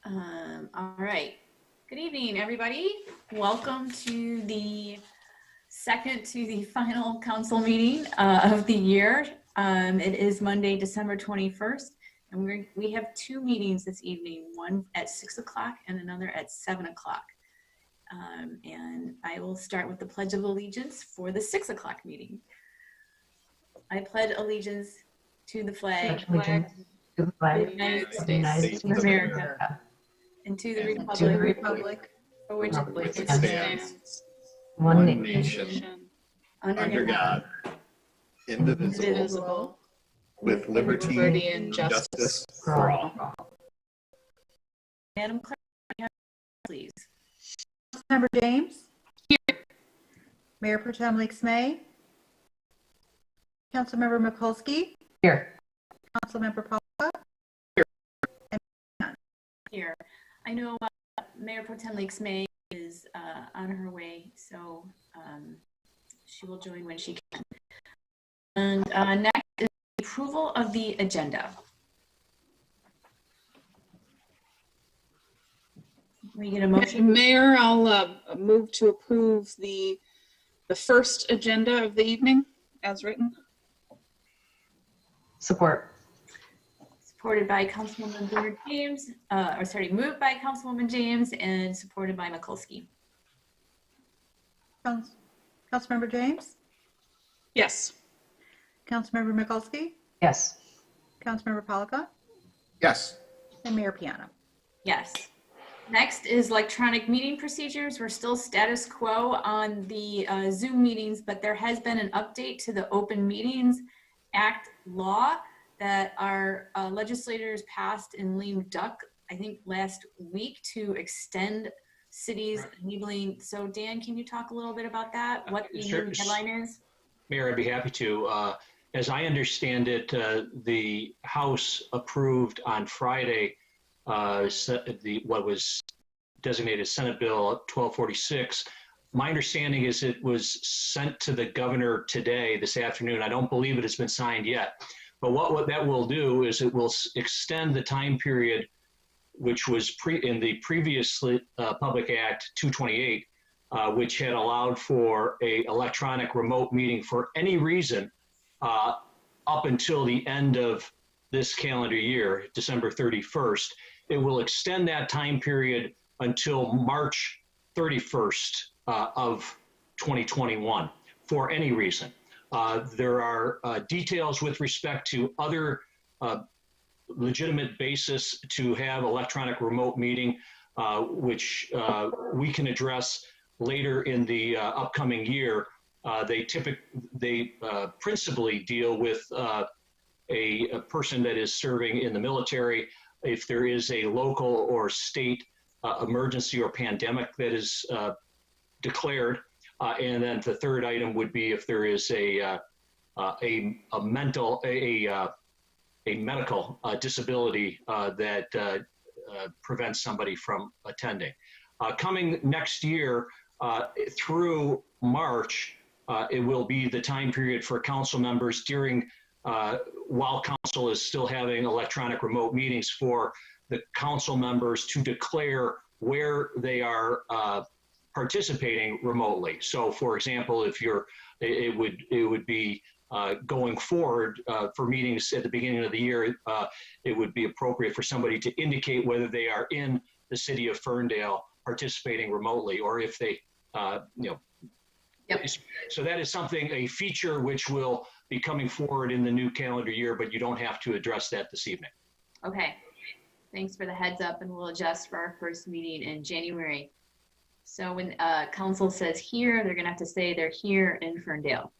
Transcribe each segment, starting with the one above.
All right. Good evening, everybody. Welcome to the second to the final council meeting of the year. It is Monday, December 21st, and we have two meetings this evening, one at 6 o'clock and another at 7 o'clock. And I will start with the Pledge of Allegiance for the 6 o'clock meeting. I pledge allegiance to the flag of the United States of America, and to the republic for which it stands, one nation, under God, indivisible, with liberty and justice for all. Madam Clerk, please. Councilmember James? Here. Mayor Pro Tem Leaks-May? Councilmember Mikulski? Here. Councilmember Paula? Here. I know Mayor Pro Tem Leaks-May is on her way, so she will join when she can. And next is the approval of the agenda. Can we get a motion? Mayor, I'll move to approve the first agenda of the evening as written. Support. Supported by Councilwoman Bernard James, moved by Councilwoman James and supported by Mikulski. Councilmember James? Yes. Councilmember Mikulski? Yes. Councilmember Polika? Yes. And Mayor Piana? Yes. Next is electronic meeting procedures. We're still status quo on the Zoom meetings, but there has been an update to the Open Meetings Act law that our legislators passed in lame duck, I think last week, to extend cities enabling. So Dan, can you talk a little bit about that? What the new deadline is? Mayor, I'd be happy to. As I understand it, the House approved on Friday what was designated Senate Bill 1246. My understanding is it was sent to the governor today, this afternoon. I don't believe it has been signed yet. But what that will do is it will extend the time period, which was in the previous Public Act 228, which had allowed for a electronic remote meeting for any reason up until the end of this calendar year, December 31st. It will extend that time period until March 31st of 2021 for any reason. There are details with respect to other legitimate basis to have electronic remote meeting, which we can address later in the upcoming year. They principally deal with a person that is serving in the military. If there is a local or state emergency or pandemic that is declared. And then the third item would be if there is a medical disability that prevents somebody from attending. Coming next year through March, it will be the time period for council members during while council is still having electronic remote meetings for the council members to declare where they are participating remotely. So, for example, if it would be going forward for meetings at the beginning of the year, it would be appropriate for somebody to indicate whether they are in the city of Ferndale participating remotely, or if they, Yep. So that is a feature which will be coming forward in the new calendar year, but you don't have to address that this evening. Okay. Thanks for the heads up, and we'll adjust for our first meeting in January. So when council says here, they're gonna have to say they're here in Ferndale.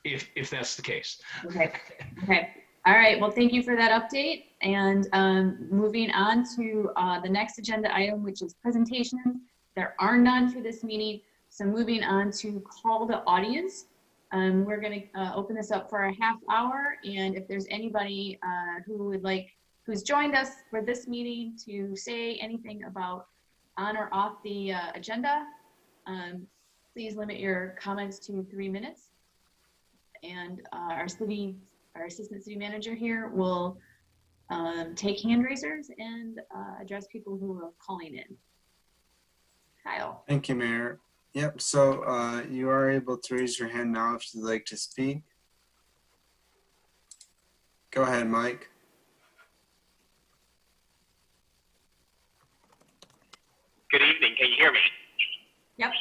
If that's the case. Okay. Okay. All right. Well, thank you for that update. And moving on to the next agenda item, which is presentations. There are none for this meeting. So moving on to call the audience. We're going to open this up for a half hour. And if there's anybody who's joined us for this meeting to say anything about on or off the agenda, please limit your comments to 3 minutes. And our assistant city manager here will take hand raisers and address people who are calling in. Kyle. Thank you, Mayor. Yep, so you are able to raise your hand now if you'd like to speak. Go ahead, Mike. Good evening. Can you hear me? Yep.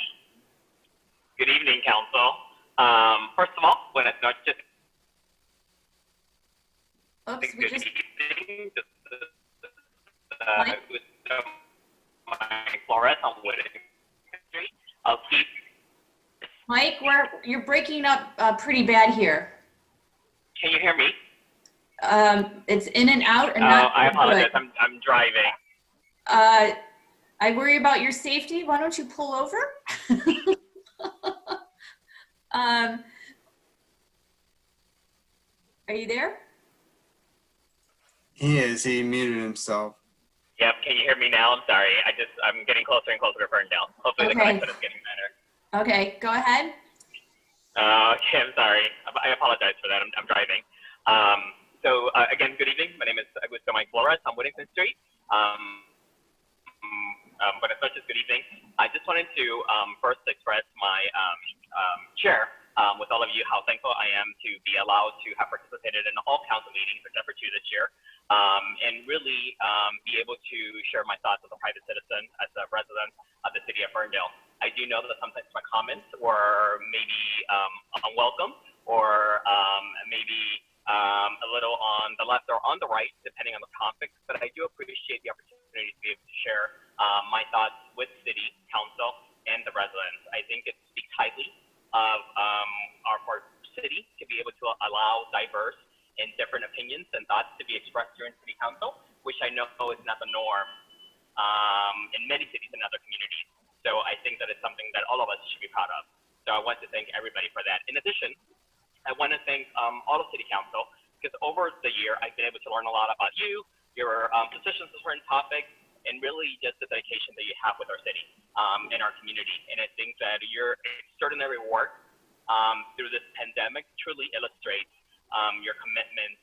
Good evening, Council. First of all, buenas noches. Oops, we Good just, evening. Mike? My Flores on Wooded Street. I'll keep. Mike, you're breaking up pretty bad here. Can you hear me? It's in and out and not I good. apologize. I'm driving. I worry about your safety. Why don't you pull over? Are you there? He is. He muted himself. Yep. Can you hear me now? I'm sorry. I'm getting closer and closer to Ferndale. Hopefully the Okay. connection is getting better. Okay, go ahead. Okay, I'm sorry. I apologize for that. I'm driving. Again, good evening. My name is Augusto Mike Flores on Whittington Street. Buenas noches, good evening. I just wanted to first express my share with all of you how thankful I am to be allowed to have participated in all council meetings except for 2 this year, and really be able to share my thoughts as a private citizen, as a resident of the city of Ferndale. I do know that sometimes my comments were maybe unwelcome or maybe a little on the left or on the right, depending on the topic, but I do appreciate the opportunity to be able to share my thoughts with city council and the residents. I think it speaks highly of our city to be able to allow diverse and different opinions and thoughts to be expressed during city council, which I know is not the norm in many cities and other communities. So I think that it's something that all of us should be proud of. So I want to thank everybody for that. In addition, I want to thank all of City Council, because over the year, I've been able to learn a lot about you, your positions on certain topics, and really just the dedication that you have with our city and our community. And I think that your extraordinary work through this pandemic truly illustrates your commitment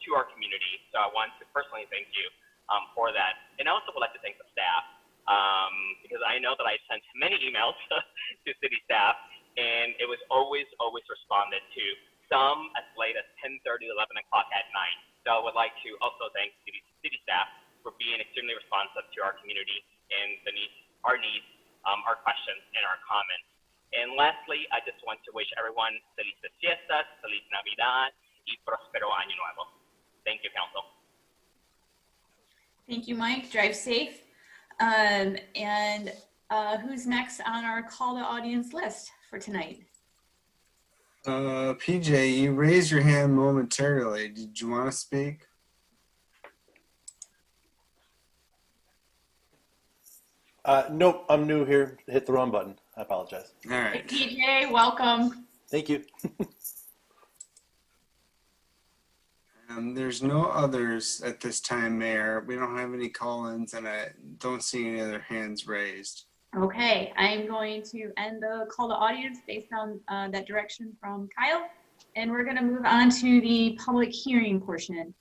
to our community. So I want to personally thank you for that. And I also would like to thank the staff, because I know that I sent many emails to city staff, and it was always responded to, some as late as 10:30, 11 o'clock at night. So I would like to also thank city staff for being extremely responsive to our community and our needs, our questions, and our comments. And lastly, I just want to wish everyone felices fiestas, feliz Navidad, y prospero año nuevo. Thank you, Council. Thank you, Mike. Drive safe. Who's next on our call to audience list for tonight? PJ, you raised your hand momentarily. Did you want to speak? Nope, I'm new here. Hit the wrong button. I apologize. All Hey, right. PJ, welcome. Thank you. There's no others at this time, Mayor. We don't have any call-ins, and I don't see any other hands raised. Okay, I'm going to end the call to audience based on that direction from Kyle. And we're going to move on to the public hearing portion.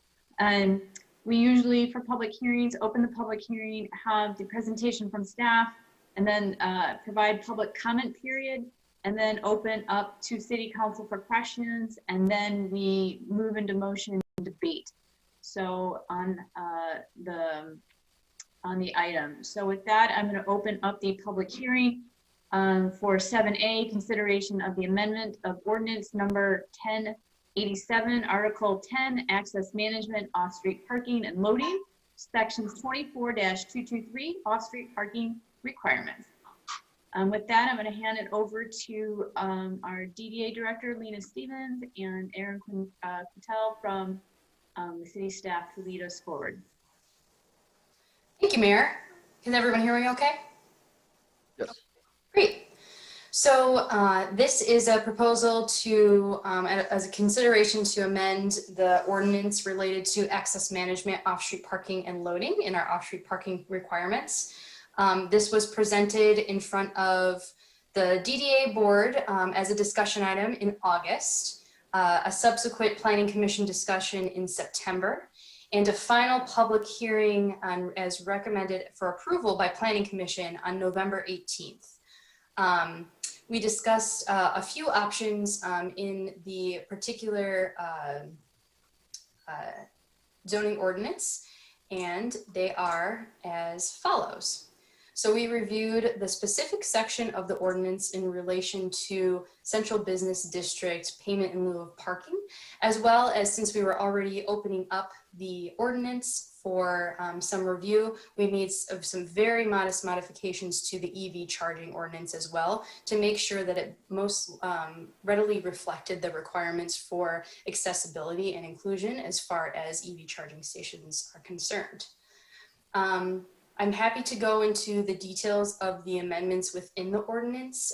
We usually, for public hearings, open the public hearing, have the presentation from staff, and then provide public comment period, and then open up to city council for questions, and then we move into motion and debate. So on the item. So with that, I'm going to open up the public hearing for 7A, consideration of the amendment of ordinance number 1087, Article 10, access management, off-street parking and loading, sections 24-223, off-street parking requirements. With that, I'm going to hand it over to our DDA director, Lena Stevens, and Aaron Patel from the city staff to lead us forward. Thank you, Mayor. Can everyone hear me okay? Yes. Great. So this is a proposal to, as a consideration to amend the ordinance related to access management, off-street parking and loading in our off-street parking requirements. This was presented in front of the DDA board as a discussion item in August, a subsequent planning commission discussion in September, and a final public hearing as recommended for approval by Planning Commission on November 18th. We discussed a few options in the particular zoning ordinance, and they are as follows. So we reviewed the specific section of the ordinance in relation to central business district payment in lieu of parking, as well as, since we were already opening up the ordinance for some review, we made some very modest modifications to the EV charging ordinance as well to make sure that it most readily reflected the requirements for accessibility and inclusion as far as EV charging stations are concerned. I'm happy to go into the details of the amendments within the ordinance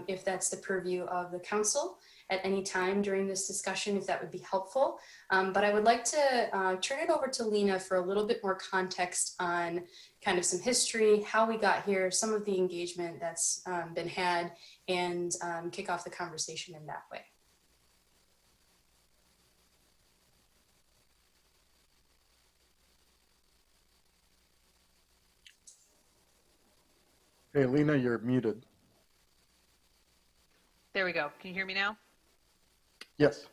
if that's the purview of the council at any time during this discussion, if that would be helpful. But I would like to turn it over to Lena for a little bit more context on kind of some history, how we got here, some of the engagement that's been had, and kick off the conversation in that way. Hey, Lena, you're muted. There we go. Can you hear me now? Yes.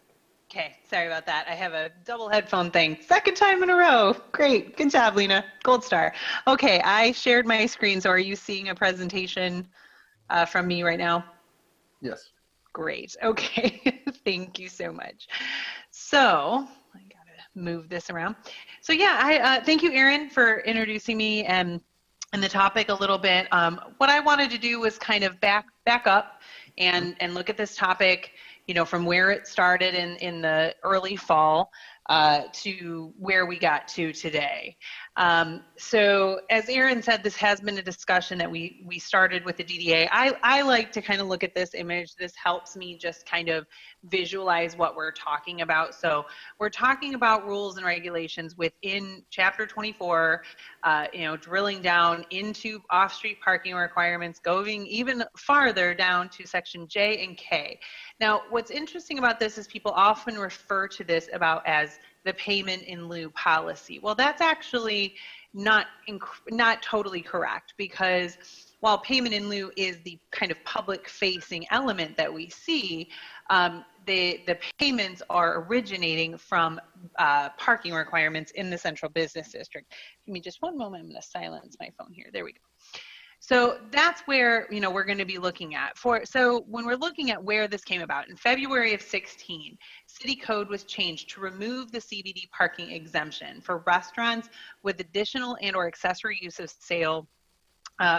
Okay, sorry about that. I have a double headphone thing. Second time in a row. Great. Good job, Lena. Gold star. Okay, I shared my screen. So are you seeing a presentation from me right now? Yes. Great. Okay. Thank you so much. So I gotta move this around. So yeah, I thank you, Erin, for introducing me and the topic a little bit. What I wanted to do was kind of back up and look at this topic, you know, from where it started in the early fall to where we got to today. So as Erin said, this has been a discussion that we started with the DDA. I like to kind of look at this image. This helps me just kind of visualize what we're talking about. So we're talking about rules and regulations within Chapter 24, you know, drilling down into off-street parking requirements, going even farther down to Section J and K. Now, what's interesting about this is people often refer to this as the payment in lieu policy. Well, that's actually not totally correct, because while payment in lieu is the kind of public facing element that we see, the payments are originating from parking requirements in the central business district. Give me just one moment. I'm going to silence my phone here. There we go. So that's where, you know, we're going to be looking at. So when we're looking at where this came about, in February of 16, City Code was changed to remove the CBD parking exemption for restaurants with additional and or accessory use of sale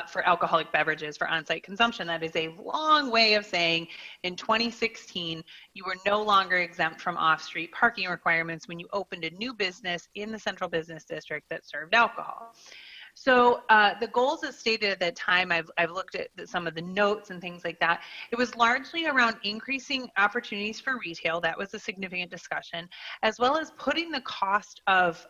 for alcoholic beverages for on-site consumption. That is a long way of saying in 2016, you were no longer exempt from off-street parking requirements when you opened a new business in the central business district that served alcohol. So the goals as stated at that time, I've looked at some of the notes and things like that. It was largely around increasing opportunities for retail. That was a significant discussion, as well as putting the cost of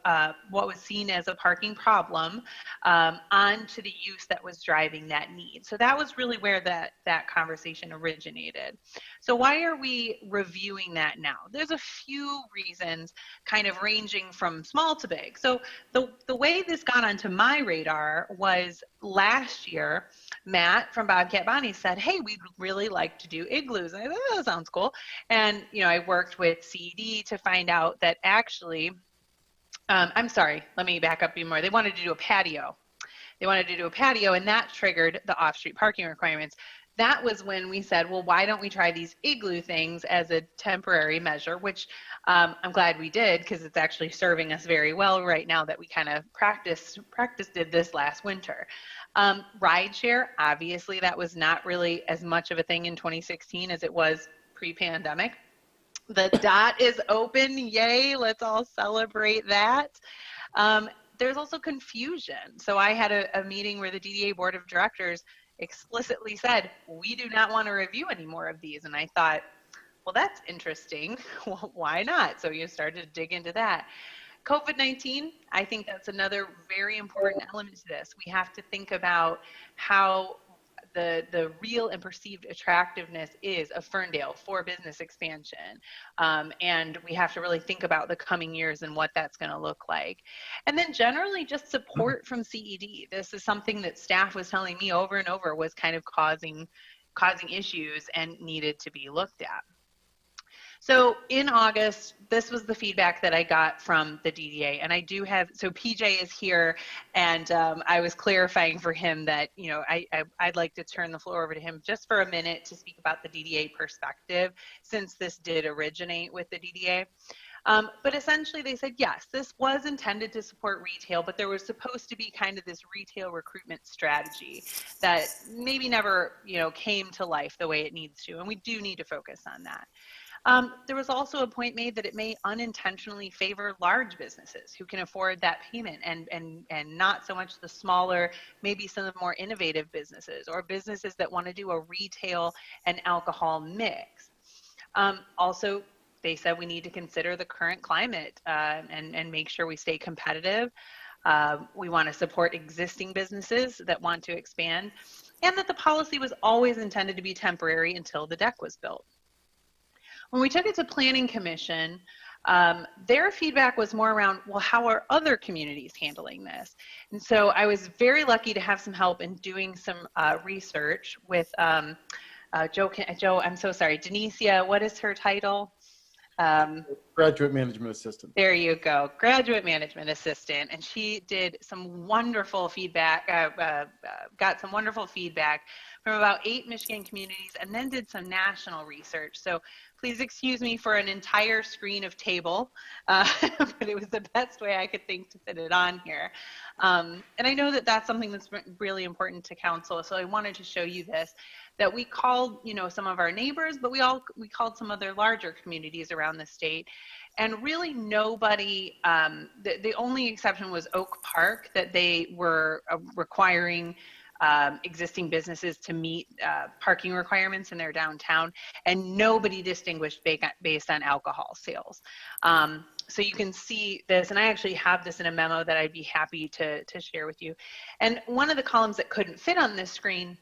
what was seen as a parking problem onto the use that was driving that need. So that was really where that conversation originated. So why are we reviewing that now? There's a few reasons, kind of ranging from small to big. So the way this got onto my radar was last year, Matt from Bobcat Bonnie said, hey, we'd really like to do igloos. And I thought, oh, that sounds cool. And, you know, I worked with CED to find out that actually, I'm sorry, let me back up even more. They wanted to do a patio. And that triggered the off-street parking requirements. That was when we said, well, why don't we try these igloo things as a temporary measure, which I'm glad we did, because it's actually serving us very well right now that we kind of practiced it this last winter. Rideshare, obviously that was not really as much of a thing in 2016 as it was pre-pandemic. The dot is open, yay, let's all celebrate that. There's also confusion. So I had a meeting where the DDA board of directors explicitly said, we do not want to review any more of these. And I thought, well, that's interesting. Well, why not? So you started to dig into that. COVID-19, I think that's another very important element to this. We have to think about how the real and perceived attractiveness is of Ferndale for business expansion. And we have to really think about the coming years and what that's going to look like. And then generally just support from CED. This is something that staff was telling me over and over was kind of causing issues and needed to be looked at. So in August, this was the feedback that I got from the DDA, and I do have, so PJ is here, and I was clarifying for him that, you know, I'd like to turn the floor over to him just for a minute to speak about the DDA perspective, since this did originate with the DDA. But essentially they said, yes, this was intended to support retail, but there was supposed to be kind of this retail recruitment strategy that maybe never, you know, came to life the way it needs to, and we do need to focus on that. There was also a point made that it may unintentionally favor large businesses who can afford that payment and not so much the smaller, maybe some of the more innovative businesses or businesses that want to do a retail and alcohol mix. Also, they said we need to consider the current climate and make sure we stay competitive. We want to support existing businesses that want to expand, and that the policy was always intended to be temporary until the deck was built. When we took it to Planning Commission, their feedback was more around, well, how are other communities handling this? And so I was very lucky to have some help in doing some research with Joe, I'm so sorry, Denicia, what is her title? Graduate Management Assistant. There you go, Graduate Management Assistant. And she did some wonderful feedback, got some wonderful feedback from about 8 Michigan communities, and then did some national research. So please excuse me for an entire screen of table, but it was the best way I could think to fit it on here. And I know that that's something that's really important to council, so I wanted to show you this, that we called, you know, some of our neighbors, but we called some other larger communities around the state, and really nobody, the only exception was Oak Park, that they were requiring existing businesses to meet parking requirements in their downtown, and nobody distinguished based on alcohol sales. So you can see this, and I actually have this in a memo that I'd be happy to share with you. And one of the columns that couldn't fit on this screen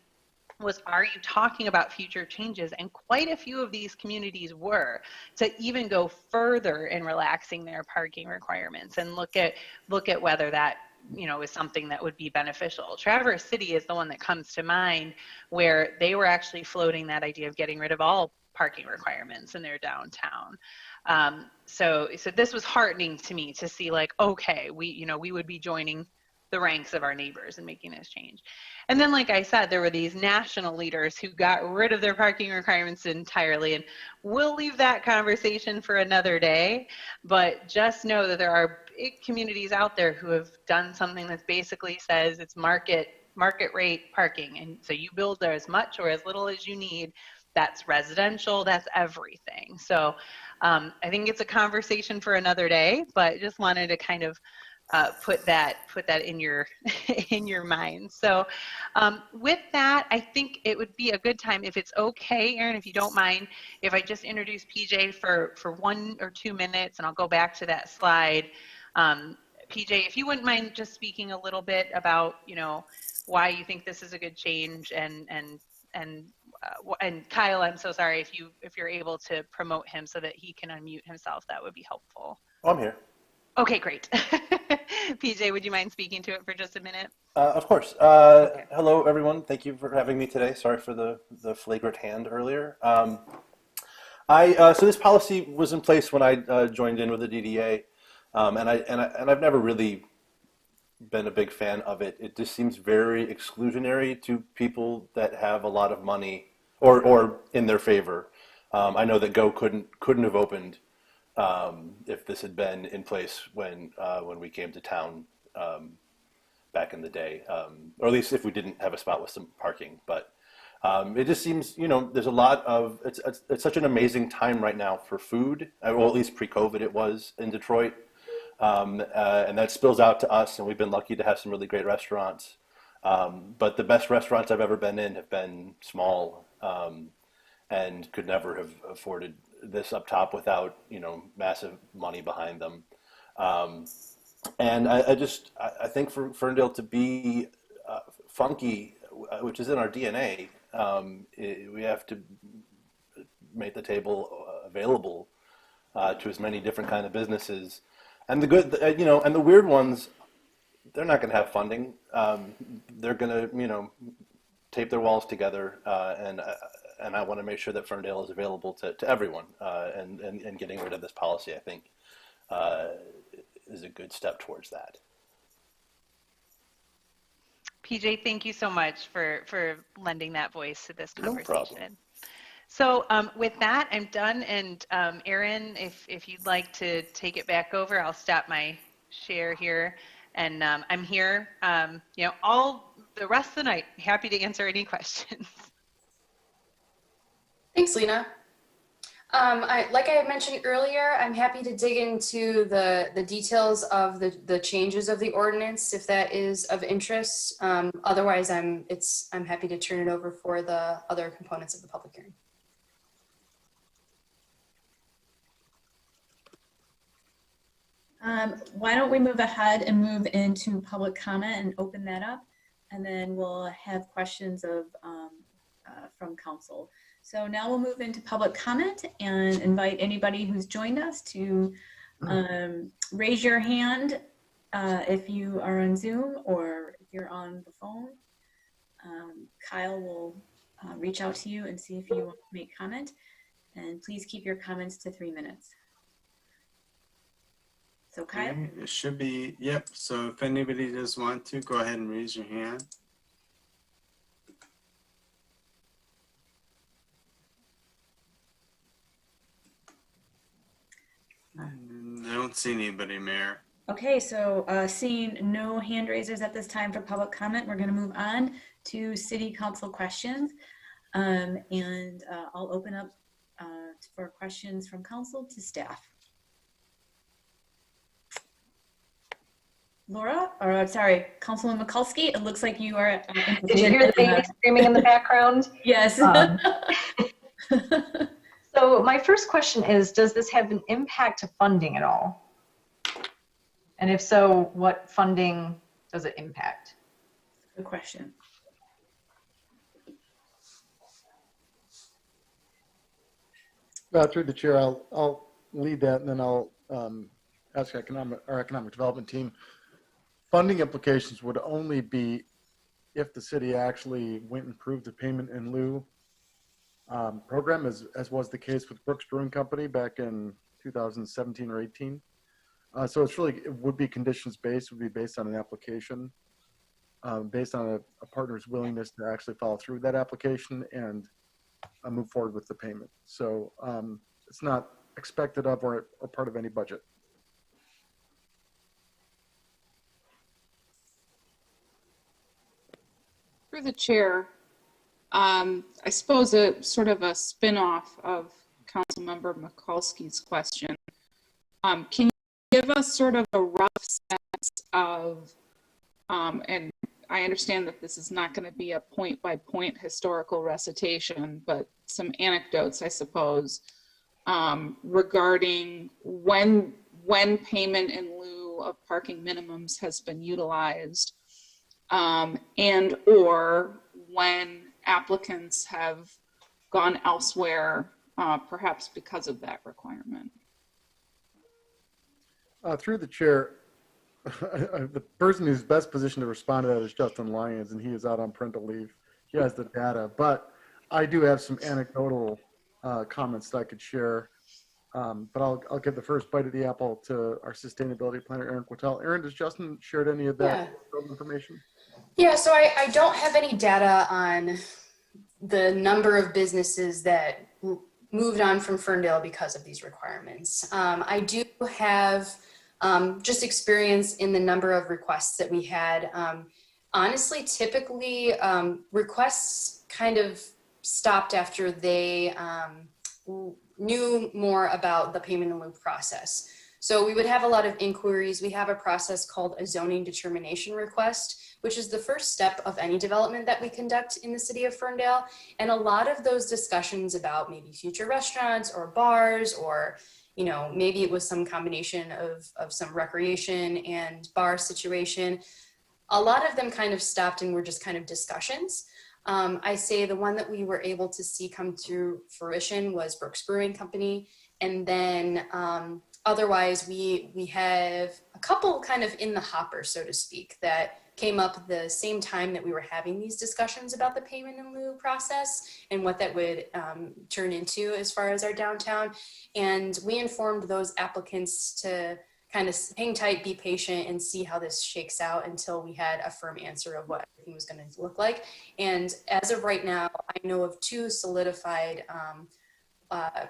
was, are you talking about future changes? And quite a few of these communities were, to even go further in relaxing their parking requirements and look at whether that, you know, is something that would be beneficial. Traverse City is the one that comes to mind, where they were actually floating that idea of getting rid of all parking requirements in their downtown. So this was heartening to me to see, like, okay, we would be joining the ranks of our neighbors and making this change. And then, like I said, there were these national leaders who got rid of their parking requirements entirely, and we'll leave that conversation for another day, but just know that there are big communities out there who have done something that basically says it's market rate parking, and so you build there as much or as little as you need. That's residential, that's everything. So I think it's a conversation for another day, but just wanted to kind of put that in your in your mind. So with that, I think it would be a good time, if it's okay, Erin, if you don't mind, if I just introduce PJ for 1 or 2 minutes, and I'll go back to that slide. PJ, if you wouldn't mind just speaking a little bit about, you know, why you think this is a good change, and Kyle, I'm so sorry, if you're able to promote him so that he can unmute himself, that would be helpful. I'm here. Okay, great. PJ, would you mind speaking to it for just a minute? Of course. Okay. Hello, everyone. Thank you for having me today. Sorry for the flagrant hand earlier. So this policy was in place when I joined in with the DDA, and I've never really been a big fan of it. It just seems very exclusionary to people that have a lot of money or in their favor. I know that Go couldn't have opened if this had been in place when we came to town back in the day, or at least if we didn't have a spot with some parking. But it just seems, you know, there's a lot of, it's such an amazing time right now for food. Well, at least pre-COVID it was in Detroit. And that spills out to us, and we've been lucky to have some really great restaurants. But the best restaurants I've ever been in have been small, and could never have afforded this up top without, you know, massive money behind them. And I think for Ferndale to be funky which is in our DNA. We have to make the table available to as many different kind of businesses, and the good, and the weird ones, they're not going to have funding. They're going to, tape their walls together, and I want to make sure that Ferndale is available to everyone, and getting rid of this policy, I think, is a good step towards that. PJ, thank you so much for lending that voice to this No conversation. problem. So with that, I'm done. And Erin, if you'd like to take it back over, I'll stop my share here. And I'm here, all the rest of the night, happy to answer any questions. Thanks, Lena. Like I had mentioned earlier, I'm happy to dig into the details of the changes of the ordinance if that is of interest. Otherwise, I'm happy to turn it over for the other components of the public hearing. Why don't we move ahead and move into public comment and open that up, and then we'll have questions from council. So now we'll move into public comment and invite anybody who's joined us to raise your hand if you are on Zoom or if you're on the phone. Kyle will reach out to you and see if you want to make comment. And please keep your comments to 3 minutes. So Kyle? Okay, it should be, yep. So if anybody does want to, go ahead and raise your hand. I don't see anybody, Mayor. Okay, so seeing no hand raisers at this time for public comment, we're going to move on to city council questions. I'll open up for questions from council to staff. Laura, or sorry, Councilman Mikulski, it looks like you are. Did you hear the baby screaming in the background? Yes. So my first question is, does this have an impact to funding at all? And if so, what funding does it impact? Good question. Through the chair, I'll lead that, and then I'll ask our economic development team. Funding implications would only be if the city actually went and approved the payment in lieu program, as was the case with Brooks Brewing Company back in 2017 or 18. So it would be conditions based, would be based on an application, based on a partner's willingness to actually follow through that application and move forward with the payment. So it's not expected of or part of any budget. Through the chair, I suppose a sort of a spin-off of Councilmember Mikulski's question. Can you give us sort of a rough sense of, and I understand that this is not going to be a point-by-point historical recitation, but some anecdotes, I suppose, regarding when payment in lieu of parking minimums has been utilized, and or when applicants have gone elsewhere, perhaps because of that requirement. Through the chair, the person who's best positioned to respond to that is Justin Lyons, and he is out on parental leave. He has the data, but I do have some anecdotal comments that I could share. But I'll give the first bite of the apple to our sustainability planner, Erin Quattel. Erin, does Justin shared any of that information? Yeah, so I don't have any data on the number of businesses that moved on from Ferndale because of these requirements. I do have just experience in the number of requests that we had. Honestly, typically requests kind of stopped after they knew more about the payment in lieu process. So we would have a lot of inquiries. We have a process called a zoning determination request, which is the first step of any development that we conduct in the city of Ferndale. And a lot of those discussions about maybe future restaurants or bars, or maybe it was some combination of some recreation and bar situation, A lot of them kind of stopped and were just kind of discussions. I say the one that we were able to see come to fruition was Brooks Brewing Company. And then otherwise, we have a couple kind of in the hopper, so to speak, that came up at the same time that we were having these discussions about the payment in lieu process and what that would turn into as far as our downtown. And we informed those applicants to kind of hang tight, be patient, and see how this shakes out until we had a firm answer of what everything was going to look like. And as of right now, I know of 2 solidified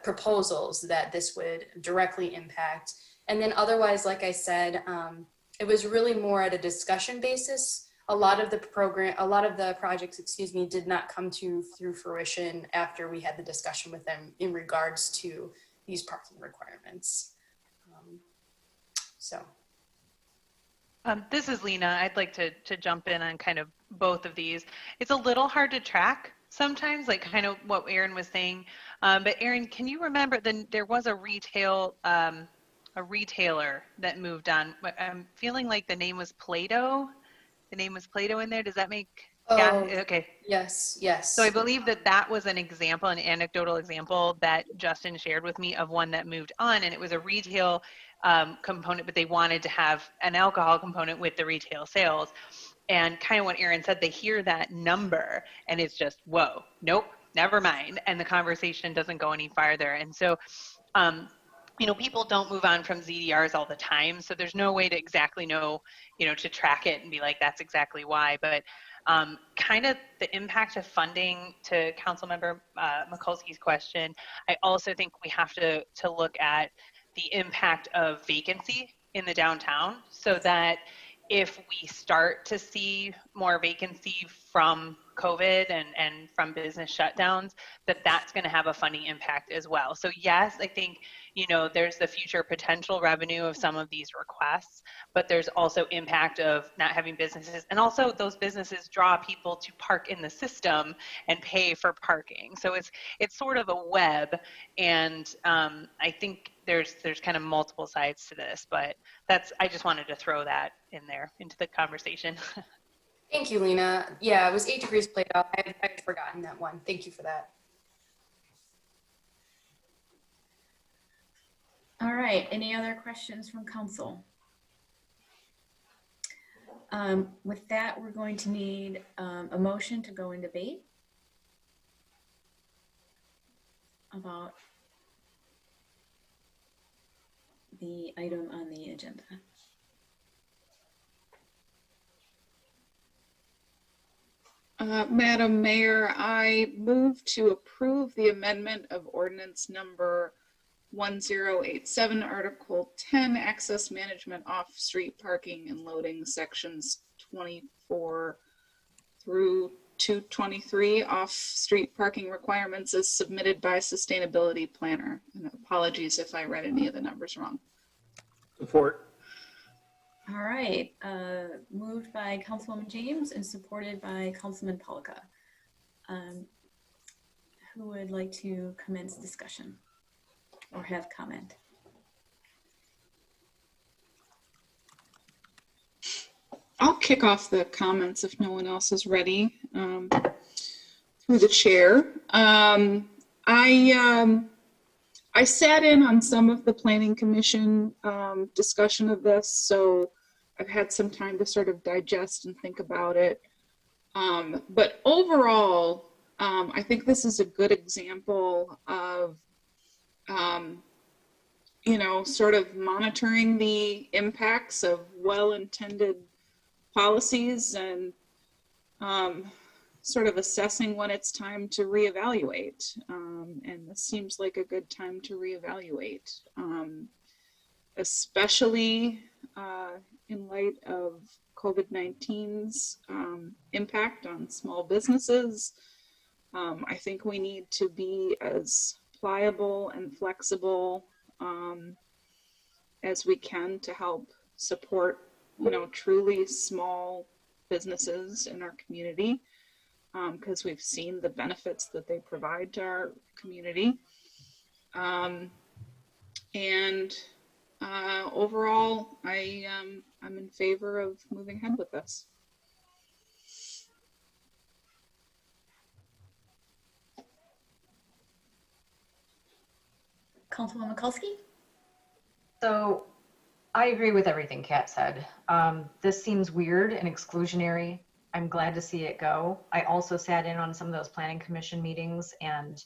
proposals that this would directly impact. And then otherwise, like I said, it was really more at a discussion basis. A lot of the projects, did not come through fruition after we had the discussion with them in regards to these parking requirements. This is Lena. I'd like to jump in on kind of both of these. It's a little hard to track sometimes, like kind of what Aaron was saying. But Aaron, can you remember there was a retailer that moved on? I'm feeling like the name was Play-Doh. The name was Play-Doh in there. Does that make? Oh, yeah. Okay. Yes. So I believe that was an example, an anecdotal example that Justin shared with me of one that moved on, and it was a retail component, but they wanted to have an alcohol component with the retail sales. And kind of what Aaron said, they hear that number and it's just, whoa, nope, never mind. And the conversation doesn't go any farther. And so, people don't move on from ZDRs all the time. So there's no way to exactly know, to track it and be like, that's exactly why. But kind of the impact of funding, to Councilmember Mikulski's question, I also think we have to look at the impact of vacancy in the downtown, so that if we start to see more vacancy from COVID and from business shutdowns, that's going to have a funding impact as well. So yes, I think, there's the future potential revenue of some of these requests, but there's also impact of not having businesses. And also those businesses draw people to park in the system and pay for parking. So it's sort of a web. And I think there's kind of multiple sides to this, but I just wanted to throw that in there into the conversation. Thank you, Lena. Yeah, it was 8 degrees played out. I'd forgotten that one. Thank you for that. All right, any other questions from council? With that, we're going to need a motion to go in debate about the item on the agenda. Madam Mayor, I move to approve the amendment of ordinance number 1087, Article 10, Access Management Off-Street Parking and Loading, Sections 24 through 223, Off-Street Parking Requirements as submitted by Sustainability Planner. And apologies if I read any of the numbers wrong. Support. All right, moved by Councilwoman James and supported by Councilman Polika. Who would like to commence discussion or have comment? I'll kick off the comments if no one else is ready, through the chair. I sat in on some of the Planning Commission discussion of this, so I've had some time to sort of digest and think about it. But overall, I think this is a good example of, sort of monitoring the impacts of well-intended policies and sort of assessing when it's time to reevaluate. And this seems like a good time to reevaluate, especially in light of COVID-19's impact on small businesses. I think we need to be as pliable and flexible as we can to help support, truly small businesses in our community, because we've seen the benefits that they provide to our community. Overall, I'm in favor of moving ahead with this. Councilwoman Mikulski? So I agree with everything Kat said. This seems weird and exclusionary. I'm glad to see it go. I also sat in on some of those planning commission meetings, and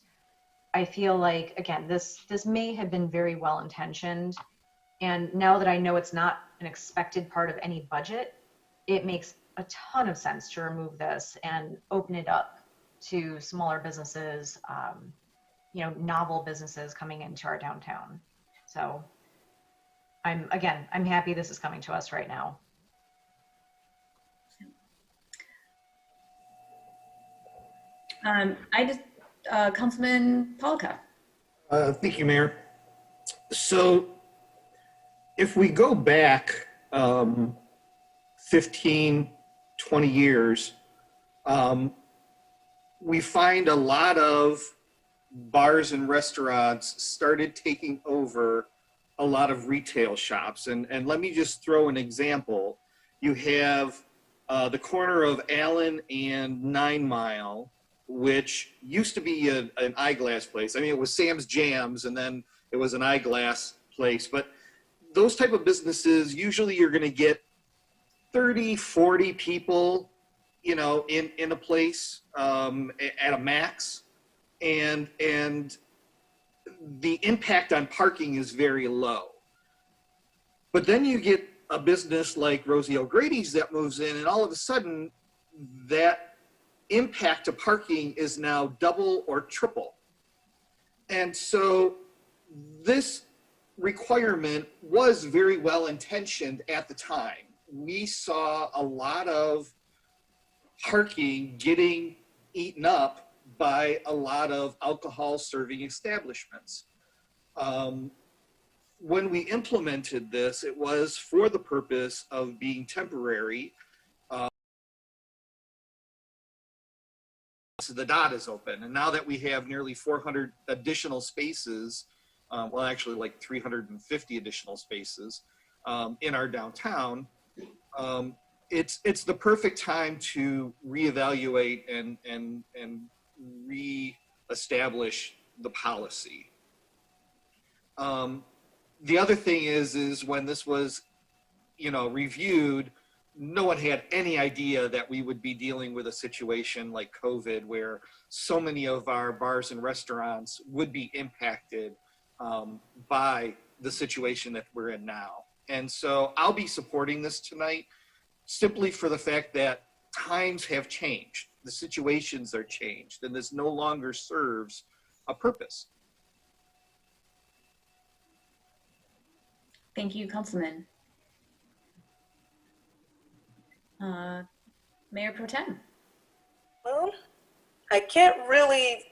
I feel like, again, this may have been very well intentioned. And now that I know it's not an expected part of any budget, it makes a ton of sense to remove this and open it up to smaller businesses, novel businesses coming into our downtown. So I'm happy this is coming to us right now. Councilman Polka. Thank you, Mayor. So if we go back 15, 20 years, we find a lot of bars and restaurants started taking over a lot of retail shops. And let me just throw an example. You have the corner of Allen and 9 Mile, which used to be an eyeglass place. I mean, it was Sam's Jams, and then it was an eyeglass place. But those type of businesses, usually you're going to get 30, 40 people, in a place at a max. And the impact on parking is very low. But then you get a business like Rosie O'Grady's that moves in, and all of a sudden that impact to parking is now double or triple. And so this requirement was very well intentioned at the time. We saw a lot of parking getting eaten up by a lot of alcohol serving establishments. When we implemented this, it was for the purpose of being temporary. So the dot is open, and now that we have nearly 400 additional spaces, well, actually like 350 additional spaces in our downtown, it's the perfect time to reevaluate and reestablish the policy. The other thing is when this was, reviewed, no one had any idea that we would be dealing with a situation like COVID, where so many of our bars and restaurants would be impacted by the situation that we're in now. And so I'll be supporting this tonight simply for the fact that times have changed. The situations are changed, and this no longer serves a purpose. Thank you, Councilman. Mayor Pro Tem. Well, I can't really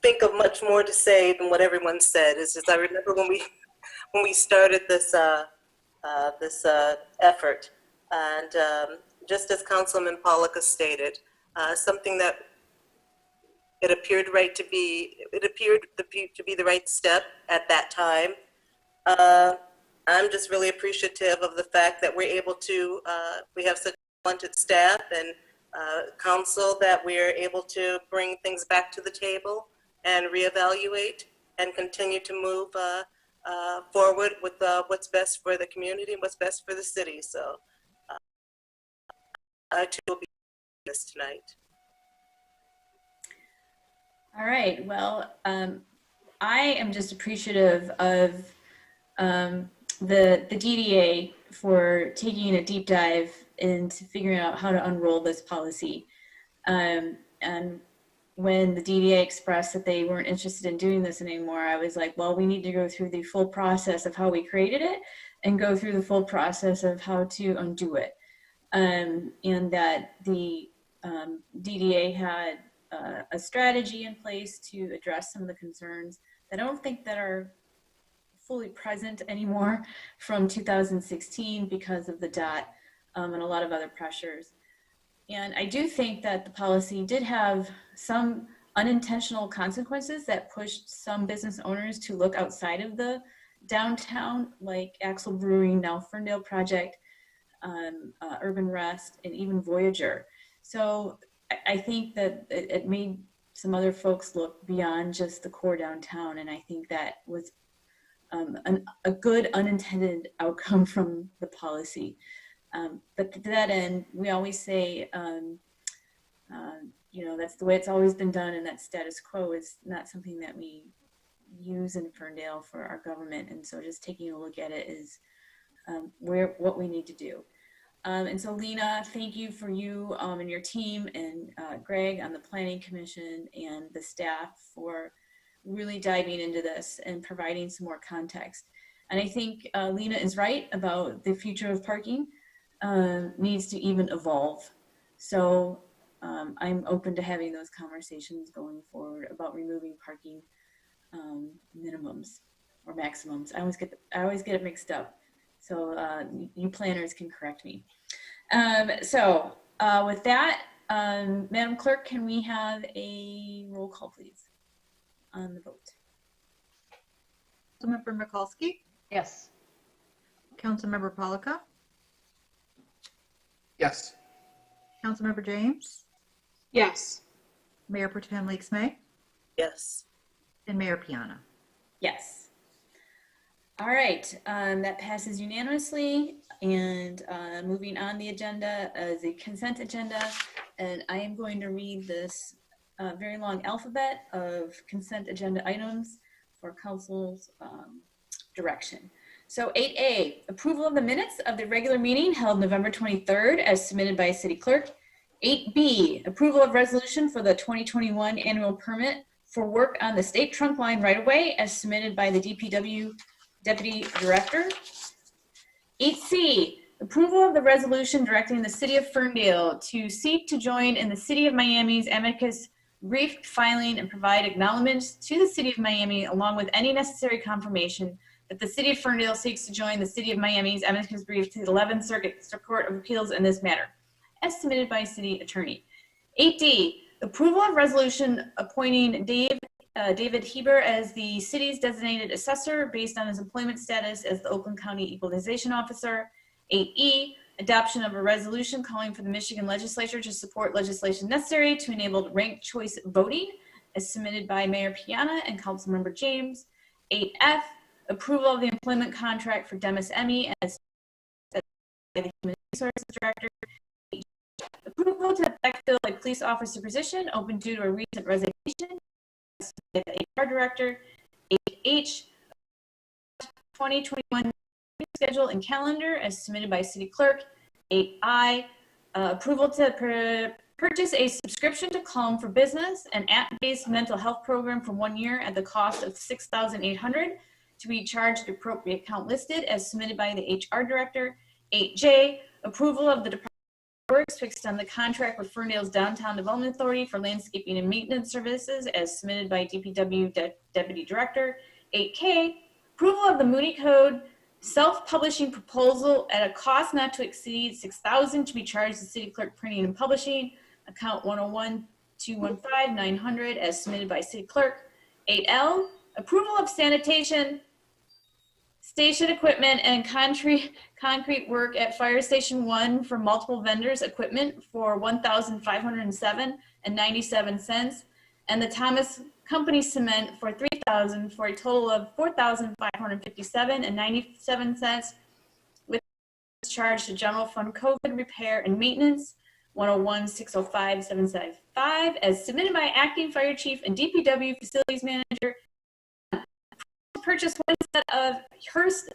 think of much more to say than what everyone said. It's just I remember when we started this effort, and just as Councilman Pollock stated, something that it appeared to be the right step at that time. I'm just really appreciative of the fact that we're able to, we have such talented staff and council that we're able to bring things back to the table and reevaluate and continue to move forward with what's best for the community and what's best for the city. So I too will be this tonight. All right, well, I am just appreciative of the DDA for taking a deep dive into figuring out how to unroll this policy. And when the DDA expressed that they weren't interested in doing this anymore, I was like, well, we need to go through the full process of how we created it and go through the full process of how to undo it. And that the DDA had a strategy in place to address some of the concerns that I don't think that are fully present anymore from 2016 because of the DOT and a lot of other pressures. And I do think that the policy did have some unintentional consequences that pushed some business owners to look outside of the downtown, like Axel Brewing, now Ferndale Project, Urban Rest, and even Voyager. So I think that it made some other folks look beyond just the core downtown, and I think that was a good unintended outcome from the policy. But to that end, we always say, you know, that's the way it's always been done, and that status quo is not something that we use in Ferndale for our government. And so just taking a look at it is what we need to do. And so Lena, thank you for you and your team, and Greg on the Planning Commission and the staff for really diving into this and providing some more context. And I think Lena is right about the future of parking needs to even evolve. So I'm open to having those conversations going forward about removing parking minimums or maximums. I always get it mixed up. So you planners can correct me. With that, Madam Clerk, can we have a roll call, please, on the vote? Councilmember Mikulski? Yes. Councilmember Polika? Yes. Councilmember James? Yes. Mayor Pro Tem Leaks May? Yes. And Mayor Piana? Yes. All right, that passes unanimously. And moving on the agenda is a consent agenda. And I am going to read this very long alphabet of consent agenda items for council's direction. So 8A, approval of the minutes of the regular meeting held November 23rd as submitted by city clerk. 8B, approval of resolution for the 2021 annual permit for work on the state trunk line right-of-way as submitted by the DPW Deputy Director. 8C, approval of the resolution directing the City of Ferndale to seek to join in the City of Miami's amicus brief filing and provide acknowledgments to the City of Miami along with any necessary confirmation that the City of Ferndale seeks to join the City of Miami's amicus brief to the 11th Circuit Court of Appeals in this matter, as submitted by City Attorney. 8D, approval of resolution appointing David Heber as the city's designated assessor based on his employment status as the Oakland County Equalization Officer. 8E, adoption of a resolution calling for the Michigan legislature to support legislation necessary to enable ranked choice voting as submitted by Mayor Piana and Councilmember James. 8F, approval of the employment contract for Demis Emmy as the Human Resources Director. Approval to backfill a police officer position open due to a recent resignation as submitted by the HR Director. 8H, 2021 schedule and calendar as submitted by City Clerk. 8I, approval to purchase a subscription to Calm for Business, an app-based mental health program for 1 year at the cost of $6,800 to be charged to appropriate account listed as submitted by the HR Director. 8J, approval of the Department of Works to extend the contract with Ferndale's Downtown Development Authority for landscaping and maintenance services as submitted by DPW Deputy Director. 8K, approval of the Moody Code self-publishing proposal at a cost not to exceed $6,000 to be charged to City Clerk Printing and Publishing, account 101-215-900 as submitted by City Clerk. 8L, approval of sanitation station equipment and concrete work at Fire Station 1 for multiple vendors equipment for $1,507.97 and the Thomas Company Cement for $3,000 for a total of $4,557.97 with charge to General Fund COVID Repair and Maintenance 101-605-775 as submitted by Acting Fire Chief and DPW Facilities Manager. Purchase one set of Hearst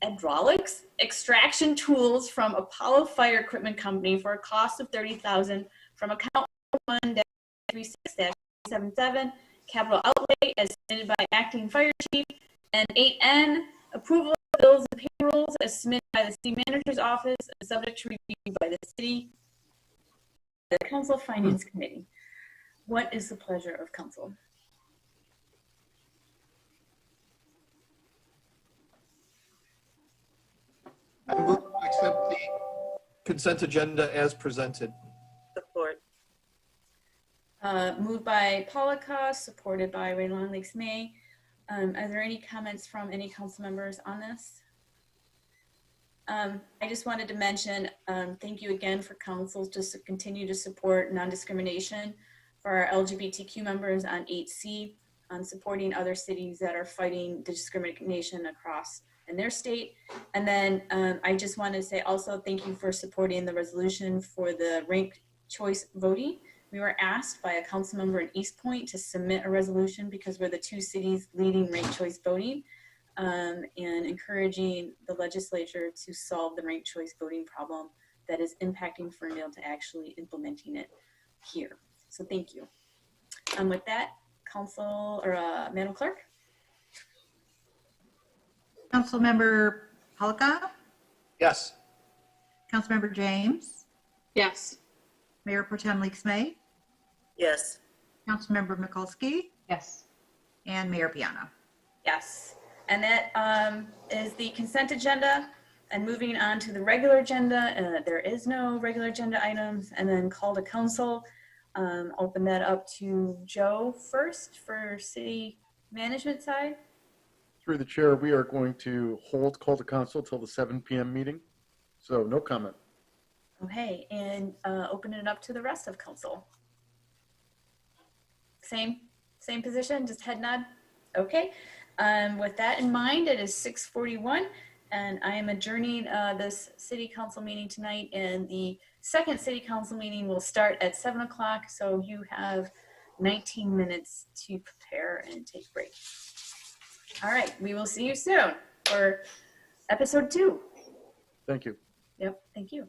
hydraulics extraction tools from Apollo Fire Equipment Company for a cost of $30,000 from account 1-36-77 capital outlay as submitted by Acting Fire Chief. And 8N, approval of bills and payrolls as submitted by the City Manager's Office and subject to review by the Council Finance Committee. What is the pleasure of council? I move to accept the consent agenda as presented. Support. Moved by Polika, supported by Raylon Lakes May. Are there any comments from any council members on this? I just wanted to mention, thank you again for council to continue to support non-discrimination for our LGBTQ members on 8C. on supporting other cities that are fighting discrimination across in their state. And then I just want to say also thank you for supporting the resolution for the ranked choice voting. We were asked by a council member in East Point to submit a resolution because we're the 2 cities leading ranked choice voting, and encouraging the legislature to solve the ranked choice voting problem that is impacting Ferndale to actually implementing it here. So thank you. With that, Council or Madam Clerk. Councilmember Polika, Yes. Councilmember James, Yes. Mayor Pro Tem Leaks May, Yes. Councilmember Mikulski, Yes. and Mayor Piana. Yes, and that is the consent agenda. And moving on to the regular agenda, there is no regular agenda items. And then call to council. Open that up to Joe first for city management side. Through the chair, we are going to hold call to council till the 7 p.m. meeting. So no comment. Okay, and open it up to the rest of council. Same position, just head nod. Okay, with that in mind, it is 6:41, and I am adjourning this city council meeting tonight, and the second city council meeting will start at 7 o'clock, so you have 19 minutes to prepare and take a break. All right, we will see you soon for episode 2. Thank you. Yep, thank you.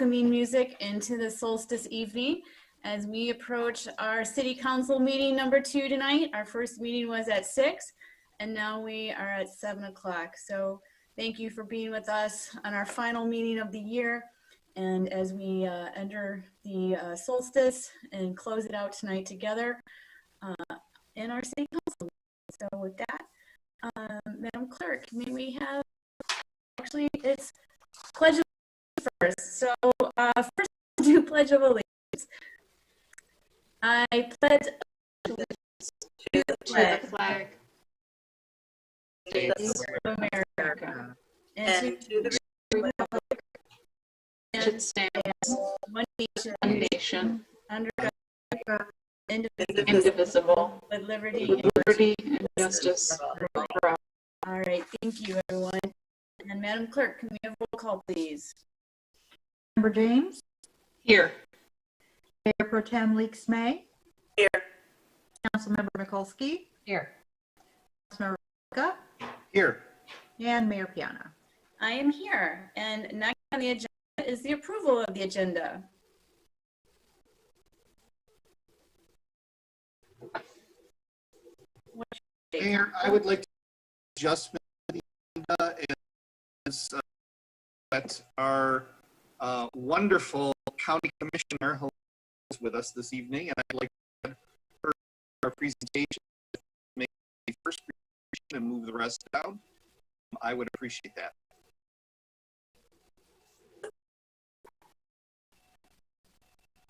welcoming music into the solstice evening as we approach our city council meeting number 2 tonight. Our first meeting was at 6 and now we are at 7 o'clock. So thank you for being with us on our final meeting of the year. And as we enter the solstice and close it out tonight together in our city council. So with that, Madam Clerk, may we have, actually it's pledge of allegiance first. So first we'll do pledge of allegiance. I pledge allegiance to the flag of America and to the republic It stands one one nation under God, indivisible with liberty with liberty and justice for all. All right, thank you, everyone. And Madam Clerk, can we have roll call, please? Member James, Here. Mayor Pro Tem Leaks May, Here. Councilmember Mikulski, Here. Councilmember Polka, Here. and Mayor Piana. I am here. And next on the agenda is the approval of the agenda. Mayor, I would like to adjustment to the agenda is that our wonderful county commissioner who is with us this evening, and I'd like to her our presentation, make the first presentation and move the rest down. I would appreciate that.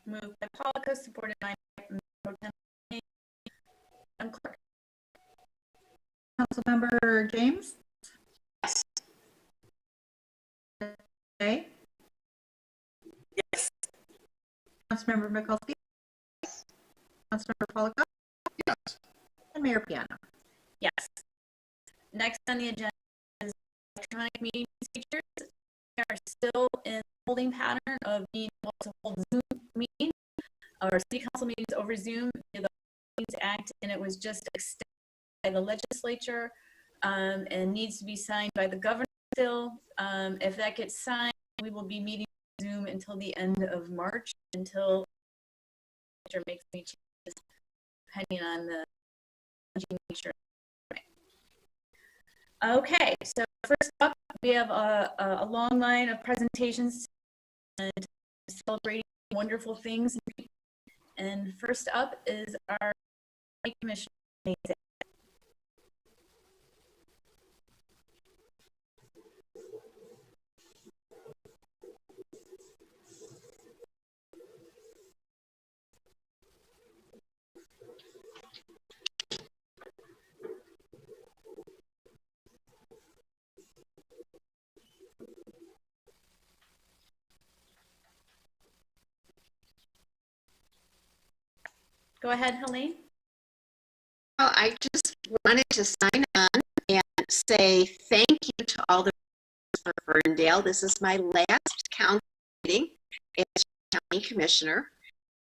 Moved by Polka, supported by Pro Tem Madam Clerk. Councilmember James? Yes. May? Yes. Councilmember Mikulski? Yes. Councilmember Polka? Yes. And Mayor Piana. Yes. Next on the agenda is electronic meeting features. We are still in holding pattern of being able to hold Zoom meetings or city council meetings over Zoom via the Meetings Act, and it was just extended by the legislature and needs to be signed by the governor still. If that gets signed, we will be meeting Zoom until the end of March, until the legislature makes any changes depending on the nature. Okay, so first up, we have a long line of presentations and celebrating wonderful things. And first up is our commission. Go ahead, Helene. Well, I just wanted to sign on and say thank you to all the for Ferndale. This is my last council meeting as county commissioner,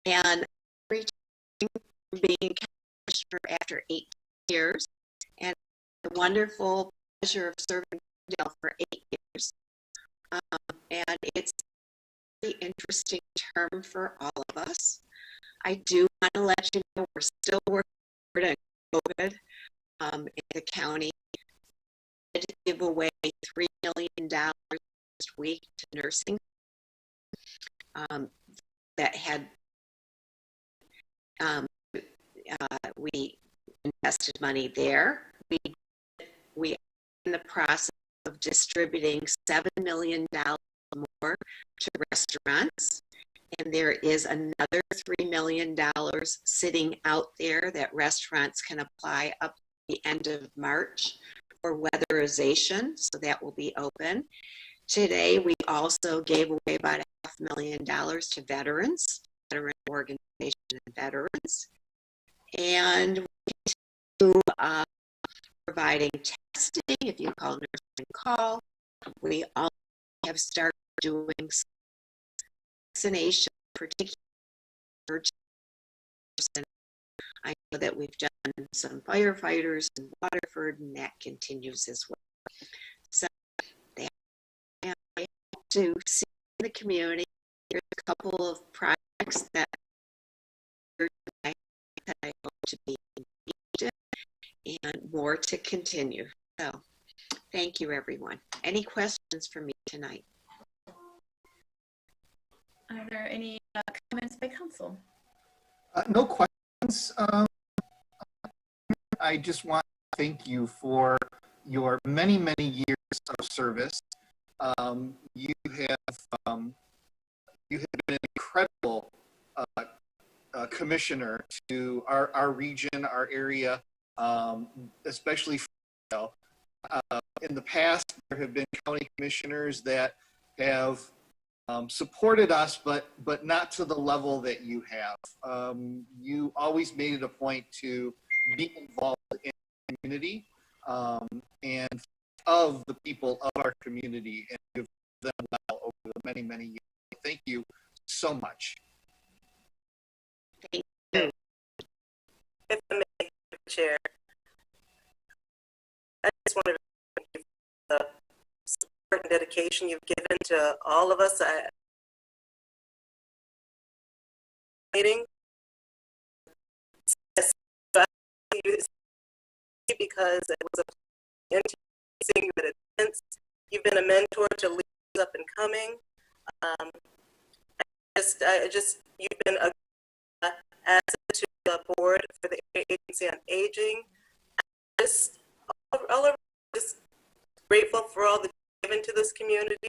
and being commissioner after 8 years, and the wonderful pleasure of serving Ferndale for 8 years. And it's a really interesting term for all of us. I do want to let you know we're still working on COVID in the county. I did give away $3 million last week to nursing that had we invested money there. We are in the process of distributing $7 million more to restaurants. And there is another $3 million sitting out there that restaurants can apply up to the end of March for weatherization, so that will be open. Today, we also gave away about $500,000 to veterans, veteran organization and veterans. And we do providing testing, if you call nursing call. We also have started doing vaccination, particularly. I know that we've done some firefighters in Waterford, and that continues as well. So I hope to see the community there's a couple of projects that I hope to be engaged in and more to continue. So thank you, everyone. Any questions for me tonight? Are there any comments by council? No questions. I just want to thank you for your many, many years of service. You have been an incredible commissioner to our region, our area, especially Ferndale. In the past, there have been county commissioners that have supported us, but not to the level that you have. You always made it a point to be involved in the community and of the people of our community, and give them well over the many, many years. Thank you so much. Thank you. If I may, Chair, I just want to thank you for the support and dedication you've given to all of us. Meeting because it was a seeing you at events. You've been a mentor to leaders up and coming. You've been a asset to the board for the Agency on Aging. Just grateful for all that you've given to this community.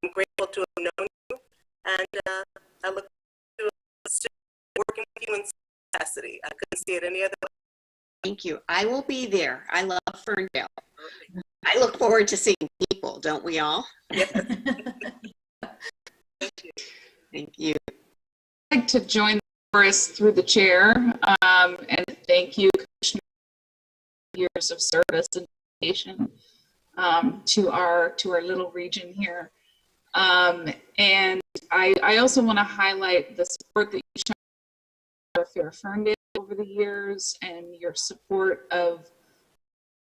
I'm grateful to have known you, and I look forward to working with you in capacity. I couldn't see it any other way. Thank you. I will be there. I love Ferndale. I look forward to seeing people, don't we all? Yes. Thank you. I'd like to join the chorus through the chair and thank you, Commissioner, for years of service and dedication to our little region here. And I also want to highlight the support that you've shown for Ferndale over the years and your support of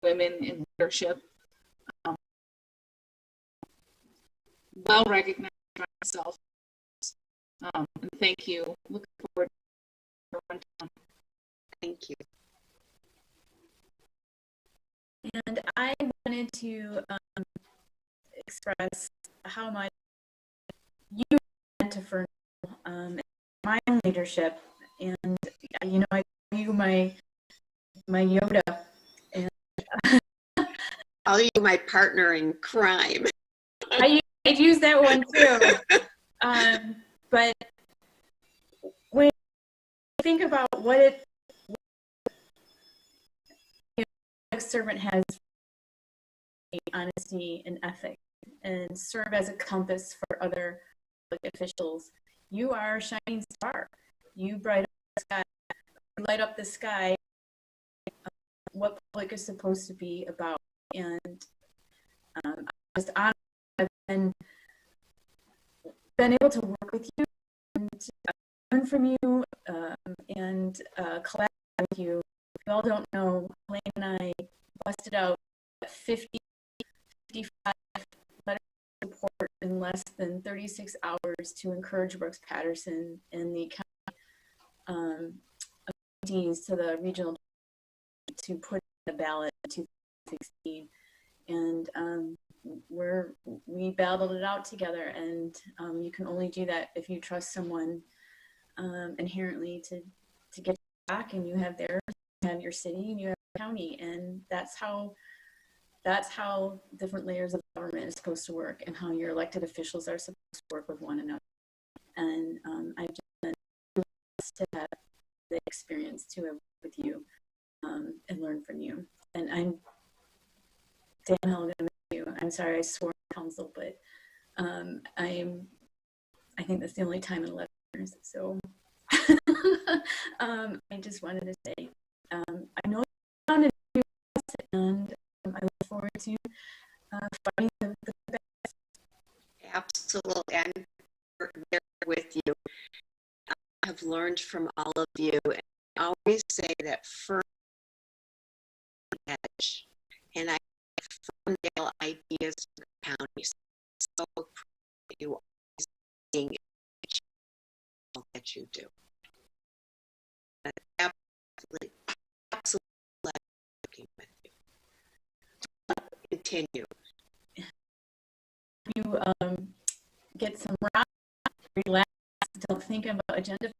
women in leadership. Well recognized by myself. And thank you. Looking forward to everyone. Thank you. And I wanted to express how much you meant to Ferndale, my own leadership, and you know, I call you my Yoda, and I'll you my partner in crime. I'd use that one too. But when you think about what a servant has, honesty and ethics, and serve as a compass for other public officials, you are a shining star. You light up the sky, what public is supposed to be about. And I'm just honored I've been able to work with you and learn from you and collaborate with you. If you all don't know, Elaine and I busted out 55 letters of support in less than 36 hours to encourage Brooks Patterson and the county appointees to the regional to put the ballot in 2016. And we battled it out together, and you can only do that if you trust someone inherently to get back, and you have theirs, you have your city, and you have your county, and that's how different layers of government is supposed to work, and how your elected officials are supposed to work with one another. And I've just been blessed to have the experience to have with you and learn from you. And I'm Dan Hell, I'm sorry I swore on council, but I think that's the only time in 11 years. So I just wanted to say I know you're on a new and I look forward to finding the best. Absolutely, and we're there with you. I have learned from all of you, and I always say that firm edge, and I Ferndale ideas to the county. So you always being what you do. Absolutely, absolutely love working with you. Continue. You get some rock, relax, don't think about agenda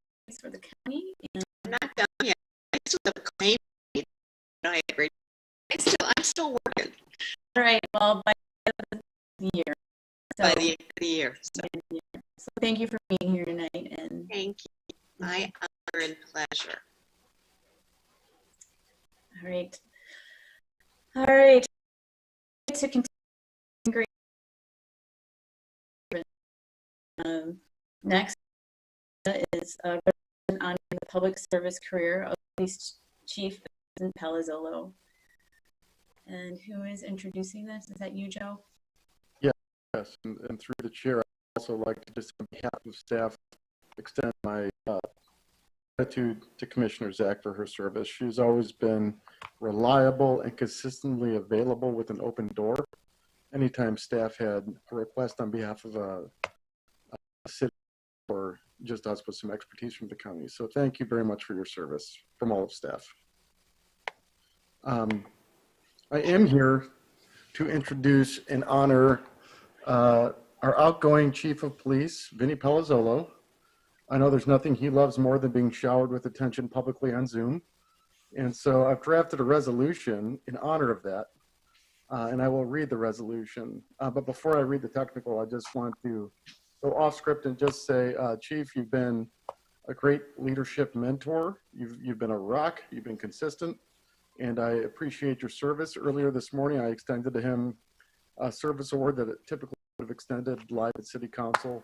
for the county. And I'm not done yet. I still have a claim. I agree. I'm still working. all right, well, by the end of the year. So, By the end of the year. So thank you for being here tonight. And thank you. My honor and pleasure. All right. All right. To continue. Next is honoring the public service career of Police Chief Vincent Palazzolo. And who is introducing this? Is that you, Joe? Yes, and through the chair, I'd also like to just on behalf of staff extend my gratitude to Commissioner Zach for her service. She's always been reliable and consistently available with an open door. Anytime staff had a request on behalf of a city or just us with some expertise from the county. So thank you very much for your service from all of staff. I am here to introduce and honor our outgoing Chief of Police, Vinny Palazzolo. I know there's nothing he loves more than being showered with attention publicly on Zoom. And so I've drafted a resolution in honor of that. And I will read the resolution. But before I read the technical, I just want to go off script and just say, Chief, you've been a great leadership mentor. You've been a rock, you've been consistent, and I appreciate your service. Earlier this morning, I extended to him a service award that it typically would have extended live at City Council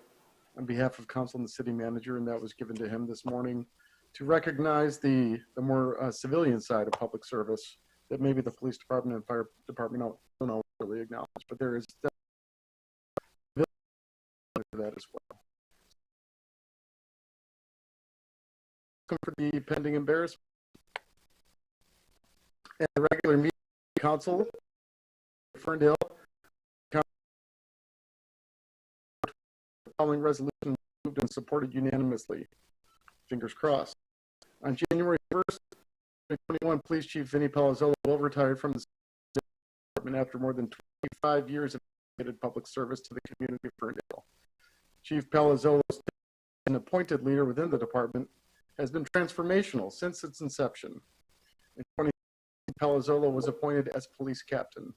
on behalf of Council and the City Manager, and that was given to him this morning to recognize the more civilian side of public service that maybe the police department and fire department don't really acknowledge, but there is that as well. Welcome for the pending embarrassment. And the regular meeting council, Ferndale, following resolution moved and supported unanimously. Fingers crossed. On January 1st, 2021, Police Chief Vinny Palazzolo will retire from the department after more than 25 years of dedicated public service to the community of Ferndale. Chief Palazzolo's an appointed leader within the department has been transformational since its inception. In 2020, Palazzolo was appointed as police captain.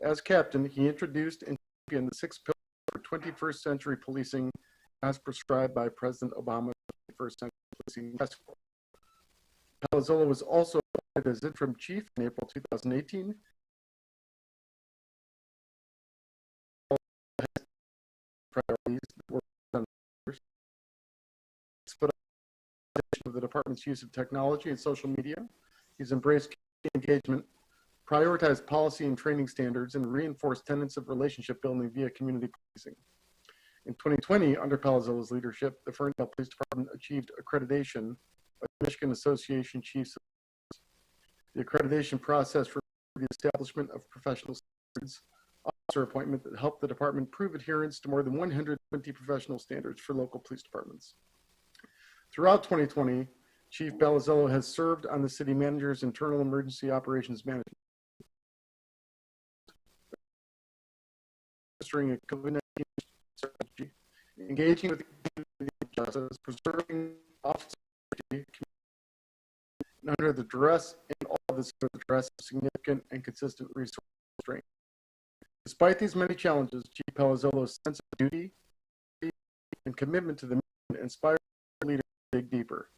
As captain, he introduced and championed the 6 pillars for 21st century policing as prescribed by President Obama's 21st century policing task force. Palazzolo was also appointed as interim chief in April 2018. Priorities that were on of the department's use of technology and social media. He's embraced engagement, prioritized policy and training standards, and reinforced tenets of relationship building via community policing. In 2020, under Palazzolo's leadership, the Ferndale Police Department achieved accreditation by the Michigan Association Chiefs. The accreditation process for the establishment of professional standards, officer appointment that helped the department prove adherence to more than 120 professional standards for local police departments. Throughout 2020, Chief Palazzolo has served on the city manager's internal emergency operations management, administering a COVID-19 strategy, engaging with the community justice, preserving officer safety, and under the duress and all this address significant and consistent resource restraint. Despite these many challenges, Chief Palazzolo's sense of duty and commitment to the mission inspired leaders to dig deeper.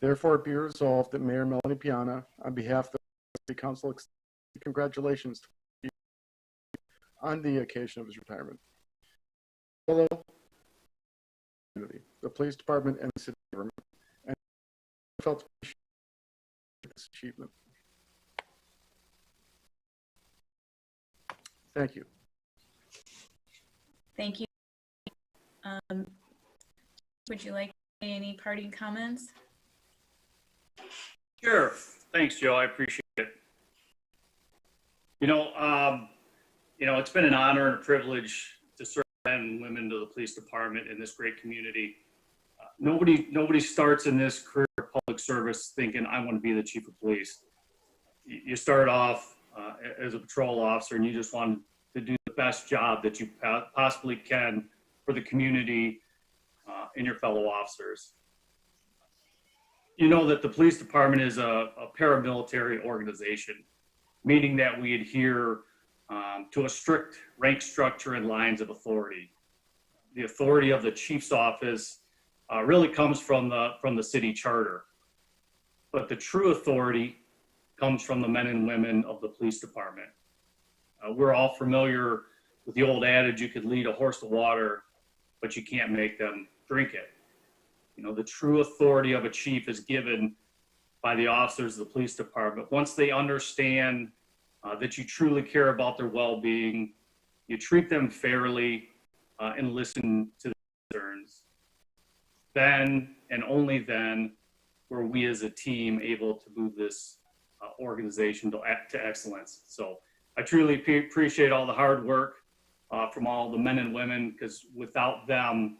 Therefore, be resolved that Mayor Melanie Piana, on behalf of the City Council, extends congratulations to you on the occasion of his retirement. Hello, the police department and the city government, and felt this achievement. Thank you. Thank you. Would you like any parting comments? Sure. Thanks, Joe. I appreciate it. It's been an honor and a privilege to serve men and women to the police department in this great community. Nobody starts in this career of public service thinking I want to be the chief of police. You start off as a patrol officer, and you just want to do the best job that you possibly can for the community and your fellow officers. You know that the police department is a paramilitary organization, meaning that we adhere to a strict rank structure and lines of authority. The authority of the chief's office really comes from the city charter, but the true authority comes from the men and women of the police department. We're all familiar with the old adage, you could lead a horse to water, but you can't make them drink it. You know, the true authority of a chief is given by the officers of the police department. Once they understand that you truly care about their well-being, you treat them fairly and listen to their concerns, then and only then were we as a team able to move this organization to excellence. So I truly appreciate all the hard work from all the men and women, because without them,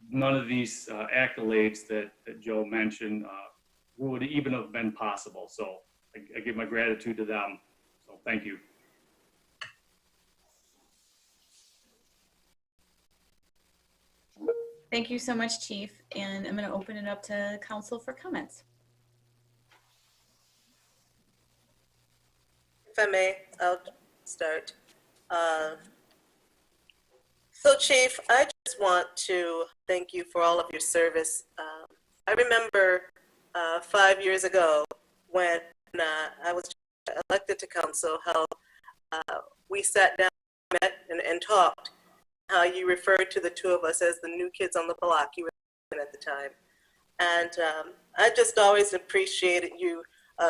none of these accolades that Joe mentioned would even have been possible. So I give my gratitude to them. So thank you. Thank you so much, Chief. And I'm going to open it up to council for comments. If I may, I'll start. So Chief, I just want to thank you for all of your service. I remember 5 years ago when I was elected to council, how we sat down, met, and talked, how you referred to the two of us as the new kids on the block. You were at the time. And I just always appreciated you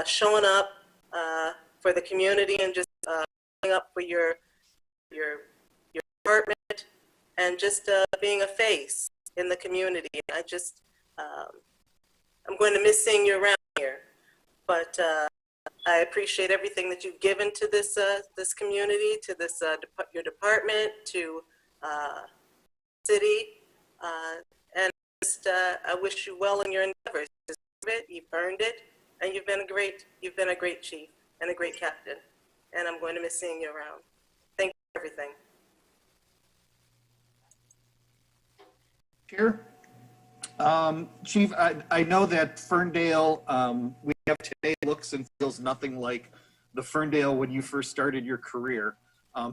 showing up for the community and just showing up for your department and just being a face in the community. I just, I'm going to miss seeing you around here, but I appreciate everything that you've given to this this community, to this your department, to city, and just I wish you well in your endeavors. You've earned it, and you've been a great chief and a great captain, and I'm going to miss seeing you around. Thank you for everything. Chair. Chief, I know that Ferndale, we have today, looks and feels nothing like the Ferndale when you first started your career,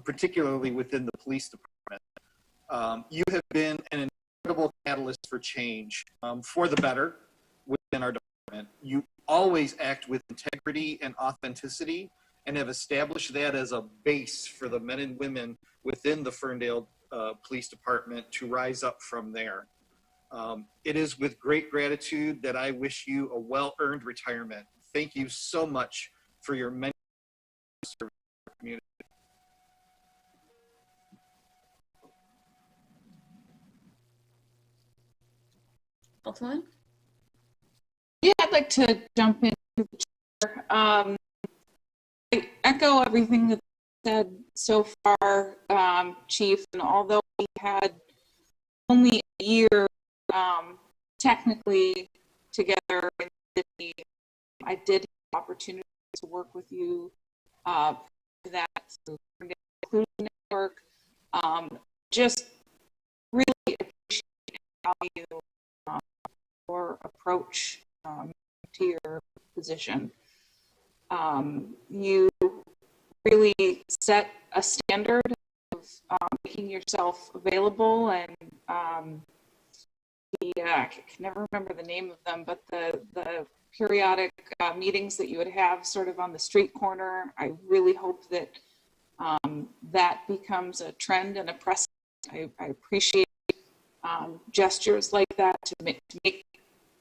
particularly within the police department. You have been an incredible catalyst for change, for the better within our department. You always act with integrity and authenticity and have established that as a base for the men and women within the Ferndale Police Department to rise up from there. It is with great gratitude that I wish you a well-earned retirement. Thank you so much for your many service to the community. Councilwoman? Yeah, I'd like to jump in. I echo everything that's said so far, Chief, and although we had only a year technically together in the city, I did have the opportunity to work with you for that inclusion network. Just really appreciate how you your approach to your position. You really set a standard of making yourself available, and I can never remember the name of them, but the periodic meetings that you would have sort of on the street corner. I really hope that that becomes a trend and a precedent. I appreciate gestures like that to make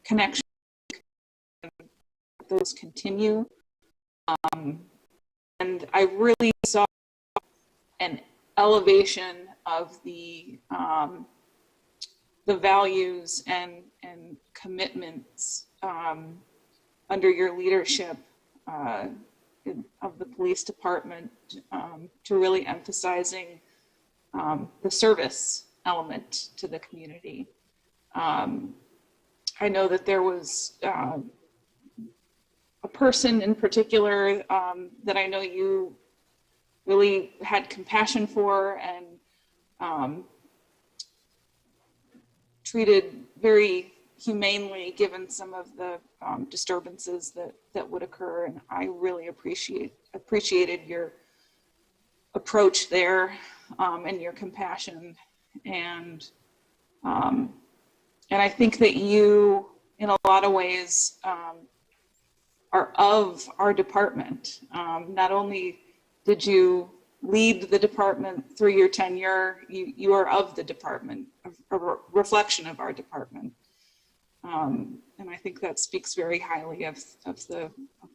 connections, those continue. And I really saw an elevation of the values and commitments under your leadership of the police department to really emphasizing the service element to the community. I know that there was a person in particular that I know you really had compassion for and treated very humanely given some of the disturbances that would occur. And I really appreciated your approach there and your compassion. And I think that you, in a lot of ways, are of our department. Not only did you lead the department through your tenure, you are of the department, a reflection of our department. And I think that speaks very highly of the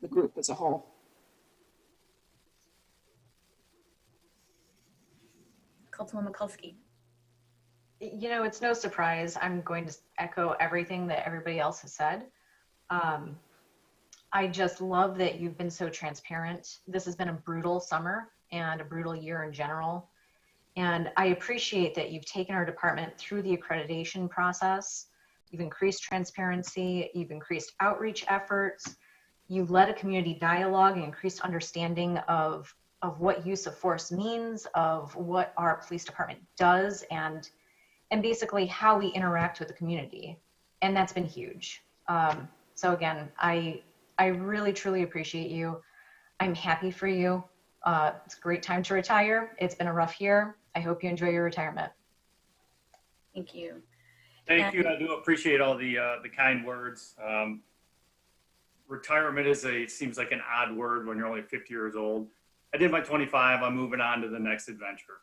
group as a whole. Councilwoman Mikulski. You know, it's no surprise. I'm going to echo everything that everybody else has said. I just love that you've been so transparent. This has been a brutal summer and a brutal year in general. And I appreciate that you've taken our department through the accreditation process. You've increased transparency, you've increased outreach efforts, you've led a community dialogue and increased understanding of what use of force means, of what our police department does, and basically how we interact with the community. And that's been huge. So again, I really, truly appreciate you. I'm happy for you. It's a great time to retire. It's been a rough year. I hope you enjoy your retirement. Thank you. Thank you. I do appreciate all the kind words. Retirement seems like an odd word when you're only 50 years old. I did my 25. I'm moving on to the next adventure.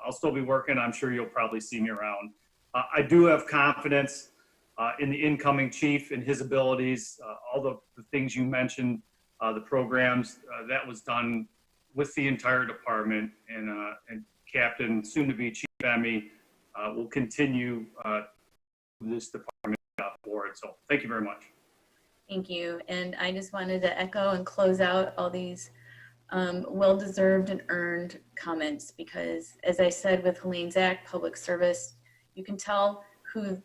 I'll still be working. I'm sure you'll probably see me around. I do have confidence in the incoming chief and his abilities. All the things you mentioned, the programs, that was done with the entire department, and Captain, soon to be Chief Emmy, will continue this department forward. So thank you very much. Thank you. And I just wanted to echo and close out all these well-deserved and earned comments, because as I said with Helene's Act, public service, you can tell who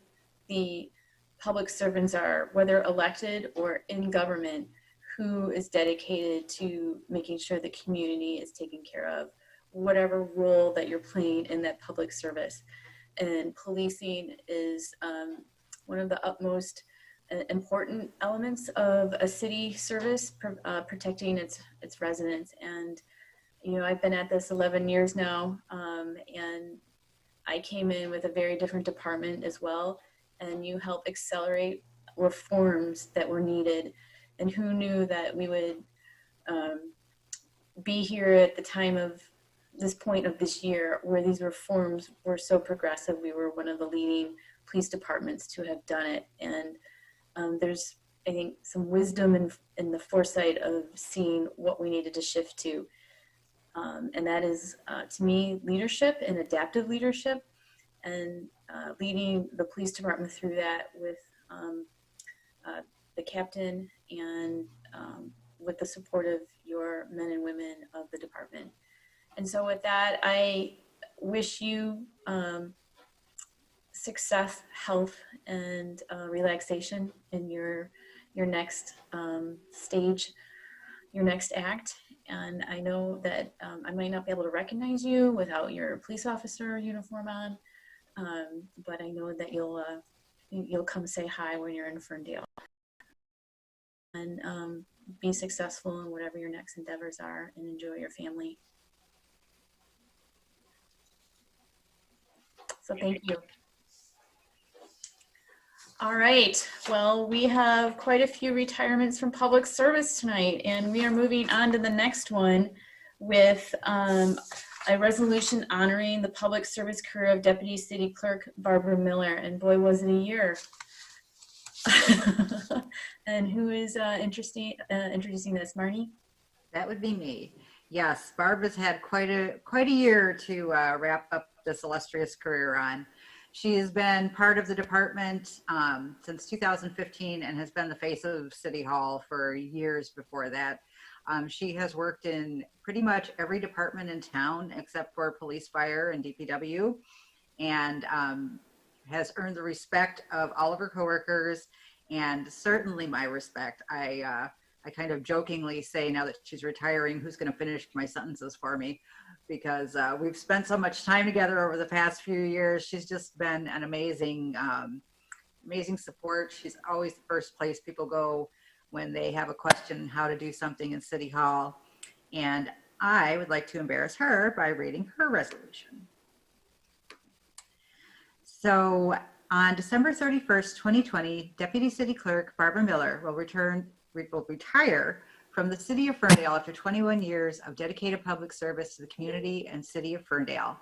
the public servants are, whether elected or in government, who is dedicated to making sure the community is taken care of, whatever role that you're playing in that public service. And policing is one of the utmost important elements of a city service, protecting its residents. And you know, I've been at this 11 years now, and I came in with a very different department as well, and you helped accelerate reforms that were needed. And who knew that we would be here at the time of this point of this year where these reforms were so progressive. We were one of the leading police departments to have done it. And there's, I think, some wisdom in the foresight of seeing what we needed to shift to. And that is, to me, leadership and adaptive leadership, and leading the police department through that with the captain and with the support of your men and women of the department. And so with that, I wish you success, health, and relaxation in your next stage, your next act. And I know that I might not be able to recognize you without your police officer uniform on, but I know that you'll come say hi when you're in Ferndale. And be successful in whatever your next endeavors are, and enjoy your family. So thank you. All right, well, we have quite a few retirements from public service tonight, and we are moving on to the next one with a resolution honoring the public service career of Deputy City Clerk Barbara Miller. And boy, was it a year. And who is introducing this, Marnie? That would be me. Yes, Barbara's had quite a year to wrap up this illustrious career on. She has been part of the department since 2015 and has been the face of City Hall for years before that. She has worked in pretty much every department in town except for police, fire, and DPW, and has earned the respect of all of her coworkers and certainly my respect. I kind of jokingly say now that she's retiring, who's going to finish my sentences for me? Because we've spent so much time together over the past few years. She's just been an amazing, amazing support. She's always the first place people go when they have a question how to do something in City Hall. And I would like to embarrass her by reading her resolution. So on December 31st, 2020, Deputy City Clerk Barbara Miller will retire from the City of Ferndale after 21 years of dedicated public service to the community and City of Ferndale.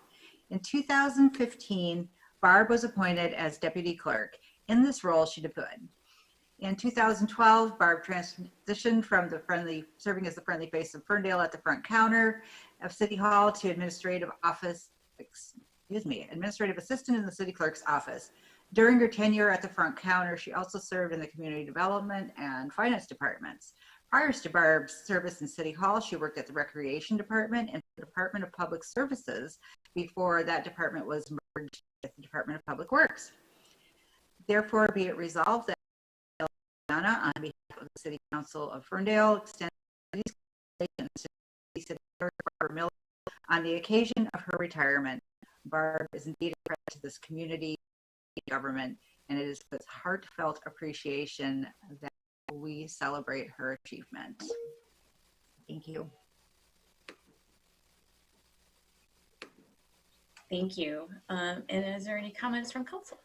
In 2015, Barb was appointed as Deputy Clerk. In this role, she debuted. In 2012, Barb transitioned from serving as the friendly face of Ferndale at the front counter of City Hall to administrative assistant in the city clerk's office. During her tenure at the front counter, she also served in the community development and finance departments. Prior to Barb's service in City Hall, she worked at the recreation department and the Department of Public Services before that department was merged with the Department of Public Works. Therefore, be it resolved that on behalf of the City Council of Ferndale, extends City Clerk Barbara Miller on the occasion of her retirement. Barb is indeed a credit to this community government, and it is with heartfelt appreciation that we celebrate her achievement. Thank you. Thank you. And is there any comments from council?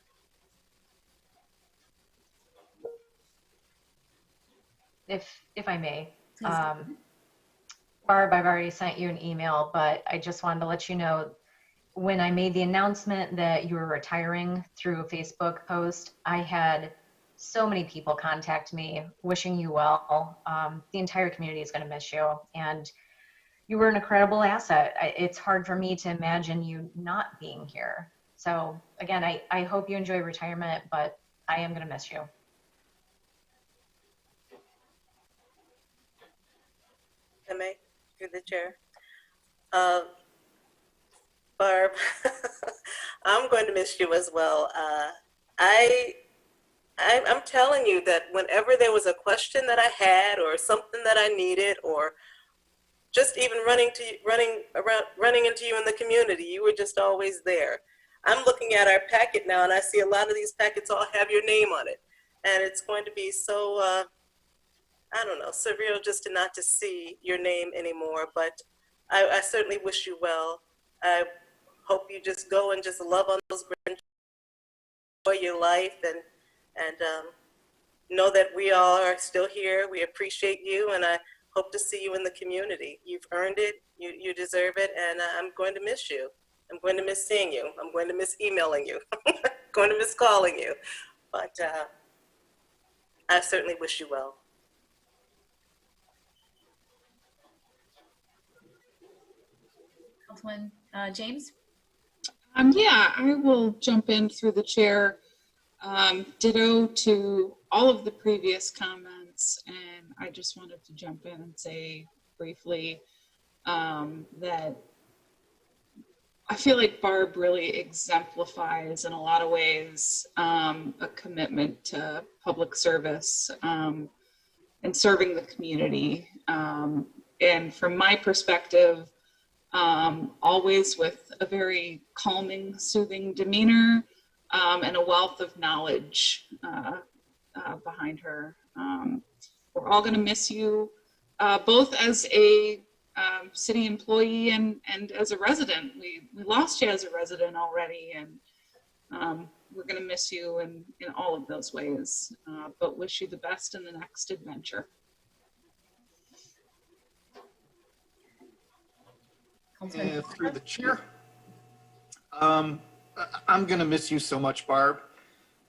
If I may, Barb, I've already sent you an email, but I just wanted to let you know when I made the announcement that you were retiring through a Facebook post, I had so many people contact me wishing you well. The entire community is going to miss you, and you were an incredible asset. It's hard for me to imagine you not being here. So again, I hope you enjoy retirement, but I am going to miss you. May, through the chair. Barb, I'm going to miss you as well. I'm telling you that whenever there was a question that I had or something that I needed, or just even running into you in the community, you were just always there. I'm looking at our packet now, and I see a lot of these packets all have your name on it, and it's going to be so I don't know, surreal just to not to see your name anymore. But I certainly wish you well. I hope you just go and just love on those grandchildren, enjoy your life, and know that we all are still here. We appreciate you, and I hope to see you in the community. You've earned it. You deserve it, and I'm going to miss you. I'm going to miss seeing you. I'm going to miss emailing you. I'm going to miss calling you. But I certainly wish you well. Councilman James? Yeah, I will jump in through the chair. Ditto to all of the previous comments, and I just wanted to jump in and say briefly that I feel like Barb really exemplifies in a lot of ways a commitment to public service and serving the community. And from my perspective, always with a very calming, soothing demeanor and a wealth of knowledge behind her. We're all going to miss you, both as a city employee and as a resident. We lost you as a resident already, and we're going to miss you in all of those ways, but wish you the best in the next adventure. Through the chair. I'm going to miss you so much, Barb.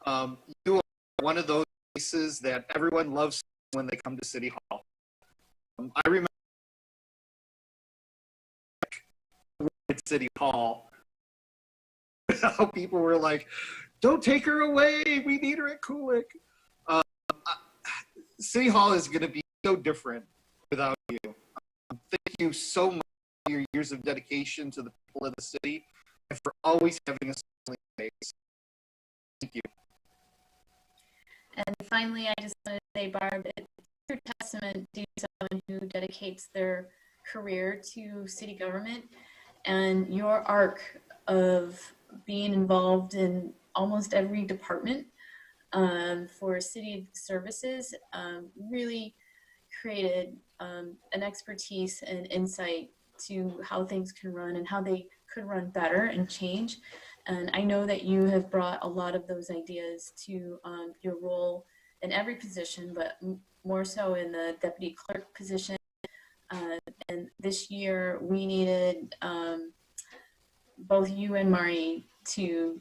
You are one of those faces that everyone loves when they come to City Hall. I remember at City Hall how people were like, don't take her away. We need her at Kulik. City Hall is going to be so different without you. Thank you so much for your years of dedication to the people of the city and for always having a smiling face. Thank you. And finally, I just want to say, Barb, it's your testament to someone who dedicates their career to city government, and your arc of being involved in almost every department for city services really created an expertise and insight to how things can run and how they could run better and change. And I know that you have brought a lot of those ideas to your role in every position, but more so in the deputy clerk position. And this year we needed both you and Mari to,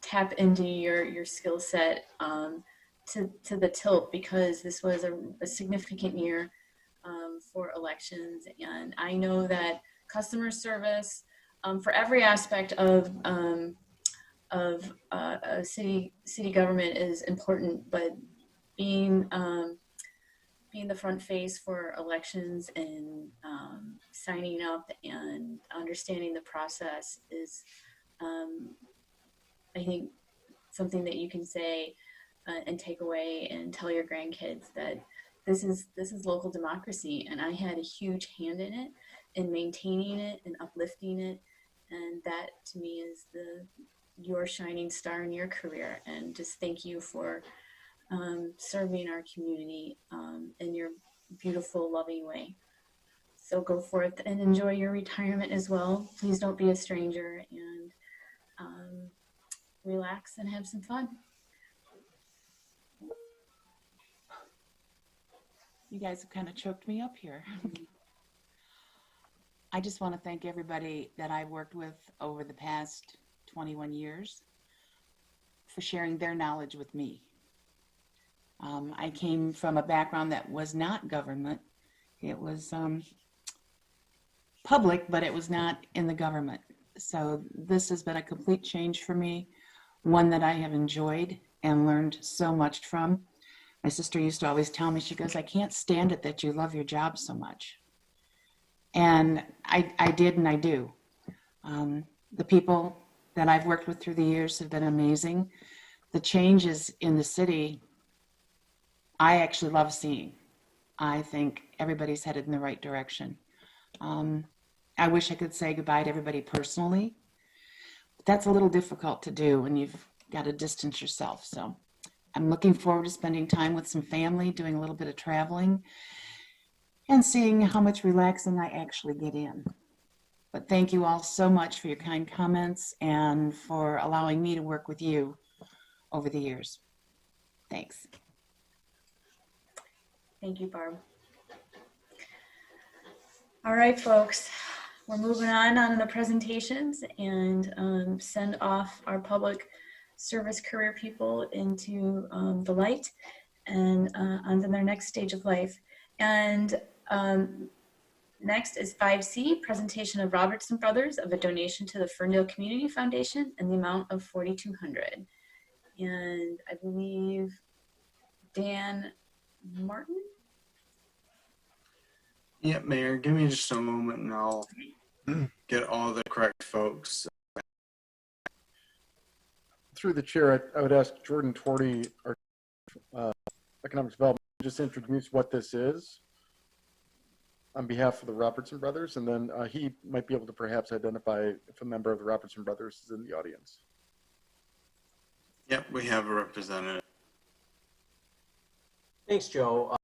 tap into your skill set to the tilt, because this was a significant year for elections. And I know that customer service for every aspect of a city government is important, but being the front face for elections and signing up and understanding the process is, I think, something that you can say and take away and tell your grandkids that this is local democracy, and I had a huge hand in it, in maintaining it and uplifting it, and that to me is your shining star in your career. And just thank you for serving our community in your beautiful, loving way. So go forth and enjoy your retirement as well. Please don't be a stranger, and relax and have some fun. You guys have kind of choked me up here. I just want to thank everybody that I've worked with over the past 21 years for sharing their knowledge with me. I came from a background that was not government. It was public, but it was not in the government. So this has been a complete change for me, one that I have enjoyed and learned so much from. My sister used to always tell me, she goes, I can't stand it that you love your job so much. And I did, and I do. The people that I've worked with through the years have been amazing. The changes in the city, I actually love seeing. I think everybody's headed in the right direction. I wish I could say goodbye to everybody personally, but that's a little difficult to do when you've got to distance yourself. So I'm looking forward to spending time with some family, doing a little bit of traveling, and seeing how much relaxing I actually get in. But thank you all so much for your kind comments and for allowing me to work with you over the years. Thanks. Thank you, Barb. All right, folks, we're moving on the presentations and send off our public service career people into the light and onto their next stage of life. And next is 5C, presentation of Robertson Brothers of a donation to the Ferndale Community Foundation in the amount of $4,200. And I believe Dan Martin? Yep, Mayor, give me just a moment and I'll get all the correct folks. Through the chair, I would ask Jordan Torty, our Economic Development, to just introduce what this is on behalf of the Robertson Brothers, and then he might be able to perhaps identify if a member of the Robertson Brothers is in the audience. Yep, we have a representative. Thanks, Joe.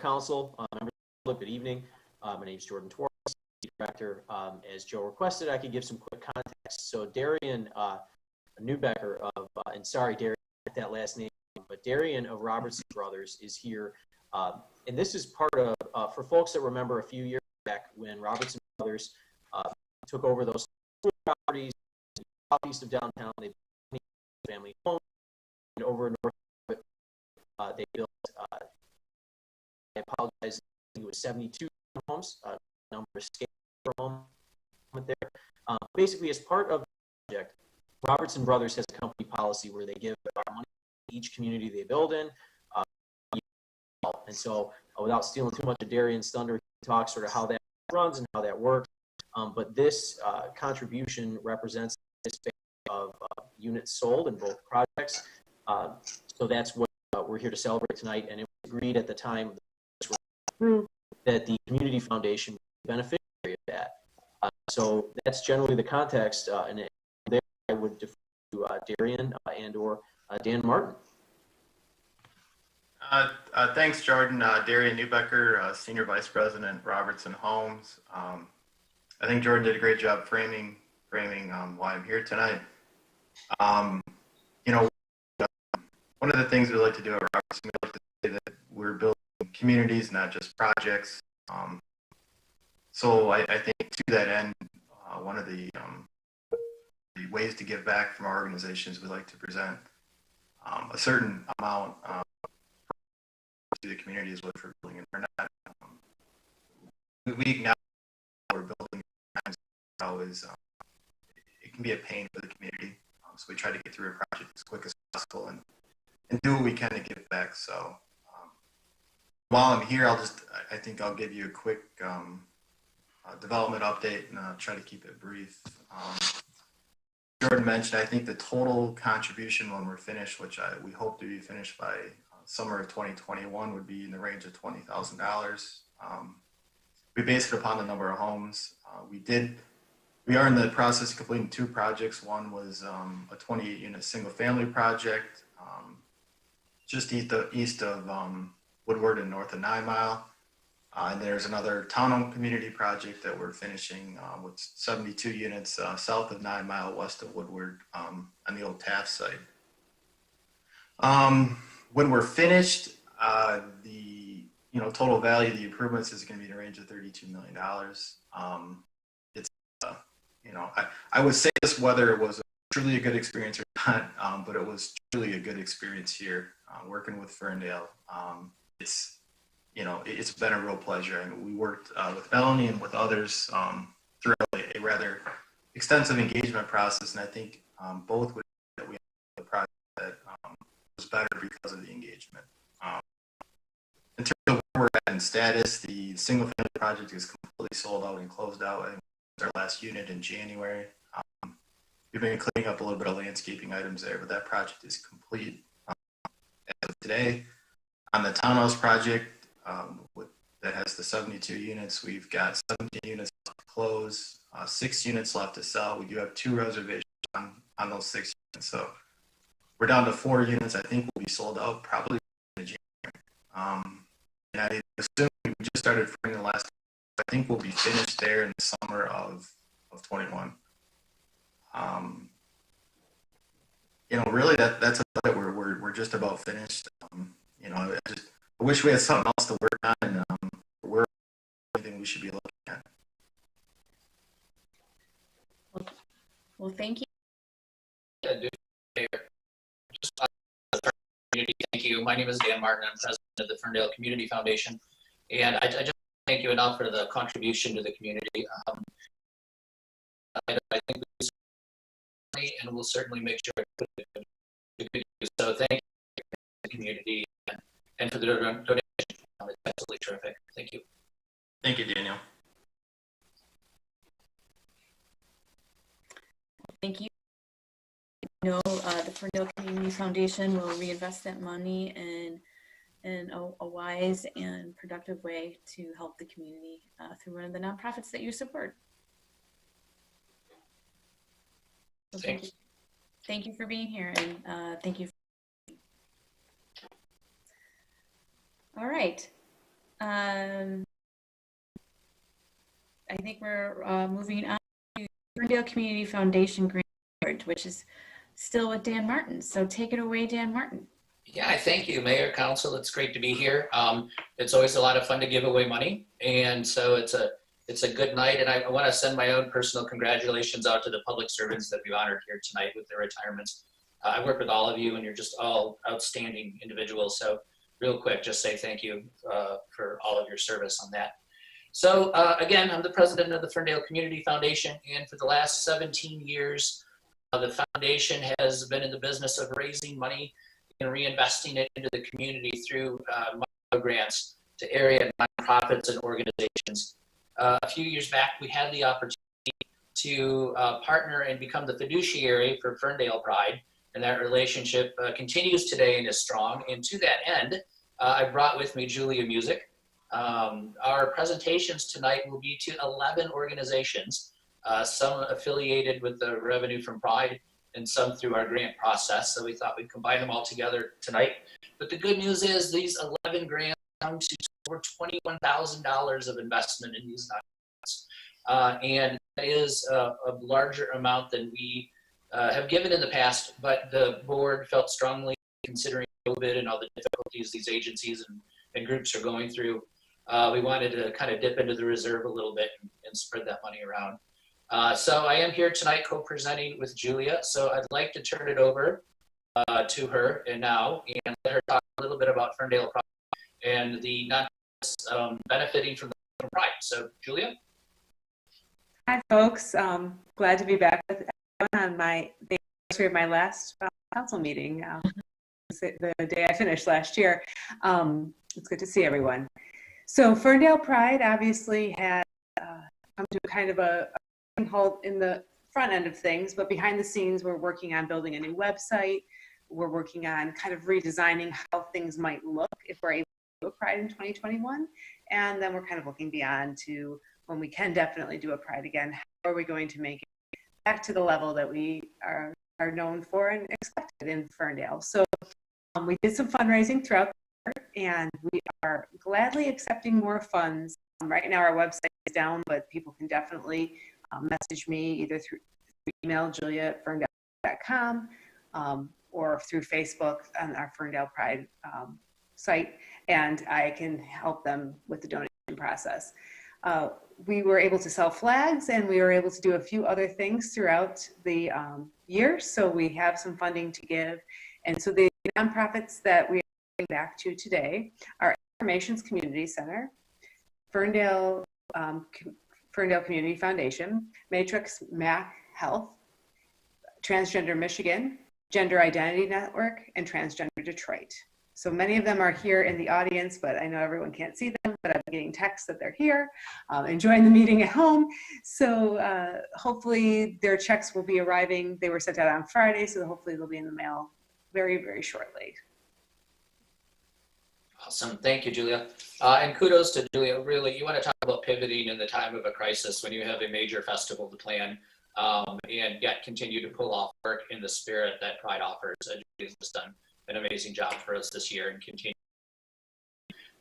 Council, members of the public, good evening. My name is Jordan Torres, Director. As Joe requested, I could give some quick context. So Darian Newbecker of, and sorry, Darian, that last name, but Darian of Robertson Brothers is here. And this is part of, for folks that remember a few years back when Robertson Brothers took over those properties southeast of downtown. They built family homes, and over north of it, they built, I apologize, I think it was 72 homes, number of scale home there. Basically, as part of the project, Robertson Brothers has a company policy where they give money to each community they build in. And so, without stealing too much of Darian's thunder, he talks sort of how that runs and how that works. But this contribution represents this phase of units sold in both projects. So that's what we're here to celebrate tonight. And it was agreed at the time that the community foundation would be beneficiary of that. So that's generally the context. And there I would defer to Darian and or Dan Martin. Thanks, Jordan. Darian Newbecker, Senior Vice President, Robertson Homes. I think Jordan did a great job framing why I'm here tonight. You know, one of the things we like to do at Robertson, we like to say that we're building communities, not just projects. So I think to that end, one of the ways to give back from our organizations, we like to present a certain amount to the community is what we're building, and we're not. We acknowledge we're building always. It can be a pain for the community, so we try to get through a project as quick as possible and do what we can to give back. So while I'm here, I think I'll give you a quick development update, and I'll try to keep it brief. Jordan mentioned, I think the total contribution when we're finished, which we hope to be finished by summer of 2021, would be in the range of $20,000. We based it upon the number of homes. We are in the process of completing 2 projects. One was a 28-unit single-family project just east of Woodward and north of 9 Mile. And there's another townhome community project that we're finishing with 72 units south of 9 Mile, west of Woodward on the old Taft site. When we're finished, the total value of the improvements is going to be in the range of $32 million. It's I would say this whether it was truly a good experience or not, but it was truly a good experience here working with Ferndale. It's been a real pleasure, and we worked with Melanie and with others throughout a rather extensive engagement process, and I think both would that we had the project that was better because of the engagement. In terms of where we're at in status, the single family project is completely sold out and closed out. I think it was our last unit in January. We've been cleaning up a little bit of landscaping items there, but that project is complete as of today. On the townhouse project that has the 72 units, we've got 17 units to close, 6 units left to sell. We do have 2 reservations on those 6 units, so we're down to 4 units. I think will be sold out probably in January. And I assume we just started framing the last. I think we'll be finished there in the summer of 21. Really that's about it. We're just about finished. I wish we had something else to work on, and we're everything we should be looking at. Well, thank you. Thank you. My name is Dan Martin. I'm president of the Ferndale Community Foundation, and I just thank you enough for the contribution to the community. I think we and we'll certainly make sure to put it to good use. So thank you to the community and for the donation. It's absolutely terrific. Thank you. Thank you, Daniel. Thank you. The Ferndale Community Foundation will reinvest that money in a wise and productive way to help the community through one of the nonprofits that you support. So thank you for being here, and thank you. All right. I think we're moving on to Ferndale Community Foundation Grant, which is still with Dan Martin. So take it away, Dan Martin. Yeah, thank you, Mayor, Council. It's great to be here. It's always a lot of fun to give away money, and so it's a good night. And I want to send my own personal congratulations out to the public servants that we've honored here tonight with their retirements. I work with all of you, and you're just all outstanding individuals. So real quick, just say thank you for all of your service on that. So again, I'm the president of the Ferndale Community Foundation, and for the last 17 years, the foundation has been in the business of raising money and reinvesting it into the community through grants to area nonprofits and organizations. A few years back, we had the opportunity to partner and become the fiduciary for Ferndale Pride. And that relationship continues today and is strong. And to that end, I brought with me Julia Music. Our presentations tonight will be to 11 organizations, some affiliated with the revenue from Pride and some through our grant process. So we thought we'd combine them all together tonight. But the good news is these 11 grants come to over $21,000 of investment in these nonprofits. And that is a larger amount than we have given in the past, but the board felt strongly, considering COVID and all the difficulties these agencies and groups are going through, we wanted to kind of dip into the reserve a little bit and spread that money around. So I am here tonight co-presenting with Julia. So I'd like to turn it over to her and let her talk a little bit about Ferndale Pride and the nonprofits benefiting from Pride. So Julia. Hi folks, glad to be back with everyone on the anniversary of my last council meeting, the day I finished last year. It's good to see everyone. So Ferndale Pride obviously had come to kind of a halt in the front end of things, but behind the scenes we're working on building a new website. We're working on kind of redesigning how things might look if we're able to do a Pride in 2021. And then we're kind of looking beyond to when we can definitely do a Pride again. How are we going to make it back to the level that we are known for and expected in Ferndale? So we did some fundraising throughout the year, and we are gladly accepting more funds. Right now our website is down, but people can definitely message me either through email, julia@ferndale.com, or through Facebook on our Ferndale Pride site, and I can help them with the donation process. We were able to sell flags, and we were able to do a few other things throughout the year, so we have some funding to give. And so the nonprofits that we are going back to today are Informations Community Center, Ferndale Community Foundation, Matrix Mac Health, Transgender Michigan, Gender Identity Network, and Transgender Detroit. So many of them are here in the audience, but I know everyone can't see them, but I'm getting texts that they're here, enjoying the meeting at home. So hopefully their checks will be arriving. They were sent out on Friday, so hopefully they'll be in the mail very, very shortly. Awesome. Thank you, Julia. And kudos to Julia. Really, you want to talk about pivoting in the time of a crisis when you have a major festival to plan, and yet continue to pull off work in the spirit that Pride offers. Julia's just done an amazing job for us this year and continue.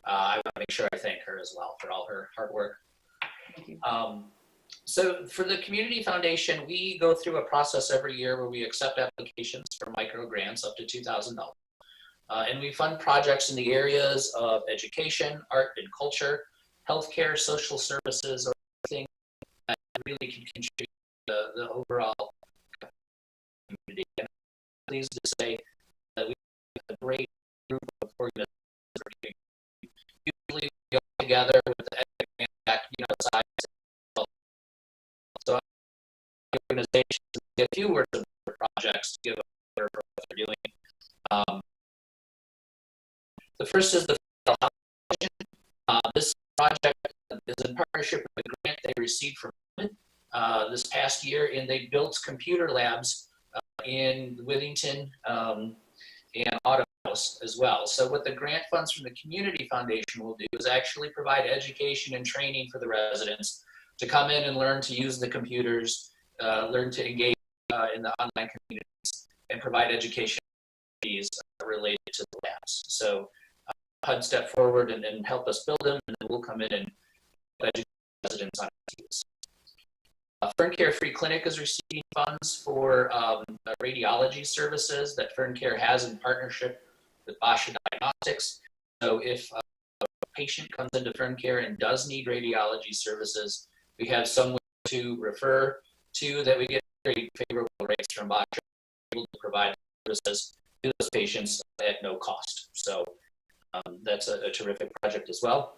I want to make sure I thank her as well for all her hard work. Thank you. So for the Community Foundation, we go through a process every year where we accept applications for micro grants up to $2,000. And we fund projects in the areas of education, art and culture, healthcare, social services, or anything that really can contribute to the overall community. And I'm pleased to say that we have a great group of organizations working. Usually we go together with the side. So organizations get a few words of projects to give a word for what they're doing. The first is the Foundation. This project is in partnership with a grant they received from this past year, and they built computer labs in Withington and Autumn House as well. So what the grant funds from the Community Foundation will do is actually provide education and training for the residents to come in and learn to use the computers, learn to engage in the online communities, and provide education related to the labs. So HUD step forward and help us build them, and then we'll come in and educate residents on this. FernCare Free Clinic is receiving funds for radiology services that FernCare has in partnership with Bosch Diagnostics. So if a patient comes into FernCare and does need radiology services, we have someone to refer to that we get very favorable rates from Bosch, able to provide services to those patients at no cost. So that's a terrific project as well.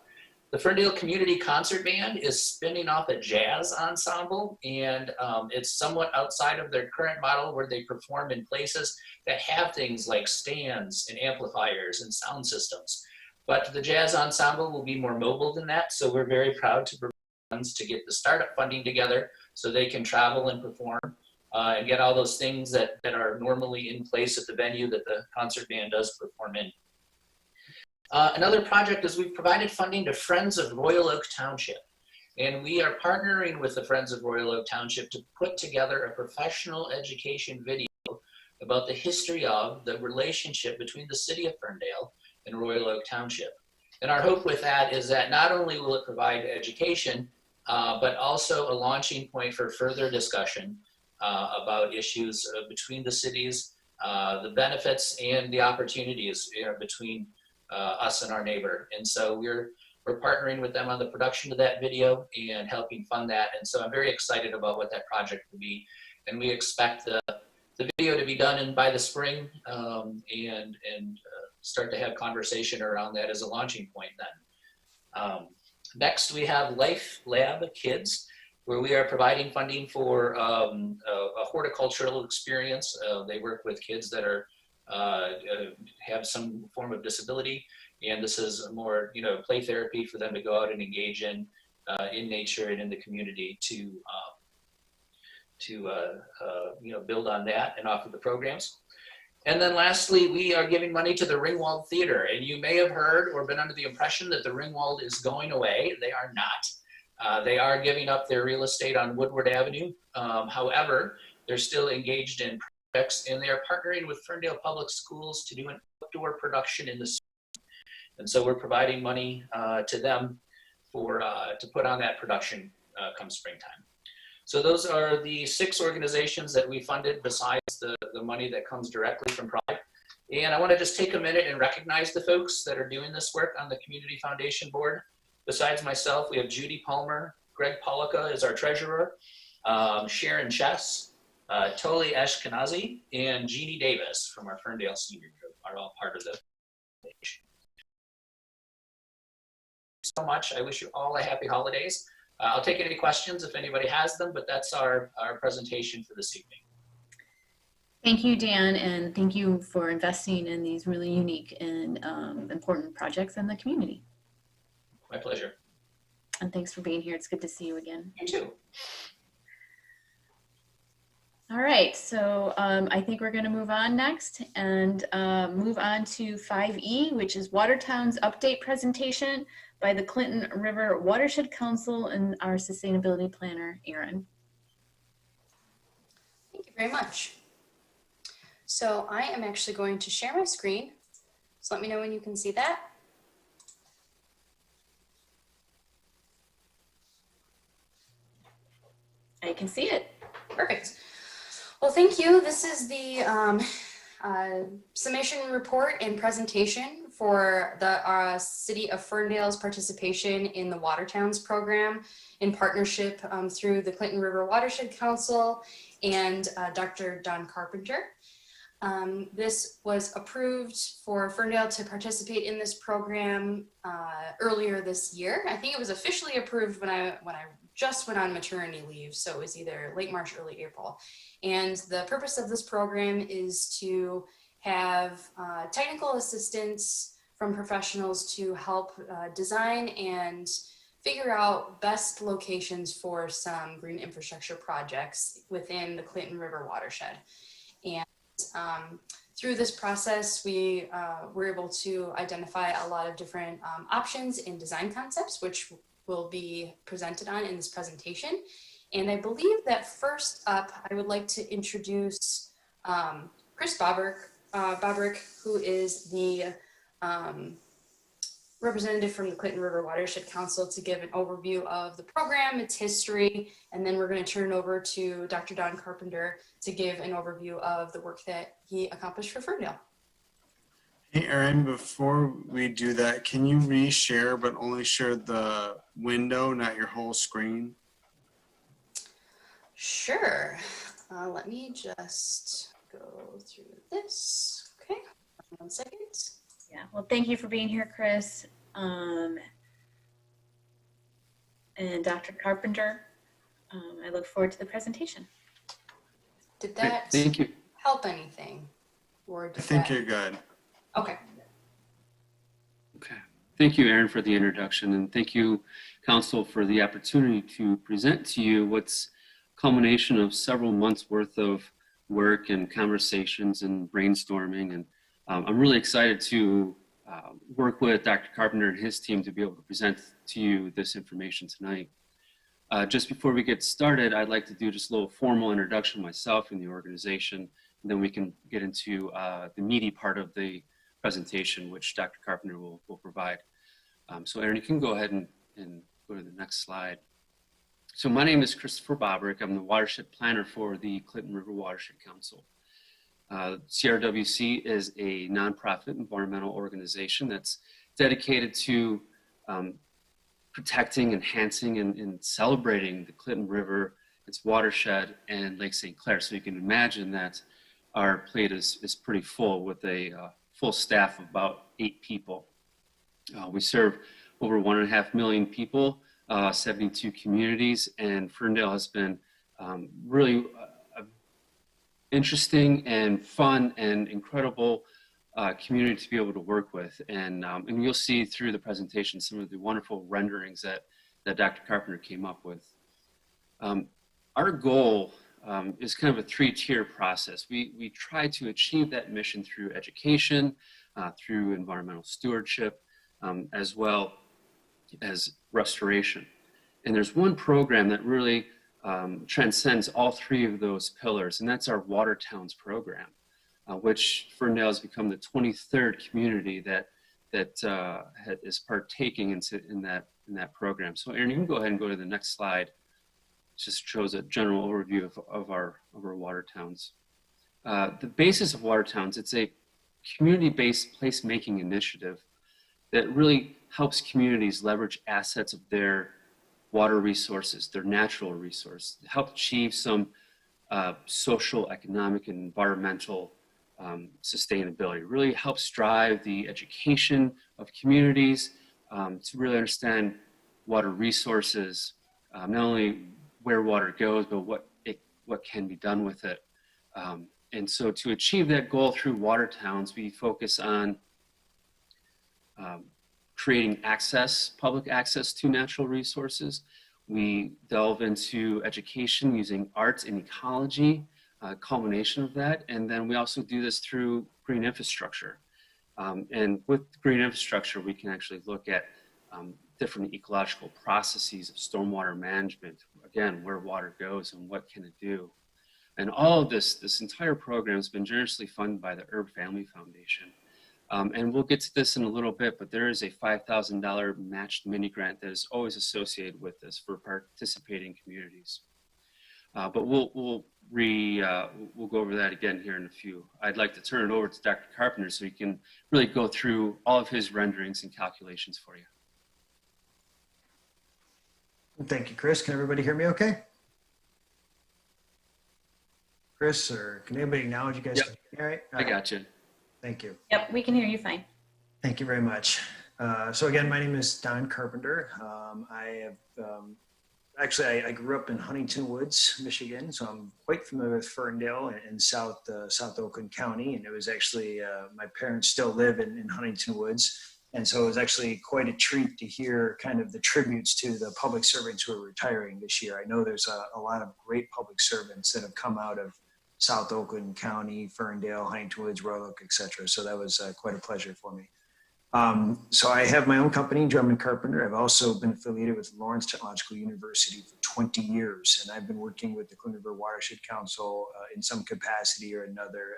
The Ferndale Community Concert Band is spinning off a jazz ensemble, and it's somewhat outside of their current model where they perform in places that have things like stands and amplifiers and sound systems. But the jazz ensemble will be more mobile than that, so we're very proud to provide funds to get the startup funding together so they can travel and perform and get all those things that are normally in place at the venue that the concert band does perform in. Another project is we've provided funding to Friends of Royal Oak Township. And we are partnering with the Friends of Royal Oak Township to put together a professional education video about the history of the relationship between the city of Ferndale and Royal Oak Township. And our hope with that is that not only will it provide education, but also a launching point for further discussion about issues between the cities, the benefits and the opportunities between us and our neighbor. And so we're partnering with them on the production of that video and helping fund that. And so I'm very excited about what that project will be. And we expect the video to be done by the spring and start to have conversation around that as a launching point then. Next, we have Life Lab Kids, where we are providing funding for a horticultural experience. They work with kids that are have some form of disability, and this is more, play therapy for them to go out and engage in nature and in the community to build on that and offer the programs. And then lastly, we are giving money to the Ringwald Theater, and you may have heard or been under the impression that the Ringwald is going away. They are not. They are giving up their real estate on Woodward Avenue. However, they're still engaged in projects, and they are partnering with Ferndale Public Schools to do an outdoor production in the spring. And so we're providing money to them to put on that production come springtime. So those are the 6 organizations that we funded besides the money that comes directly from Pride. And I want to just take a minute and recognize the folks that are doing this work on the Community Foundation Board. Besides myself, we have Judy Palmer, Greg Pollica is our treasurer, Sharon Chess, Toli Ashkenazi, and Jeannie Davis from our Ferndale Senior Group are all part of the foundation. So much. I wish you all a happy holidays. I'll take any questions if anybody has them, but that's our presentation for this evening. Thank you, Dan, and thank you for investing in these really unique and important projects in the community. My pleasure. And thanks for being here. It's good to see you again. You too. All right, so I think we're going to move on next and move on to 5E, which is Watertown's update presentation by the Clinton River Watershed Council and our sustainability planner, Erin. Thank you very much. So I am actually going to share my screen. So let me know when you can see that. I can see it. Perfect. Well, thank you. This is the summation report and presentation for the City of Ferndale's participation in the Watertowns program in partnership through the Clinton River Watershed Council and Dr. Don Carpenter. This was approved for Ferndale to participate in this program earlier this year. I think it was officially approved when I just went on maternity leave, so it was either late March, early April. And the purpose of this program is to have technical assistance from professionals to help design and figure out best locations for some green infrastructure projects within the Clinton River watershed. And through this process, we were able to identify a lot of different options and design concepts, which will be presented on in this presentation. And I believe that first up, I would like to introduce Chris Bobrick, who is the representative from the Clinton River Watershed Council, to give an overview of the program, its history, and then we're going to turn it over to Dr. Don Carpenter to give an overview of the work that he accomplished for Ferndale. Hey, Erin, before we do that, can you reshare, but only share the window, not your whole screen? Sure. Let me just go through this. Okay, 1 second. Yeah, well, thank you for being here, Chris. And Dr. Carpenter, I look forward to the presentation. Did that Thank you. help anything? Or I think you're good. Okay. Okay. Thank you, Aaron, for the introduction, and thank you, Council, for the opportunity to present to you what's a culmination of several months' worth of work and conversations and brainstorming. And I'm really excited to work with Dr. Carpenter and his team to be able to present to you this information tonight. Just before we get started, I'd like to do just a little formal introduction of myself and the organization, and then we can get into the meaty part of the presentation, which Dr. Carpenter will provide. So Aaron, you can go ahead and go to the next slide. So my name is Christopher Bobrick. I'm the watershed planner for the Clinton River Watershed Council. CRWC is a nonprofit environmental organization that's dedicated to protecting, enhancing, and celebrating the Clinton River, its watershed, and Lake St. Clair. So you can imagine that our plate is pretty full with a full staff of about 8 people. We serve over 1.5 million people, 72 communities, and Ferndale has been really interesting and fun and incredible community to be able to work with. And you'll see through the presentation some of the wonderful renderings that Dr. Carpenter came up with. Our goal is kind of a 3-tier process. We try to achieve that mission through education, through environmental stewardship, as well as restoration. And there's one program that really transcends all 3 of those pillars, and that's our Water Towns program, which Ferndale has become the 23rd community that is partaking in that program. So Aaron, you can go ahead and go to the next slide. It just shows a general overview of our water towns. The basis of Water Towns, it's a community-based placemaking initiative that really helps communities leverage assets of their water resources, their natural resource, help achieve some social, economic, and environmental sustainability. It really helps drive the education of communities to really understand water resources, not only where water goes, but what can be done with it. And so to achieve that goal through Water Towns, we focus on creating access, public access to natural resources. We delve into education using arts and ecology, a culmination of that. And then we also do this through green infrastructure. And with green infrastructure, we can actually look at different ecological processes of stormwater management, again, where water goes and what can it do. And all of this entire program has been generously funded by the Herb Family Foundation. And we'll get to this in a little bit, but there is a $5,000 matched mini grant that is always associated with this for participating communities. But we'll go over that again here in a few. I'd like to turn it over to Dr. Carpenter so he can really go through all of his renderings and calculations for you. Thank you, Chris. Can everybody hear me okay? Chris, or can anybody acknowledge you guys? Yep. Can hear me all right? I got you. Thank you. Yep, we can hear you fine. Thank you very much. So again, my name is Don Carpenter. I grew up in Huntington Woods, Michigan, so I'm quite familiar with Ferndale and South Oakland County. And it was actually, my parents still live in Huntington Woods. And so it was actually quite a treat to hear kind of the tributes to the public servants who are retiring this year. I know there's a lot of great public servants that have come out of South Oakland County, Ferndale, Huntington Woods, Royal Oak, et cetera. So that was quite a pleasure for me. So I have my own company, Drummond Carpenter. I've also been affiliated with Lawrence Technological University for 20 years, and I've been working with the Clinton River Watershed Council in some capacity or another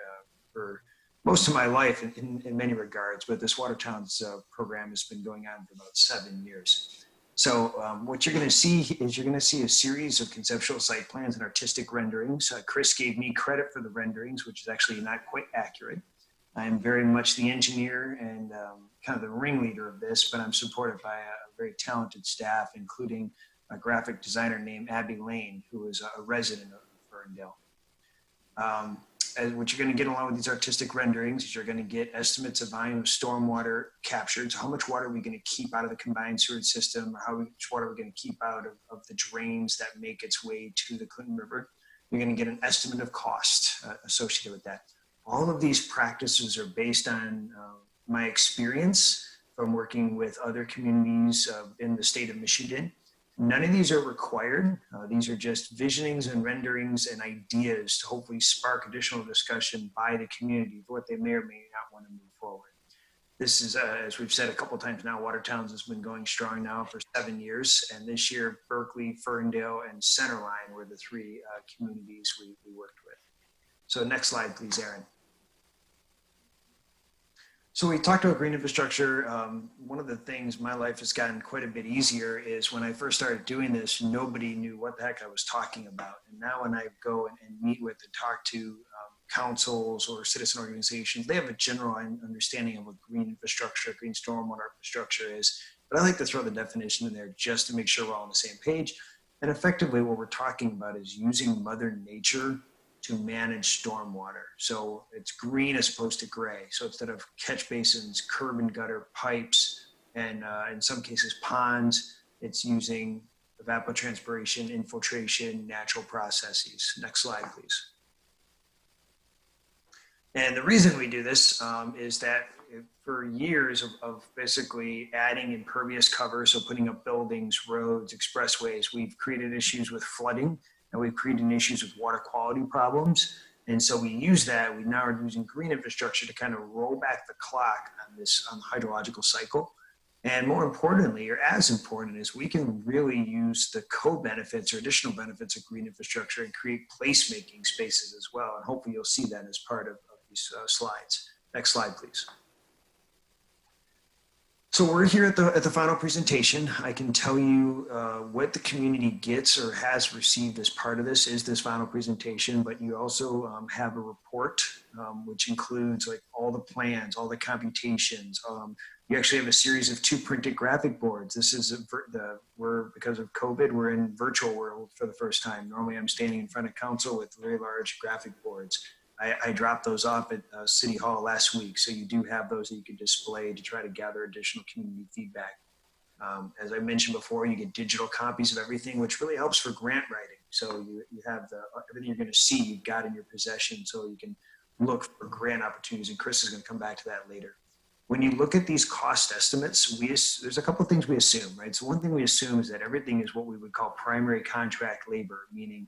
for most of my life in many regards. But this Water Towns program has been going on for about 7 years. So what you're going to see is you're going to see a series of conceptual site plans and artistic renderings. Chris gave me credit for the renderings, which is actually not quite accurate. I'm very much the engineer and kind of the ringleader of this, but I'm supported by a very talented staff, including a graphic designer named Abby Lane, who is a resident of Ferndale. What you're going to get along with these artistic renderings is you're going to get estimates of volume of stormwater captured. So how much water are we going to keep out of the combined sewage system, or how much water are we going to keep out of the drains that make its way to the Clinton River. You're going to get an estimate of cost associated with that. All of these practices are based on my experience from working with other communities in the state of Michigan. None of these are required. These are just visionings and renderings and ideas to hopefully spark additional discussion by the community for what they may or may not want to move forward. This is, as we've said a couple of times now, Watertowns has been going strong now for 7 years. And this year, Berkeley, Ferndale, and Centerline were the three communities we worked with. So next slide, please, Aaron. So we talked about green infrastructure. One of the things my life has gotten quite a bit easier is when I first started doing this, nobody knew what the heck I was talking about. And now when I go and meet with and talk to councils or citizen organizations, they have a general understanding of what green infrastructure, green stormwater infrastructure is. But I like to throw the definition in there just to make sure we're all on the same page. And effectively what we're talking about is using Mother Nature to manage stormwater. So it's green as opposed to gray. So instead of catch basins, curb and gutter pipes, and in some cases ponds, it's using evapotranspiration, infiltration, natural processes. Next slide, please. And the reason we do this is that for years of basically adding impervious cover, so putting up buildings, roads, expressways, we've created issues with flooding, and we've created issues with water quality problems. And so we use that. We now are using green infrastructure to kind of roll back the clock on this on the hydrological cycle. And more importantly, or as important, is we can really use the co-benefits or additional benefits of green infrastructure and create placemaking spaces as well. And hopefully you'll see that as part of these slides. Next slide, please. So we're here at the final presentation. I can tell you what the community gets or has received as part of this is this final presentation, but you also have a report which includes like all the plans, all the computations. You actually have a series of 2 printed graphic boards. This is because of COVID, we're in virtual world for the first time. Normally I'm standing in front of council with very large graphic boards. I dropped those off at City Hall last week, so you do have those that you can display to try to gather additional community feedback. As I mentioned before, you get digital copies of everything, which really helps for grant writing. So you have everything you're going to see, you've got in your possession, so you can look for grant opportunities, and Chris is going to come back to that later. When you look at these cost estimates, there's a couple of things we assume, right? So one thing we assume is that everything is what we would call primary contract labor, meaning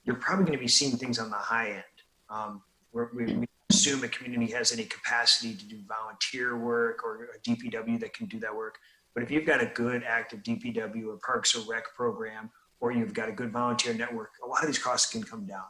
you're probably going to be seeing things on the high end. We assume a community has any capacity to do volunteer work or a DPW that can do that work. But if you've got a good active DPW or Parks or Rec program, or you've got a good volunteer network, a lot of these costs can come down.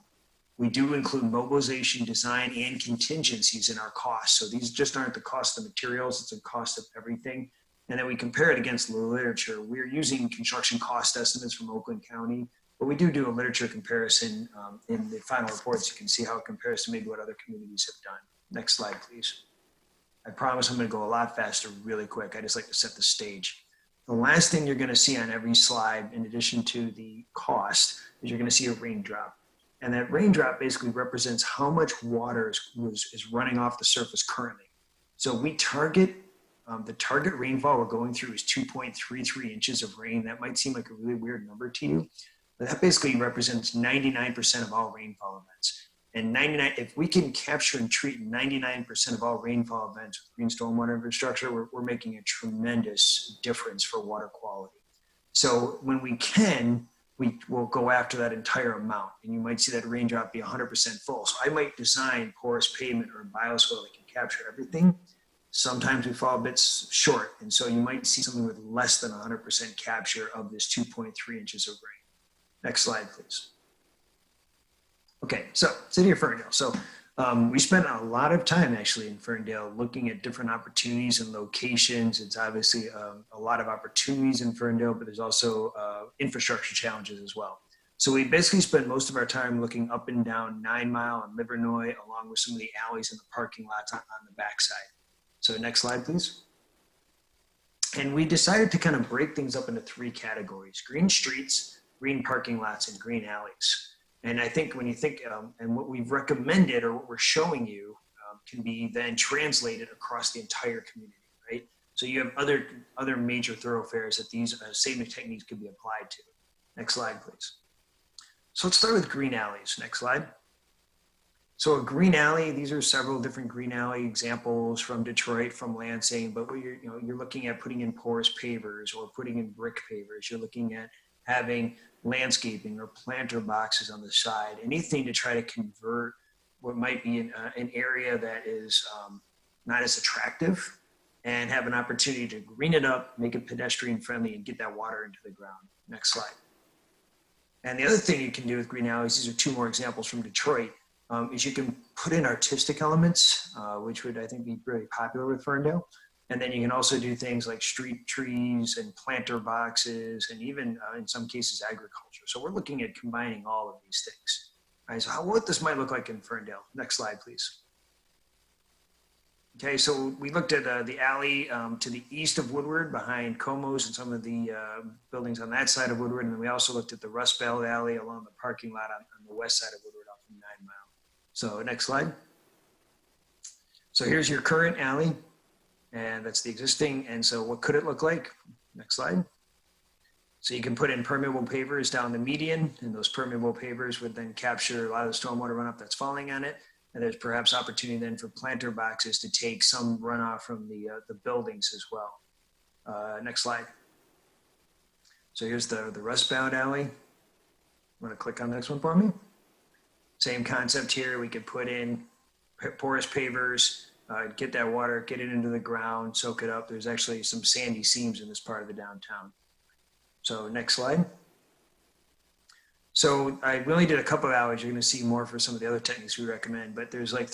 We do include mobilization, design, and contingencies in our costs. So these just aren't the cost of materials, it's the cost of everything. And then we compare it against the literature. We're using construction cost estimates from Oakland County, but we do a literature comparison in the final reports. You can see how it compares to maybe what other communities have done. Next slide, please. I promise I'm going to go a lot faster really quick. I just like to set the stage. The last thing you're going to see on every slide, in addition to the cost, is you're going to see a raindrop. And that raindrop basically represents how much water is running off the surface currently. So we target, the target rainfall we're going through is 2.33 inches of rain. That might seem like a really weird number to you. But that basically represents 99% of all rainfall events. And if we can capture and treat 99% of all rainfall events with green stormwater infrastructure, we're making a tremendous difference for water quality. So when we can, we will go after that entire amount. And you might see that raindrop be 100% full. So I might design porous pavement or bioswale that can capture everything. Sometimes we fall a bit short. And so you might see something with less than 100% capture of this 2.3 inches of rain. Next slide, please. Okay, so City of Ferndale. So we spent a lot of time actually in Ferndale looking at different opportunities and locations. It's obviously a lot of opportunities in Ferndale, but there's also infrastructure challenges as well. So we basically spent most of our time looking up and down 9 Mile and Livernois, along with some of the alleys and the parking lots on the backside. So next slide, please. And we decided to kind of break things up into 3 categories: green streets, green parking lots, and green alleys. And I think when you think, and what we've recommended or what we're showing you can be then translated across the entire community, right? So you have other major thoroughfares that these same techniques could be applied to. Next slide, please. So let's start with green alleys. Next slide. So a green alley, these are several different green alley examples from Detroit, from Lansing, but what you're looking at putting in porous pavers or putting in brick pavers. You're looking at having landscaping or planter boxes on the side, anything to try to convert what might be an area that is not as attractive and have an opportunity to green it up, make it pedestrian friendly, and get that water into the ground. Next slide. And the other thing you can do with green alleys, these are two more examples from Detroit, is you can put in artistic elements, which would, I think, be really popular with Ferndale. And then you can also do things like street trees and planter boxes, and even in some cases, agriculture. So we're looking at combining all of these things. All right, so what this might look like in Ferndale. Next slide, please. Okay, so we looked at the alley to the east of Woodward behind Como's and some of the buildings on that side of Woodward. And then we also looked at the Rust Belt alley along the parking lot on the west side of Woodward off of 9 Mile. So next slide. So here's your current alley, and that's the existing. And so what could it look like? Next slide. So you can put in permeable pavers down the median, and those permeable pavers would then capture a lot of the stormwater runoff that's falling on it. And there's perhaps opportunity then for planter boxes to take some runoff from the buildings as well. Next slide. So here's the Rust Bound alley. Want to click on the next one for me? Same concept here. We could put in porous pavers, get that water, get it into the ground, soak it up. There's actually some sandy seams in this part of the downtown. So next slide. So I really did a couple of alleys. You're going to see more for some of the other techniques we recommend, but there's like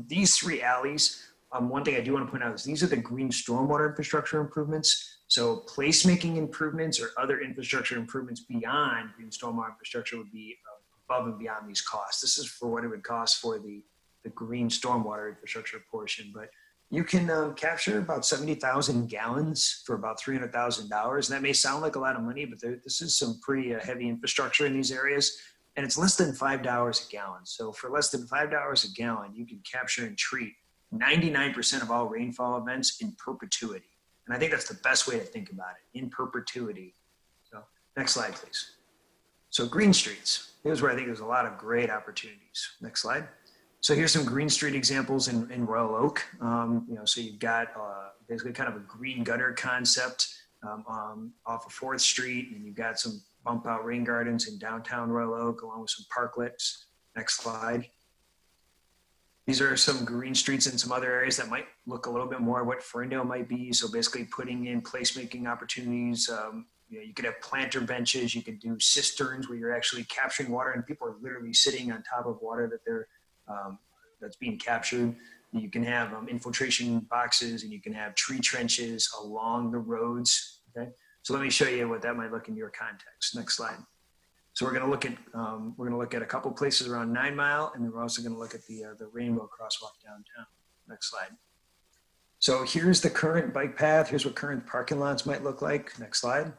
these three alleys. One thing I do want to point out is these are the green stormwater infrastructure improvements. So placemaking improvements or other infrastructure improvements beyond green stormwater infrastructure would be above and beyond these costs. This is for what it would cost for the green stormwater infrastructure portion, but you can capture about 70,000 gallons for about $300,000. And that may sound like a lot of money, but this is some pretty heavy infrastructure in these areas, and it's less than $5 a gallon. So for less than $5 a gallon, you can capture and treat 99% of all rainfall events in perpetuity. And I think that's the best way to think about it, in perpetuity. So next slide, please. So green streets. Here's where I think there's a lot of great opportunities. Next slide. So here's some green street examples in Royal Oak. So you've got basically kind of a green gutter concept off of 4th Street, and you've got some bump out rain gardens in downtown Royal Oak, along with some parklets. Next slide. These are some green streets in some other areas that might look a little bit more what Ferndale might be. So basically putting in placemaking opportunities. You could have planter benches. You could do cisterns where you're actually capturing water, and people are literally sitting on top of water that that's being captured. You can have infiltration boxes, and you can have tree trenches along the roads. Okay, so let me show you what that might look in your context. Next slide. So we're going to look at a couple places around 9 Mile, and then we're also going to look at the Rainbow Crosswalk downtown. Next slide. So here's the current bike path. Here's what current parking lots might look like. Next slide.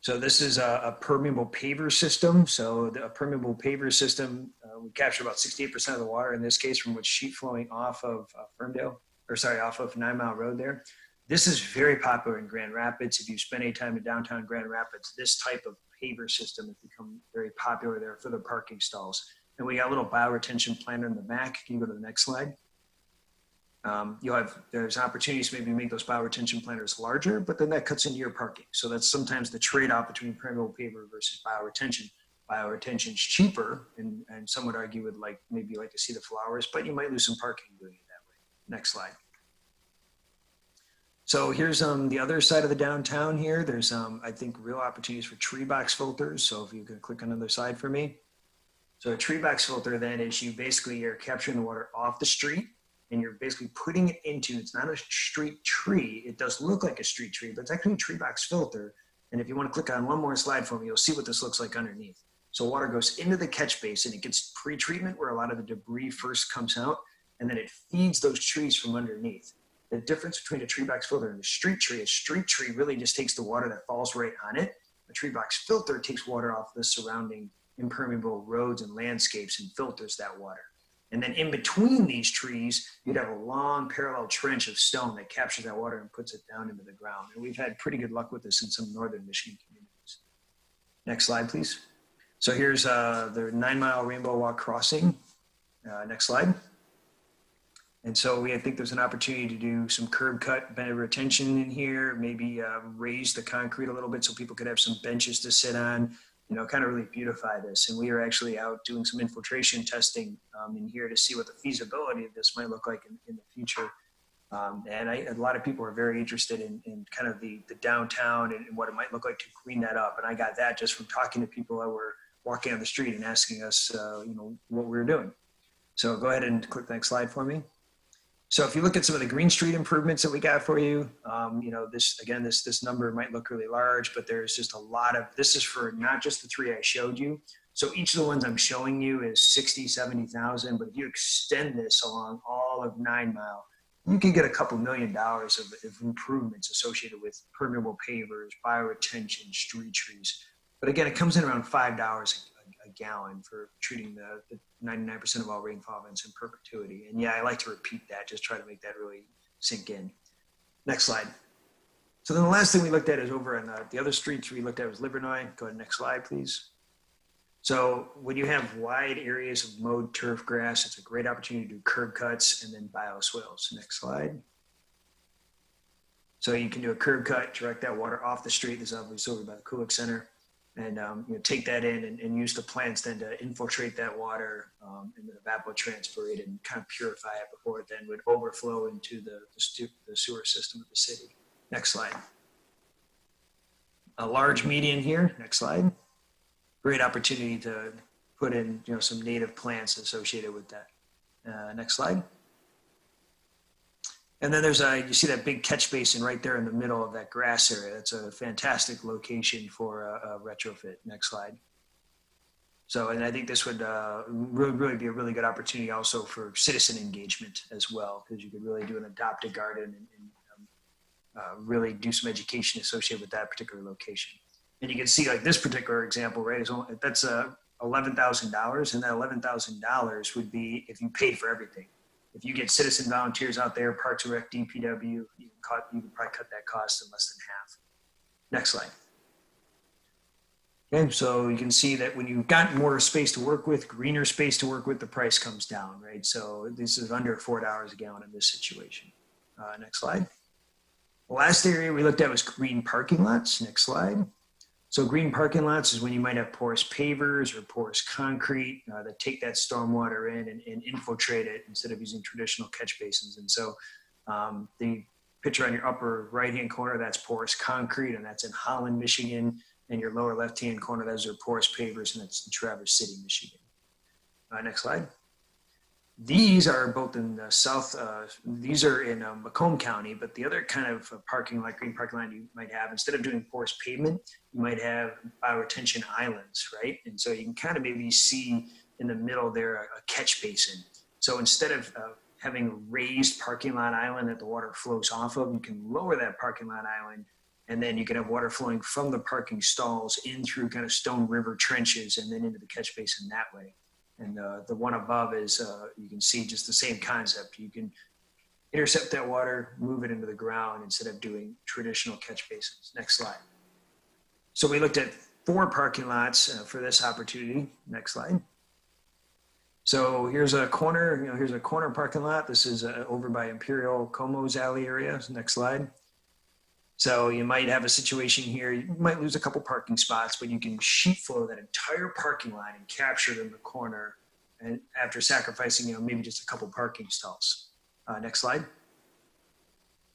So this is a permeable paver system. So a permeable paver system, we capture about 68% of the water in this case from what's sheet flowing off of off of 9 Mile Road there. This is very popular in Grand Rapids. If you spend any time in downtown Grand Rapids, this type of paver system has become very popular there for the parking stalls. And we got a little bioretention planter in the back. Can you go to the next slide? There's opportunities to maybe make those bioretention planters larger, but then that cuts into your parking. So that's sometimes the trade-off between permeable paver versus bioretention. Bioretention's cheaper, and some would argue would maybe like to see the flowers, but you might lose some parking doing it that way. Next slide. So here's the other side of the downtown here. There's I think real opportunities for tree box filters. So if you can click on the other side for me. So a tree box filter then is you're capturing the water off the street, and you're basically putting it into, it's not a street tree. It does look like a street tree, but it's actually a tree box filter. And if you want to click on one more slide for me, you'll see what this looks like underneath. So water goes into the catch basin. It gets pre-treatment where a lot of the debris first comes out, and then it feeds those trees from underneath. The difference between a tree box filter and a street tree really just takes the water that falls right on it. A tree box filter takes water off the surrounding impermeable roads and landscapes and filters that water. And then in between these trees, you'd have a long parallel trench of stone that captures that water and puts it down into the ground. And we've had pretty good luck with this in some northern Michigan communities. Next slide, please. So here's the 9 Mile Rainbow Walk crossing. Next slide. And so I think there's an opportunity to do some curb cut bed retention in here, maybe raise the concrete a little bit so people could have some benches to sit on, kind of really beautify this. And we are actually out doing some infiltration testing in here to see what the feasibility of this might look like in the future. And a lot of people are very interested in kind of the downtown and what it might look like to clean that up. And I got that just from talking to people that were walking on the street and asking us, what we were doing. So go ahead and click the next slide for me. So if you look at some of the Green Street improvements that we got for you, this number might look really large, but there's just a lot of, this is for not just the 3 I showed you. So each of the ones I'm showing you is 60, 70,000, but if you extend this along all of 9 Mile, you can get a couple $1 million of improvements associated with permeable pavers, bioretention, street trees. But again, it comes in around $5 a gallon for treating the 99% of all rainfall events in perpetuity. And yeah, I like to repeat that, just try to make that really sink in. Next slide. So then the last thing we looked at is over on the other streets we looked at was Livernois. Go ahead, next slide, please. So when you have wide areas of mowed turf grass, it's a great opportunity to do curb cuts and then bioswales. Next slide. So you can do a curb cut, direct that water off the street. This is obviously over by the Kulik Center. And take that in and use the plants then to infiltrate that water and then evapotranspire it and kind of purify it before it then would overflow into the sewer system of the city. Next slide. A large median here. Next slide. Great opportunity to put in some native plants associated with that. Next slide. And then there's you see that big catch basin right there in the middle of that grass area. That's a fantastic location for a retrofit. Next slide. So, and I think this would really be a really good opportunity also for citizen engagement as well, because you could really do an adopt a garden and really do some education associated with that particular location. And you can see like this particular example, right, that's $11,000, and that $11,000 would be if you paid for everything. If you get citizen volunteers out there, Parks and Rec, DPW, you can probably cut that cost in less than half. Next slide. Okay, so you can see that when you've got more space to work with, greener space to work with, the price comes down, right? So this is under $4 a gallon in this situation. Next slide. The last area we looked at was green parking lots. Next slide. So green parking lots is when you might have porous pavers or porous concrete that take that stormwater in and infiltrate it instead of using traditional catch basins. And so the picture on your upper right-hand corner, that's porous concrete, and that's in Holland, Michigan. And your lower left-hand corner, those are porous pavers, and that's in Traverse City, Michigan. Next slide. These are both in the south, these are in Macomb County, but the other kind of parking lot, green parking lot you might have, instead of doing porous pavement, you might have bioretention islands, right? And so you can kind of maybe see in the middle there a catch basin. So instead of having a raised parking lot island that the water flows off of, you can lower that parking lot island, and then you can have water flowing from the parking stalls in through kind of Stone River trenches and then into the catch basin that way. And the one above is, you can see just the same concept. You can intercept that water, move it into the ground instead of doing traditional catch basins. Next slide. So we looked at 4 parking lots for this opportunity. Next slide. So here's a corner, here's a corner parking lot. This is over by Imperial Como's Alley area. Next slide. So you might have a situation here, you might lose a couple parking spots, but you can sheet flow that entire parking lot and capture it in the corner, and after sacrificing, maybe just a couple parking stalls. Next slide.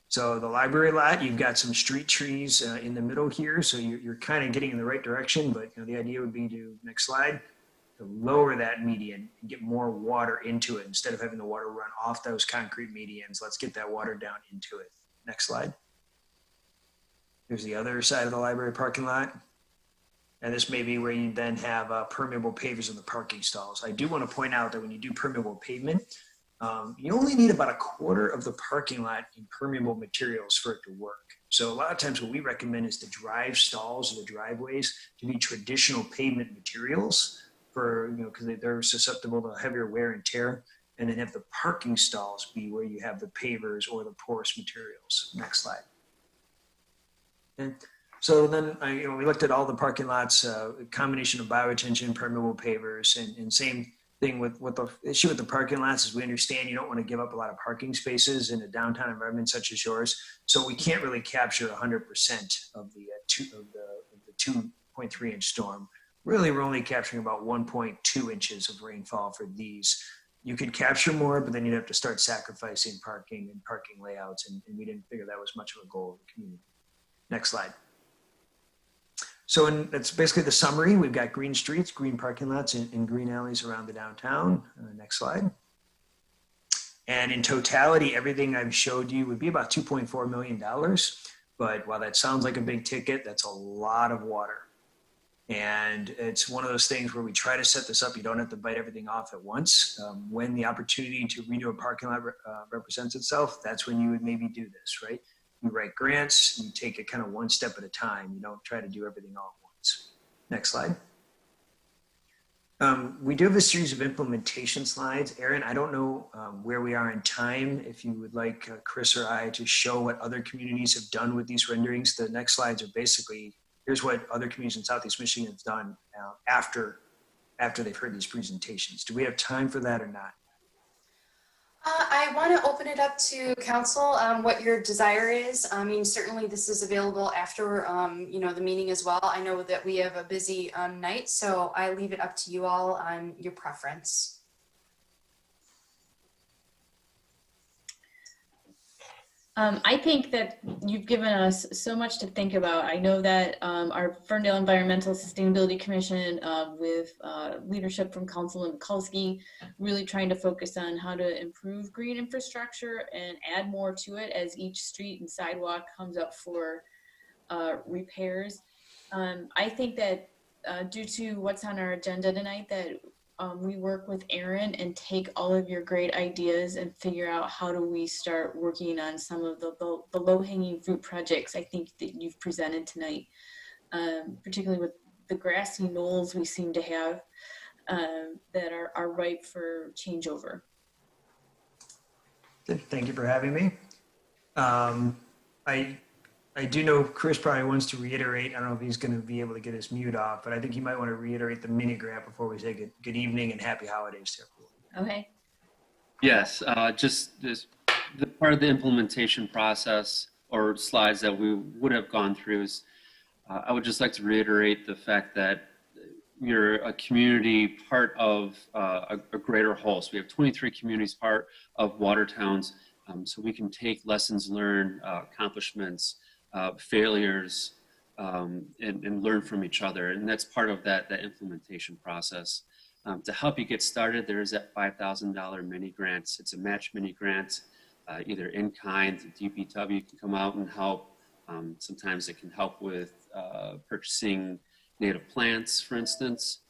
So the library lot, you've got some street trees in the middle here, so you're kind of getting in the right direction, but the idea would be to, next slide, to lower that median and get more water into it. Instead of having the water run off those concrete medians, let's get that water down into it. Next slide. Here's the other side of the library parking lot. And this may be where you then have permeable pavers in the parking stalls. I do want to point out that when you do permeable pavement, you only need about 1/4 of the parking lot in permeable materials for it to work. So a lot of times what we recommend is the drive stalls or the driveways to be traditional pavement materials for, because they're susceptible to heavier wear and tear. And then have the parking stalls be where you have the pavers or the porous materials. Next slide. Okay. So then, we looked at all the parking lots, a combination of bioretention, permeable pavers, and same thing with the issue with the parking lots is we understand you don't want to give up a lot of parking spaces in a downtown environment such as yours. So we can't really capture 100% of the 2.3 inch storm. Really, we're only capturing about 1.2 inches of rainfall for these. You could capture more, but then you'd have to start sacrificing parking and parking layouts, and we didn't figure that was much of a goal of the community. Next slide. So that's basically the summary. We've got green streets, green parking lots, and green alleys around the downtown. Next slide. And in totality, everything I've showed you would be about $2.4 million. But while that sounds like a big ticket, that's a lot of water. And it's one of those things where we try to set this up. You don't have to bite everything off at once. When the opportunity to redo a parking lot represents itself, that's when you would maybe do this, right? You write grants, you take it kind of one step at a time. You don't try to do everything all at once. Next slide. We do have a series of implementation slides. Aaron, I don't know where we are in time. If you would like Chris or I to show what other communities have done with these renderings, the next slides are basically, here's what other communities in Southeast Michigan have done after they've heard these presentations. Do we have time for that or not? I want to open it up to council, what your desire is. I mean, certainly this is available after, the meeting as well. I know that we have a busy night, so I leave it up to you all on your preference. I think that you've given us so much to think about. I know that our Ferndale Environmental Sustainability Commission with leadership from Councilman Mikulski really trying to focus on how to improve green infrastructure and add more to it as each street and sidewalk comes up for repairs. I think that due to what's on our agenda tonight, that we work with Aaron and take all of your great ideas and figure out how do we start working on some of the low-hanging fruit projects I think that you've presented tonight, particularly with the grassy knolls we seem to have that are ripe for changeover. Thank you for having me. I do know Chris probably wants to reiterate, I don't know if he's going to be able to get his mute off, but I think he might want to reiterate the mini grant before we say good evening and happy holidays to everyone. Okay. Yes, just the part of the implementation process or slides that we would have gone through is, I would just like to reiterate the fact that you're a community part of a greater whole. So we have 23 communities part of Watertowns, so we can take lessons learned, accomplishments, failures, and learn from each other. And that's part of that implementation process. To help you get started, there is that $5,000 mini grants. It's a match mini grant, either in kind. The DPW can come out and help. Sometimes it can help with purchasing native plants, for instance.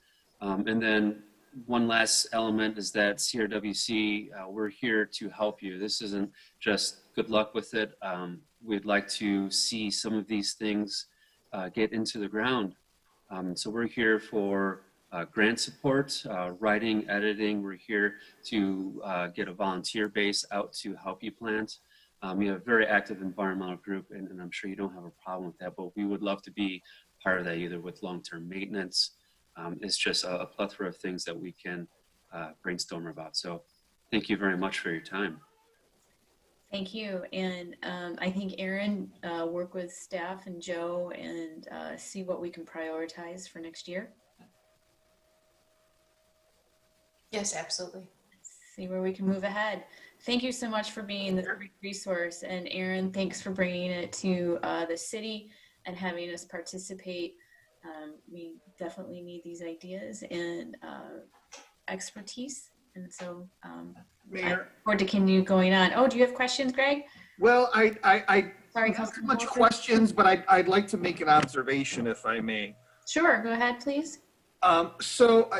And then one last element is that CRWC, we're here to help you. This isn't just good luck with it. We'd like to see some of these things get into the ground. So we're here for grant support, writing, editing. We're here to get a volunteer base out to help you plant. We have a very active environmental group, and I'm sure you don't have a problem with that, but we would love to be part of that, either with long-term maintenance. It's just a plethora of things that we can brainstorm about. So thank you very much for your time. Thank you. And I think Aaron, work with staff and Joe and see what we can prioritize for next year. Yes, absolutely. See where we can move ahead. Thank you so much for being the great resource. And Aaron, thanks for bringing it to the city and having us participate. We definitely need these ideas and expertise. And so I look forward to continue going on. Oh, do you have questions, Greg? Well, I Sorry, not too much questions, but I'd like to make an observation, if I may. Sure, go ahead, please. So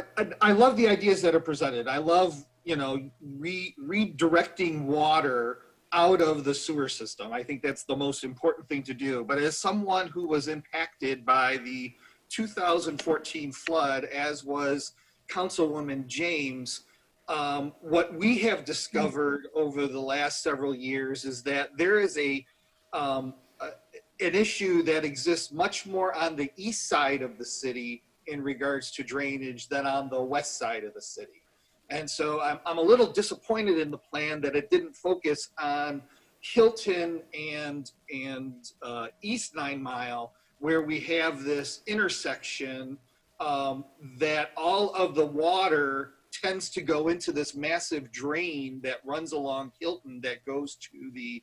I love the ideas that are presented. I love, redirecting water out of the sewer system. I think that's the most important thing to do. But as someone who was impacted by the 2014 flood, as was Councilwoman James, what we have discovered over the last several years is that there is an issue that exists much more on the east side of the city in regards to drainage than on the west side of the city. And so I'm a little disappointed in the plan that it didn't focus on Hilton and East 9 Mile, where we have this intersection that all of the water tends to go into this massive drain that runs along Hilton that goes to the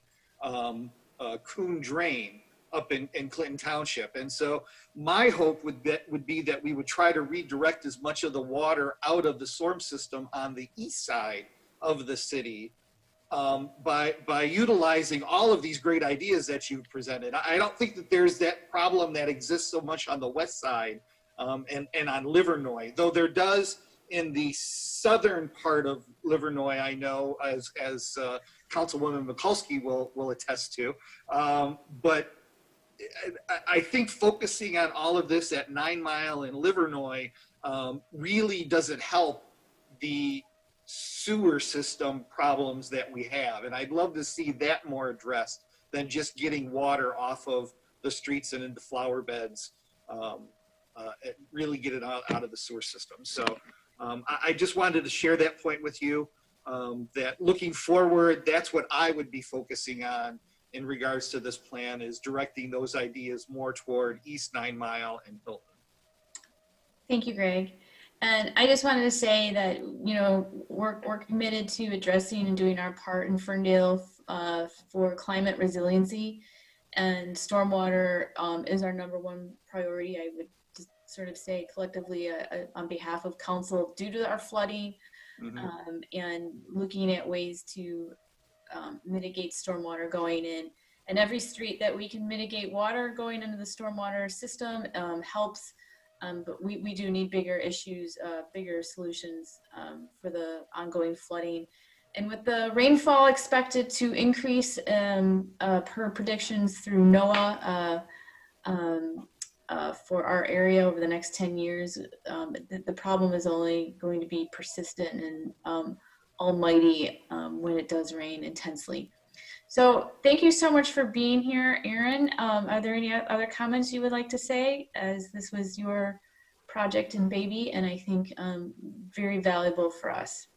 Coon Drain up in Clinton Township. And so my hope would be that we would try to redirect as much of the water out of the storm system on the east side of the city by utilizing all of these great ideas that you've presented. I don't think that there's that problem that exists so much on the west side and on Livernois, though there does in the southern part of Livernois, I know, as Councilwoman Mikulski will attest to. But I think focusing on all of this at 9 Mile and Livernois really doesn't help the sewer system problems that we have. And I'd love to see that more addressed than just getting water off of the streets and into flower beds, really get it out of the sewer system. So I just wanted to share that point with you, that looking forward, that's what I would be focusing on in regards to this plan, is directing those ideas more toward East 9 Mile and Hilton. Thank you, Greg. And I just wanted to say that, you know, we're committed to addressing and doing our part in Ferndale for climate resiliency, and stormwater is our #1 priority. I would just sort of say collectively on behalf of council, due to our flooding and looking at ways to mitigate stormwater going in. And every street that we can mitigate water going into the stormwater system helps. But we do need bigger issues, bigger solutions for the ongoing flooding. And with the rainfall expected to increase per predictions through NOAA for our area over the next 10 years, the problem is only going to be persistent and almighty when it does rain intensely. So thank you so much for being here, Aaron. Are there any other comments you would like to say, as this was your project and baby, and I think very valuable for us?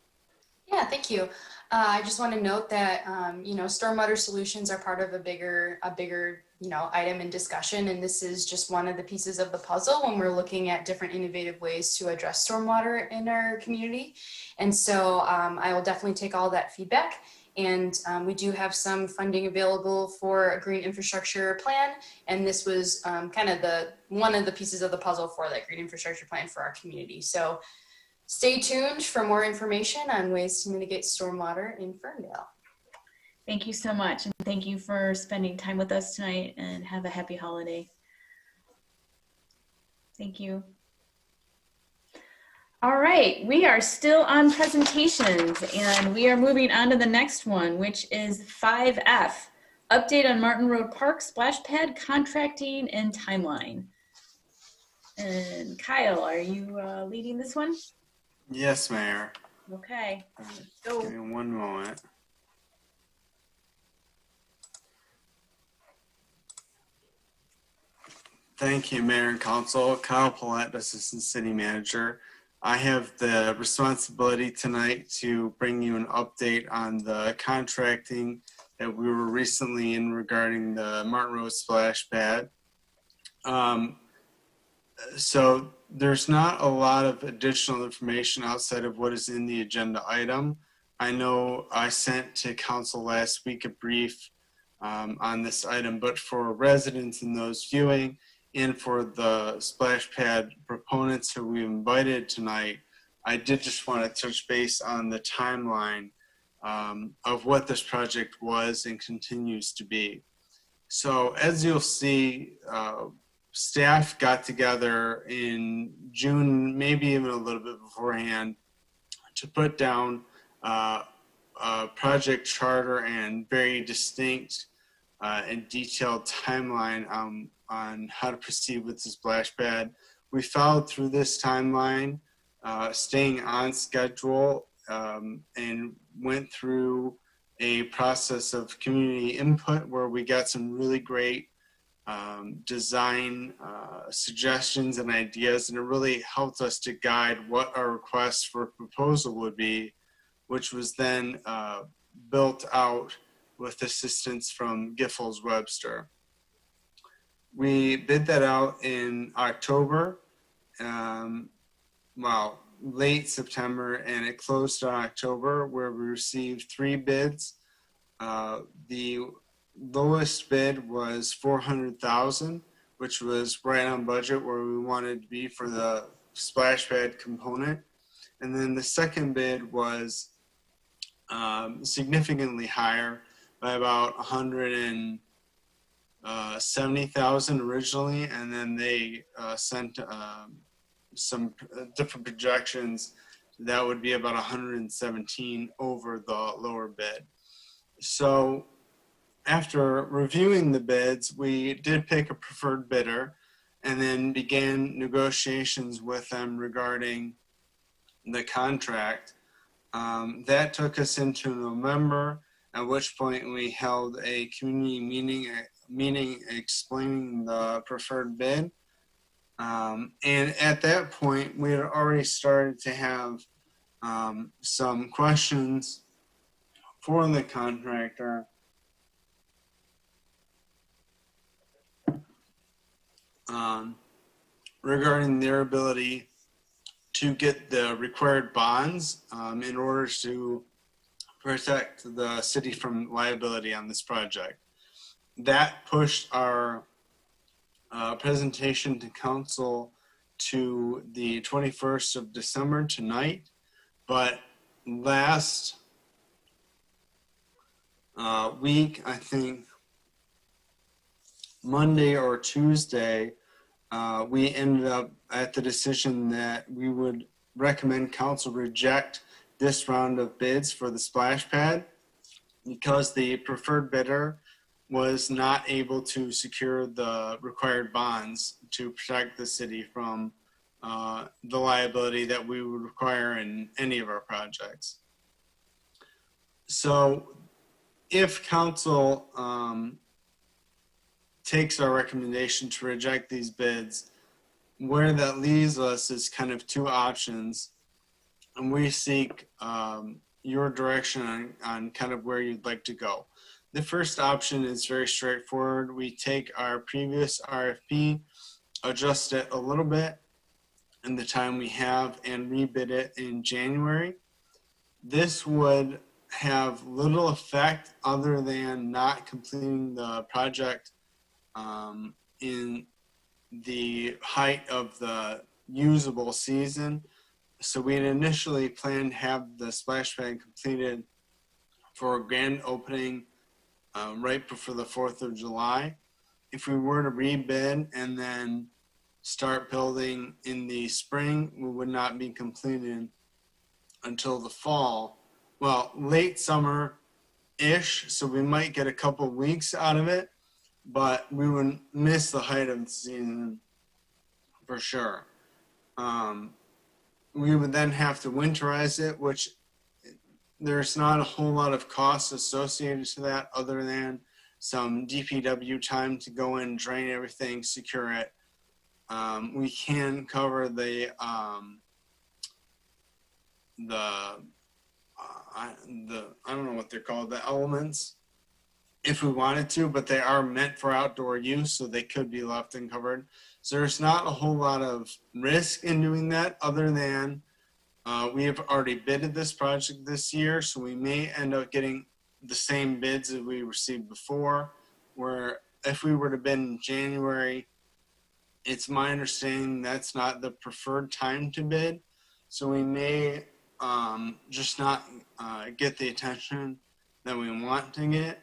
Yeah, thank you. I just want to note that, you know, stormwater solutions are part of a bigger, you know, item in discussion. And this is just one of the pieces of the puzzle when we're looking at different innovative ways to address stormwater in our community. And so I will definitely take all that feedback. And we do have some funding available for a green infrastructure plan. And this was kind of one of the pieces of the puzzle for that green infrastructure plan for our community. So stay tuned for more information on ways to mitigate stormwater in Ferndale. Thank you so much. And thank you for spending time with us tonight, and have a happy holiday. Thank you. All right, we are still on presentations, and we are moving on to the next one, which is 5F, update on Martin Road Park splash pad contracting and timeline. And Kyle, are you leading this one? Yes, Mayor. Okay, go. Give me one moment. Thank you, Mayor and Council. Kyle Paulette, Assistant City Manager. I have the responsibility tonight to bring you an update on the contracting that we were recently in regarding the Martin Road splash pad. So there's not a lot of additional information outside of what is in the agenda item. I know I sent to Council last week a brief on this item, but for residents and those viewing, and for the splash pad proponents who we invited tonight, I did just want to touch base on the timeline of what this project was and continues to be. So as you'll see, staff got together in June, maybe even a little bit beforehand, to put down a project charter and very distinct and detailed timeline on how to proceed with the splash pad. We followed through this timeline, staying on schedule, and went through a process of community input where we got some really great design suggestions and ideas, and it really helped us to guide what our request for proposal would be, which was then built out with assistance from Giffords Webster. We bid that out in October, late September, and it closed in October, where we received 3 bids. The lowest bid was $400,000, which was right on budget where we wanted to be for the splash pad component. And then the second bid was significantly higher by about $170,000 originally, and then they sent some different projections that would be about 117 over the lower bid. So after reviewing the bids, we did pick a preferred bidder and then began negotiations with them regarding the contract. That took us into November, at which point we held a community meeting explaining the preferred bid. And at that point, we had already started to have some questions for the contractor regarding their ability to get the required bonds in order to protect the city from liability on this project. That pushed our presentation to council to the 21st of December tonight, but last week, I think Monday or Tuesday, we ended up at the decision that we would recommend council reject this round of bids for the splash pad because the preferred bidder was not able to secure the required bonds to protect the city from the liability that we would require in any of our projects. So if council takes our recommendation to reject these bids, where that leaves us is kind of 2 options, and we seek your direction on kind of where you'd like to go. The first option is very straightforward. We take our previous RFP, adjust it a little bit in the time we have, and rebid it in January. This would have little effect other than not completing the project in the height of the usable season. So we had initially planned to have the splash pad completed for a grand opening right before the 4th of July. If we were to rebid and then start building in the spring, we would not be completed until the fall. Well, late summer-ish, so we might get a couple weeks out of it, but we would miss the height of the season for sure. We would then have to winterize it, which there's not a whole lot of costs associated to that other than some DPW time to go in, drain everything, secure it. We can cover the I don't know what they're called, the elements, if we wanted to, but they are meant for outdoor use, so they could be left uncovered. So there's not a whole lot of risk in doing that other than we have already bidded this project this year, so we may end up getting the same bids as we received before, where if we were to bid in January, it's my understanding that's not the preferred time to bid. So we may just not get the attention that we want to get.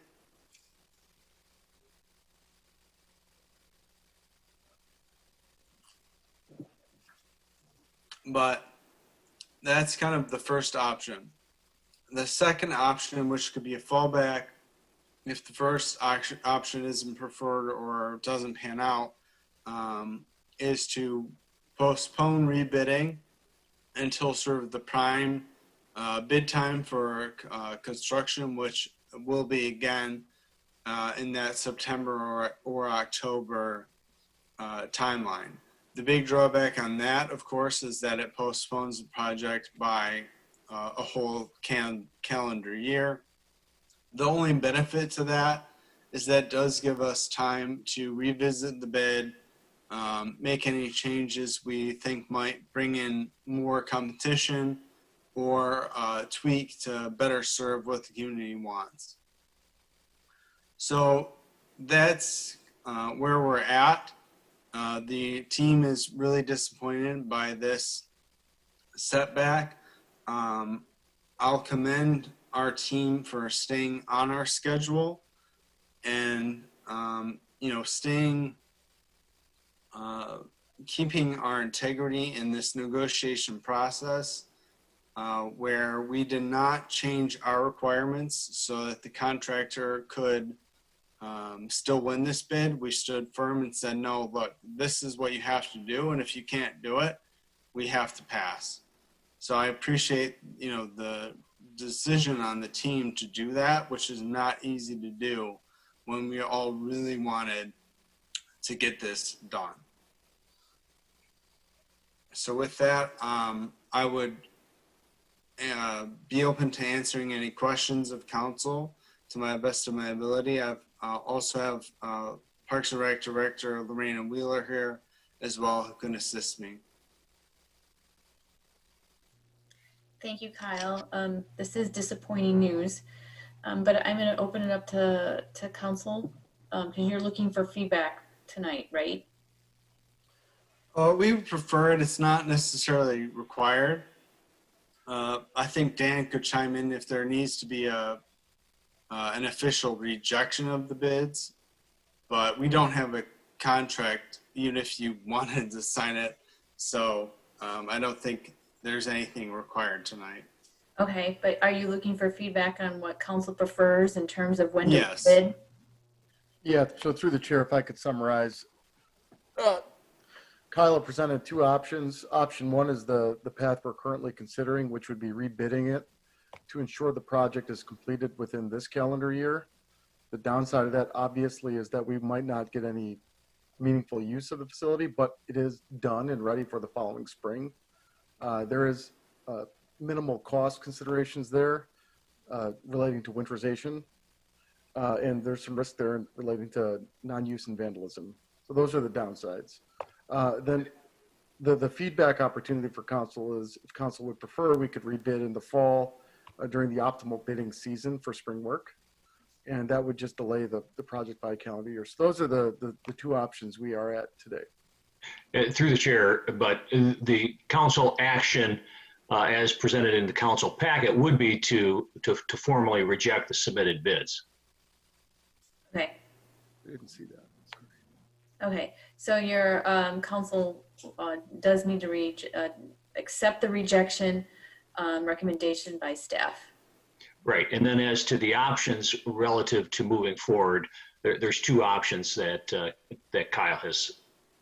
But that's kind of the first option. The second option, which could be a fallback if the first option isn't preferred or doesn't pan out, is to postpone rebidding until sort of the prime bid time for construction, which will be again in that September or October timeline. The big drawback on that, of course, is that it postpones the project by a whole calendar year. The only benefit to that is that it does give us time to revisit the bid, make any changes we think might bring in more competition or tweak to better serve what the community wants. So that's where we're at. The team is really disappointed by this setback. I'll commend our team for staying on our schedule and keeping our integrity in this negotiation process, where we did not change our requirements so that the contractor could still win this bid. We stood firm and said, no, look, this is what you have to do, and if you can't do it, we have to pass. So I appreciate the decision on the team to do that, which is not easy to do when we all really wanted to get this done. So with that, I would be open to answering any questions of council to my best of my ability. I also have Parks and Rec Director Lorena Wheeler here as well, who can assist me. Thank you, Kyle. This is disappointing news, but I'm going to open it up to council because you're looking for feedback tonight, right? We would prefer it. It's not necessarily required. I think Dan could chime in if there needs to be an official rejection of the bids, but we don't have a contract, even if you wanted to sign it. So I don't think there's anything required tonight. Okay, but are you looking for feedback on what council prefers in terms of when Yes. to bid? Yeah, so through the chair, if I could summarize. Kyla presented two options. Option one is the path we're currently considering, which would be rebidding it to ensure the project is completed within this calendar year. The downside of that, obviously, is that we might not get any meaningful use of the facility, but it is done and ready for the following spring. There is minimal cost considerations there relating to winterization, and there's some risk there relating to non-use and vandalism. So those are the downsides. Then the feedback opportunity for council is, if council would prefer, we could rebid in the fall during the optimal bidding season for spring work. And that would just delay the project by a calendar year. So those are the two options we are at today. Through the chair, but the council action as presented in the council packet would be to formally reject the submitted bids. Okay. I didn't see that. Okay, so your council does need to accept the rejection recommendation by staff. Right, and then as to the options relative to moving forward, there's two options that Kyle has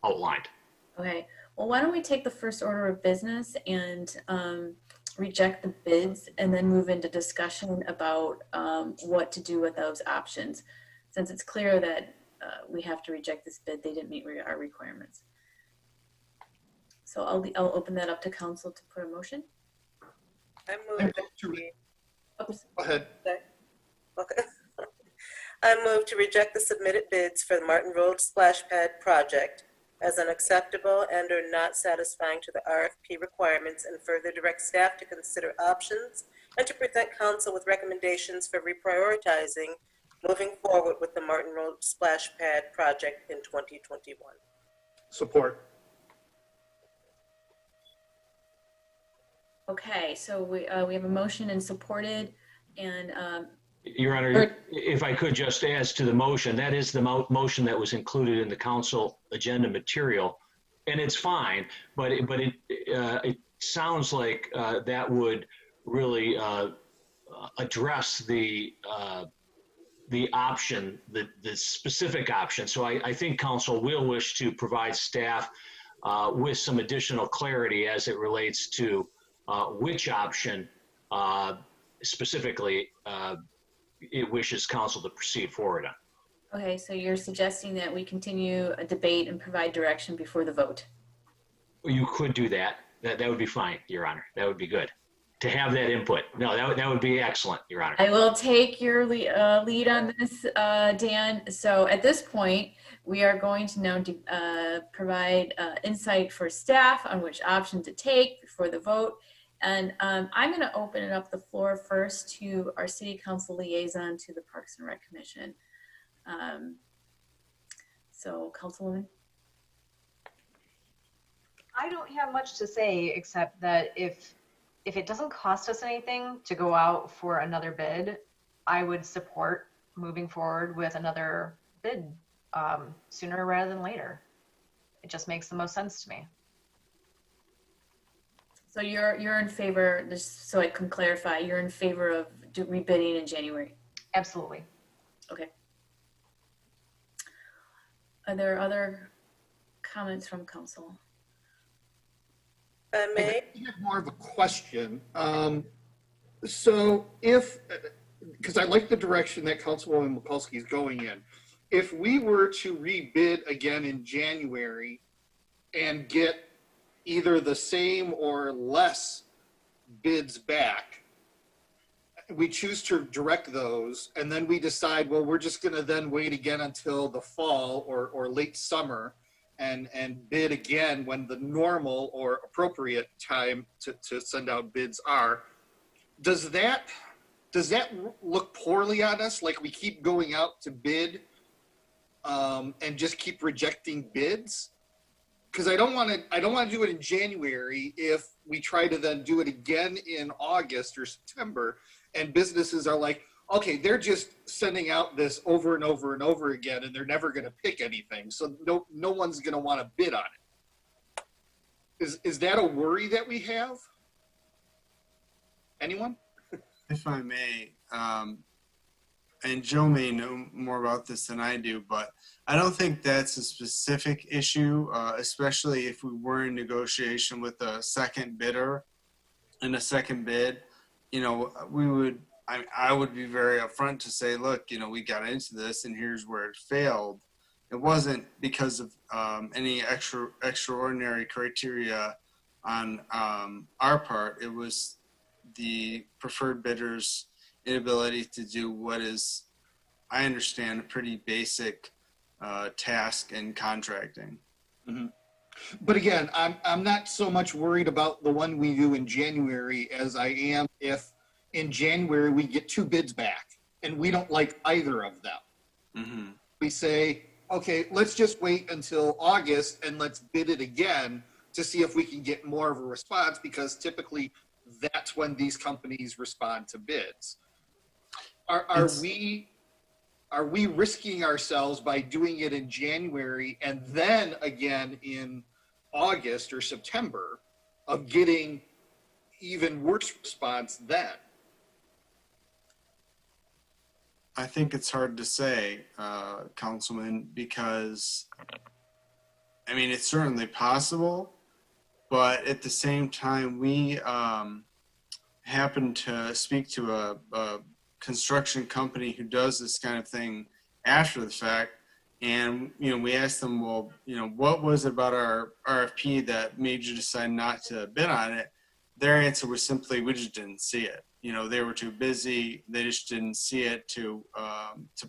outlined. Okay, well, why don't we take the first order of business and reject the bids and then move into discussion about what to do with those options, since it's clear that we have to reject this bid. They didn't meet our requirements. So I'll open that up to council to put a motion. I move Oops. Go ahead. Okay. I move to reject the submitted bids for the Martin Road Splash Pad project as unacceptable and or not satisfying to the RFP requirements, and further direct staff to consider options and to present council with recommendations for reprioritizing moving forward with the Martin Road Splash Pad project in 2021. Support. Okay, so we have a motion and supported, and Your Honor, if I could just add to the motion, that is the motion that was included in the council agenda material, and it's fine, but it sounds like that would really address the option, the specific option. So I think council will wish to provide staff with some additional clarity as it relates to which option specifically it wishes council to proceed forward on. Okay, so you're suggesting that we continue a debate and provide direction before the vote. You could do that. That would be fine, Your Honor. That would be good. To have that input. No, that would be excellent, Your Honor. I will take your lead on this, Dan. So at this point, we are going to now provide insight for staff on which option to take before the vote. And I'm going to open up the floor first to our City Council liaison to the Parks and Rec Commission. So, Councilwoman. I don't have much to say except that if it doesn't cost us anything to go out for another bid, I would support moving forward with another bid sooner rather than later. It just makes the most sense to me. So you're in favor, just so I can clarify, you're in favor of rebidding in January? Absolutely. Okay. Are there other comments from council? I may. I have more of a question. So if, because I like the direction that Councilwoman Mikulski is going in, if we were to rebid again in January and get either the same or less bids back, we choose to direct those, and then we decide, well, we're just going to then wait again until the fall or late summer and bid again when the normal or appropriate time to send out bids are. Does that look poorly on us? Like we keep going out to bid and just keep rejecting bids? Because I don't want to do it in January if we try to then do it again in August or September, and businesses are like, okay, they're just sending out this over and over and over again, and they're never going to pick anything. So no one's going to want to bid on it. Is that a worry that we have? Anyone? If I may, and Joe may know more about this than I do, but I don't think that's a specific issue, especially if we were in negotiation with a second bidder and a second bid. You know, I would be very upfront to say, look, you know, we got into this and here's where it failed. It wasn't because of any extraordinary criteria on our part. It was the preferred bidder's inability to do what is, I understand, a pretty basic task in contracting. Mm-hmm. But again, I'm not so much worried about the one we do in January as I am if in January we get two bids back and we don't like either of them. Mm-hmm. We say, okay, let's just wait until August and let's bid it again to see if we can get more of a response, because typically that's when these companies respond to bids. Are we risking ourselves by doing it in January and then again in August or September of getting even worse response then? I think it's hard to say, Councilman, because, I mean, it's certainly possible, but at the same time, we happen to speak to a construction company who does this kind of thing after the fact. And, you know, we asked them, well, you know, what was it about our RFP that made you decide not to bid on it? Their answer was simply, we just didn't see it. You know, they were too busy. They just didn't see it to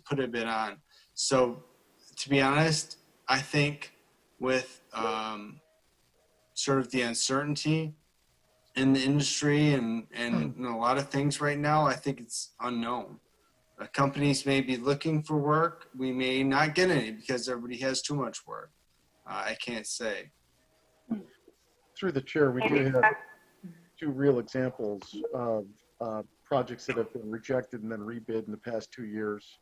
put a bid on. So to be honest, I think with sort of the uncertainty in the industry and a lot of things right now, I think it's unknown. Companies may be looking for work. We may not get any because everybody has too much work. I can't say. Through the chair, we do have two real examples of projects that have been rejected and then rebid in the past 2 years.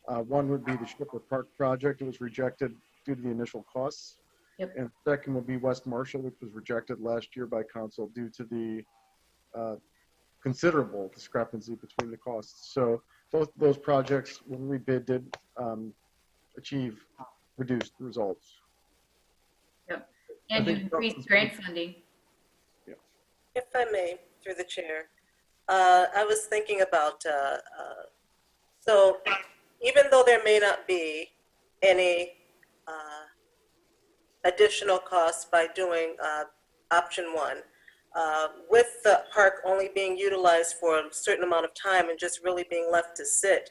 One would be the Shipper Park project. It was rejected due to the initial costs. Yep. And second would be West Marshall, which was rejected last year by council due to the considerable discrepancy between the costs. So both those projects, when rebid, did achieve reduced results. Yep. And you increased grant funding. Yeah. If I may, through the chair, I was thinking about, so even though there may not be any additional costs by doing option one, with the park only being utilized for a certain amount of time and just really being left to sit,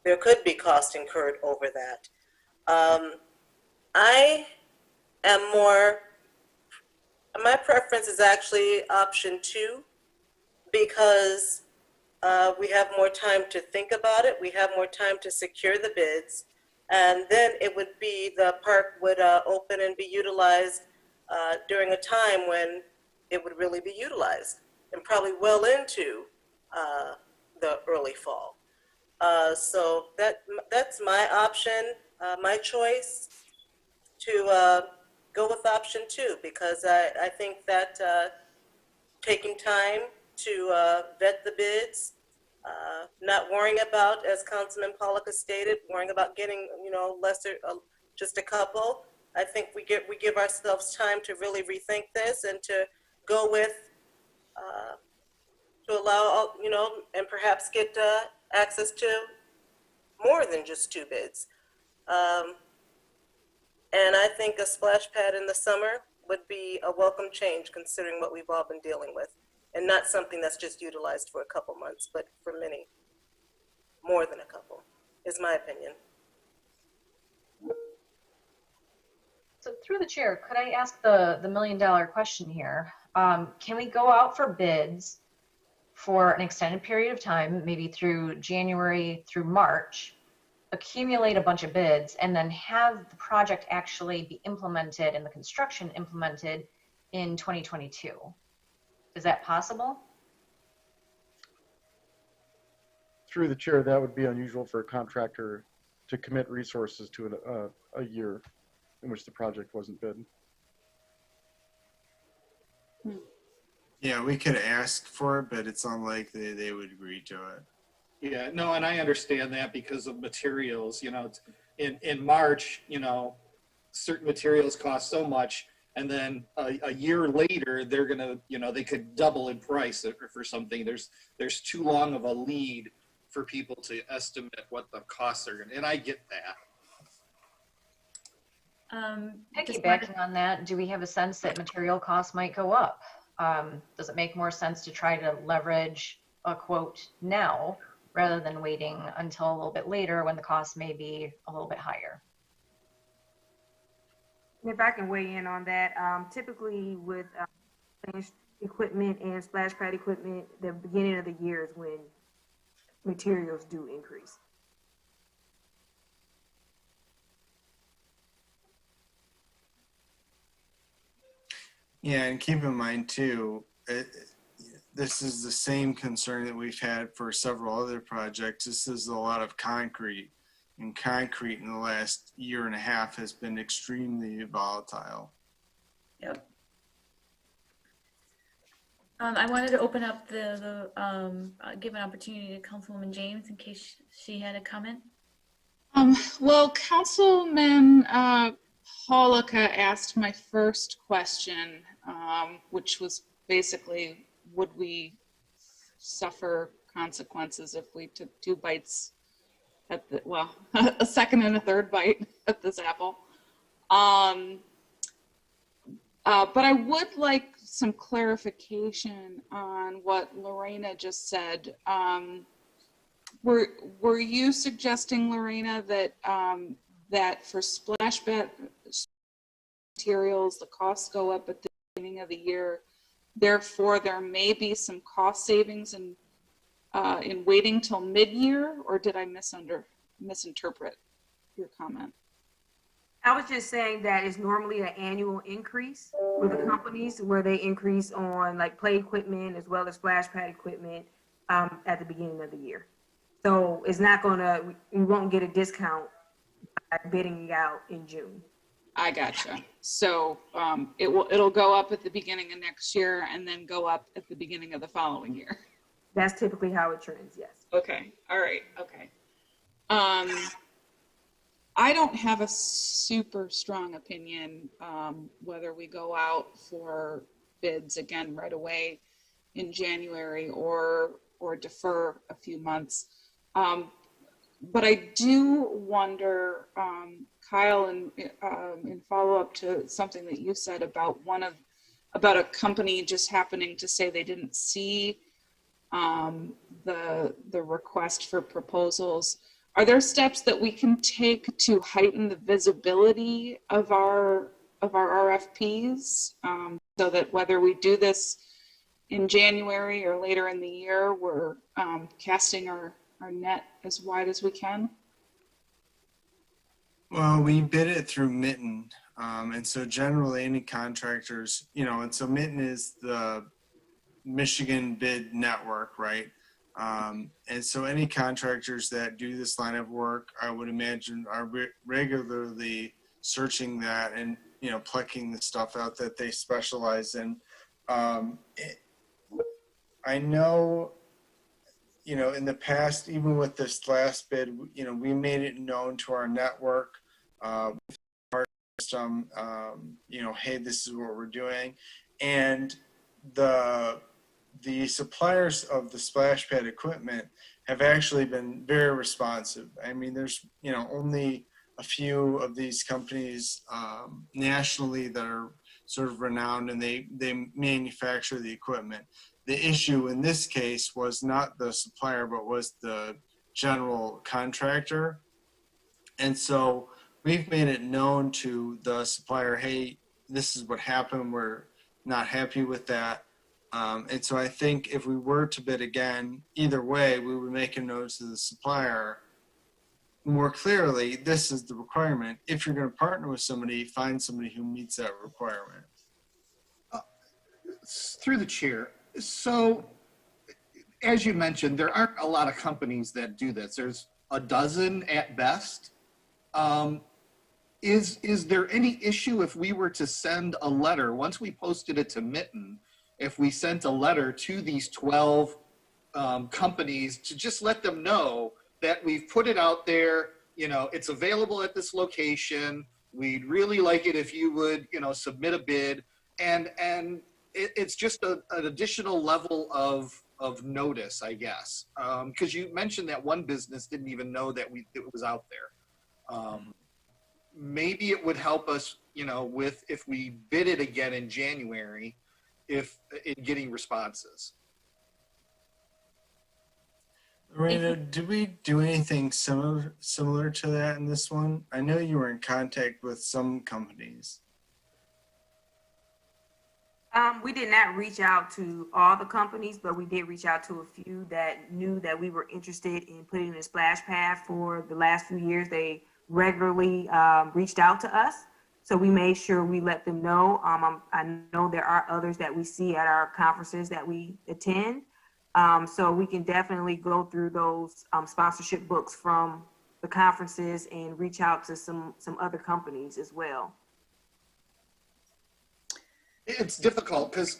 there could be cost incurred over that. I am more, my preference is actually option two, because we have more time to think about it. We have more time to secure the bids. And then it would be, the park would open and be utilized during a time when it would really be utilized, and probably well into the early fall. So that's my option, my choice, to go with option two, because I think that taking time to vet the bids, not worrying about, as Councilman Pollock has stated, worrying about getting, lesser, just a couple. I think we give ourselves time to really rethink this and to go with, to allow, and perhaps get access to more than just two bids. And I think a splash pad in the summer would be a welcome change, considering what we've all been dealing with, and not something that's just utilized for a couple months, but for many, more than a couple, is my opinion. So through the chair, could I ask the $1 million question here? Can we go out for bids for an extended period of time, maybe through January through March, accumulate a bunch of bids, and then have the project actually be implemented and the construction implemented in 2022? Is that possible? Through the chair, that would be unusual for a contractor to commit resources to a year in which the project wasn't bid. Yeah, we could ask for it, but it's unlikely they would agree to it. Yeah, no, and I understand that because of materials, in March, certain materials cost so much, and then a year later, they're gonna, they could double in price for something. There's too long of a lead for people to estimate what the costs are gonna, and I get that. Piggybacking on that, do we have a sense that material costs might go up? Does it make more sense to try to leverage a quote now rather than waiting until a little bit later when the cost may be a little bit higher? If I can weigh in on that, typically with equipment and splash pad equipment, the beginning of the year is when materials do increase. Yeah, and keep in mind too, this is the same concern that we've had for several other projects. This is a lot of concrete, and concrete in the last year and a half has been extremely volatile. Yep. I wanted to open up give an opportunity to Councilwoman James in case she had a comment. Well, Councilman Polika asked my first question, which was basically, would we suffer consequences if we took two bites at the, well, a second and a third bite at this apple? But I would like some clarification on what Lorena just said. Were you suggesting, Lorena, that that for splash pad materials, the costs go up at the beginning of the year, therefore there may be some cost savings in waiting till mid-year, or did I misinterpret your comment? I was just saying that it's normally an annual increase with the companies where they increase on like play equipment as well as splash pad equipment at the beginning of the year. So it's not gonna, you won't get a discount by bidding out in June. I gotcha. So it'll go up at the beginning of next year and then go up at the beginning of the following year. That's typically how it trends, yes. Okay. All right. Okay. I don't have a super strong opinion whether we go out for bids again right away in January or defer a few months. but I do wonder, Kyle, in follow up to something that you said about about a company just happening to say they didn't see the request for proposals. Are there steps that we can take to heighten the visibility of our RFPs, so that whether we do this in January or later in the year, we're casting our net as wide as we can? Well, we bid it through Mitten. And so generally any contractors, and so Mitten is the Michigan bid network, right? And so any contractors that do this line of work, I would imagine, are regularly searching that and, plucking the stuff out that they specialize in. I know, in the past, even with this last bid, we made it known to our network, system, hey, this is what we're doing. And the suppliers of the splash pad equipment have actually been very responsive. I mean, there's, only a few of these companies nationally that are sort of renowned, and they manufacture the equipment. The issue in this case was not the supplier, but was the general contractor. And so we've made it known to the supplier, hey, this is what happened. We're not happy with that. And so I think if we were to bid again, either way, we would make a note to the supplier more clearly, this is the requirement. If you're going to partner with somebody, find somebody who meets that requirement. Through the chair. So, as you mentioned, there aren't a lot of companies that do this. There's a dozen at best. Is there any issue if we were to send a letter, once we posted it to Mitten, if we sent a letter to these 12 companies to just let them know that we've put it out there, it's available at this location. We'd really like it if you would, submit a bid. And it's just an additional level of notice, I guess. Because you mentioned that one business didn't even know that it was out there. Maybe it would help us, with if we bid it again in January, in getting responses. Lorena, did we do anything similar to that in this one? I know you were in contact with some companies. We did not reach out to all the companies, but we did reach out to a few that knew that we were interested in putting in a splash pad for the last few years. They regularly reached out to us. So we made sure we let them know. I know there are others that we see at our conferences that we attend. So we can definitely go through those sponsorship books from the conferences and reach out to some other companies as well. It's difficult because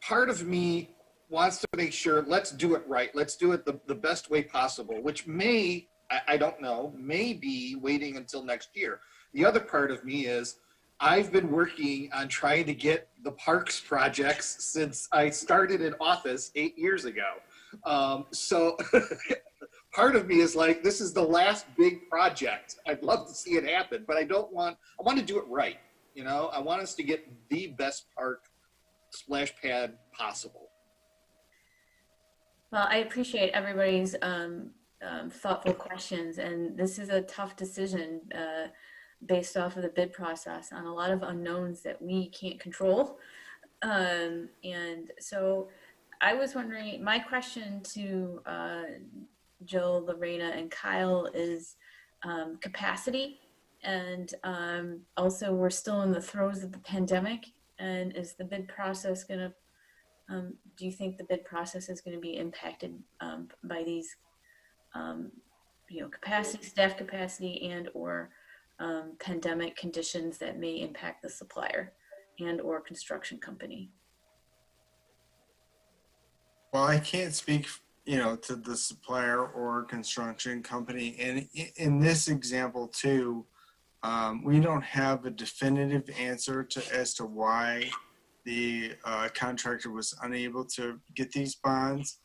part of me wants to make sure, let's do it right. Let's do it the best way possible, which may, I don't know, may be waiting until next year. The other part of me is I've been working on trying to get the parks projects since I started in office 8 years ago. So part of me is like, this is the last big project. I'd love to see it happen, but I want to do it right. I want us to get the best park splash pad possible. Well, I appreciate everybody's thoughtful questions, and this is a tough decision based off of the bid process on a lot of unknowns that we can't control. And so I was wondering, my question to Jill, Lorena, and Kyle is capacity. And also, we're still in the throes of the pandemic. And is the bid process going to, do you think the bid process is going to be impacted by these, capacity, staff capacity, and or pandemic conditions that may impact the supplier and or construction company? Well, I can't speak, to the supplier or construction company. And in this example too, we don't have a definitive answer as to why the contractor was unable to get these bonds.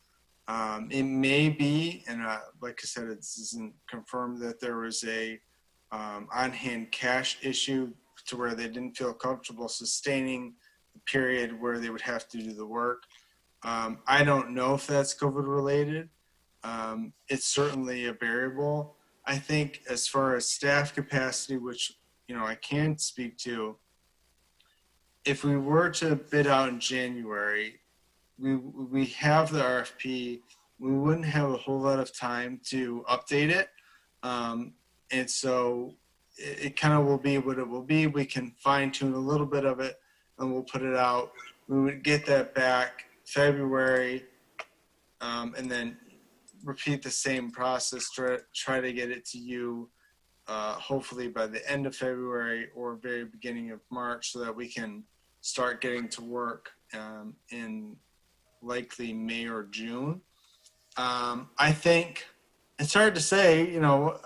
It may be, and like I said, it isn't confirmed, that there was a on-hand cash issue to where they didn't feel comfortable sustaining the period where they would have to do the work. I don't know if that's COVID related. It's certainly a variable. I think as far as staff capacity, which, you know, I can speak to, if we were to bid out in January, we have the RFP, we wouldn't have a whole lot of time to update it. And so it kind of will be what it will be. We can fine tune a little bit of it and we'll put it out. We would get that back February, and then repeat the same process, try to get it to you hopefully by the end of February or very beginning of March, so that we can start getting to work in likely May or June. I think it's hard to say, you know,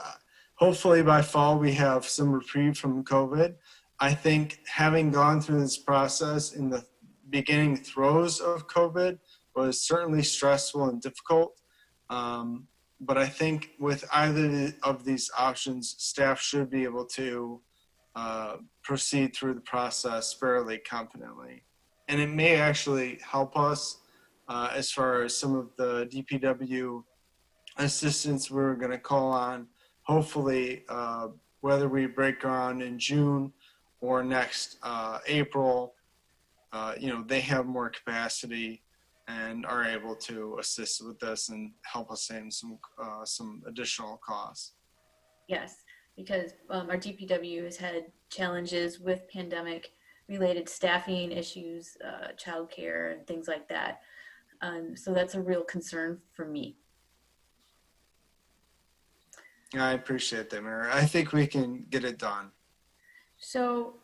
hopefully by fall we have some reprieve from COVID. I think having gone through this process in the beginning throes of COVID was certainly stressful and difficult. But I think with either of these options, staff should be able to proceed through the process fairly confidently. And it may actually help us as far as some of the DPW assistants we're going to call on. Hopefully, whether we break ground in June or next April, you know, they have more capacity and are able to assist with this and help us save some additional costs. Yes, because our DPW has had challenges with pandemic-related staffing issues, childcare, and things like that. So that's a real concern for me. I appreciate that, Mayor. I think we can get it done. So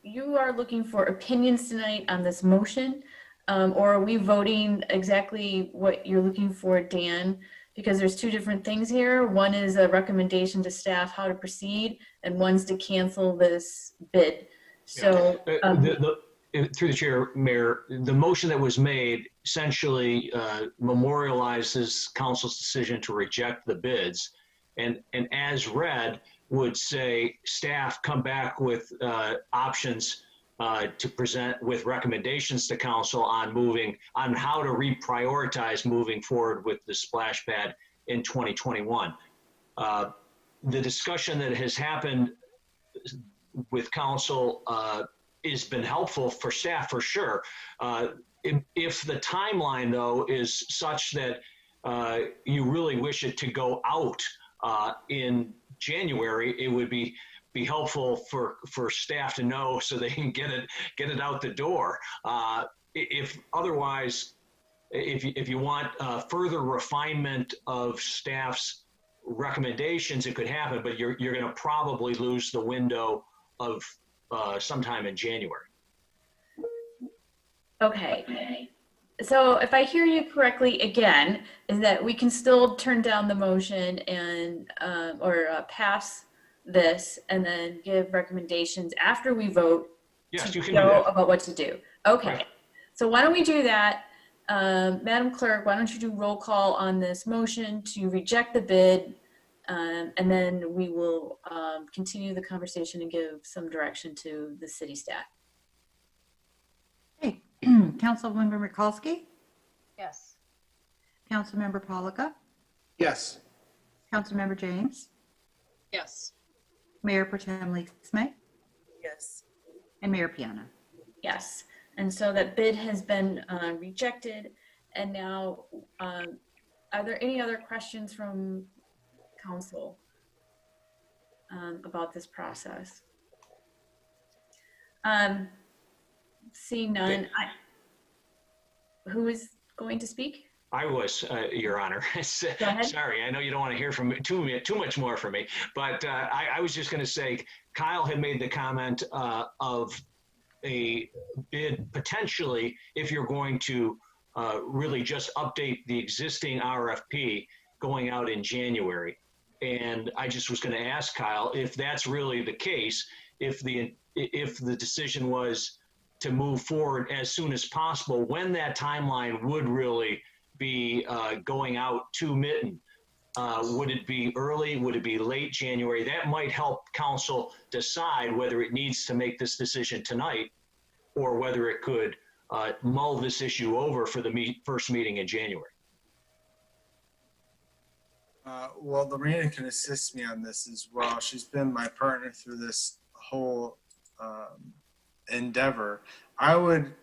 you are looking for opinions tonight on this motion, or are we voting exactly what you're looking for, Dan? Because there's two different things here. One is a recommendation to staff how to proceed, and one's to cancel this bid. So through the chair, Mayor, the motion that was made essentially memorializes council's decision to reject the bids, and as read would say staff come back with options to present with recommendations to council on how to reprioritize moving forward with the splash pad in 2021. The discussion that has happened with council has been helpful for staff for sure. If the timeline though is such that you really wish it to go out in January, it would be helpful for staff to know so they can get it out the door. If otherwise, if you want further refinement of staff's recommendations, it could happen, but you're going to probably lose the window of sometime in January. Okay. So if I hear you correctly again, is that we can still turn down the motion and or pass this and then give recommendations after we vote. Yes, to you can know do that. about what to do. Okay. Right. So why don't we do that? Madam Clerk, why don't you do roll call on this motion to reject the bid, and then we will continue the conversation and give some direction to the city staff. Hey, Councilmember Mikulski, Yes. Councilmember Polika, Yes. Councilmember James, Yes. Mayor Pro Tem Lee Smith, Yes. and Mayor Piana. Yes. And so that bid has been rejected. And now, are there any other questions from council about this process? Seeing none, who is going to speak? I was, Your Honor. Go ahead. Sorry, I know you don't want to hear from too much more from me, but I was just going to say, Kyle had made the comment of a bid potentially if you're going to really just update the existing RFP going out in January. And I just was going to ask Kyle if that's really the case, if the decision was to move forward as soon as possible, when that timeline would really be going out to Mitten? Would it be early? Would it be late January? That might help council decide whether it needs to make this decision tonight or whether it could mull this issue over for the first meeting in January. Well, Lorena can assist me on this as well. She's been my partner through this whole endeavor. I would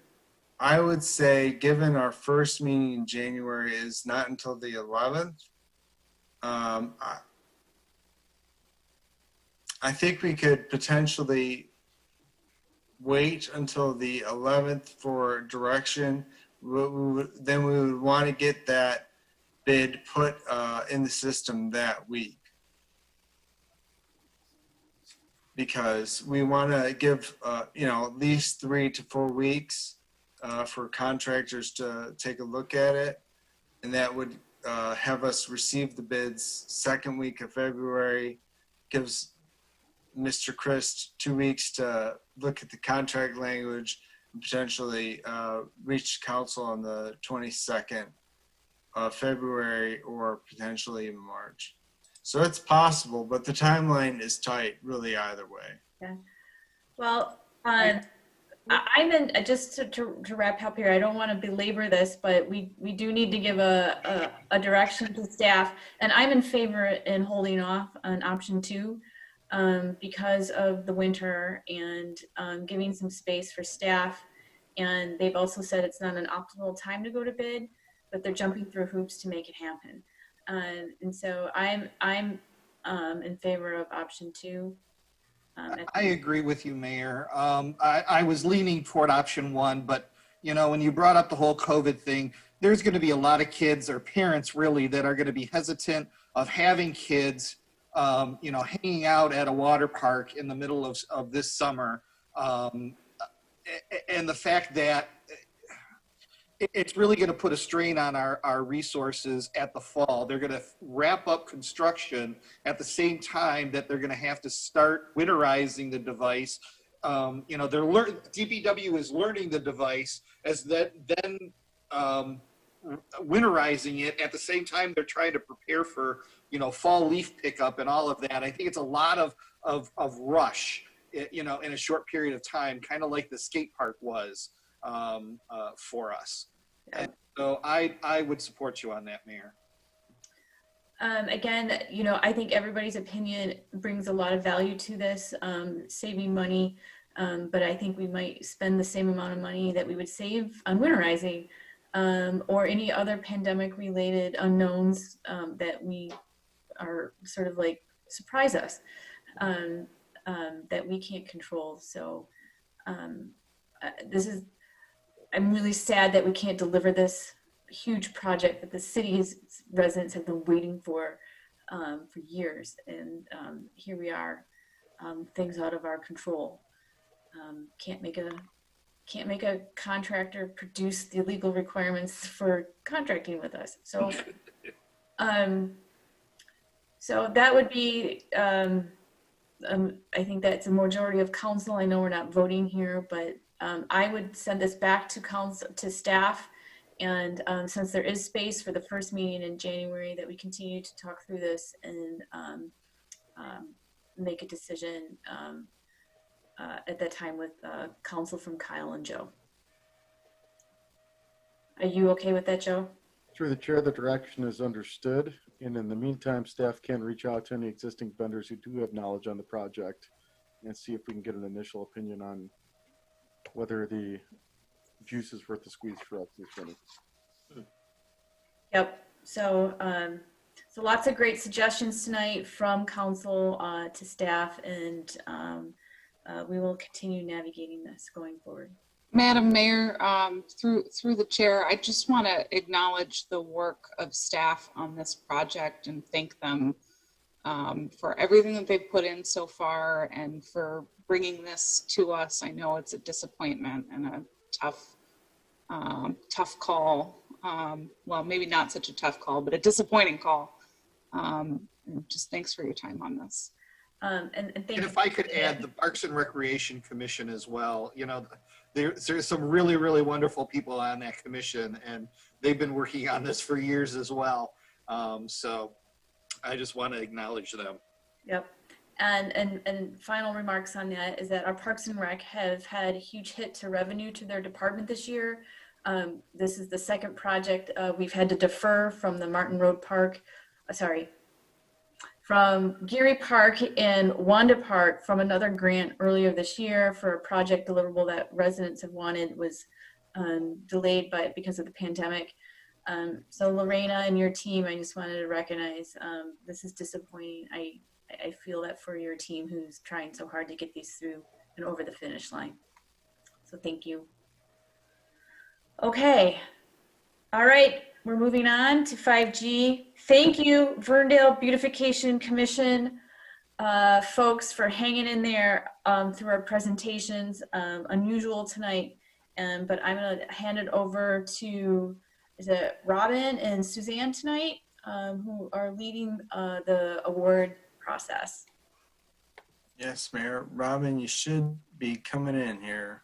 say, given our first meeting in January is not until the 11th, I think we could potentially wait until the 11th for direction. Then we would want to get that bid put in the system that week, because we want to give at least 3 to 4 weeks for contractors to take a look at it, and that would have us receive the bids second week of February. Gives Mr. Christ 2 weeks to look at the contract language and potentially reach council on the 22nd of February or potentially even March. So it's possible, but the timeline is tight really either way. Yeah. Well, I'm in, just to wrap up here, I don't want to belabor this, but we do need to give a direction to staff, and I'm in favor in holding off on option 2 because of the winter and giving some space for staff. And they've also said it's not an optimal time to go to bid, but they're jumping through hoops to make it happen. And so I'm in favor of option 2. I agree with you, Mayor. I was leaning toward option 1, but when you brought up the whole COVID thing, there's going to be a lot of kids or parents really that are going to be hesitant of having kids, hanging out at a water park in the middle of this summer. And the fact that it's really going to put a strain on our resources at the fall. They're going to wrap up construction at the same time that they're going to have to start winterizing the device. DPW is learning the device as then winterizing it at the same time they're trying to prepare for fall leaf pickup and all of that. I think it's a lot of rush, in a short period of time, kind of like the skate park was. For us. And so I would support you on that, Mayor. Again, I think everybody's opinion brings a lot of value to this, saving money, but I think we might spend the same amount of money that we would save on winterizing or any other pandemic related unknowns that we are sort of like surprise us that we can't control. So I'm really sad that we can't deliver this huge project that the city's residents have been waiting for years. And here we are, things out of our control. Can't make a contractor produce the legal requirements for contracting with us. So, so that would be, I think that's a majority of council. I know we're not voting here, but I would send this back to council, to staff, and since there is space for the first meeting in January, that we continue to talk through this and make a decision at that time with counsel from Kyle and Joe. Are you okay with that, Joe? Through the chair, the direction is understood, and in the meantime, staff can reach out to any existing vendors who do have knowledge on the project and see if we can get an initial opinion on whether the juice is worth the squeeze for us this winter. Yep. So, so lots of great suggestions tonight from council to staff, and we will continue navigating this going forward. Madam Mayor, through the chair, I just want to acknowledge the work of staff on this project and thank them for everything that they've put in so far and for bringing this to us. I know it's a disappointment and a tough call. Well, maybe not such a tough call, but a disappointing call. And just thanks for your time on this. And if I could add the Parks and Recreation Commission as well, there's some really, really wonderful people on that commission, and they've been working on this for years as well. So I just want to acknowledge them. Yep. And final remarks on that is that our Parks and Rec have had a huge hit to revenue to their department this year. This is the second project we've had to defer from the Martin Road Park, from Geary Park and Wanda Park from another grant earlier this year for a project deliverable that residents have wanted was delayed because of the pandemic. So Lorena and your team, I just wanted to recognize this is disappointing. I feel that for your team who's trying so hard to get these through and over the finish line. So thank you. Okay. All right. We're moving on to 5G. Thank you, Ferndale Beautification Commission folks, for hanging in there through our presentations. Unusual tonight, but I'm going to hand it over to, is it Robin and Suzanne tonight, who are leading the award process. Yes, Mayor. Robin, you should be coming in here.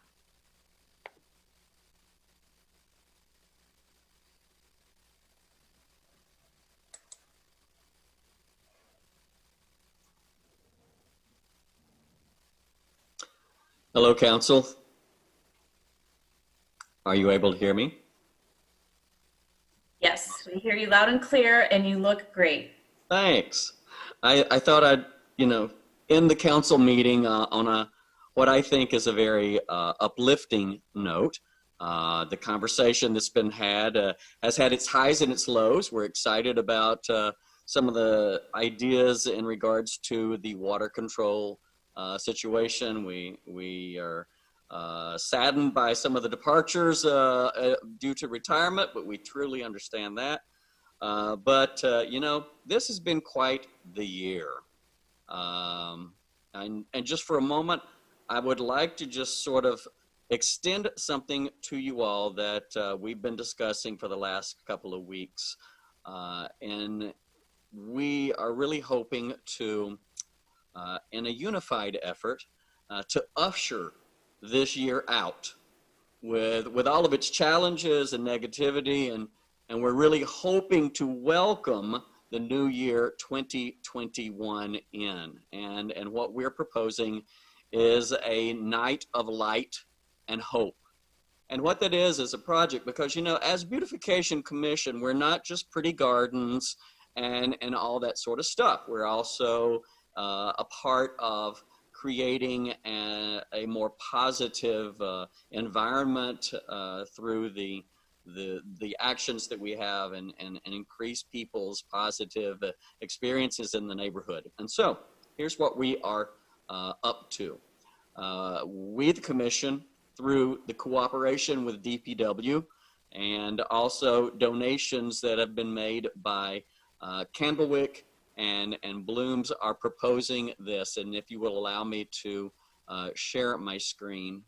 Hello, Council. Are you able to hear me? Yes, we hear you loud and clear, and you look great. Thanks. I thought I'd, end the council meeting on what I think is a very uplifting note. The conversation that's been had has had its highs and its lows. We're excited about some of the ideas in regards to the water control situation. We are saddened by some of the departures due to retirement, but we truly understand that. But this has been quite the year. And just for a moment, I would like to just sort of extend something to you all that we've been discussing for the last couple of weeks. And we are really hoping to, in a unified effort, to usher this year out with all of its challenges and negativity, and we're really hoping to welcome the new year 2021 in. And what we're proposing is a night of light and hope. And what that is a project, because as Beautification Commission, we're not just pretty gardens and all that sort of stuff. We're also a part of creating a more positive environment through the actions that we have and increase people's positive experiences in the neighborhood. And so here's what we are up to. We, the commission, through the cooperation with DPW and also donations that have been made by Candlewick and Blooms, are proposing this. And if you will allow me to share my screen.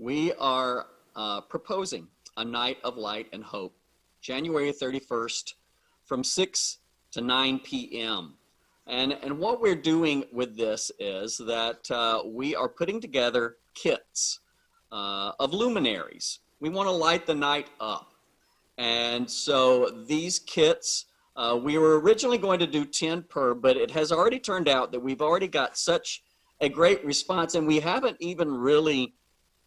We are proposing a night of light and hope, January 31st from 6 to 9 p.m. And what we're doing with this is that we are putting together kits of luminaries. We want to light the night up. And so these kits, we were originally going to do 10 per, but it has already turned out that we've already got such a great response, and we haven't even really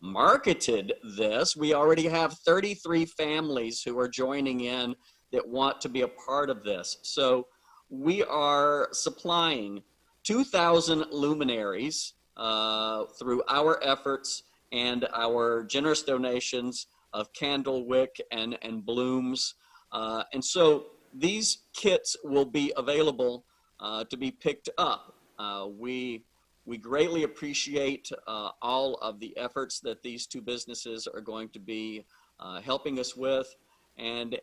marketed this. We already have 33 families who are joining in that want to be a part of this. So we are supplying 2,000 luminaries through our efforts and our generous donations of Candlewick and Blooms. And so these kits will be available to be picked up. We greatly appreciate all of the efforts that these two businesses are going to be helping us with. And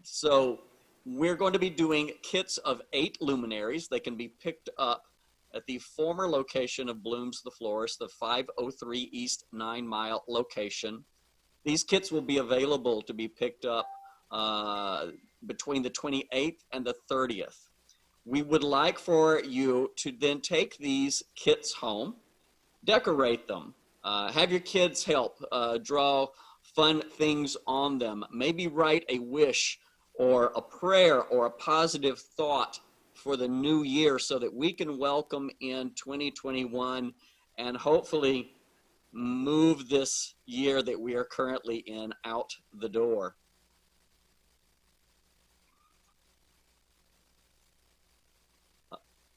so we're going to be doing kits of 8 luminaries. They can be picked up at the former location of Bloom's the Florist, the 503 East 9 Mile location. These kits will be available to be picked up between the 28th and the 30th. We would like for you to then take these kits home, decorate them, have your kids help draw fun things on them, maybe write a wish or a prayer or a positive thought for the new year so that we can welcome in 2021 and hopefully move this year that we are currently in out the door.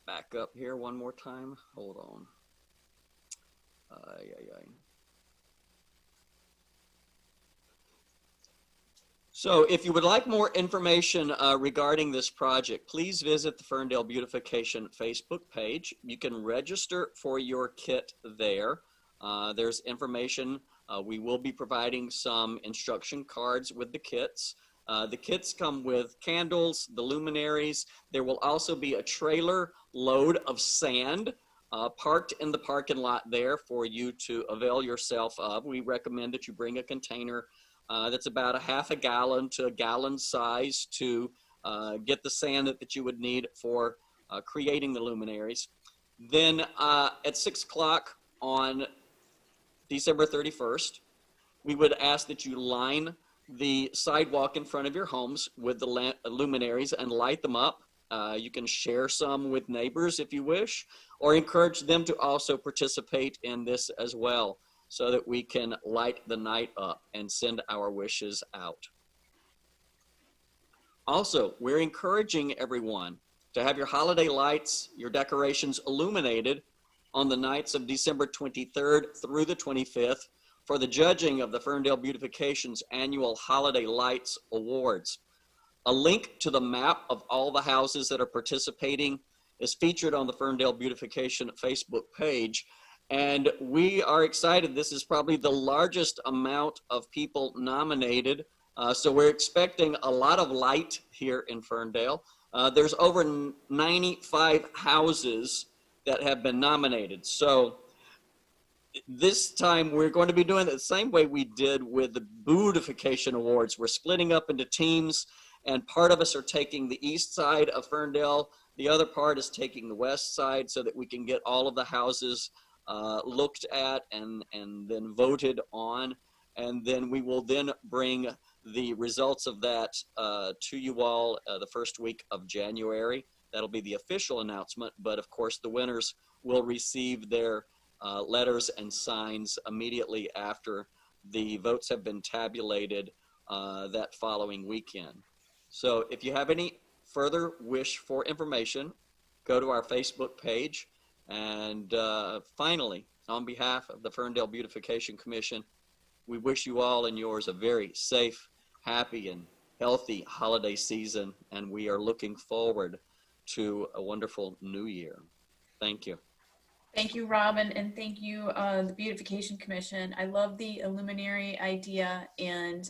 Back up here one more time. Hold on. So if you would like more information regarding this project, please visit the Ferndale Beautification Facebook page. You can register for your kit there. There's information. We will be providing some instruction cards with the kits. The kits come with candles, the luminaries. There will also be a trailer load of sand parked in the parking lot there for you to avail yourself of. We recommend that you bring a container that's about a half a gallon to a gallon size to get the sand that you would need for creating the luminaries. Then at 6 o'clock on December 31st, we would ask that you line the sidewalk in front of your homes with the luminaries and light them up. You can share some with neighbors if you wish, or encourage them to also participate in this as well, so that we can light the night up and send our wishes out. Also, we're encouraging everyone to have your holiday lights, your decorations illuminated on the nights of December 23rd through the 25th for the judging of the Ferndale Beautification's annual Holiday Lights Awards. A link to the map of all the houses that are participating is featured on the Ferndale Beautification Facebook page. And we are excited. This is probably the largest amount of people nominated. So we're expecting a lot of light here in Ferndale. There's over 95 houses that have been nominated. So this time we're going to be doing it the same way we did with the Beautification Awards. We're splitting up into teams, and part of us are taking the east side of Ferndale. The other part is taking the west side so that we can get all of the houses looked at and then voted on. And then we will then bring the results of that to you all the first week of January. That'll be the official announcement, but of course the winners will receive their letters and signs immediately after the votes have been tabulated that following weekend. So if you have any further wish for information, go to our Facebook page. And finally, on behalf of the Ferndale Beautification Commission, we wish you all and yours a very safe, happy, and healthy holiday season, and we are looking forward to a wonderful new year. Thank you. Thank you, Robin, and thank you, the Beautification Commission. I love the illuminary idea, and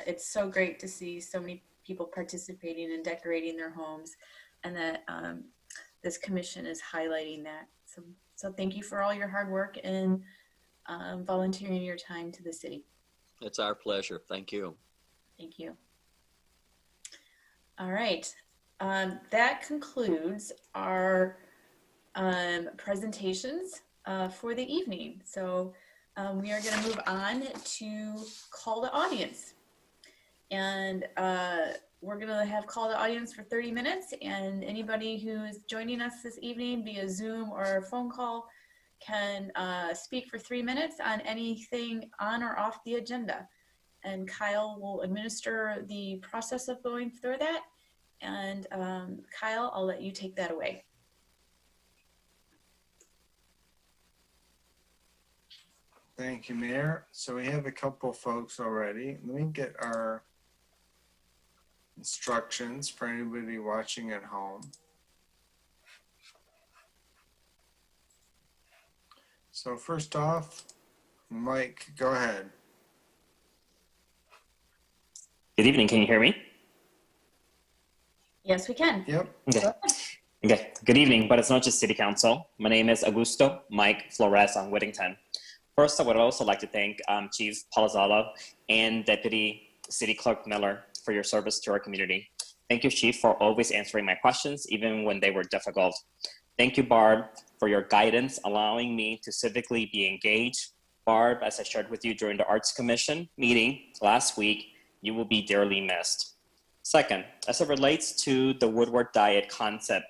it's so great to see so many people participating and decorating their homes, and that this commission is highlighting that. So thank you for all your hard work and volunteering your time to the city. It's our pleasure. Thank you. Thank you. All right. That concludes our presentations for the evening. So we are going to move on to call to audience. And we're going to have call to audience for 30 minutes. And anybody who is joining us this evening via Zoom or phone call can speak for 3 minutes on anything on or off the agenda. And Kyle will administer the process of going through that. And Kyle, I'll let you take that away. Thank you, Mayor. So we have a couple folks already. Let me get our instructions for anybody watching at home. So first off, Mike, go ahead. Good evening. Can you hear me? Yes, we can. Yep. Okay. Okay, good evening, Buenas noches, City Council. My name is Augusto Mike Flores on Whittington. First, I would also like to thank Chief Palazzolo and Deputy City Clerk Miller for your service to our community. Thank you, Chief, for always answering my questions, even when they were difficult. Thank you, Barb, for your guidance, allowing me to civically be engaged. Barb, as I shared with you during the Arts Commission meeting last week, you will be dearly missed. Second, as it relates to the Woodward Diet concept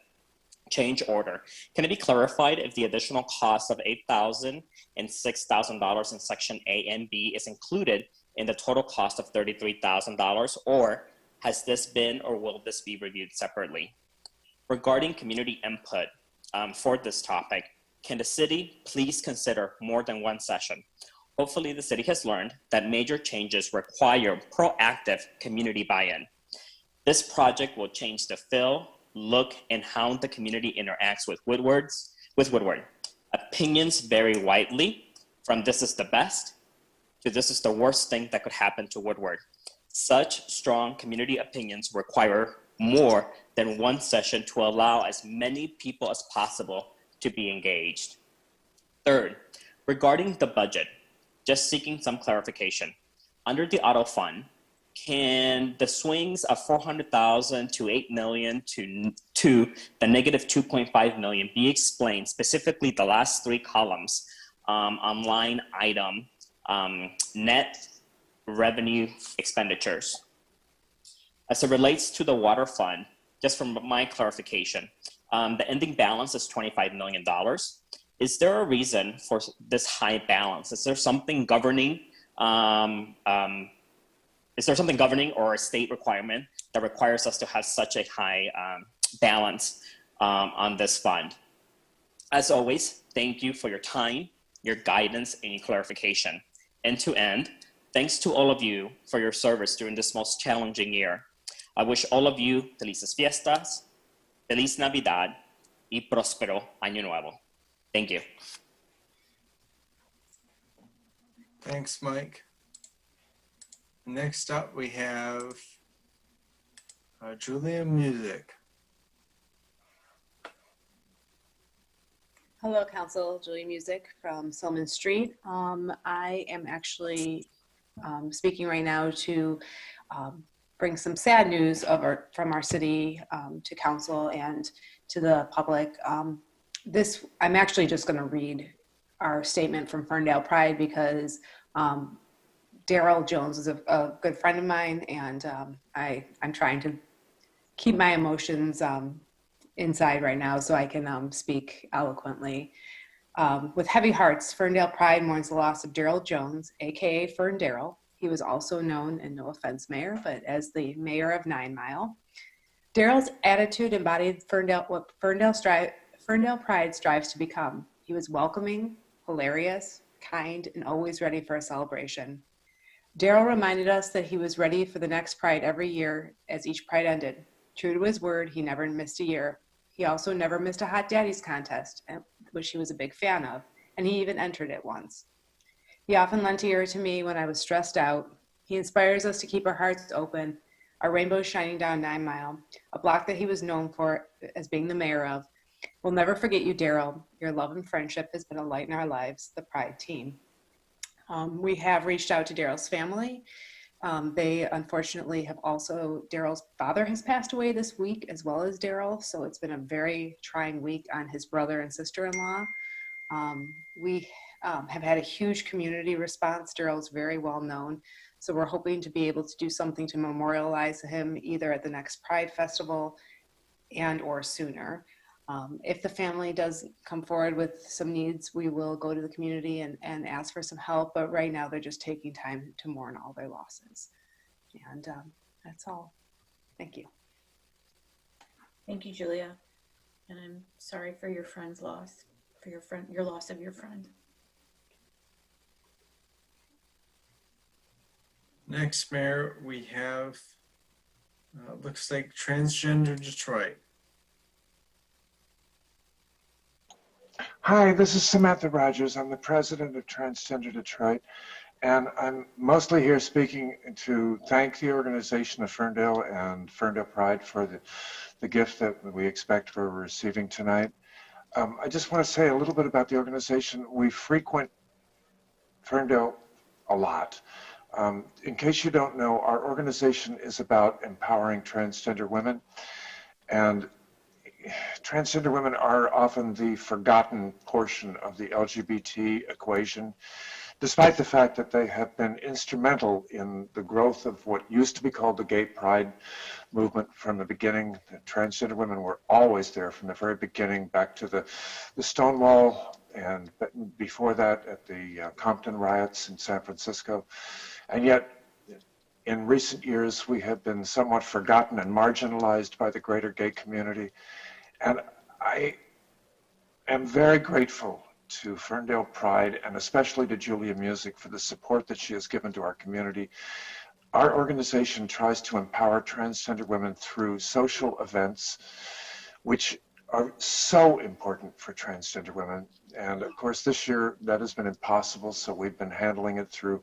change order, can it be clarified if the additional cost of $8,000 and $6,000 in Section A and B is included in the total cost of $33,000, or has this been or will this be reviewed separately? Regarding community input for this topic, can the city please consider more than one session? Hopefully the city has learned that major changes require proactive community buy-in. This project will change the feel, look, and how the community interacts with Woodward. Opinions vary widely from this is the best to this is the worst thing that could happen to Woodward. Such strong community opinions require more than one session to allow as many people as possible to be engaged. Third, regarding the budget, just seeking some clarification. Under the auto fund, can the swings of 400,000 to 8 million to the negative 2.5 million be explained, specifically the last three columns on line item net revenue expenditures? As it relates to the water fund, just from my clarification, the ending balance is $25 million. Is there a reason for this high balance? Is there something governing or a state requirement that requires us to have such a high balance on this fund? As always, thank you for your time, your guidance, and your clarification. And to end, thanks to all of you for your service during this most challenging year. I wish all of you felices fiestas, feliz Navidad, y próspero año nuevo. Thank you. Thanks, Mike. Next up, we have Julia Music. Hello, Council. Julie Music from Silman Street. I am actually speaking right now to bring some sad news from our city to Council and to the public. I'm actually just going to read our statement from Ferndale Pride because Daryl Jones is a good friend of mine, and I'm trying to keep my emotions inside right now so I can speak eloquently. With heavy hearts, Ferndale Pride mourns the loss of Daryl Jones, aka Fern Daryl. He was also known, and no offense, Mayor, but as the mayor of 9 Mile. Daryl's attitude embodied what Ferndale Pride strives to become. He was welcoming, hilarious, kind, and always ready for a celebration. Daryl reminded us that he was ready for the next Pride every year as each Pride ended. True to his word, he never missed a year. He also never missed a Hot Daddies contest, which he was a big fan of, and he even entered it once. He often lent an ear to me when I was stressed out. He inspires us to keep our hearts open, our rainbows shining down 9 Mile, a block that he was known for as being the mayor of. We'll never forget you, Daryl. Your love and friendship has been a light in our lives, the Pride team. We have reached out to Daryl's family. They unfortunately have also, Daryl's father has passed away this week as well as Daryl, so it's been a very trying week on his brother and sister-in-law. We have had a huge community response. Daryl's very well known, so we're hoping to be able to do something to memorialize him either at the next Pride Festival and or sooner. If the family does come forward with some needs, we will go to the community and ask for some help, but right now they're just taking time to mourn all their losses. And that's all. Thank you. Thank you, Julia. And I'm sorry for your friend's loss, for your loss of your friend. Next, Mayor, we have, looks like Transgender Detroit. Hi, this is Samantha Rogers. I'm the president of Transgender Detroit. And I'm mostly here speaking to thank the organization of Ferndale and Ferndale Pride for the gift that we expect we're receiving tonight. I just want to say a little bit about the organization. We frequent Ferndale a lot. In case you don't know, our organization is about empowering transgender women. And transgender women are often the forgotten portion of the LGBT equation, despite the fact that they have been instrumental in the growth of what used to be called the gay pride movement from the beginning. Transgender women were always there from the very beginning, back to the Stonewall, and before that at the Compton riots in San Francisco. And yet, in recent years, we have been somewhat forgotten and marginalized by the greater gay community. And I am very grateful to Ferndale Pride and especially to Julia Music for the support that she has given to our community. Our organization tries to empower transgender women through social events, which are so important for transgender women. And of course, this year that has been impossible, so we've been handling it through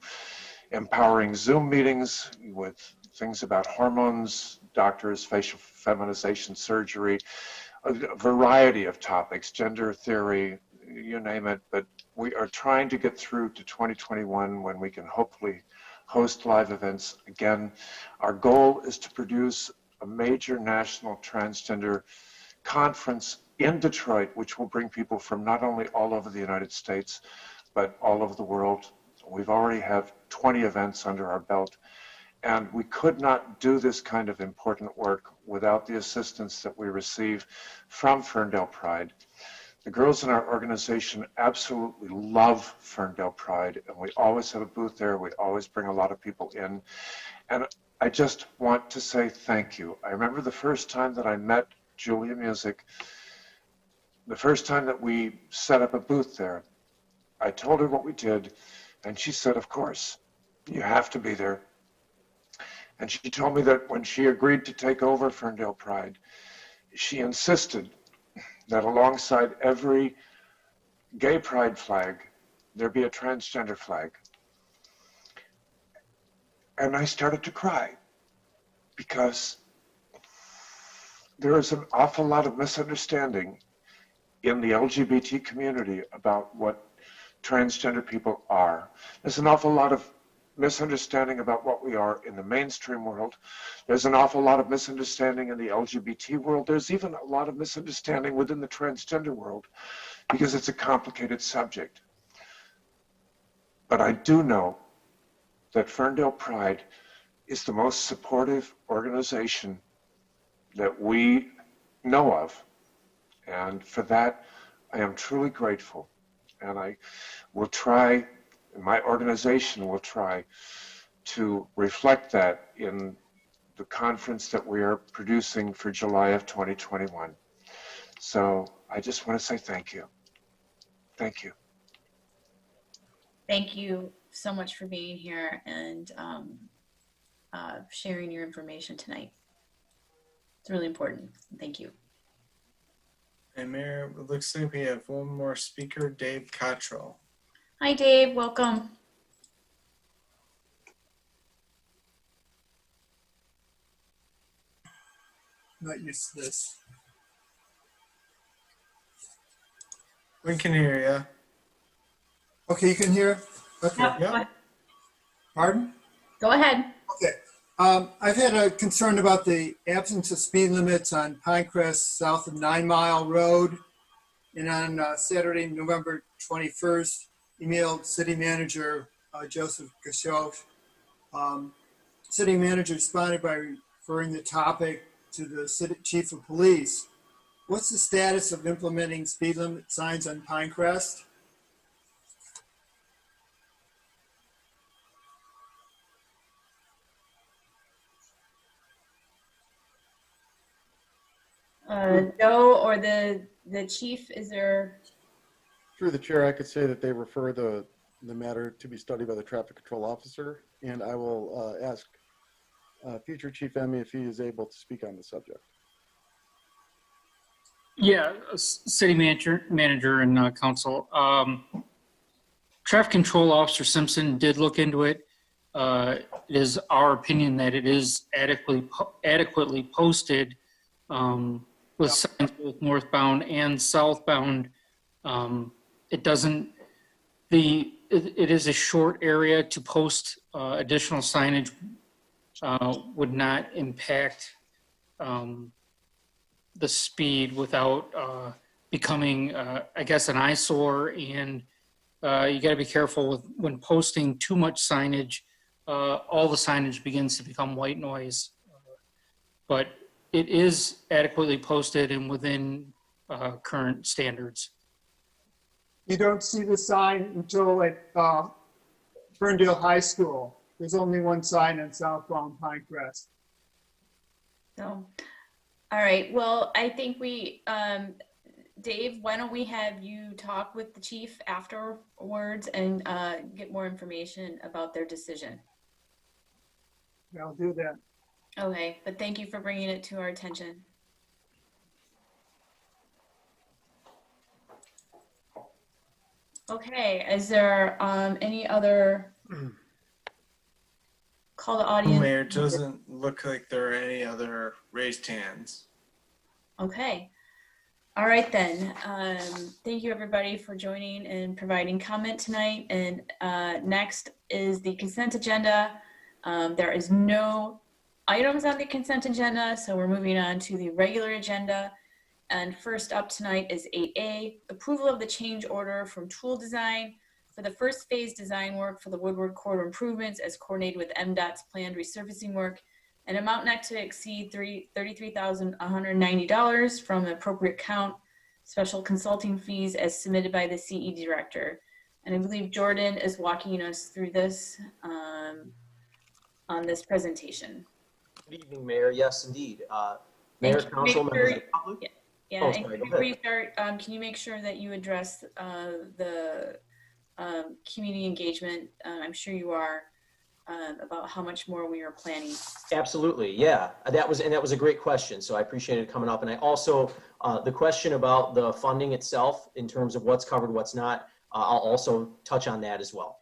empowering Zoom meetings with things about hormones, doctors, facial feminization surgery, a variety of topics, gender theory, you name it. But we are trying to get through to 2021 when we can hopefully host live events again. Our goal is to produce a major national transgender conference in Detroit, which will bring people from not only all over the United States, but all over the world. We've already have 20 events under our belt, and we could not do this kind of important work without the assistance that we receive from Ferndale Pride. The girls in our organization absolutely love Ferndale Pride, and we always have a booth there. We always bring a lot of people in, and I just want to say thank you. I remember the first time that I met Julia Music, the first time that we set up a booth there. I told her what we did, and she said, of course, you have to be there. And she told me that when she agreed to take over Ferndale Pride, she insisted that alongside every gay pride flag, there be a transgender flag. And I started to cry because there is an awful lot of misunderstanding in the LGBT community about what transgender people are. There's an awful lot of misunderstanding about what we are in the mainstream world. There's an awful lot of misunderstanding in the LGBT world. There's even a lot of misunderstanding within the transgender world because it's a complicated subject. But I do know that Ferndale Pride is the most supportive organization that we know of. And for that, I am truly grateful. And I will try, my organization will try to reflect that in the conference that we are producing for July of 2021. So I just want to say thank you. Thank you. Thank you so much for being here and sharing your information tonight. It's really important. Thank you. And Mayor, it looks like we have one more speaker, Dave Cottrell. Hi, Dave. Welcome. Not used to this. We can hear you. Okay, you can hear? Okay. Yep. Pardon? Go ahead. Okay. I've had a concern about the absence of speed limits on Pinecrest south of 9 Mile Road. And on Saturday, November 21st, emailed City Manager Joseph Gashoff. City Manager responded by referring the topic to the City Chief of Police. What's the status of implementing speed limit signs on Pinecrest? Joe or the chief, is there? Through the chair, I could say that they refer the matter to be studied by the traffic control officer, and I will ask future Chief Emmy if he is able to speak on the subject. Yeah, city manager and council. Traffic Control Officer Simpson did look into it. It is our opinion that it is adequately posted with signs both northbound and southbound. It doesn't, it is a short area to post additional signage, would not impact the speed without becoming, I guess, an eyesore. And you got to be careful with when posting too much signage. All the signage begins to become white noise. But it is adequately posted and within current standards. You don't see the sign until at Ferndale High School. There's only one sign on southbound Pinecrest. So, all right. Well, I think we, Dave, why don't we have you talk with the chief afterwards and get more information about their decision? I'll do that. Okay, but thank you for bringing it to our attention. Okay, is there any other call to audience? Mayor, it doesn't look like there are any other raised hands. Okay. All right then. Thank you everybody for joining and providing comment tonight. And next is the consent agenda. There is no items on the consent agenda, so we're moving on to the regular agenda. And first up tonight is 8A, approval of the change order from Tool Design for the first phase design work for the Woodward Corridor improvements as coordinated with MDOT's planned resurfacing work, an amount not to exceed $33,190 from the appropriate count, special consulting fees as submitted by the CE director. And I believe Jordan is walking us through this on this presentation. Good evening, Mayor. Yes, indeed. Mayor, council members of the public. Yeah, Oh, and sorry, go before you ahead. start, can you make sure that you address the community engagement? I'm sure you are, about how much more we are planning. Absolutely, yeah. That was a great question, so I appreciate it coming up. And I also, the question about the funding itself in terms of what's covered, what's not, I'll also touch on that as well.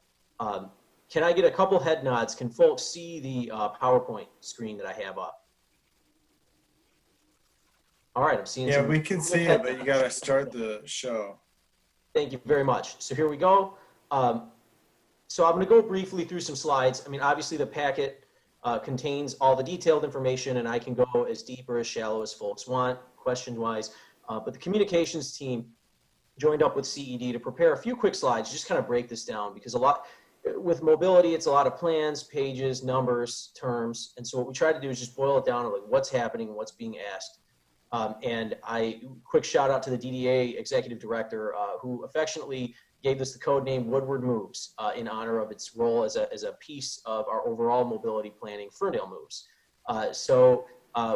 Can I get a couple head nods? Can folks see the PowerPoint screen that I have up? All right, I'm seeing. Yeah, some we can see it, but you got to start the show. Thank you very much. So here we go. So I'm going to go briefly through some slides. I mean, obviously the packet contains all the detailed information, and I can go as deep or as shallow as folks want, question-wise. But the communications team joined up with CED to prepare a few quick slides, just kind of break this down, because with mobility, it's a lot of plans, pages, numbers, terms. And so what we try to do is just boil it down to like what's happening and what's being asked. And quick shout out to the DDA executive director who affectionately gave us the code name Woodward Moves in honor of its role as a piece of our overall mobility planning, Ferndale Moves. So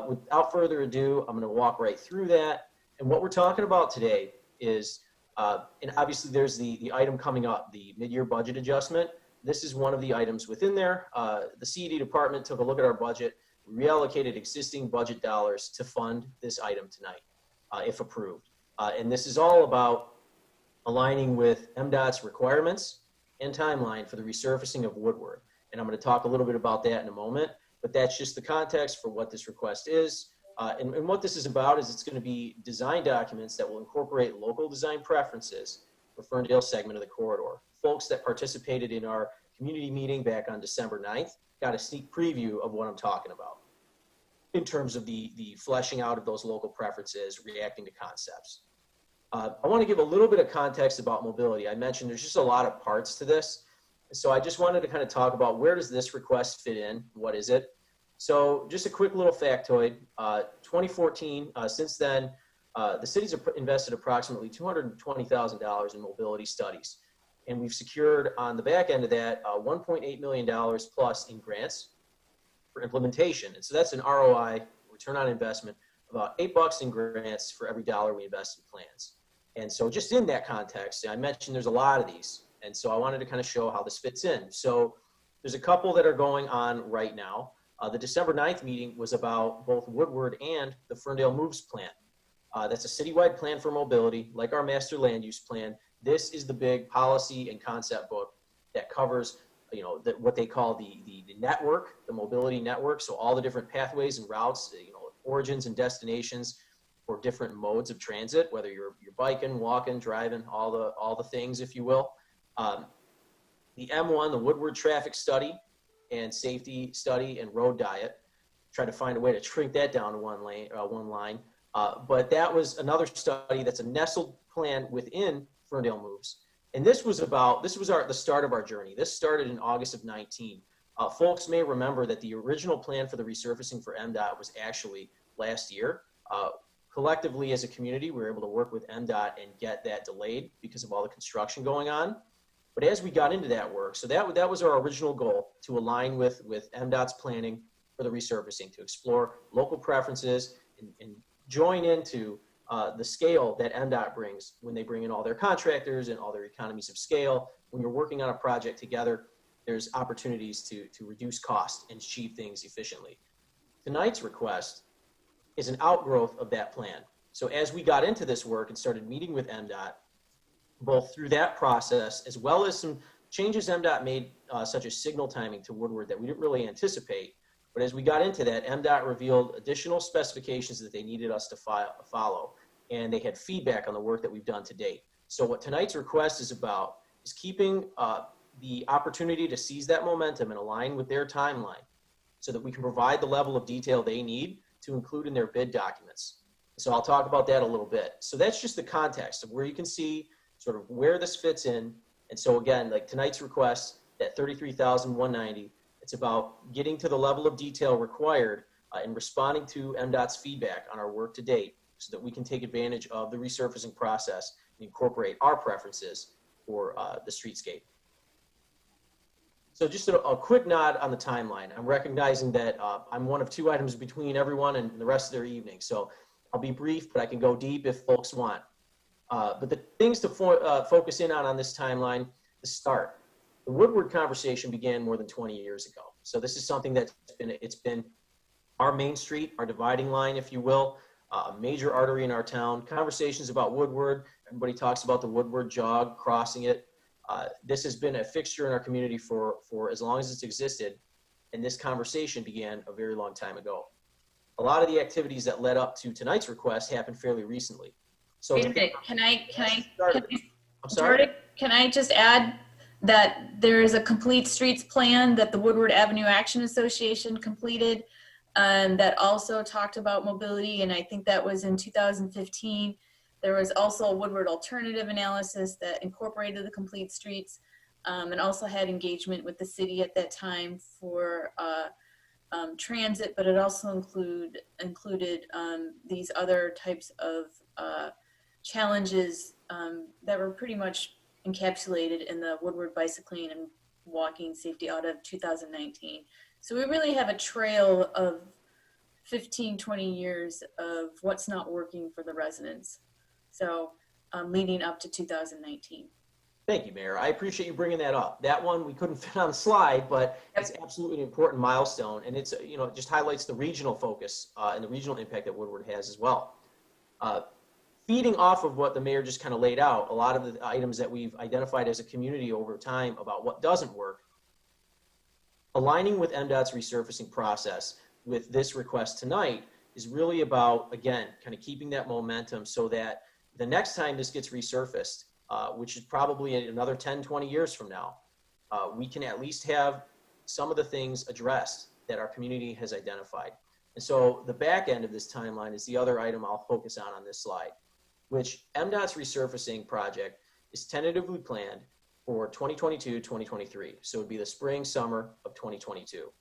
without further ado, I'm going to walk right through that. And what we're talking about today is, and obviously there's the item coming up, the mid-year budget adjustment. This is one of the items within there. The CED department took a look at our budget, reallocated existing budget dollars to fund this item tonight, if approved. And this is all about aligning with MDOT's requirements and timeline for the resurfacing of Woodward. And I'm going to talk a little bit about that in a moment, but that's just the context for what this request is. And what this is about is it's going to be design documents that will incorporate local design preferences for Ferndale segment of the corridor. Folks that participated in our community meeting back on December 9th got a sneak preview of what I'm talking about in terms of the fleshing out of those local preferences, reacting to concepts. I want to give a little bit of context about mobility. I mentioned there's just a lot of parts to this. So I just wanted to kind of talk about where does this request fit in? What is it? So just a quick little factoid, 2014, since then, the city's invested approximately $220,000 in mobility studies. And we've secured on the back end of that $1.8 million plus in grants for implementation. And so that's an ROI, return on investment, about $8 in grants for every dollar we invest in plans. And so just in that context, I mentioned there's a lot of these. And so I wanted to kind of show how this fits in. So there's a couple that are going on right now. The December 9th meeting was about both Woodward and the Ferndale Moves plan. That's a citywide plan for mobility, like our master land use plan, This is the big policy and concept book that covers, you know, what they call the network, the mobility network. So all the different pathways and routes, you know, origins and destinations for different modes of transit, whether you're biking, walking, driving, all the things, if you will. The M1, the Woodward Traffic Study and Safety Study and Road Diet. Try to find a way to shrink that down to one line. But that was another study that's a nestled plan within Ferndale Moves. And this was the start of our journey. This started in August of 19. Folks may remember that the original plan for the resurfacing for MDOT was actually last year. Collectively as a community, we were able to work with MDOT and get that delayed because of all the construction going on. But as we got into that work, so that was our original goal, to align with MDOT's planning for the resurfacing, to explore local preferences and join into the scale that MDOT brings when they bring in all their contractors and all their economies of scale. When you're working on a project together, there's opportunities to reduce cost and achieve things efficiently. Tonight's request is an outgrowth of that plan. So as we got into this work and started meeting with MDOT, both through that process, as well as some changes MDOT made, such as signal timing to Woodward that we didn't really anticipate. But as we got into that, MDOT revealed additional specifications that they needed us to follow, and they had feedback on the work that we've done to date. So what tonight's request is about is keeping the opportunity to seize that momentum and align with their timeline so that we can provide the level of detail they need to include in their bid documents. So I'll talk about that a little bit. So that's just the context of where you can see sort of where this fits in. And so again, like tonight's request, that $33,190, it's about getting to the level of detail required and responding to MDOT's feedback on our work to date so that we can take advantage of the resurfacing process and incorporate our preferences for the streetscape. So just a quick nod on the timeline. I'm recognizing that I'm one of two items between everyone and the rest of their evening. So I'll be brief, but I can go deep if folks want. But the things to focus in on this timeline, the start. The Woodward conversation began more than 20 years ago. So this is something that's been our main street, our dividing line, if you will, a major artery in our town. Conversations about Woodward, everybody talks about the Woodward jog, crossing it. This has been a fixture in our community for as long as it's existed, and this conversation began a very long time ago. A lot of the activities that led up to tonight's request happened fairly recently. So wait a minute, can I just add that there is a complete streets plan that the Woodward Avenue Action Association completed that also talked about mobility, and I think that was in 2015. There was also a Woodward alternative analysis that incorporated the complete streets and also had engagement with the city at that time for transit, but it also included these other types of challenges that were pretty much encapsulated in the Woodward Bicycling and Walking Safety Audit of 2019. So we really have a trail of 15, 20 years of what's not working for the residents. So leading up to 2019. Thank you, Mayor. I appreciate you bringing that up. That one we couldn't fit on the slide, but it's absolutely an important milestone, and it's, you know, it just highlights the regional focus and the regional impact that Woodward has as well. Feeding off of what the mayor just kind of laid out, a lot of the items that we've identified as a community over time about what doesn't work, aligning with MDOT's resurfacing process with this request tonight is really about, again, kind of keeping that momentum so that the next time this gets resurfaced, which is probably another 10, 20 years from now, we can at least have some of the things addressed that our community has identified. And so the back end of this timeline is the other item I'll focus on this slide, which MDOT's resurfacing project is tentatively planned for 2022, 2023. So it would be the spring, summer of 2022.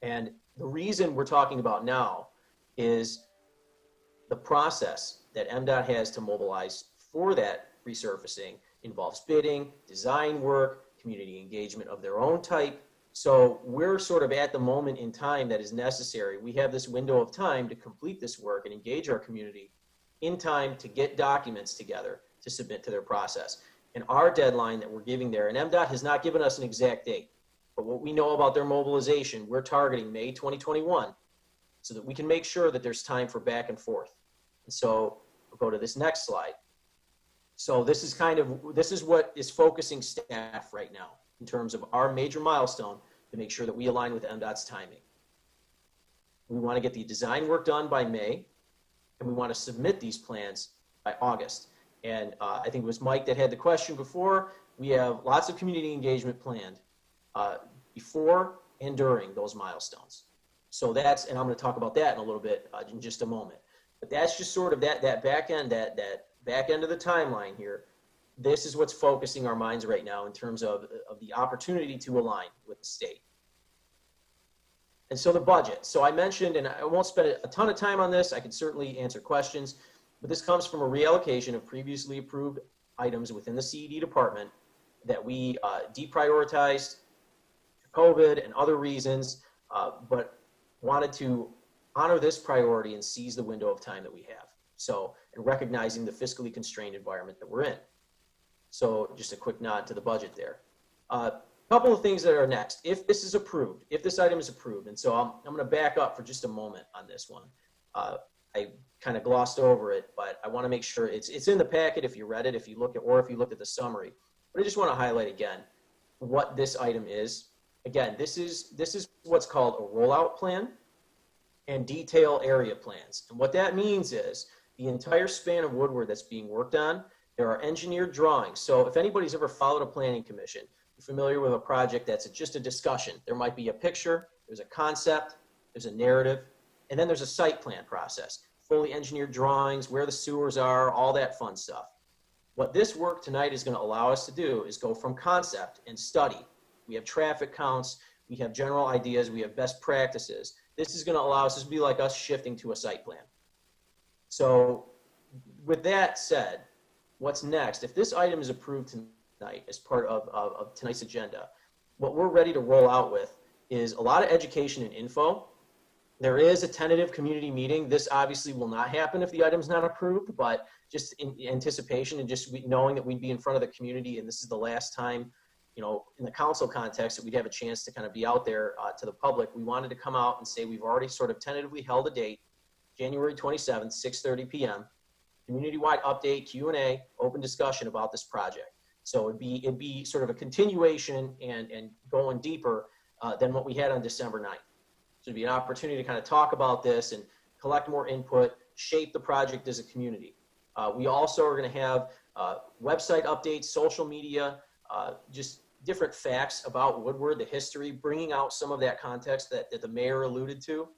And the reason we're talking about now is the process that MDOT has to mobilize for that resurfacing involves bidding, design work, community engagement of their own type. So we're sort of at the moment in time that is necessary. We have this window of time to complete this work and engage our community in time to get documents together to submit to their process. And our deadline that we're giving there, and MDOT has not given us an exact date, but what we know about their mobilization, we're targeting May 2021 so that we can make sure that there's time for back and forth. And so we'll go to this next slide. So this is what is focusing staff right now in terms of our major milestone to make sure that we align with MDOT's timing. We want to get the design work done by May, and we want to submit these plans by August. And I think it was Mike that had the question before. We have lots of community engagement planned before and during those milestones. So that's, and I'm going to talk about that in a little bit in just a moment. But that's just sort of that back end, that back end of the timeline here. This is what's focusing our minds right now in terms of the opportunity to align with the state. And so the budget. So I mentioned, and I won't spend a ton of time on this, I can certainly answer questions, but this comes from a reallocation of previously approved items within the CED department that we deprioritized COVID and other reasons, but wanted to honor this priority and seize the window of time that we have. So, and recognizing the fiscally constrained environment that we're in. So just a quick nod to the budget there. A couple of things that are next. If this is approved, if this item is approved, and so I'm going to back up for just a moment on this one. I kind of glossed over it, but I want to make sure it's in the packet if you read it, if you look at the summary. But I just want to highlight again what this item is. Again, this is what's called a rollout plan and detail area plans. And what that means is the entire span of Woodward that's being worked on, there are engineered drawings. So if anybody's ever followed a planning commission, you're familiar with a project that's just a discussion. There might be a picture, there's a concept, there's a narrative, and then there's a site plan process. Fully engineered drawings, where the sewers are, all that fun stuff. What this work tonight is going to allow us to do is go from concept and study. We have traffic counts, we have general ideas, we have best practices. This is going to allow us to be like us shifting to a site plan. So with that said, what's next? If this item is approved tonight as part of tonight's agenda, what we're ready to roll out with is a lot of education and info. There is a tentative community meeting. This obviously will not happen if the item's not approved, but just in anticipation and just knowing that we'd be in front of the community and this is the last time, you know, in the council context that we'd have a chance to kind of be out there to the public. We wanted to come out and say we've already sort of tentatively held a date, January 27th, 6:30 p.m. Community-wide update, Q&A, open discussion about this project. So it'd be sort of a continuation and going deeper than what we had on December 9th. So it'd be an opportunity to kind of talk about this and collect more input, shape the project as a community. We also are going to have website updates, social media, just different facts about Woodward, the history, bringing out some of that context that the mayor alluded to,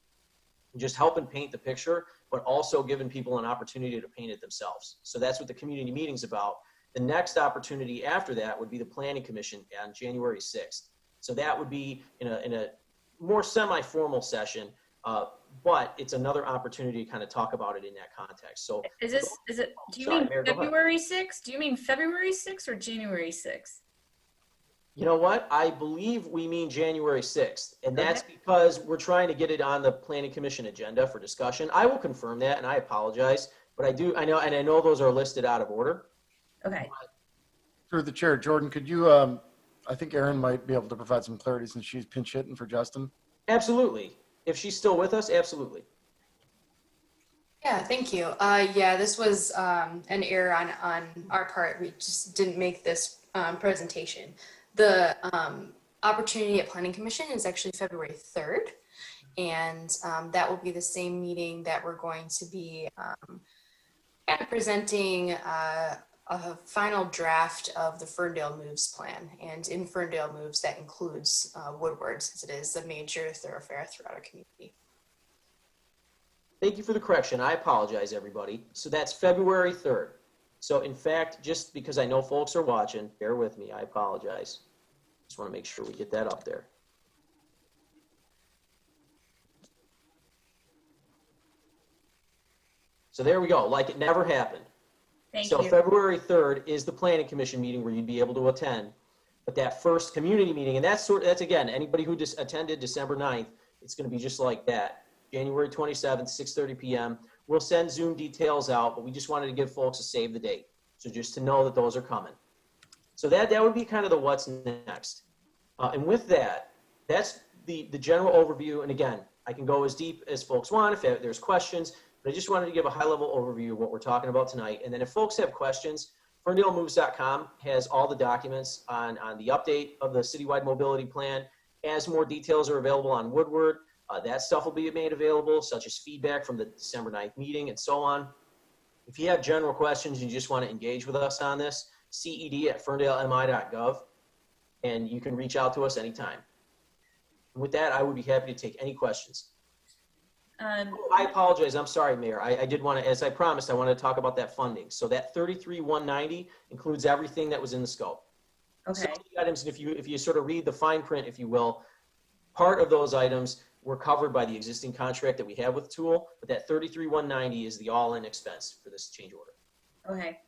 and just helping paint the picture, but also giving people an opportunity to paint it themselves. So that's what the community meeting's about. The next opportunity after that would be the Planning Commission on January 6th. So that would be in a more semi-formal session, but it's another opportunity to kind of talk about it in that context. So do you mean February 6th? Do you mean February 6th or January 6th? You know what? I believe we mean January 6th, and that's because we're trying to get it on the Planning Commission agenda for discussion. I will confirm that, and I apologize, but I know those are listed out of order. Okay. Through the chair, Jordan, could you, I think Erin might be able to provide some clarity since she's pinch hitting for Justin. Absolutely. If she's still with us, absolutely. Yeah, thank you. Yeah, this was an error on our part. We just didn't make this presentation. The opportunity at Planning Commission is actually February 3rd, and that will be the same meeting that we're going to be kind of presenting a final draft of the Ferndale Moves plan. And in Ferndale Moves, that includes Woodward, since it is a major thoroughfare throughout our community. Thank you for the correction. I apologize, everybody. So that's February 3rd. So in fact, just because I know folks are watching, bear with me, I apologize. Just want to make sure we get that up there. So there we go, like it never happened. Thank so you. February 3rd is the Planning Commission meeting where you'd be able to attend. But that first community meeting, and that's again, anybody who just attended December 9th, it's going to be just like that. January 27th, 6:30 p.m. We'll send Zoom details out, but we just wanted to give folks a save the date. So just to know that those are coming. So that would be kind of the what's next. And with that, that's the general overview. And again, I can go as deep as folks want if there's questions, but I just wanted to give a high level overview of what we're talking about tonight. And then if folks have questions, FerndaleMoves.com has all the documents on the update of the citywide mobility plan. As more details are available on Woodward, that stuff will be made available, such as feedback from the December 9th meeting and so on. If you have general questions and you just want to engage with us on this, ced@ferndalemI.gov, and you can reach out to us anytime. And with that, I would be happy to take any questions. I apologize. I'm sorry, Mayor. I did want to, as I promised, I wanted to talk about that funding. So that 33,190 includes everything that was in the scope. Okay. Some of the items, and if you sort of read the fine print, if you will, part of those items were covered by the existing contract that we have with Tool, but that 33,190 is the all-in expense for this change order. Okay.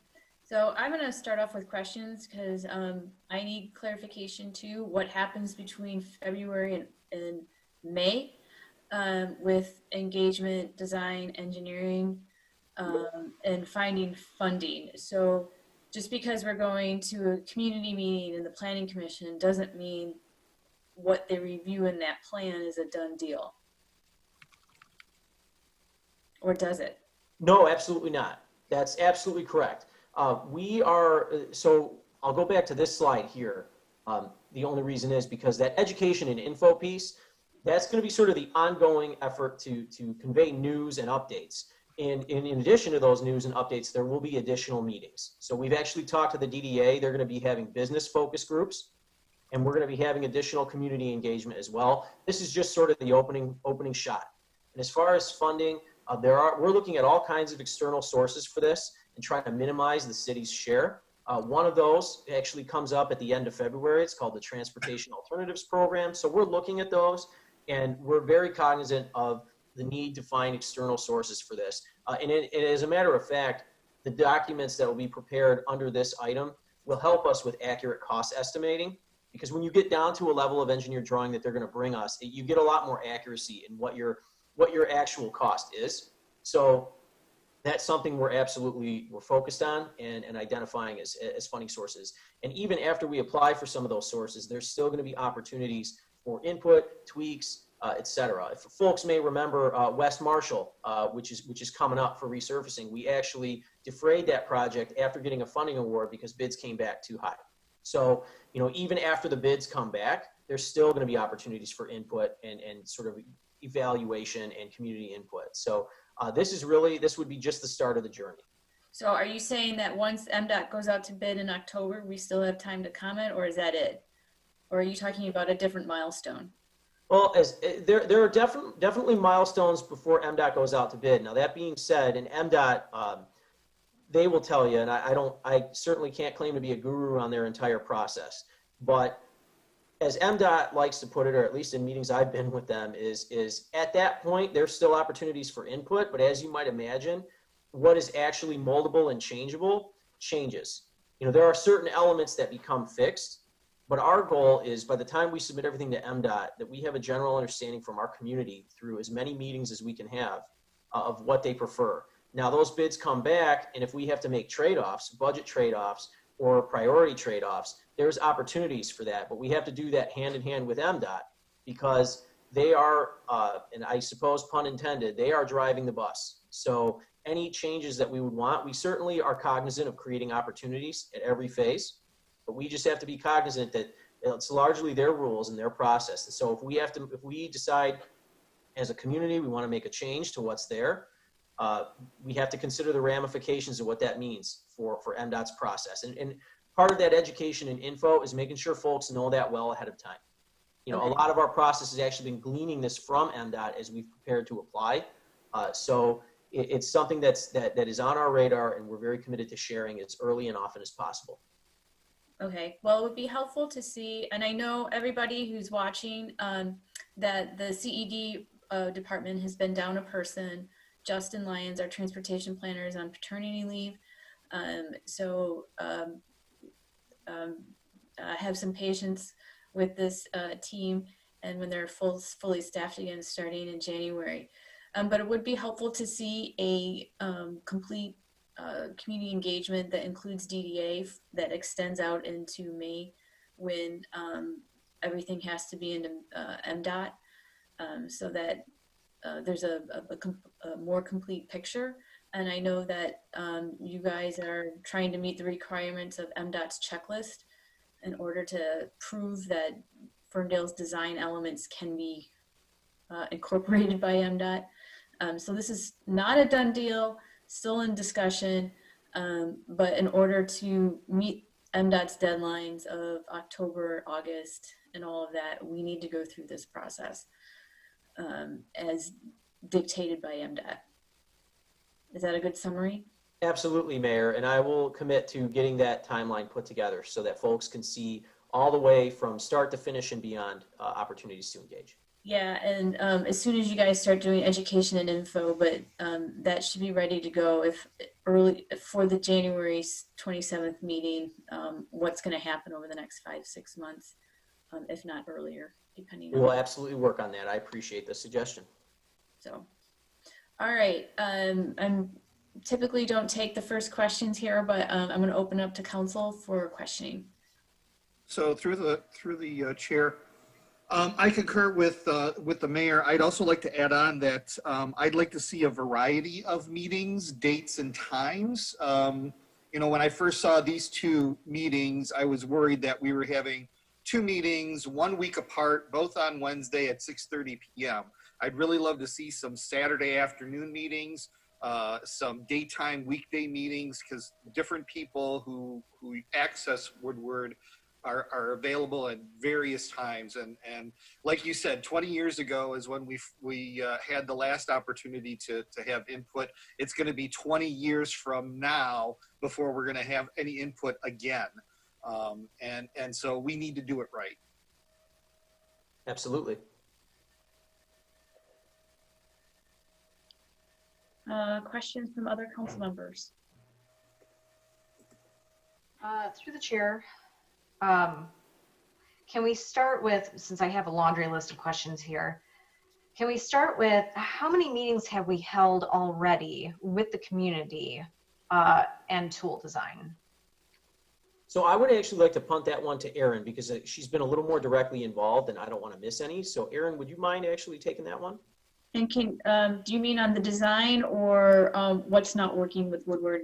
So I'm going to start off with questions because I need clarification too. What happens between February and May with engagement, design, engineering, and finding funding? So just because we're going to a community meeting in the Planning Commission doesn't mean what they review in that plan is a done deal. Or does it? No, absolutely not. That's absolutely correct. So I'll go back to this slide here. The only reason is because that education and info piece, that's going to be sort of the ongoing effort to convey news and updates. And in addition to those news and updates, there will be additional meetings. So we've actually talked to the DDA. They're going to be having business focus groups, and we're going to be having additional community engagement as well. This is just sort of the opening shot. And as far as funding, we're looking at all kinds of external sources for this and trying to minimize the city's share. One of those actually comes up at the end of February. It's called the Transportation Alternatives Program. So we're looking at those, and we're very cognizant of the need to find external sources for this. And as a matter of fact, the documents that will be prepared under this item will help us with accurate cost estimating, because when you get down to a level of engineered drawing that they're going to bring us, you get a lot more accuracy in what your actual cost is. So that's something we're focused on and identifying as funding sources. And even after we apply for some of those sources, there's still going to be opportunities for input, tweaks, et cetera. If folks may remember West Marshall, which is coming up for resurfacing, we actually defrayed that project after getting a funding award because bids came back too high. So, even after the bids come back, there's still going to be opportunities for input and sort of evaluation and community input. So this would be just the start of the journey. So are you saying that once MDOT goes out to bid in October, we still have time to comment, or is that it? Or are you talking about a different milestone? Well, there are definitely milestones before MDOT goes out to bid. Now, that being said, and MDOT, they will tell you, and I certainly can't claim to be a guru on their entire process, but as MDOT likes to put it, or at least in meetings I've been with them, is at that point, there's still opportunities for input, but as you might imagine, what is actually moldable and changeable changes. There are certain elements that become fixed, but our goal is by the time we submit everything to MDOT, that we have a general understanding from our community through as many meetings as we can have of what they prefer. Now, those bids come back, and if we have to make trade-offs, budget trade-offs, or priority trade-offs, there's opportunities for that, but we have to do that hand in hand with MDOT because they are, and I suppose pun intended, they are driving the bus. So any changes that we would want, we certainly are cognizant of creating opportunities at every phase, but we just have to be cognizant that it's largely their rules and their process. And so if we decide as a community we want to make a change to what's there, we have to consider the ramifications of what that means for MDOT's process. And part of that education and info is making sure folks know that well ahead of time. A lot of our process has actually been gleaning this from MDOT as we've prepared to apply. So it's something that is on our radar, and we're very committed to sharing as early and often as possible. Okay, well, it would be helpful to see, and I know everybody who's watching, that the CED department has been down a person. Justin Lyons, our transportation planner, is on paternity leave. Have some patience with this team, and when they're fully staffed again starting in January. But it would be helpful to see a complete community engagement that includes DDA that extends out into May when everything has to be into MDOT, so that there's a more complete picture And I know that you guys are trying to meet the requirements of MDOT's checklist in order to prove that Ferndale's design elements can be incorporated by MDOT. So this is not a done deal, still in discussion, but in order to meet MDOT's deadlines of October, August, and all of that, we need to go through this process as dictated by MDOT. Is that a good summary? Absolutely, Mayor, and I will commit to getting that timeline put together so that folks can see all the way from start to finish and beyond opportunities to engage. Yeah, and as soon as you guys start doing education and info, but that should be ready to go if early for the January 27th meeting. What's going to happen over the next 5-6 months, if not earlier, depending. We will absolutely work on that. I appreciate the suggestion. So, all right. I'm typically don't take the first questions here, but I'm going to open up to council for questioning. So through the chair, I concur with the mayor. I'd also like to add on that I'd like to see a variety of meetings, dates, and times. You know, when I first saw these two meetings, I was worried that we were having two meetings 1 week apart, both on Wednesday at 6:30 p.m. I'd really love to see some Saturday afternoon meetings, some daytime weekday meetings, because different people who access Woodward are available at various times. And like you said, 20 years ago is when we had the last opportunity to have input. It's going to be 20 years from now before we're going to have any input again. And so we need to do it right. Absolutely. Questions from other council members? Through the chair, can we start with, since I have a laundry list of questions here, can we start with how many meetings have we held already with the community and tool design? So I would actually like to punt that one to Erin because she's been a little more directly involved and I don't want to miss any. So Erin, would you mind actually taking that one? And can do you mean on the design or what's not working with Woodward,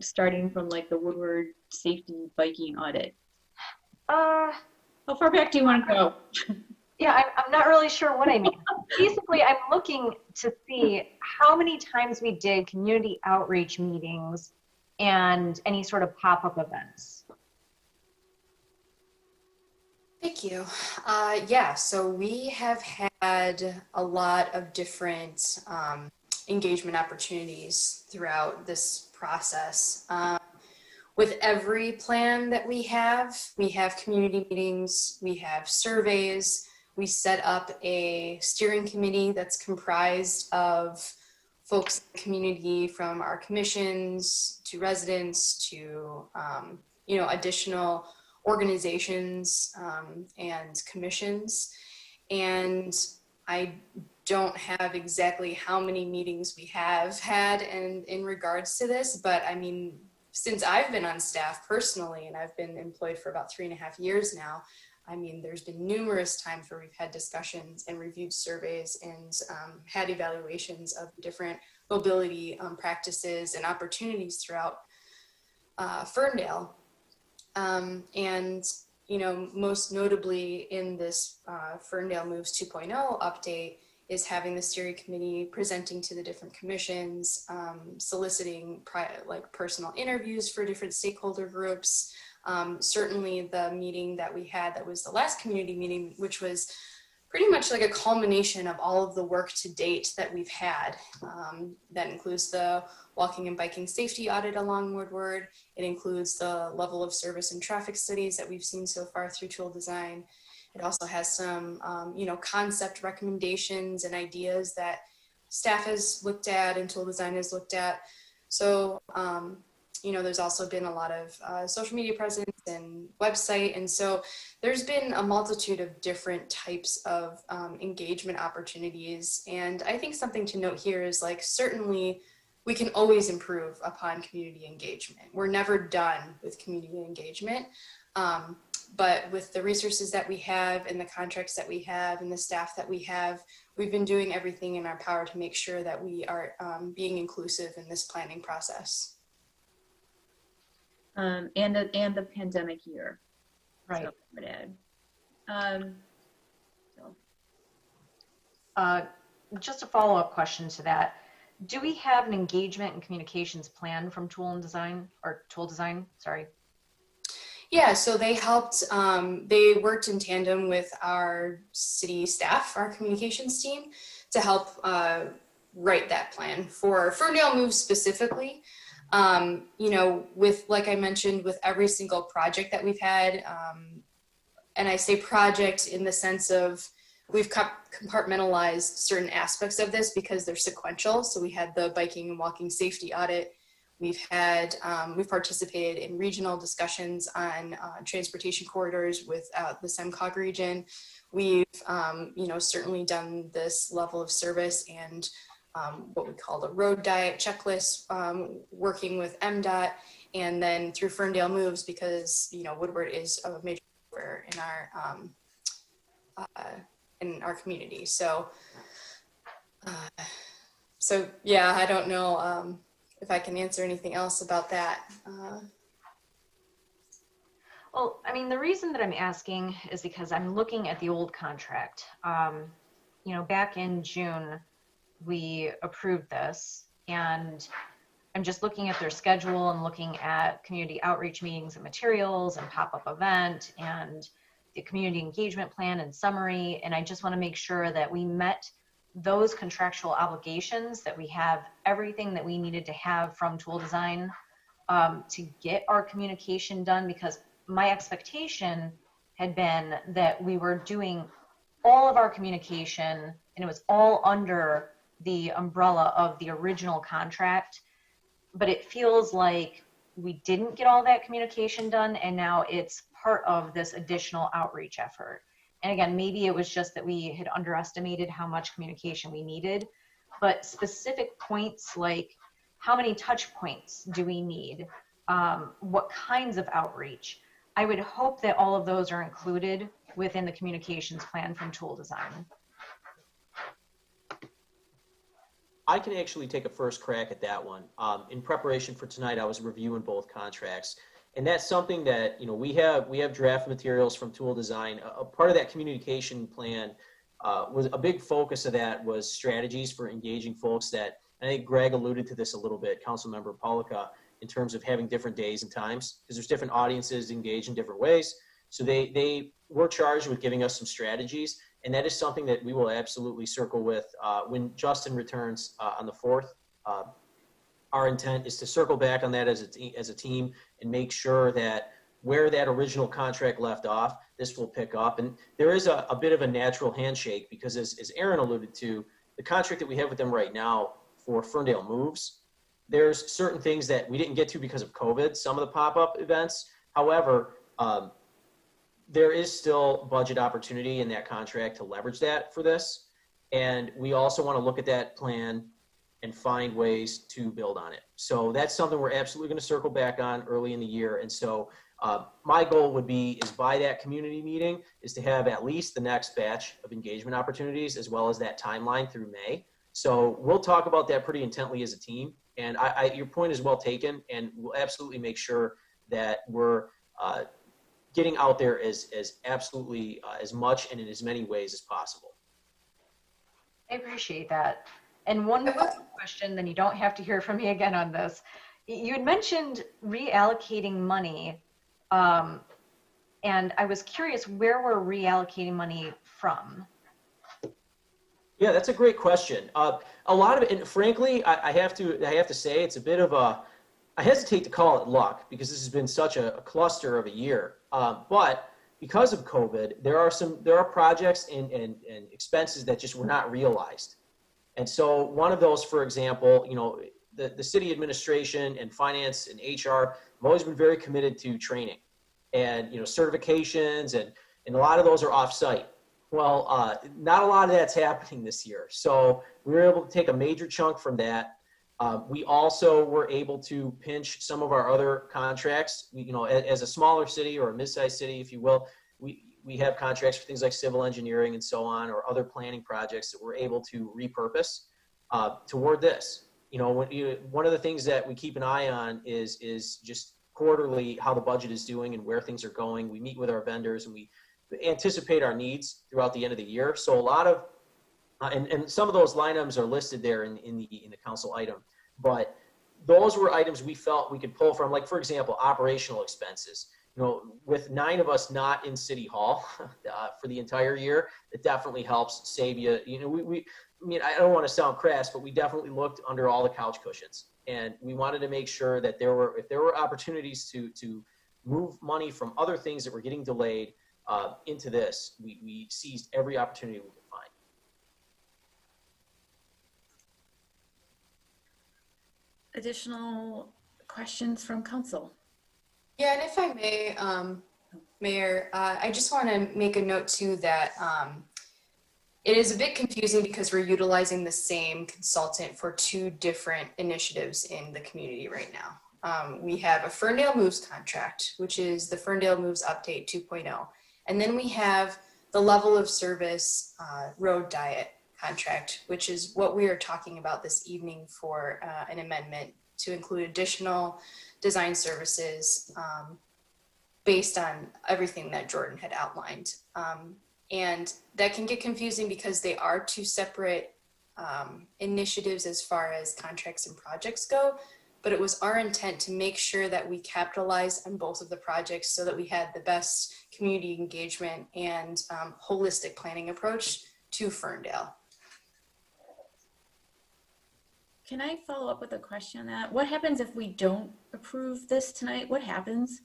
starting from like the Woodward safety biking audit? How far back do you want to go? Yeah, I'm not really sure what I mean. Basically, I'm looking to see how many times we did community outreach meetings and any sort of pop-up events. Thank you. Yeah, so we have had a lot of different engagement opportunities throughout this process. With every plan that we have community meetings, we have surveys, we set up a steering committee that's comprised of folks in the community, from our commissions to residents to additional organizations and commissions. And I don't have exactly how many meetings we have had in regards to this, but I mean, since I've been on staff personally, and I've been employed for about 3.5 years now, I mean, there's been numerous times where we've had discussions and reviewed surveys and had evaluations of different mobility practices and opportunities throughout Ferndale. And, most notably in this Ferndale Moves 2.0 update is having the steering committee presenting to the different commissions, soliciting personal interviews for different stakeholder groups. Certainly the meeting that we had, that was the last community meeting, which was pretty much like a culmination of all of the work to date that we've had. That includes the walking and biking safety audit along Woodward. It includes the level of service and traffic studies that we've seen so far through tool design. It also has some, concept recommendations and ideas that staff has looked at and tool design has looked at. So, there's also been a lot of social media presence and website. And so there's been a multitude of different types of engagement opportunities. And I think something to note here is certainly we can always improve upon community engagement. We're never done with community engagement. But with the resources that we have and the contracts that we have and the staff that we have, we've been doing everything in our power to make sure that we are being inclusive in this planning process. And the pandemic year. Right. So I would add. Just a follow-up question to that. Do we have an engagement and communications plan from Tool Design, sorry? Yeah, so they helped, they worked in tandem with our city staff, our communications team, to help write that plan for Ferndale Moves specifically. You know, with, like I mentioned, with every single project that we've had, and I say project in the sense of we've compartmentalized certain aspects of this because they're sequential. So we had the biking and walking safety audit. We've had, we've participated in regional discussions on transportation corridors with the SEMCOG region. We've, you know, certainly done this level of service and what we call the road diet checklist, working with MDOT, and then through Ferndale Moves, because, you know, Woodward is a major in our community. So, so yeah, I don't know if I can answer anything else about that. Well, I mean, the reason that I'm asking is because I'm looking at the old contract. You know, back in June, we approved this, and I'm just looking at their schedule and looking at community outreach meetings and materials and pop-up event and the community engagement plan and summary. And I just want to make sure that we met those contractual obligations, that we have everything that we needed to have from Tool Design to get our communication done, because my expectation had been that we were doing all of our communication and it was all under the umbrella of the original contract. But it feels like we didn't get all that communication done, and now it's part of this additional outreach effort. And again, maybe it was just that we had underestimated how much communication we needed, but specific points like how many touch points do we need? What kinds of outreach? I would hope that all of those are included within the communications plan from Tool Design. I can actually take a first crack at that one. In preparation for tonight, I was reviewing both contracts, and that's something that, you know, we have draft materials from Tool Design. A part of that communication plan was a big focus of that was strategies for engaging folks. That, and I think Greg alluded to this a little bit, Councilmember Polika, in terms of having different days and times, because there's different audiences engaged in different ways. So they were charged with giving us some strategies. And that is something that we will absolutely circle with when Justin returns on the 4th. Our intent is to circle back on that as a team and make sure that where that original contract left off, this will pick up. And there is a bit of a natural handshake, because as Aaron alluded to, the contract that we have with them right now for Ferndale Moves, there's certain things that we didn't get to because of COVID, some of the pop-up events. However, there is still budget opportunity in that contract to leverage that for this. And we also want to look at that plan and find ways to build on it. So that's something we're absolutely going to circle back on early in the year. And so my goal would be, is by that community meeting, is to have at least the next batch of engagement opportunities, as well as that timeline through May. So we'll talk about that pretty intently as a team. And your point is well taken, and we'll absolutely make sure that we're getting out there as absolutely as much and in as many ways as possible. I appreciate that. And one question, then you don't have to hear from me again on this. You had mentioned reallocating money, and I was curious where we're reallocating money from. Yeah, that's a great question. A lot of it, and frankly, I have to say, it's a bit of a, I hesitate to call it luck, because this has been such a cluster of a year. But because of COVID, there are projects and expenses that just were not realized. And so one of those, for example, you know, the city administration and finance and HR have always been very committed to training and, you know, certifications, and a lot of those are off-site. Well, not a lot of that's happening this year. So we were able to take a major chunk from that. We also were able to pinch some of our other contracts. You know, as a smaller city or a mid-sized city, if you will, we have contracts for things like civil engineering and so on, or other planning projects that we're able to repurpose toward this. You know, one of the things that we keep an eye on is just quarterly how the budget is doing and where things are going. We meet with our vendors and we anticipate our needs throughout the end of the year. So a lot of and some of those line items are listed there in the council item, but those were items we felt we could pull from, like, for example, operational expenses. You know, with 9 of us not in City Hall for the entire year, it definitely helps save you. You know, I mean, I don't want to sound crass, but we definitely looked under all the couch cushions, and we wanted to make sure that if there were opportunities to move money from other things that were getting delayed into this, we seized every opportunity we could find. Additional questions from council? Yeah, and if I may, Mayor, I just want to make a note too that it is a bit confusing because we're utilizing the same consultant for 2 different initiatives in the community right now. We have a Ferndale Moves contract, which is the Ferndale Moves Update 2.0. And then we have the level of service road diet contract, which is what we are talking about this evening for an amendment to include additional design services based on everything that Jordan had outlined. And that can get confusing because they are 2 separate initiatives as far as contracts and projects go, but it was our intent to make sure that we capitalized on both of the projects so that we had the best community engagement and holistic planning approach to Ferndale. Can I follow up with a question on that? What happens if we don't approve this tonight? What happens?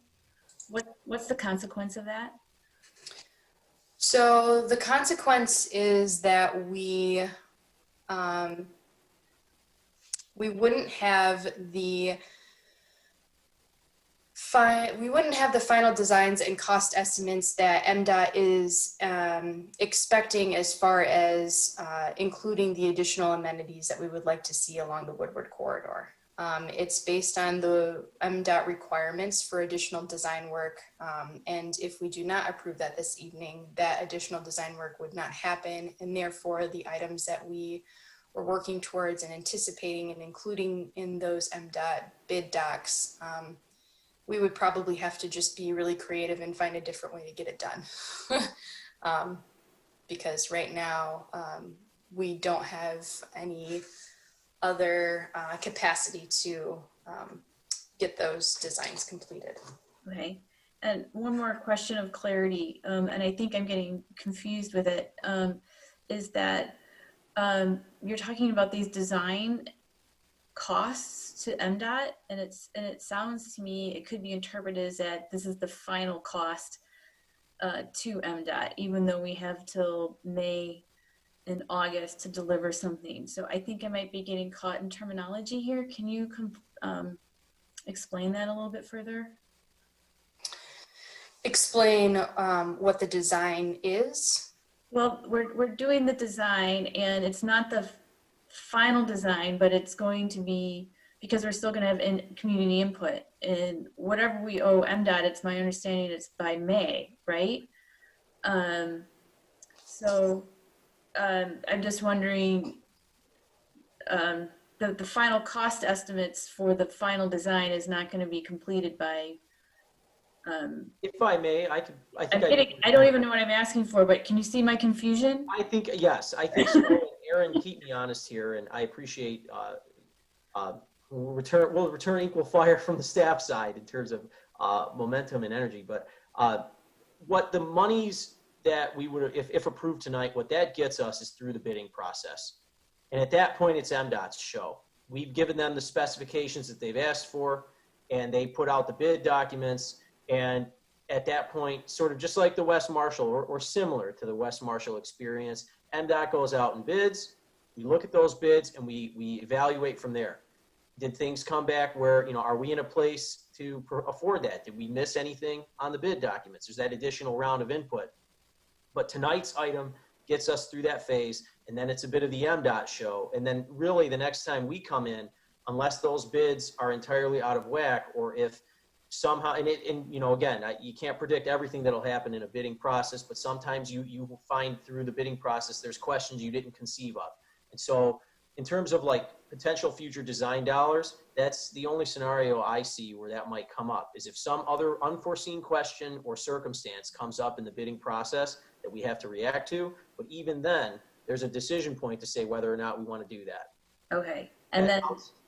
What's the consequence of that? So the consequence is that we wouldn't have the final designs and cost estimates that MDOT is expecting as far as including the additional amenities that we would like to see along the Woodward corridor. It's based on the MDOT requirements for additional design work. And if we do not approve that this evening, that additional design work would not happen. And therefore the items that we were working towards and anticipating and including in those MDOT bid docs, we would probably have to just be really creative and find a different way to get it done. Because right now we don't have any other capacity to get those designs completed. Okay, and one more question of clarity, and I think I'm getting confused with it, is that you're talking about these design costs to MDOT, and it sounds to me it could be interpreted as that this is the final cost to MDOT, even though we have till May and August to deliver something. So I think I might be getting caught in terminology here. Can you explain that a little bit further? Explain what the design is? Well, we're doing the design, and it's not the final design, but it's going to be, because we're still going to have community input, and whatever we owe MDOT, it's my understanding it's by May, right? So I'm just wondering, the final cost estimates for the final design is not going to be completed by. If I may, I don't even know what I'm asking for, but can you see my confusion? I think, yes, I think so. Aaron, keep me honest here, and I appreciate we'll return equal fire from the staff side in terms of momentum and energy. But what the monies that we would, if approved tonight, what that gets us is through the bidding process. And at that point, it's MDOT's show. We've given them the specifications that they've asked for, and they put out the bid documents. And at that point, sort of just like the West Marshall or similar to the West Marshall experience, MDOT goes out and bids. We look at those bids and we evaluate from there. Did things come back where, are we in a place to afford that? Did we miss anything on the bid documents? There's that additional round of input. But tonight's item gets us through that phase, and then it's a bit of the MDOT show. And then really the next time we come in, unless those bids are entirely out of whack, or if somehow, and you know, again, you can't predict everything that'll happen in a bidding process, but sometimes you will find through the bidding process there's questions you didn't conceive of. And so in terms of like potential future design dollars, that's the only scenario I see where that might come up, is if some other unforeseen question or circumstance comes up in the bidding process that we have to react to. But even then, there's a decision point to say whether or not we want to do that. Okay. And then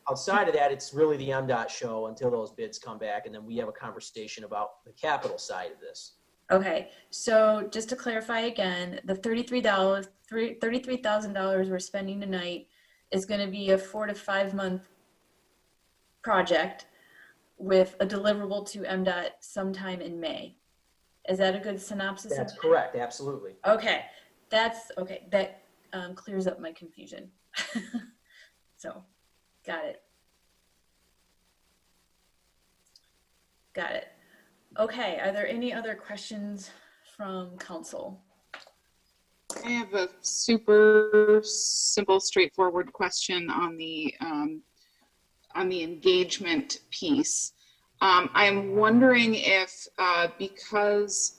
outside of that, it's really the MDOT show until those bids come back, and then we have a conversation about the capital side of this. Okay, so just to clarify again, the $33,000 we're spending tonight is going to be a 4 to 5 month project with a deliverable to MDOT sometime in May. Is that a good synopsis? That's correct, absolutely. Okay, that's okay. That clears up my confusion. So, got it. Got it. Okay, are there any other questions from council? I have a super simple, straightforward question on the engagement piece. I'm wondering if, because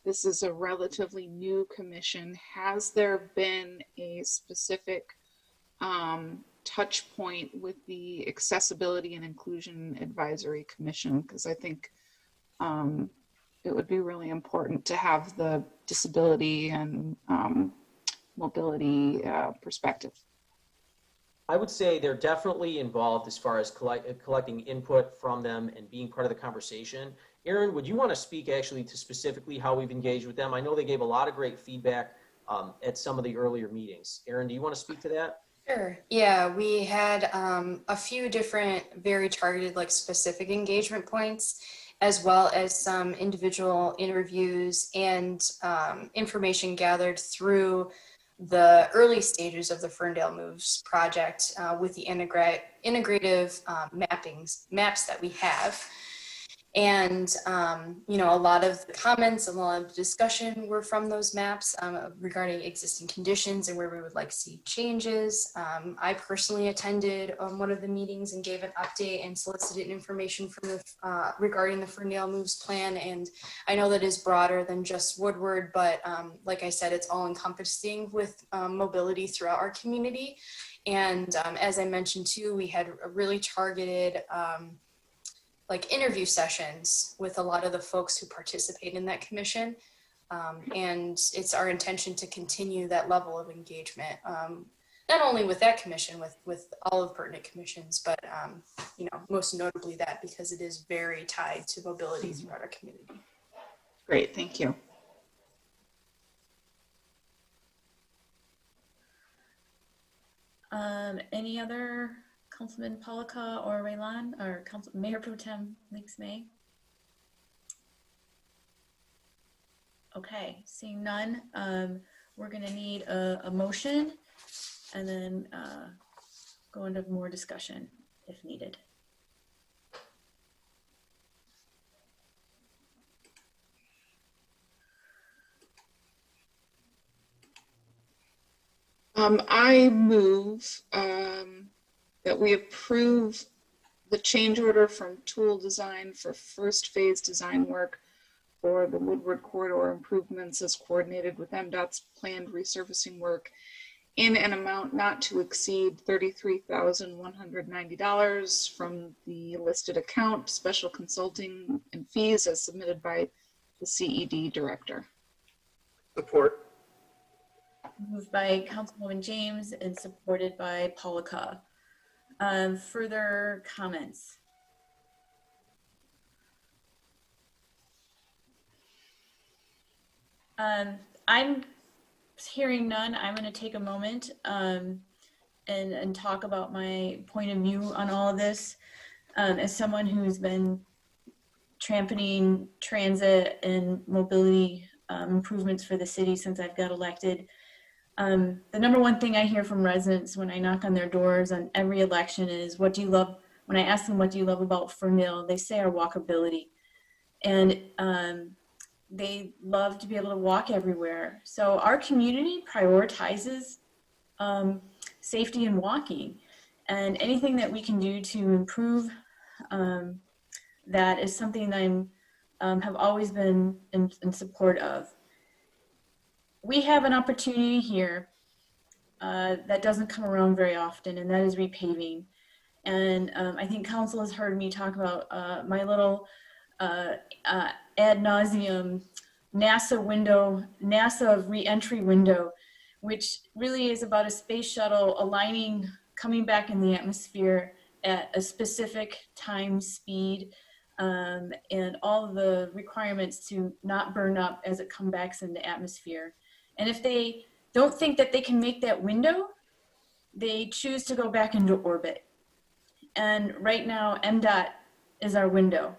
this is a relatively new commission, has there been a specific touch point with the Accessibility and Inclusion Advisory Commission? Because I think it would be really important to have the disability and mobility perspective. I would say they're definitely involved as far as collecting input from them and being part of the conversation. Aaron, would you want to speak actually to specifically how we've engaged with them? I know they gave a lot of great feedback at some of the earlier meetings. Aaron, do you want to speak to that? Sure. Yeah, we had a few different very targeted, like specific engagement points, as well as some individual interviews and information gathered through the early stages of the Ferndale Moves project with the integrative maps that we have. And, you know, a lot of the comments, a lot of the discussion were from those maps regarding existing conditions and where we would like to see changes. I personally attended one of the meetings and gave an update and solicited information from the, regarding the Ferndale Moves plan. And I know that is broader than just Woodward, but like I said, it's all encompassing with mobility throughout our community. And as I mentioned too, we had a really targeted like interview sessions with a lot of the folks who participate in that commission. And it's our intention to continue that level of engagement, not only with that commission, with all of pertinent commissions, but you know, most notably that, because it is very tied to mobility throughout our community. Great, thank you. Any other Councilman Polika or Raylan or Mayor Pro Tem Leaks May? Okay, seeing none, we're gonna need a motion and then go into more discussion if needed. I move that we approve the change order from Tool Design for first phase design work for the Woodward corridor improvements as coordinated with MDOT's planned resurfacing work in an amount not to exceed $33,190 from the listed account, special consulting and fees as submitted by the CED director. Support. Moved by Councilwoman James and supported by Polika. Further comments? I'm hearing none. I'm going to take a moment and talk about my point of view on all of this. As someone who's been championing transit and mobility improvements for the city since I've got elected, the number one thing I hear from residents when I knock on their doors on every election is, what do you love? When I ask them, what do you love about Ferndale? They say our walkability. And they love to be able to walk everywhere. So our community prioritizes safety and walking. And anything that we can do to improve that is something that I'm have always been in support of. We have an opportunity here that doesn't come around very often, and that is repaving. And I think council has heard me talk about my little ad nauseum NASA re-entry window, which really is about a space shuttle aligning, coming back in the atmosphere at a specific time, speed, and all of the requirements to not burn up as it comes back in the atmosphere. And if they don't think that they can make that window, they choose to go back into orbit. And right now, MDOT is our window.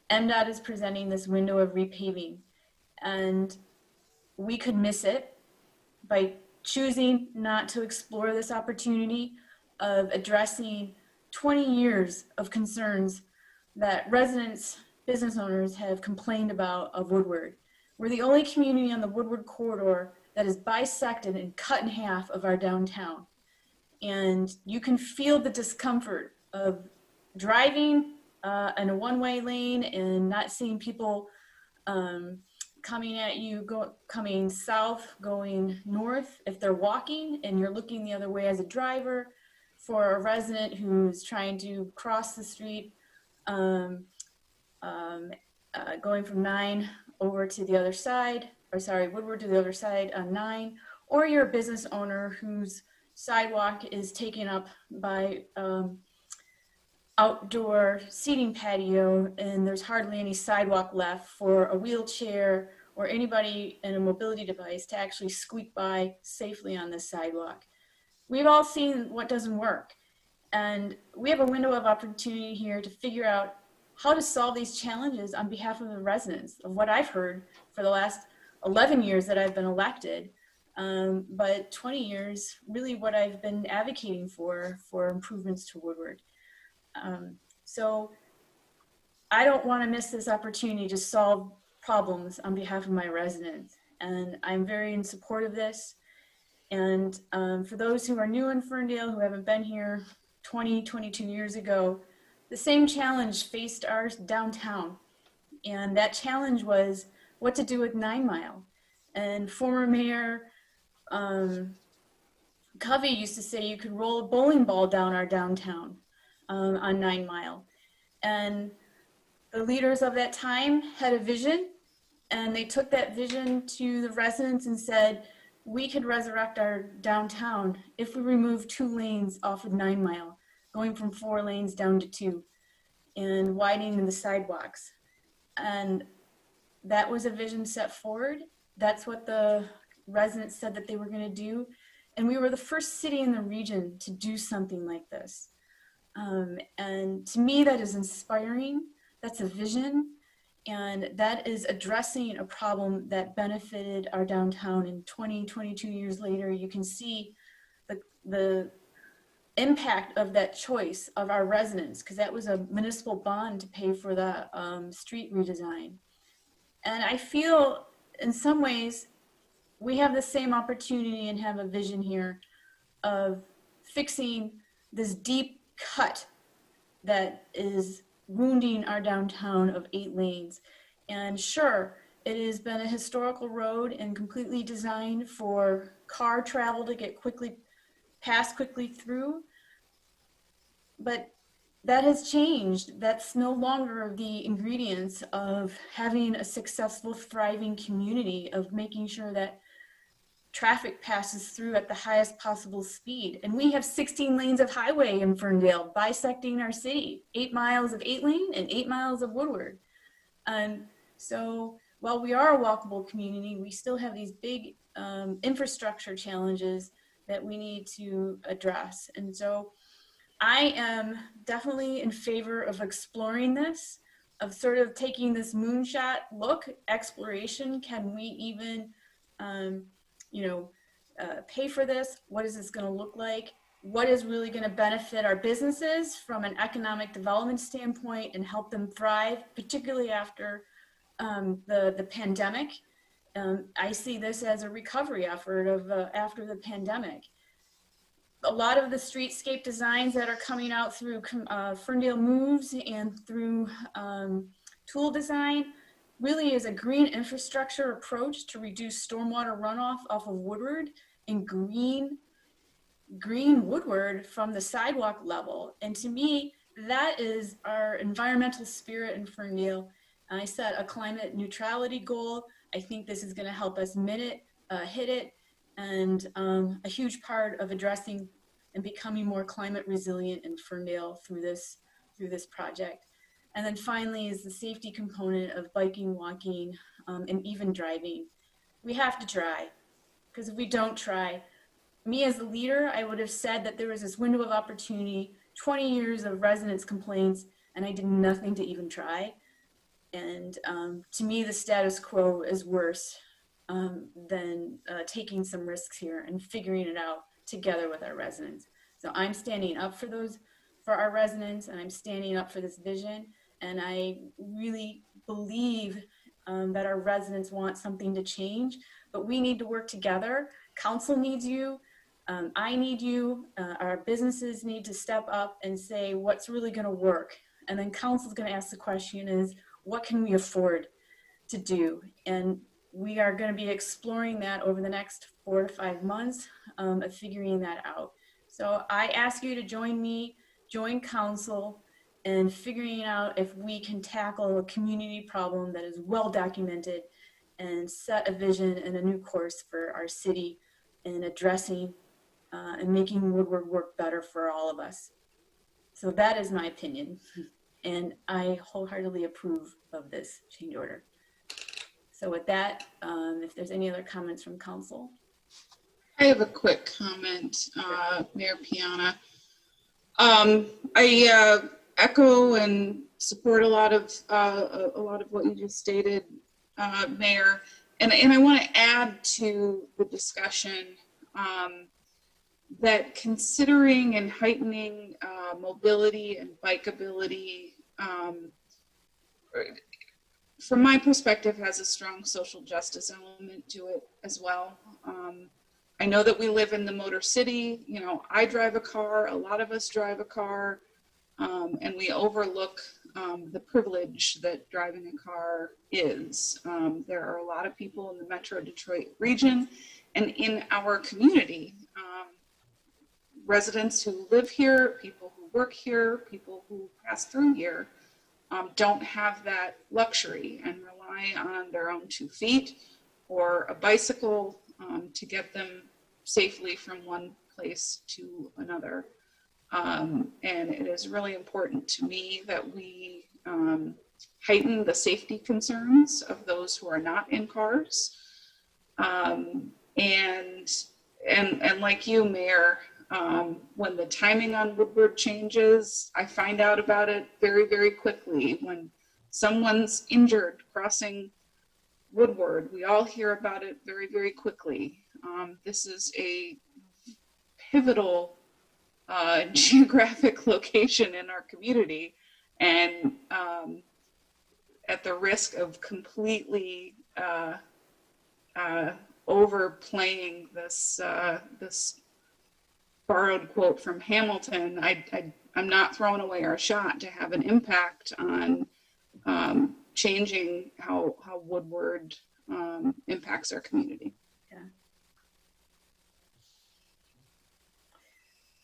MDOT is presenting this window of repaving, and we could miss it by choosing not to explore this opportunity of addressing 20 years of concerns that residents, business owners have complained about of Woodward. We're the only community on the Woodward corridor that is bisected and cut in half of our downtown. And you can feel the discomfort of driving in a one-way lane and not seeing people coming at you, coming south, going north if they're walking, and you're looking the other way as a driver. For a resident who's trying to cross the street, going from 9 over to the other side, or sorry, Woodward to the other side on 9, or you're a business owner whose sidewalk is taken up by outdoor seating patio, and there's hardly any sidewalk left for a wheelchair or anybody in a mobility device to actually squeak by safely on the sidewalk. We've all seen what doesn't work, and we have a window of opportunity here to figure out how to solve these challenges on behalf of the residents, of what I've heard for the last 11 years that I've been elected, but 20 years really what I've been advocating for improvements to Woodward. So I don't want to miss this opportunity to solve problems on behalf of my residents, and I'm very in support of this. And for those who are new in Ferndale, who haven't been here 20, 22 years ago, the same challenge faced our downtown. And that challenge was what to do with 9 Mile. And former Mayor Covey used to say you could roll a bowling ball down our downtown on 9 Mile. And the leaders of that time had a vision, and they took that vision to the residents and said, we could resurrect our downtown if we remove 2 lanes off of 9 Mile, going from 4 lanes down to 2, and widening the sidewalks. And that was a vision set forward. That's what the residents said that they were going to do. And we were the first city in the region to do something like this. And to me, that is inspiring. That's a vision. And that is addressing a problem that benefited our downtown. And 20, 22 years later, you can see the impact of that choice of our residents, because that was a municipal bond to pay for the street redesign. And I feel in some ways we have the same opportunity and have a vision here of fixing this deep cut that is wounding our downtown of 8 lanes. And sure, it has been a historical road and completely designed for car travel to get pass quickly through. But that has changed. That's no longer the ingredients of having a successful, thriving community, of making sure that traffic passes through at the highest possible speed. And we have 16 lanes of highway in Ferndale bisecting our city, 8 miles of 8 lane and 8 miles of Woodward. And so while we are a walkable community, we still have these big infrastructure challenges that we need to address. And so I am definitely in favor of exploring this, of sort of taking this moonshot look, exploration. Can we even, pay for this? What is this going to look like? What is really going to benefit our businesses from an economic development standpoint and help them thrive, particularly after the pandemic? I see this as a recovery effort of after the pandemic. a lot of the streetscape designs that are coming out through Ferndale Moves and through tool design really is a green infrastructure approach to reduce stormwater runoff off of Woodward and green Woodward from the sidewalk level. And to me, that is our environmental spirit in Ferndale. I set a climate neutrality goal. I think this is going to help us hit it, and a huge part of addressing and becoming more climate resilient in Ferndale through this project. And then finally is the safety component of biking, walking, and even driving. We have to try, because if we don't try, me as the leader, I would have said that there was this window of opportunity, 20 years of residents' complaints, and I did nothing to even try. And to me, the status quo is worse than taking some risks here and figuring it out together with our residents. So I'm standing up for our residents, and I'm standing up for this vision. And I really believe that our residents want something to change, but we need to work together. Council needs you. I need you. Our businesses need to step up and say what's really going to work. And then council's going to ask the question is, what can we afford to do? And we are going to be exploring that over the next 4 to 5 months of figuring that out. So I ask you to join me, join council, and figuring out if we can tackle a community problem that is well documented and set a vision and a new course for our city in addressing and making Woodward work better for all of us. So that is my opinion. And I wholeheartedly approve of this change order. So with that, if there's any other comments from council. I have a quick comment, Mayor Piana. I echo and support a lot of what you just stated, Mayor. And I want to add to the discussion that considering and heightening mobility and bikeability, from my perspective, has a strong social justice element to it as well. I know that we live in the Motor City. You know, I drive a car, a lot of us drive a car, and we overlook the privilege that driving a car is. There are a lot of people in the Metro Detroit region and in our community, residents who live here, people who work here, people who pass through here, don't have that luxury and rely on their own 2 feet or a bicycle to get them safely from one place to another. And it is really important to me that we heighten the safety concerns of those who are not in cars. And like you, Mayor, when the timing on Woodward changes, I find out about it very, very quickly. When someone's injured crossing Woodward, we all hear about it very, very quickly. This is a pivotal geographic location in our community, and at the risk of completely overplaying this this borrowed quote from Hamilton, I'm not throwing away our shot to have an impact on changing how Woodward impacts our community. Yeah.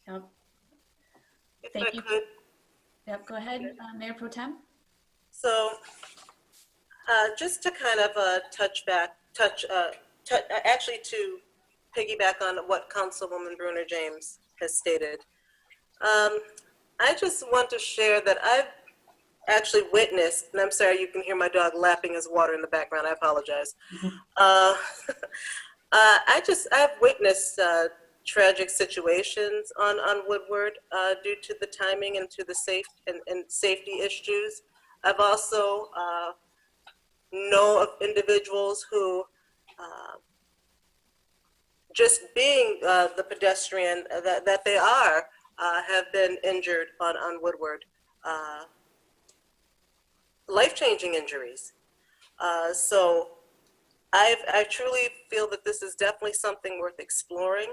Yep. Thank you. Yep, go ahead, Mayor Pro Tem. So just to kind of actually to piggyback on what Councilwoman Bruner James has stated. I just want to share that I've actually witnessed, and I'm sorry, you can hear my dog lapping his water in the background, I apologize. I've witnessed tragic situations on Woodward due to the timing and to the safety issues. I've also know of individuals who just being the pedestrian that they are, have been injured on Woodward. Life-changing injuries. So I truly feel that this is definitely something worth exploring.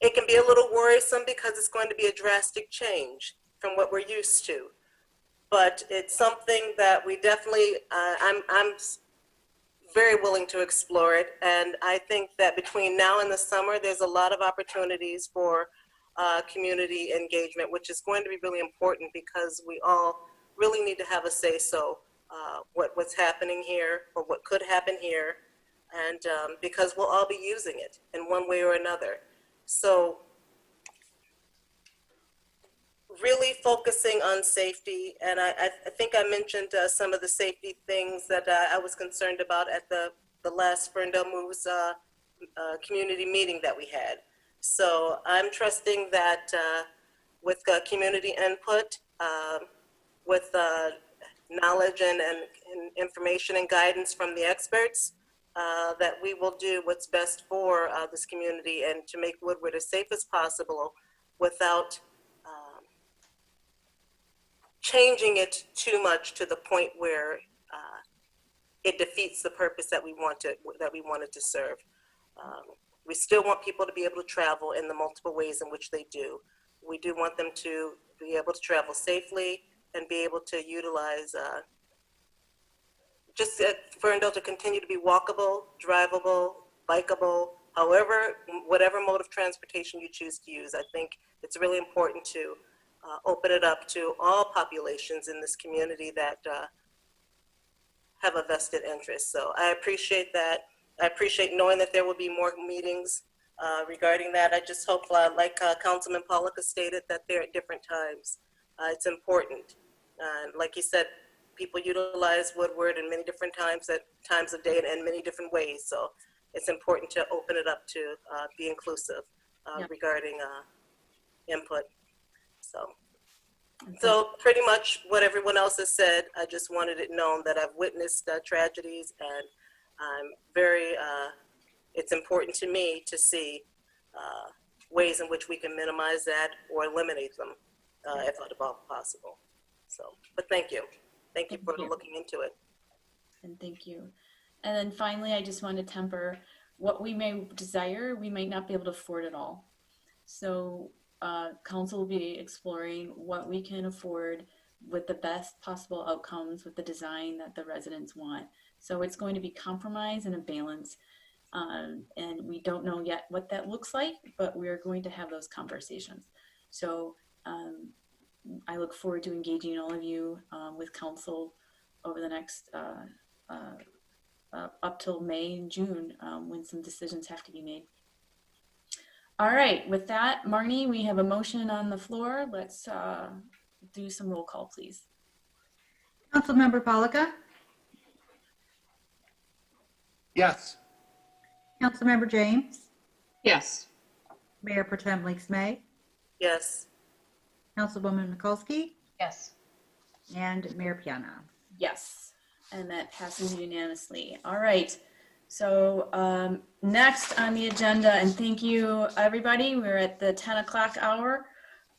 it can be a little worrisome because it's going to be a drastic change from what we're used to. But it's something that we definitely, I'm very willing to explore it. And I think that between now and the summer, there's a lot of opportunities for community engagement, which is going to be really important because we all really need to have a say-so what's happening here or what could happen here. And because we'll all be using it in one way or another. So really focusing on safety, and I think I mentioned some of the safety things that I was concerned about at the last Ferndale Moves community meeting that we had. So I'm trusting that with community input, with knowledge and information and guidance from the experts, that we will do what's best for this community and to make Woodward as safe as possible without changing it too much to the point where it defeats the purpose that we wanted to serve. We still want people to be able to travel in the multiple ways in which they do. We do want them to be able to travel safely and be able to utilize just Ferndale to continue to be walkable, drivable, bikeable, however, whatever mode of transportation you choose to use. I think it's really important to open it up to all populations in this community that have a vested interest. So I appreciate that. I appreciate knowing that there will be more meetings regarding that. I just hope, like Councilman Pollock stated, that they're at different times. It's important. Like you said, people utilize Woodward in many different times of day and in many different ways. So it's important to open it up to be inclusive regarding input. So pretty much what everyone else has said, I just wanted it known that I've witnessed tragedies, and I'm very, it's important to me to see ways in which we can minimize that or eliminate them if at all possible. So, but thank you. Thank you for looking into it. And thank you. And then finally, I just want to temper what we may desire, we might not be able to afford it all. So council will be exploring what we can afford with the best possible outcomes with the design that the residents want. So it's going to be compromise and a balance. And we don't know yet what that looks like, but we're going to have those conversations. So I look forward to engaging all of you with council over the next up till May and June when some decisions have to be made. All right, with that, Marnie, we have a motion on the floor. Let's do some roll call, please. Councilmember Pollica? Yes. Councilmember James? Yes. Mayor Pro Tem Leaks May? Yes. Councilwoman Mikulski? Yes. And Mayor Piana? Yes, and that passes unanimously. All right, so next on the agenda, and thank you everybody, we're at the 10 o'clock hour,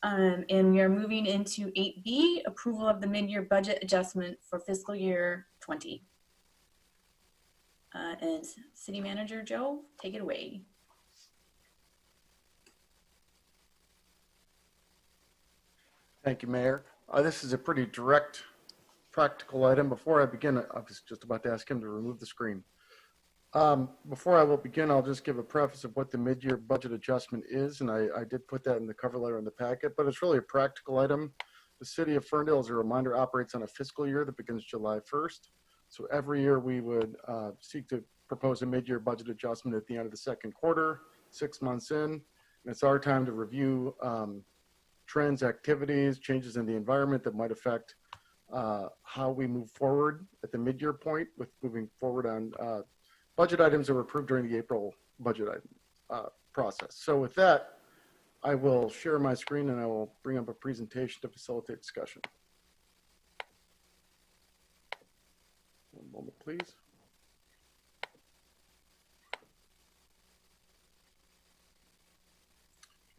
and we are moving into 8B, approval of the mid-year budget adjustment for fiscal year 20. And City Manager Joe, take it away. Thank you, Mayor. This is a pretty direct, practical item. Before I begin, I was just about to ask him to remove the screen. Before I will begin, I'll just give a preface of what the mid-year budget adjustment is, and I did put that in the cover letter in the packet, but it's really a practical item. The City of Ferndale, as a reminder, operates on a fiscal year that begins July 1st. So every year we would seek to propose a mid-year budget adjustment at the end of the second quarter, 6 months in, and it's our time to review trends, activities, changes in the environment that might affect how we move forward at the mid-year point with moving forward on budget items that were approved during the April budget process. So with that, I will share my screen and I will bring up a presentation to facilitate discussion. One moment, please.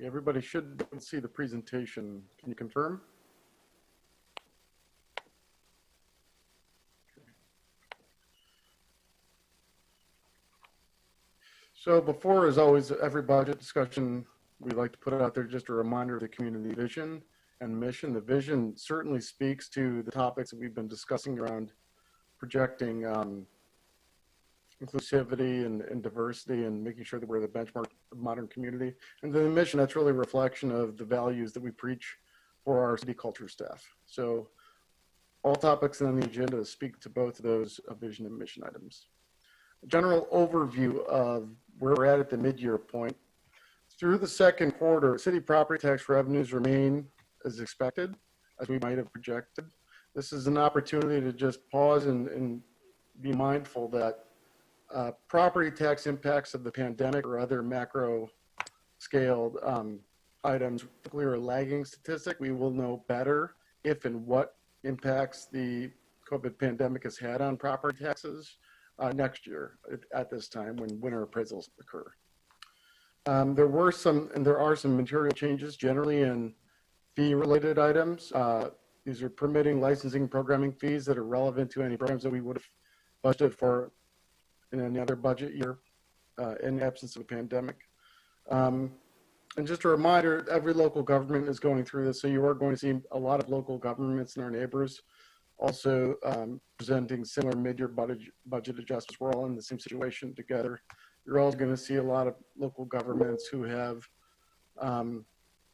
Everybody should see the presentation. Can you confirm? So before, as always, every budget discussion we like to put it out there just a reminder of the community vision and mission. The vision certainly speaks to the topics that we've been discussing around projecting inclusivity and diversity and making sure that we're the benchmark of modern community. And then the mission, that's really a reflection of the values that we preach for our city culture staff. So all topics on the agenda speak to both of those vision and mission items. A general overview of where we're at the mid-year point. Through the second quarter, city property tax revenues remain as expected, as we might have projected. This is an opportunity to just pause and be mindful that property tax impacts of the pandemic or other macro scaled items clear a lagging statistic. We will know better if and what impacts the COVID pandemic has had on property taxes next year at this time when winter appraisals occur. There were some, and there are some material changes generally in fee-related items. These are permitting, licensing, programming fees that are relevant to any programs that we would have budgeted for in any other budget year in the absence of a pandemic. And just a reminder, every local government is going through this, so you are going to see a lot of local governments and our neighbors also presenting similar mid-year budget adjustments. We're all in the same situation together. You're also going to see a lot of local governments who have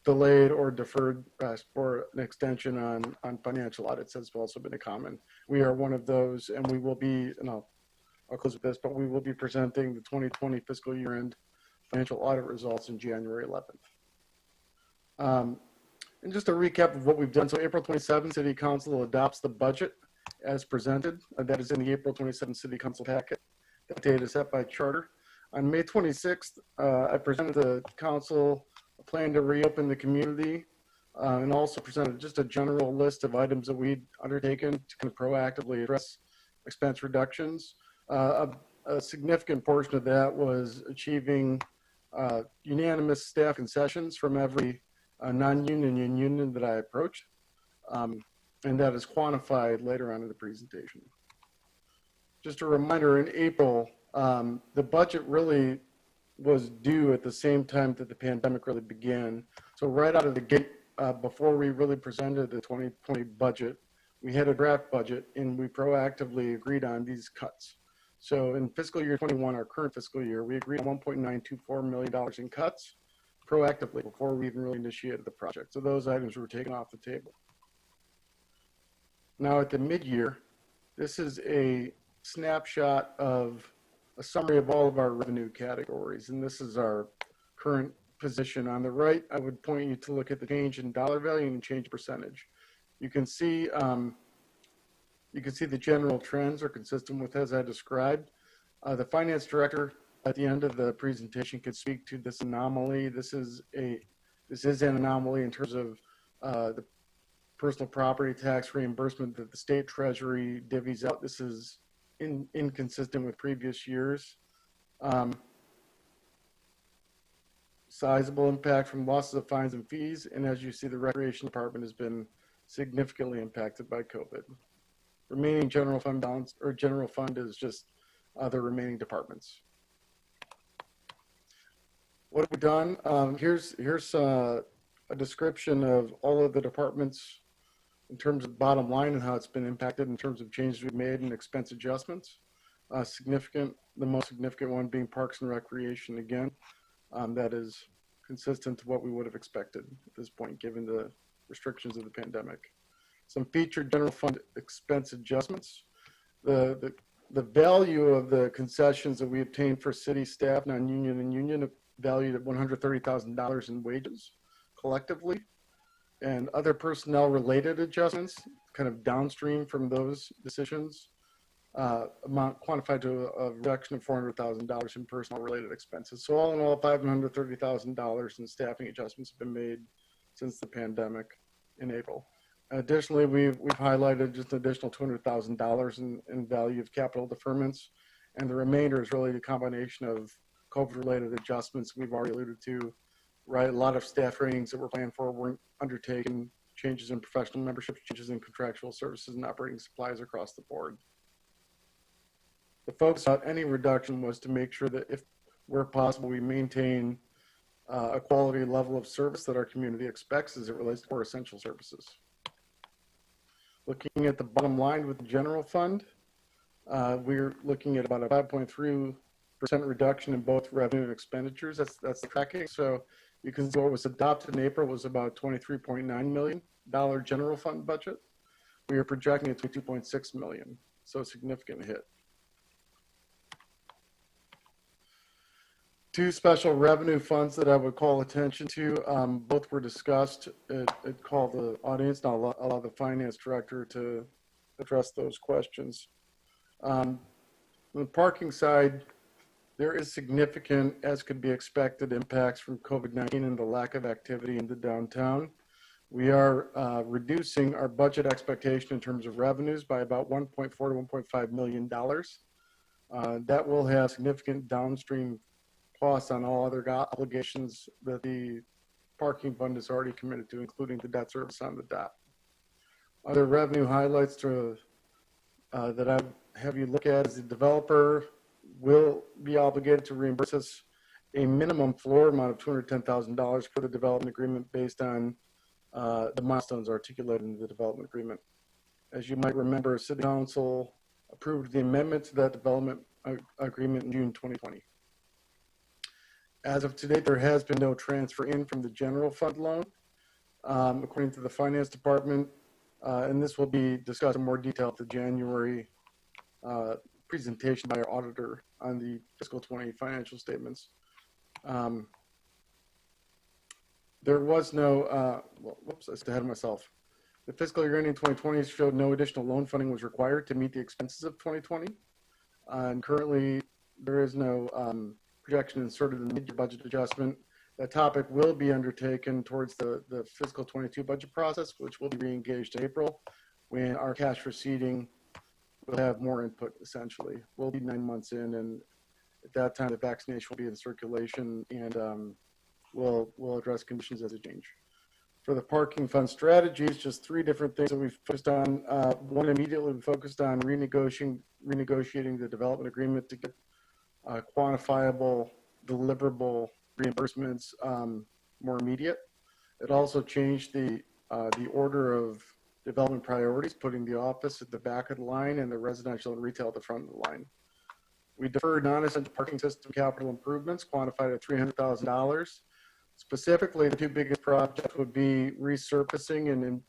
delayed or deferred for an extension on financial audits has also been a common. We are one of those, and we will be, and I'll close with this, but we will be presenting the 2020 fiscal year end financial audit results in January 11th. And just a recap of what we've done. So April 27th, City Council adopts the budget as presented. That is in the April 27th City Council packet. That date is set by charter. On May 26th, I presented the council a plan to reopen the community and also presented just a general list of items that we'd undertaken to kind of proactively address expense reductions. A significant portion of that was achieving unanimous staff concessions from every non-union and union that I approached. And that is quantified later on in the presentation. Just a reminder, in April, the budget really was due at the same time that the pandemic really began. So right out of the gate, before we really presented the 2020 budget, we had a draft budget and we proactively agreed on these cuts. So in fiscal year 21, our current fiscal year, we agreed on $1.924 million in cuts proactively before we even really initiated the project. So those items were taken off the table. Now at the mid-year, this is a snapshot of a summary of all of our revenue categories. And this is our current position. On the right, I would point you to look at the change in dollar value and change percentage. You can see the general trends are consistent with as I described. The finance director at the end of the presentation could speak to this anomaly. This is an anomaly in terms of the personal property tax reimbursement that the state treasury divvies out. This is inconsistent with previous years. Sizable impact from losses of fines and fees. And as you see, the recreation department has been significantly impacted by COVID. Remaining general fund balance or general fund is just the remaining departments. What have we done? Here's a description of all of the departments in terms of bottom line and how it's been impacted in terms of changes we've made and expense adjustments. The most significant one being Parks and Recreation again. That is consistent to what we would have expected at this point, given the restrictions of the pandemic. Some featured general fund expense adjustments. The value of the concessions that we obtained for city staff, non-union and union, valued at $130,000 in wages collectively, and other personnel related adjustments kind of downstream from those decisions amount quantified to a reduction of $400,000 in personnel related expenses. So all in all, $530,000 in staffing adjustments have been made since the pandemic in April. Additionally, we've highlighted just an additional $200,000 in value of capital deferments, and the remainder is really a combination of COVID-related adjustments we've already alluded to, right? A lot of staff trainings that were planned for weren't undertaken, changes in professional membership, changes in contractual services and operating supplies across the board. The focus on any reduction was to make sure that if where possible, we maintain a quality level of service that our community expects as it relates to our essential services. Looking at the bottom line with the general fund, we're looking at about a 5.3% reduction in both revenue and expenditures. That's the tracking. So you can see what was adopted in April was about $23.9 million general fund budget. We are projecting it to $2.6 million, so a significant hit. Two special revenue funds that I would call attention to, both were discussed. It called the audience, and I'll allow the finance director to address those questions. On the parking side, there is significant, as could be expected, impacts from COVID-19 and the lack of activity in the downtown. We are reducing our budget expectation in terms of revenues by about $1.4 to $1.5 million. That will have significant downstream costs on all other obligations that the parking fund is already committed to, including the debt service on the dot. Other revenue highlights that I have you look at is the developer will be obligated to reimburse us a minimum floor amount of $210,000 for the development agreement based on the milestones articulated in the development agreement. As you might remember, City Council approved the amendment to that development agreement in June 2020. As of today, there has been no transfer in from the general fund loan, according to the finance department, and this will be discussed in more detail at the January presentation by our auditor on the fiscal 20 financial statements. There was no, whoops, I stayed ahead of myself. The fiscal year ending 2020 showed no additional loan funding was required to meet the expenses of 2020. And currently, there is no projection inserted in the mid-year budget adjustment. That topic will be undertaken towards the fiscal 22 budget process, which will be re-engaged in April, when our cash receipting will have more input, essentially. We'll be 9 months in, and at that time, the vaccination will be in circulation, and we'll address conditions as they change. For the parking fund strategies, just 3 different things that we've focused on. One, immediately we focused on renegotiating the development agreement to get quantifiable, deliverable reimbursements more immediate. It also changed the order of development priorities, putting the office at the back of the line and the residential and retail at the front of the line. We deferred non-essential parking system capital improvements, quantified at $300,000. Specifically, the 2 biggest projects would be resurfacing and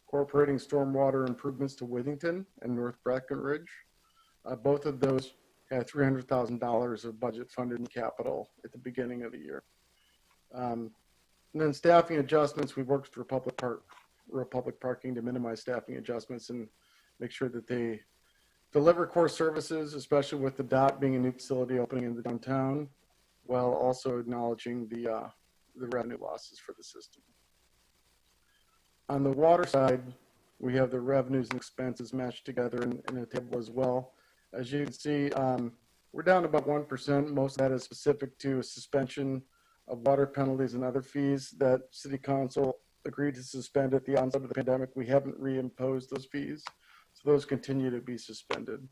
incorporating stormwater improvements to Withington and North Breckenridge. Both of those had $300,000 of budget funded in capital at the beginning of the year. And then staffing adjustments, we worked with Republic Parking to minimize staffing adjustments and make sure that they deliver core services, especially with the DOT being a new facility opening in the downtown, while also acknowledging the revenue losses for the system. On the water side, we have the revenues and expenses matched together in a table as well. As you can see, we're down about 1%. Most of that is specific to a suspension of water penalties and other fees that City Council agreed to suspend at the onset of the pandemic. We haven't reimposed those fees, so those continue to be suspended.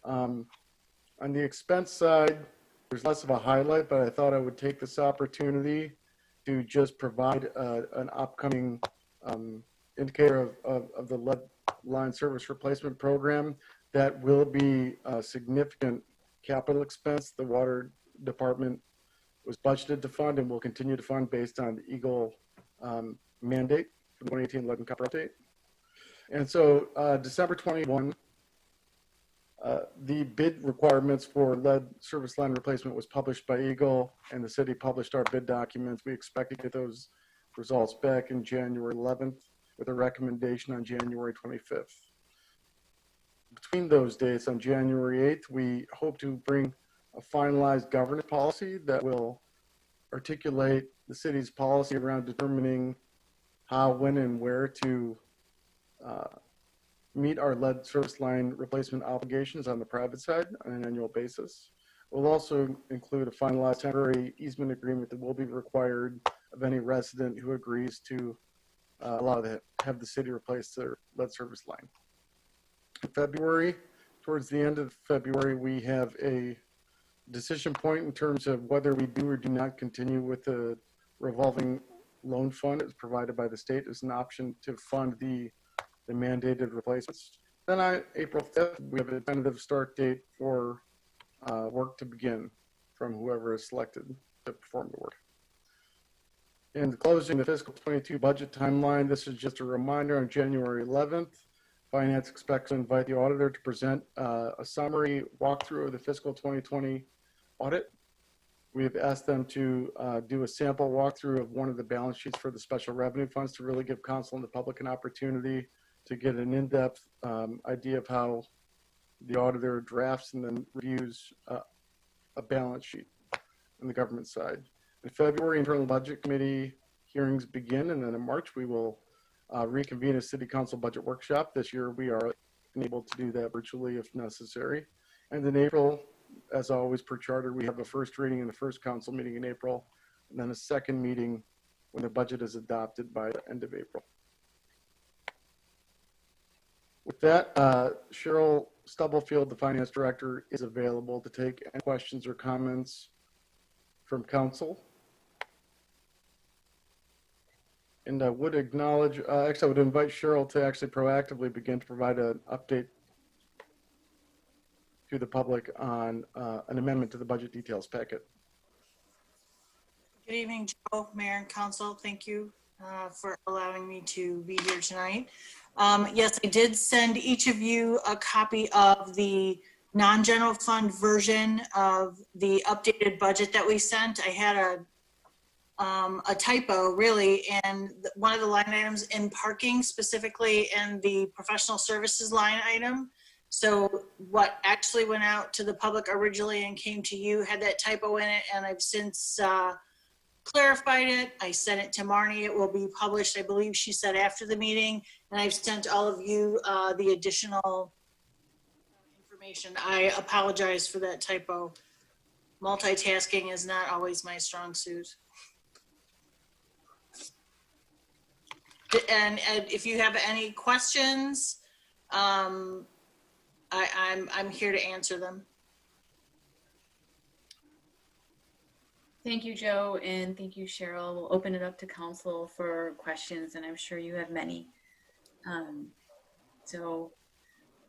On the expense side, there's less of a highlight, but I thought I would take this opportunity to just provide an upcoming indicator of the lead line service replacement program. That will be a significant capital expense the water department was budgeted to fund and will continue to fund based on the Eagle mandate for the 2018 lead and copper update. And so December 21, the bid requirements for lead service line replacement was published by Eagle, and the city published our bid documents. We expect to get those results back in January 11th with a recommendation on January 25th. Between those dates, on January 8th, we hope to bring a finalized governance policy that will articulate the city's policy around determining how, when, and where to meet our lead service line replacement obligations on the private side on an annual basis. We'll also include a finalized temporary easement agreement that will be required of any resident who agrees to have the city replace their lead service line. In February, towards the end of February, we have a decision point in terms of whether we do or do not continue with the revolving loan fund as provided by the state as an option to fund the mandated replacements. Then on April 5th, we have a tentative start date for work to begin from whoever is selected to perform the work. In closing the fiscal 22 budget timeline, this is just a reminder on January 11th, Finance expects to invite the auditor to present a summary walkthrough of the fiscal 2020 audit. We have asked them to do a sample walkthrough of one of the balance sheets for the special revenue funds to really give council and the public an opportunity to get an in-depth idea of how the auditor drafts and then reviews a balance sheet on the government side. In February, internal budget committee hearings begin, and then in March we will reconvene a city council budget workshop. This year we are able to do that virtually if necessary. And in April, as always per charter, we have a first reading in the first council meeting in April, and then a second meeting when the budget is adopted by the end of April. With that, Cheryl Stubblefield, the finance director, is available to take any questions or comments from council. And I would acknowledge, actually I would invite Cheryl to actually proactively begin to provide an update to the public on an amendment to the budget details packet. Good evening, Joe, Mayor and Council. Thank you for allowing me to be here tonight. Yes, I did send each of you a copy of the non-general fund version of the updated budget that we sent. I had a typo really, and one of the line items in parking, specifically in the professional services line item. So what actually went out to the public originally and came to you had that typo in it, and I've since clarified it. I sent it to Marnie. It will be published, I believe she said, after the meeting, and I've sent all of you the additional information. I apologize for that typo. Multitasking is not always my strong suit. And if you have any questions, I'm here to answer them. Thank you, Joe, and thank you, Cheryl. We'll open it up to council for questions, and I'm sure you have many. So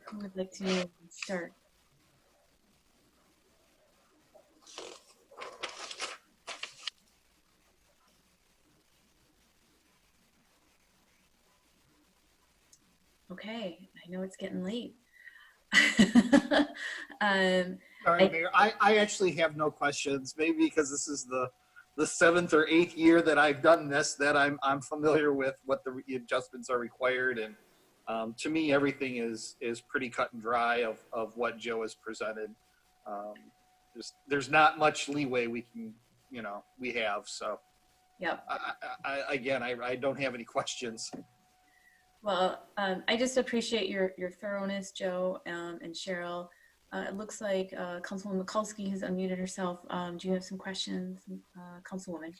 who would like to start? Okay, I know it's getting late. Sorry, Mayor. I actually have no questions. Maybe because this is the 7th or 8th year that I've done this, that I'm familiar with what the adjustments are required, and to me everything is pretty cut and dry of what Joe has presented. There's not much leeway we can we have. So yeah. I don't have any questions. Well, I just appreciate your thoroughness, Joe, and Cheryl. It looks like Councilwoman Mikulski has unmuted herself. Do you have some questions, Councilwoman?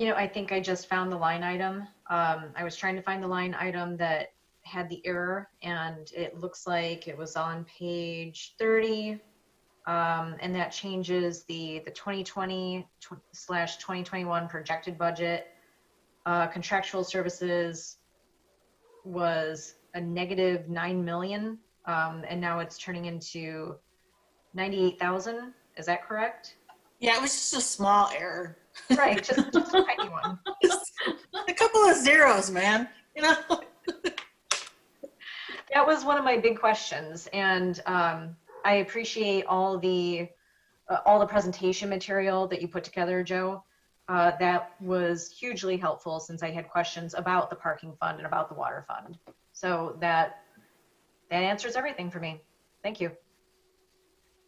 I think I just found the line item. I was trying to find the line item that had the error, and it looks like it was on page 30, and that changes the 2020/2021 projected budget. Contractual services was a negative 9 million, and now it's turning into 98,000. Is that correct? Yeah, it was just a small error. Right, just a tiny one. Just a couple of zeros, man. That was one of my big questions, and I appreciate all the presentation material that you put together, Joe. That was hugely helpful since I had questions about the parking fund and about the water fund. So that answers everything for me. Thank you.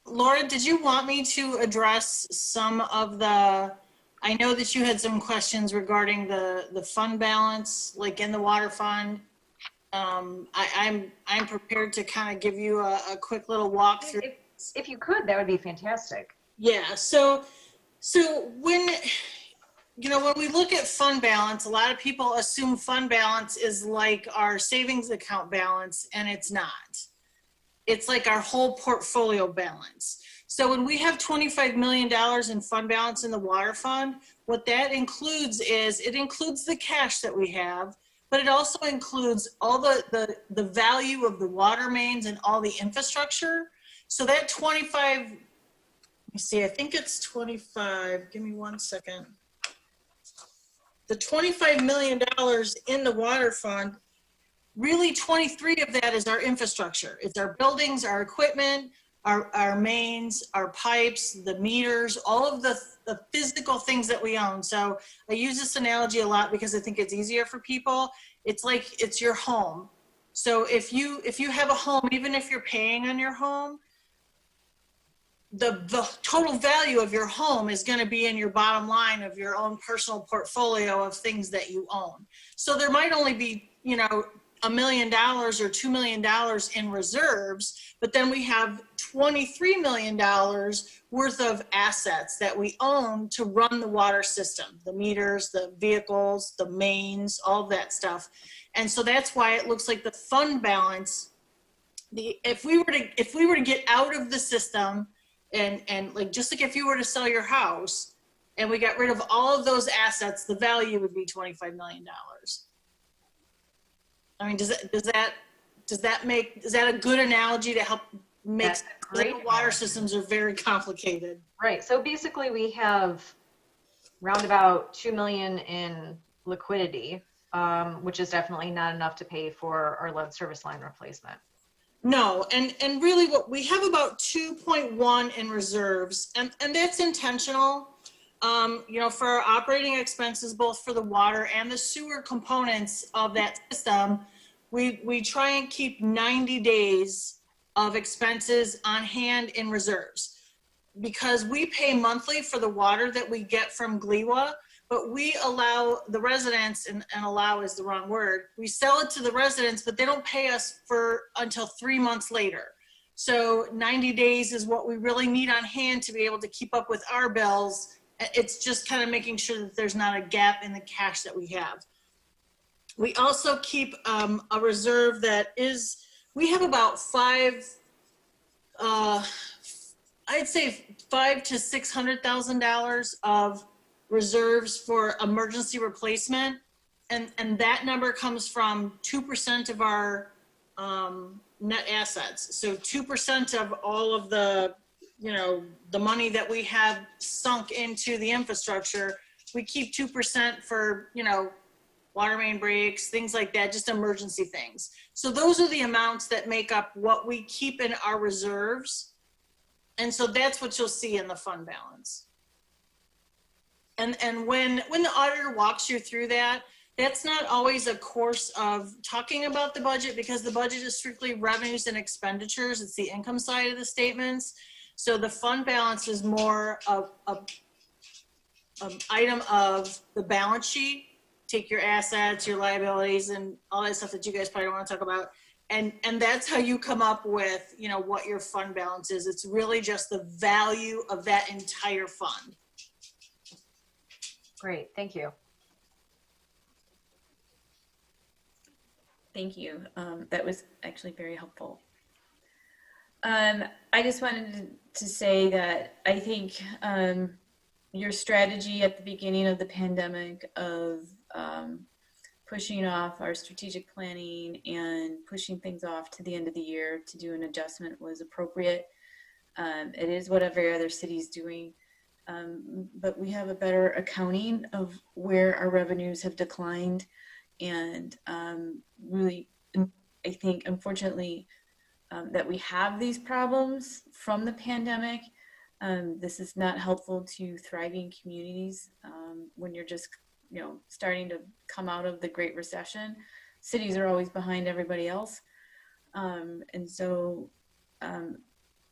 Laura, did you want me to address some of I know that you had some questions regarding the fund balance, like in the water fund. I'm prepared to kind of give you a quick little walkthrough. If you could, that would be fantastic. Yeah. So when when we look at fund balance, a lot of people assume fund balance is like our savings account balance, and it's not. It's like our whole portfolio balance. So when we have $25 million in fund balance in the water fund, what that includes is it includes the cash that we have, but it also includes all the value of the water mains and all the infrastructure. So that 25, let me see, I think it's 25, give me 1 second. The $25 million in the water fund, really 23 of that is our infrastructure. It's our buildings, our equipment, our mains, our pipes, the meters, all of the physical things that we own. So I use this analogy a lot because I think it's easier for people. It's like it's your home. So if you have a home, even if you're paying on your home, the total value of your home is going to be in your bottom line of your own personal portfolio of things that you own. So there might only be, you know, $1 million or $2 million in reserves, but then we have $23 million worth of assets that we own to run the water system, the meters, the vehicles, the mains, all of that stuff. And so that's why it looks like the fund balance, if we were to get out of the system and like, just like if you were to sell your house and we got rid of all of those assets, the value would be $25 million. I mean, is that a good analogy to help make sense? Like water systems are very complicated. Right. So basically we have round about 2 million in liquidity, which is definitely not enough to pay for our lead service line replacement. No, and really what we have about 2.1 in reserves, and that's intentional. You know, for our operating expenses, both for the water and the sewer components of that system, we try and keep 90 days of expenses on hand in reserves, because we pay monthly for the water that we get from GLEWA, but we allow the residents, and allow is the wrong word, we sell it to the residents, but they don't pay us until 3 months later. So 90 days is what we really need on hand to be able to keep up with our bills. It's just kind of making sure that there's not a gap in the cash that we have. We also keep a reserve that is, we have about I'd say $500,000 to $600,000 of reserves for emergency replacement. And that number comes from 2% of our net assets. So 2% of all of the, you know, the money that we have sunk into the infrastructure, we keep 2% for, you know, water main breaks, things like that, just emergency things. So those are the amounts that make up what we keep in our reserves. And so that's what you'll see in the fund balance. And when the auditor walks you through that, that's not always a course of talking about the budget, because the budget is strictly revenues and expenditures. It's the income side of the statements. So the fund balance is more of an item of the balance sheet. Take your assets, your liabilities, and all that stuff that you guys probably don't want to talk about. And that's how you come up with, you know, what your fund balance is. It's really just the value of that entire fund. Great, thank you. Thank you. That was actually very helpful. I just wanted to say that I think your strategy at the beginning of the pandemic of pushing off our strategic planning and pushing things off to the end of the year to do an adjustment was appropriate. It is what every other city is doing, but we have a better accounting of where our revenues have declined. And really, I think, unfortunately, that we have these problems from the pandemic. This is not helpful to thriving communities when you're just, you know, starting to come out of the Great Recession. Cities are always behind everybody else. And so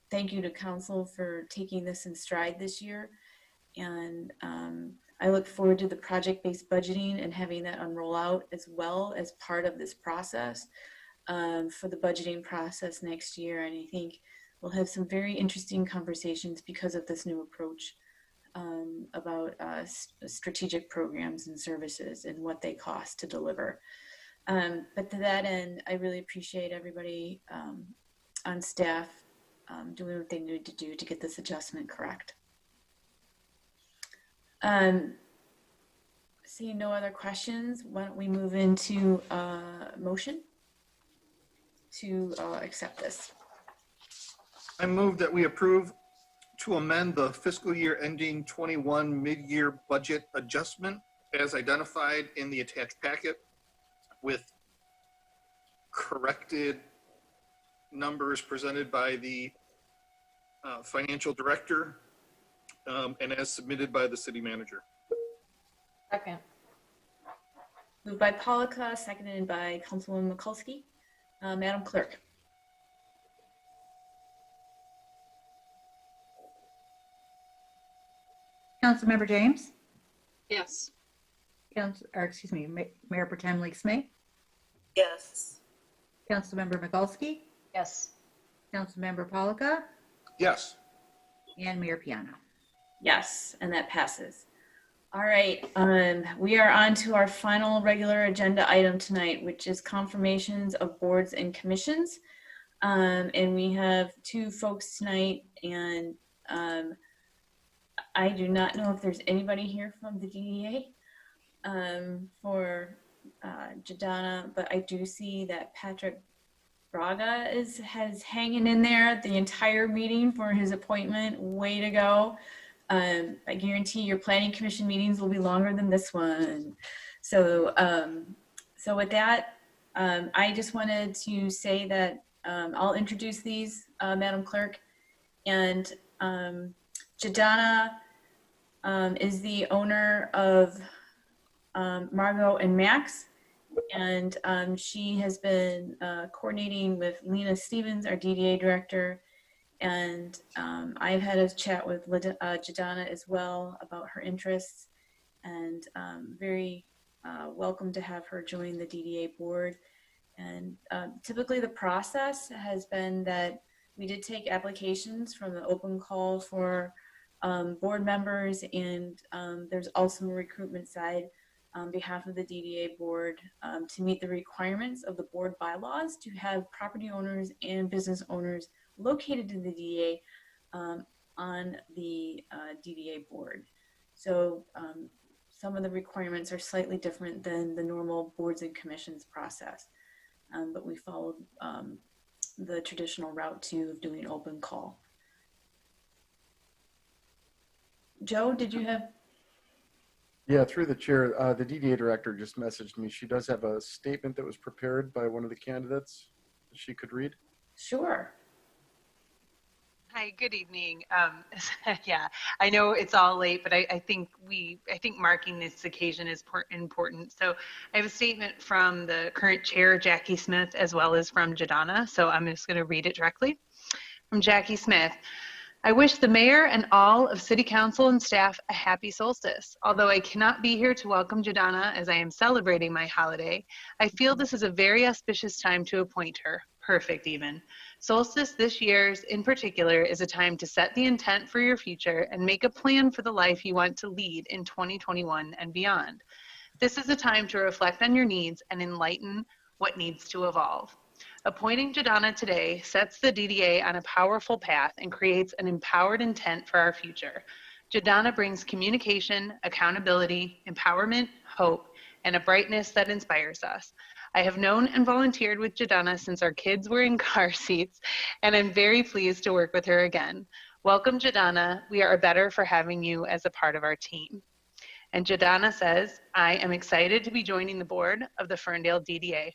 thank you to council for taking this in stride this year. And I look forward to the project-based budgeting and having that unroll out as well as part of this process for the budgeting process next year. And I think we'll have some very interesting conversations because of this new approach about strategic programs and services and what they cost to deliver. But to that end, I really appreciate everybody on staff doing what they need to do to get this adjustment correct. Seeing no other questions, why don't we move into motion to accept this? I move that we approve to amend the fiscal year ending 21 mid-year budget adjustment as identified in the attached packet with corrected numbers presented by the financial director and as submitted by the city manager. Second. Moved by Polika, seconded by Councilwoman Mikulski. Madam Clerk. Councilmember James? Yes. Mayor Pro Tem Leak-Smay? Yes. Councilmember Mikulski? Yes. Councilmember Polika? Yes. And Mayor Piano. Yes, and that passes. All right, we are on to our final regular agenda item tonight, which is confirmations of boards and commissions. And we have two folks tonight, and I do not know if there's anybody here from the DDA for Jadana, but I do see that Patrick Braga has hanging in there the entire meeting for his appointment. Way to go. I guarantee your planning commission meetings will be longer than this one. So, so with that, I just wanted to say that I'll introduce these, Madam Clerk. And Jadana is the owner of Margot and Max. And she has been coordinating with Lena Stevens, our DDA director. And I've had a chat with Jadana as well about her interests, and very welcome to have her join the DDA board. And typically the process has been that we did take applications from the open call for board members, and there's also a recruitment side on behalf of the DDA board to meet the requirements of the board bylaws to have property owners and business owners located in the DDA on the DDA board. So some of the requirements are slightly different than the normal boards and commissions process, but we followed the traditional route too of doing open call. Joe, did you have? Yeah, through the chair, the DDA director just messaged me. She does have a statement that was prepared by one of the candidates that she could read. Sure. Hi, good evening. Yeah, I know it's all late, but I think marking this occasion is important. So I have a statement from the current chair, Jackie Smith, as well as from Jadana. So I'm just going to read it directly. From Jackie Smith. I wish the mayor and all of city council and staff a happy solstice. Although I cannot be here to welcome Jadana as I am celebrating my holiday, I feel this is a very auspicious time to appoint her. Perfect even. Solstice this year's in particular is a time to set the intent for your future and make a plan for the life you want to lead in 2021 and beyond. This is a time to reflect on your needs and enlighten what needs to evolve. Appointing Jadana today sets the DDA on a powerful path and creates an empowered intent for our future. Jadana brings communication, accountability, empowerment, hope, and a brightness that inspires us. I have known and volunteered with Jadana since our kids were in car seats, and I'm very pleased to work with her again. Welcome, Jadana. We are better for having you as a part of our team. And Jadana says, I am excited to be joining the board of the Ferndale DDA.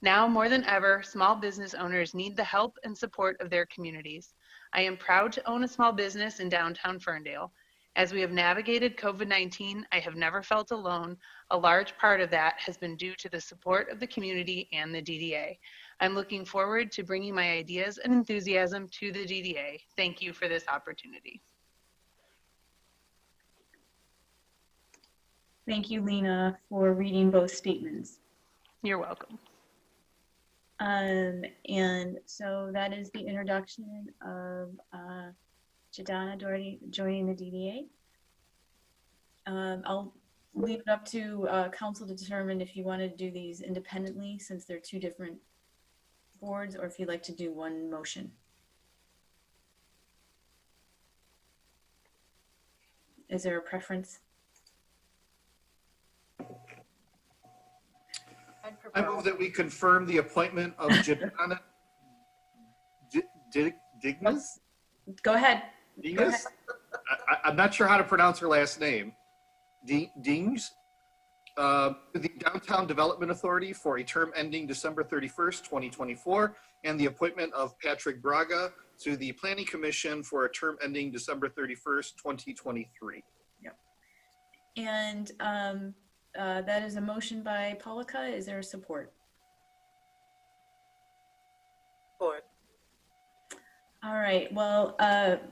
Now more than ever, small business owners need the help and support of their communities. I am proud to own a small business in downtown Ferndale. As we have navigated COVID-19, I have never felt alone. A large part of that has been due to the support of the community and the DDA. I'm looking forward to bringing my ideas and enthusiasm to the DDA. Thank you for this opportunity. Thank you, Lena, for reading both statements. You're welcome. And so that is the introduction of Jadana joining the DDA. I'll leave it up to council to determine if you want to do these independently, since they're two different boards, or if you'd like to do one motion. Is there a preference? I move that we confirm the appointment of Janet Dignas? Go ahead. Dignas? I'm not sure how to pronounce her last name. Dings? The Downtown Development Authority for a term ending December 31st, 2024, and the appointment of Patrick Braga to the Planning Commission for a term ending December 31st, 2023. Yep. And that is a motion by Polika. Is there a support? Support. All right. Well,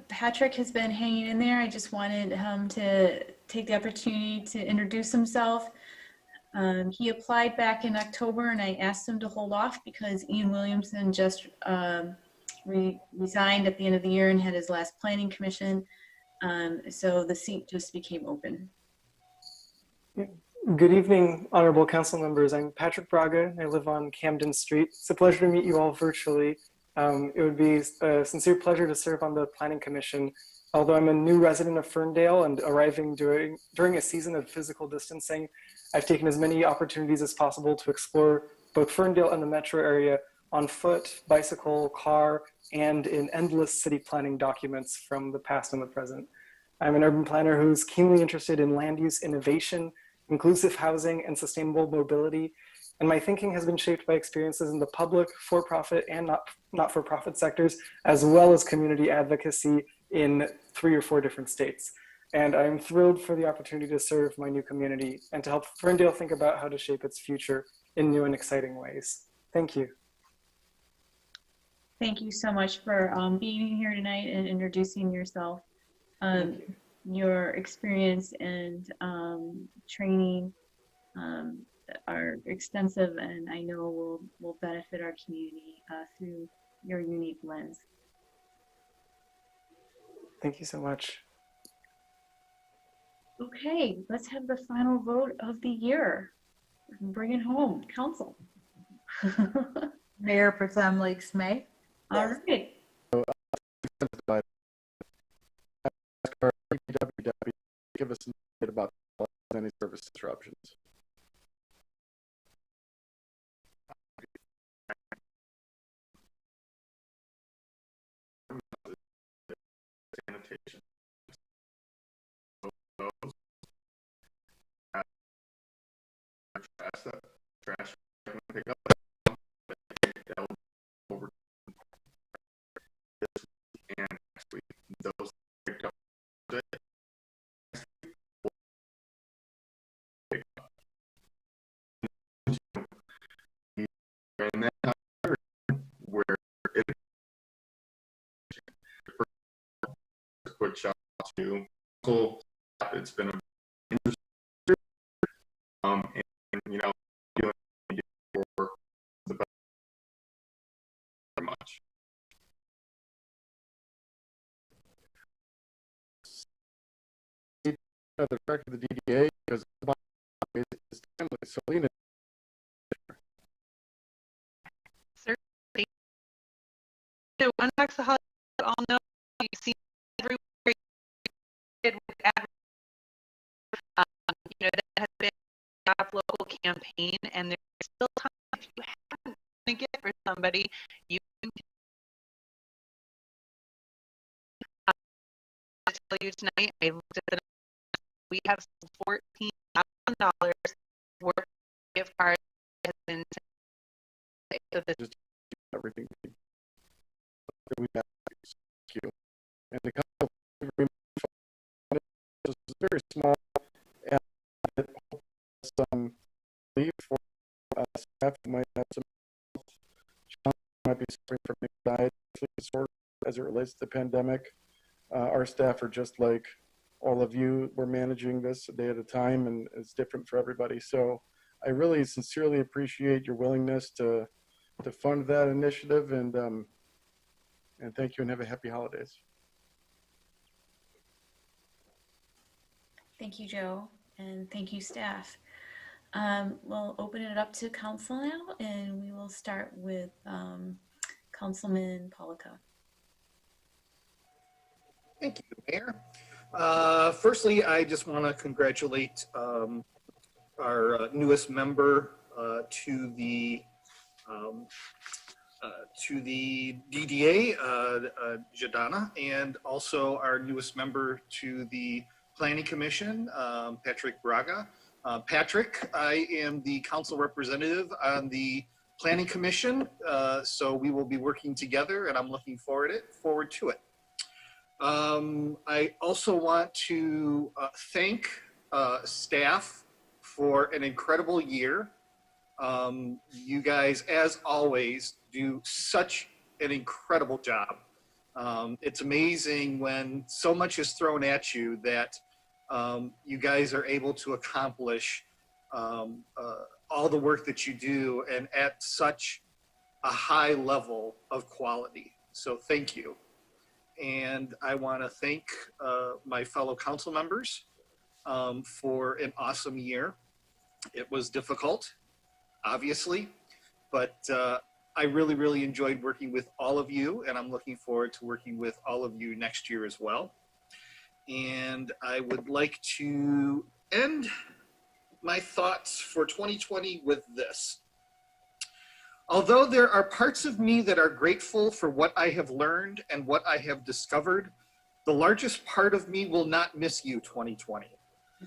Patrick has been hanging in there. I just wanted him to take the opportunity to introduce himself. He applied back in October, and I asked him to hold off because Ian Williamson just resigned at the end of the year and had his last planning commission. So the seat just became open. Good evening, honorable council members. I'm Patrick Braga. I live on Camden Street. It's a pleasure to meet you all virtually. It would be a sincere pleasure to serve on the Planning Commission. Although I'm a new resident of Ferndale and arriving during a season of physical distancing, I've taken as many opportunities as possible to explore both Ferndale and the metro area on foot, bicycle, car, and in endless city planning documents from the past and the present. I'm an urban planner who's keenly interested in land use innovation, inclusive housing, and sustainable mobility. And my thinking has been shaped by experiences in the public, for-profit, and not-for-profit sectors, as well as community advocacy in 3 or 4 different states. And I'm thrilled for the opportunity to serve my new community and to help Ferndale think about how to shape its future in new and exciting ways. Thank you. Thank you so much for being here tonight and introducing yourself. Your experience and training are extensive, and I know will benefit our community through your unique lens. Thank you so much. Okay, let's have the final vote of the year. Bring it home, council. Mayor Pro Tem Lakes May. All right. Give us an update about any service disruptions. Sanitation. Trash pick up over this week and next week. Those picked up and then where it quick shout out to it's been a and you know doing for the best very much. The director of the DDA because it's timely. Selena. So one next to all know you see everywhere with you know, that has been a local campaign, and there's still time. If you haven't a gift for somebody, you can tell you tonight. I looked at the we have $14,000 worth of gift cards that has been so just everything that we have. And the council is very small and it some leave for staff who might have some might be suffering from anxiety disorder as it relates to the pandemic. Our staff are just like all of you. We're managing this a day at a time, and it's different for everybody. So I really sincerely appreciate your willingness to fund that initiative, and thank you, and have a happy holidays. Thank you, Joe, and thank you, staff. We'll open it up to council now, and we will start with Councilman Polika. Thank you, Mayor. Firstly, I just want to congratulate our newest member um, to the DDA, Jadana, and also our newest member to the Planning Commission, Patrick Braga. Patrick, I am the council representative on the Planning Commission, so we will be working together, and I'm looking forward to it. I also want to thank staff for an incredible year. You guys, as always, do such an incredible job. It's amazing when so much is thrown at you that you guys are able to accomplish all the work that you do and at such a high level of quality. So thank you. And I want to thank my fellow council members for an awesome year. It was difficult, obviously, but I really, really enjoyed working with all of you, and I'm looking forward to working with all of you next year as well. And I would like to end my thoughts for 2020 with this. Although there are parts of me that are grateful for what I have learned and what I have discovered, the largest part of me will not miss you, 2020.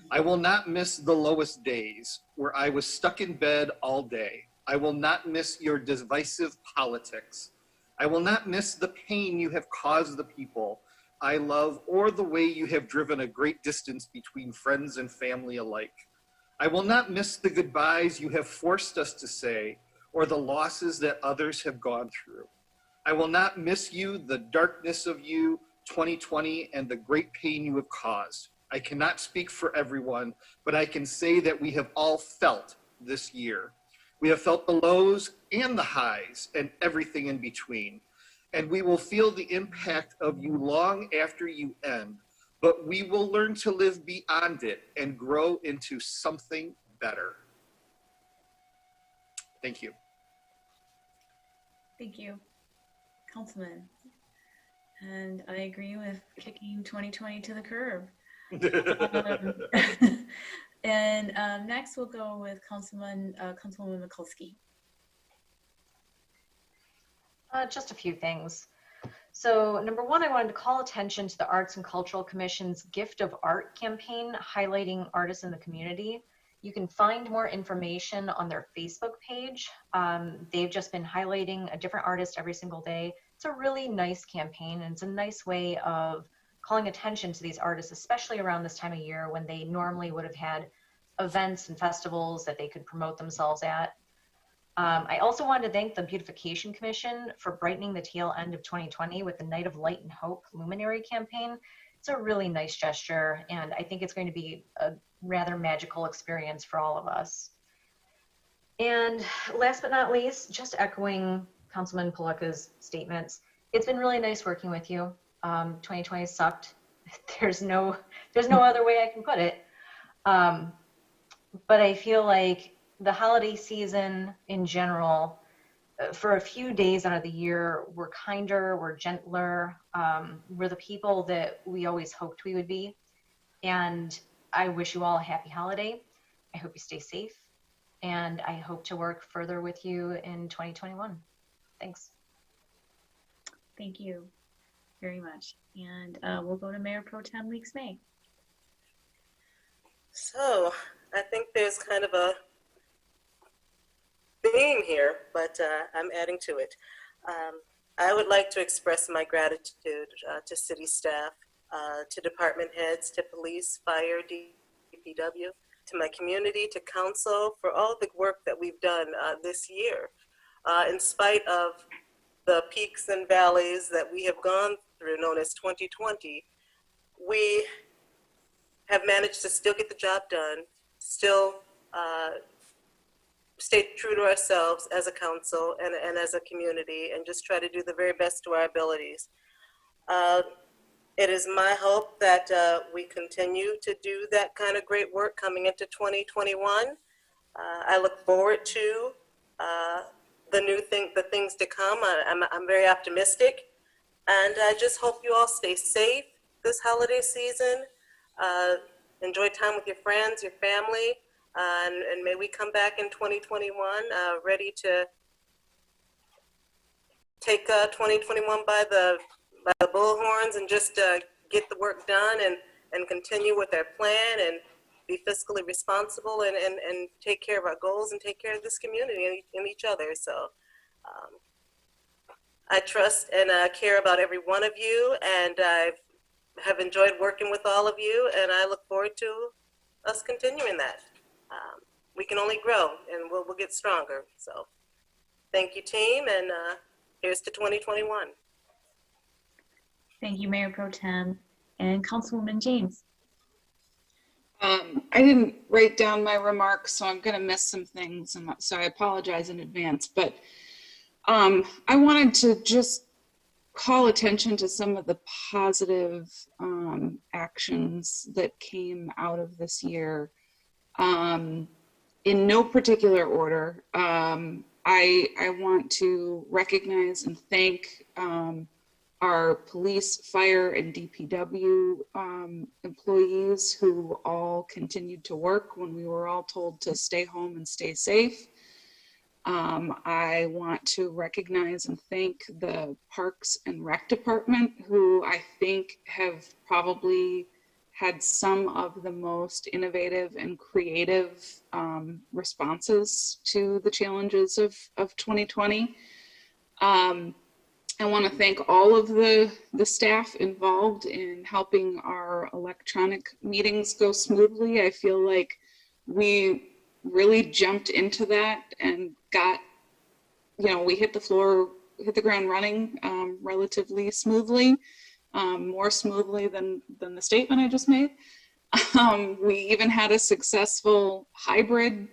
I will not miss the lowest days where I was stuck in bed all day. I will not miss your divisive politics. I will not miss the pain you have caused the people I love or the way you have driven a great distance between friends and family alike. I will not miss the goodbyes you have forced us to say or the losses that others have gone through. I will not miss you, the darkness of you, 2020, and the great pain you have caused. I cannot speak for everyone, but I can say that we have all felt this year. We have felt the lows and the highs and everything in between. And we will feel the impact of you long after you end, but we will learn to live beyond it and grow into something better. Thank you. Thank you, Councilman. And I agree with kicking 2020 to the curb. And next we'll go with Councilwoman Mikulski. Just a few things. So number one, I wanted to call attention to the Arts and Cultural Commission's Gift of Art campaign highlighting artists in the community. You can find more information on their Facebook page. They've just been highlighting a different artist every single day. It's a really nice campaign, and it's a nice way of calling attention to these artists, especially around this time of year when they normally would have had events and festivals that they could promote themselves at. I also wanted to thank the Beautification Commission for brightening the tail end of 2020 with the Night of Light and Hope Luminary campaign. It's a really nice gesture, and I think it's going to be a rather magical experience for all of us. And last but not least, just echoing Councilman Paleka's statements, it's been really nice working with you. 2020 sucked. There's no other way I can put it. But I feel like the holiday season in general, for a few days out of the year, we're kinder, we're gentler, we're the people that we always hoped we would be. And I wish you all a happy holiday. I hope you stay safe. And I hope to work further with you in 2021. Thanks. Thank you very much. And we'll go to Mayor Pro Tem Leaks May. So I think there's kind of a theme here, but I'm adding to it. I would like to express my gratitude to city staff, to department heads, to police, fire, DPW, to my community, to council, for all the work that we've done this year. In spite of the peaks and valleys that we have gone through, known as 2020, we have managed to still get the job done, still stay true to ourselves as a council and as a community, and just try to do the very best to our abilities. It is my hope that we continue to do that kind of great work coming into 2021. I look forward to the things to come. I'm very optimistic, and I just hope you all stay safe this holiday season. enjoy time with your friends, your family, and may we come back in 2021 ready to take 2021 by the bullhorns and just get the work done and continue with our plan and be fiscally responsible and take care of our goals and take care of this community and each other. So I trust and care about every one of you, and I have enjoyed working with all of you, and I look forward to us continuing that. We can only grow, and we'll get stronger. So thank you, team, and here's to 2021. Thank you, Mayor Pro Tem and Councilwoman James. I didn't write down my remarks, so I'm going to miss some things, and so I apologize in advance. But I wanted to just call attention to some of the positive actions that came out of this year. In no particular order, I want to recognize and thank our police, fire, and DPW employees who all continued to work when we were all told to stay home and stay safe. I want to recognize and thank the Parks and Rec Department, who I think have probably had some of the most innovative and creative responses to the challenges of 2020. I want to thank all of the staff involved in helping our electronic meetings go smoothly. I feel like we really jumped into that and got, we hit the ground running relatively smoothly, more smoothly than the statement I just made. We even had a successful hybrid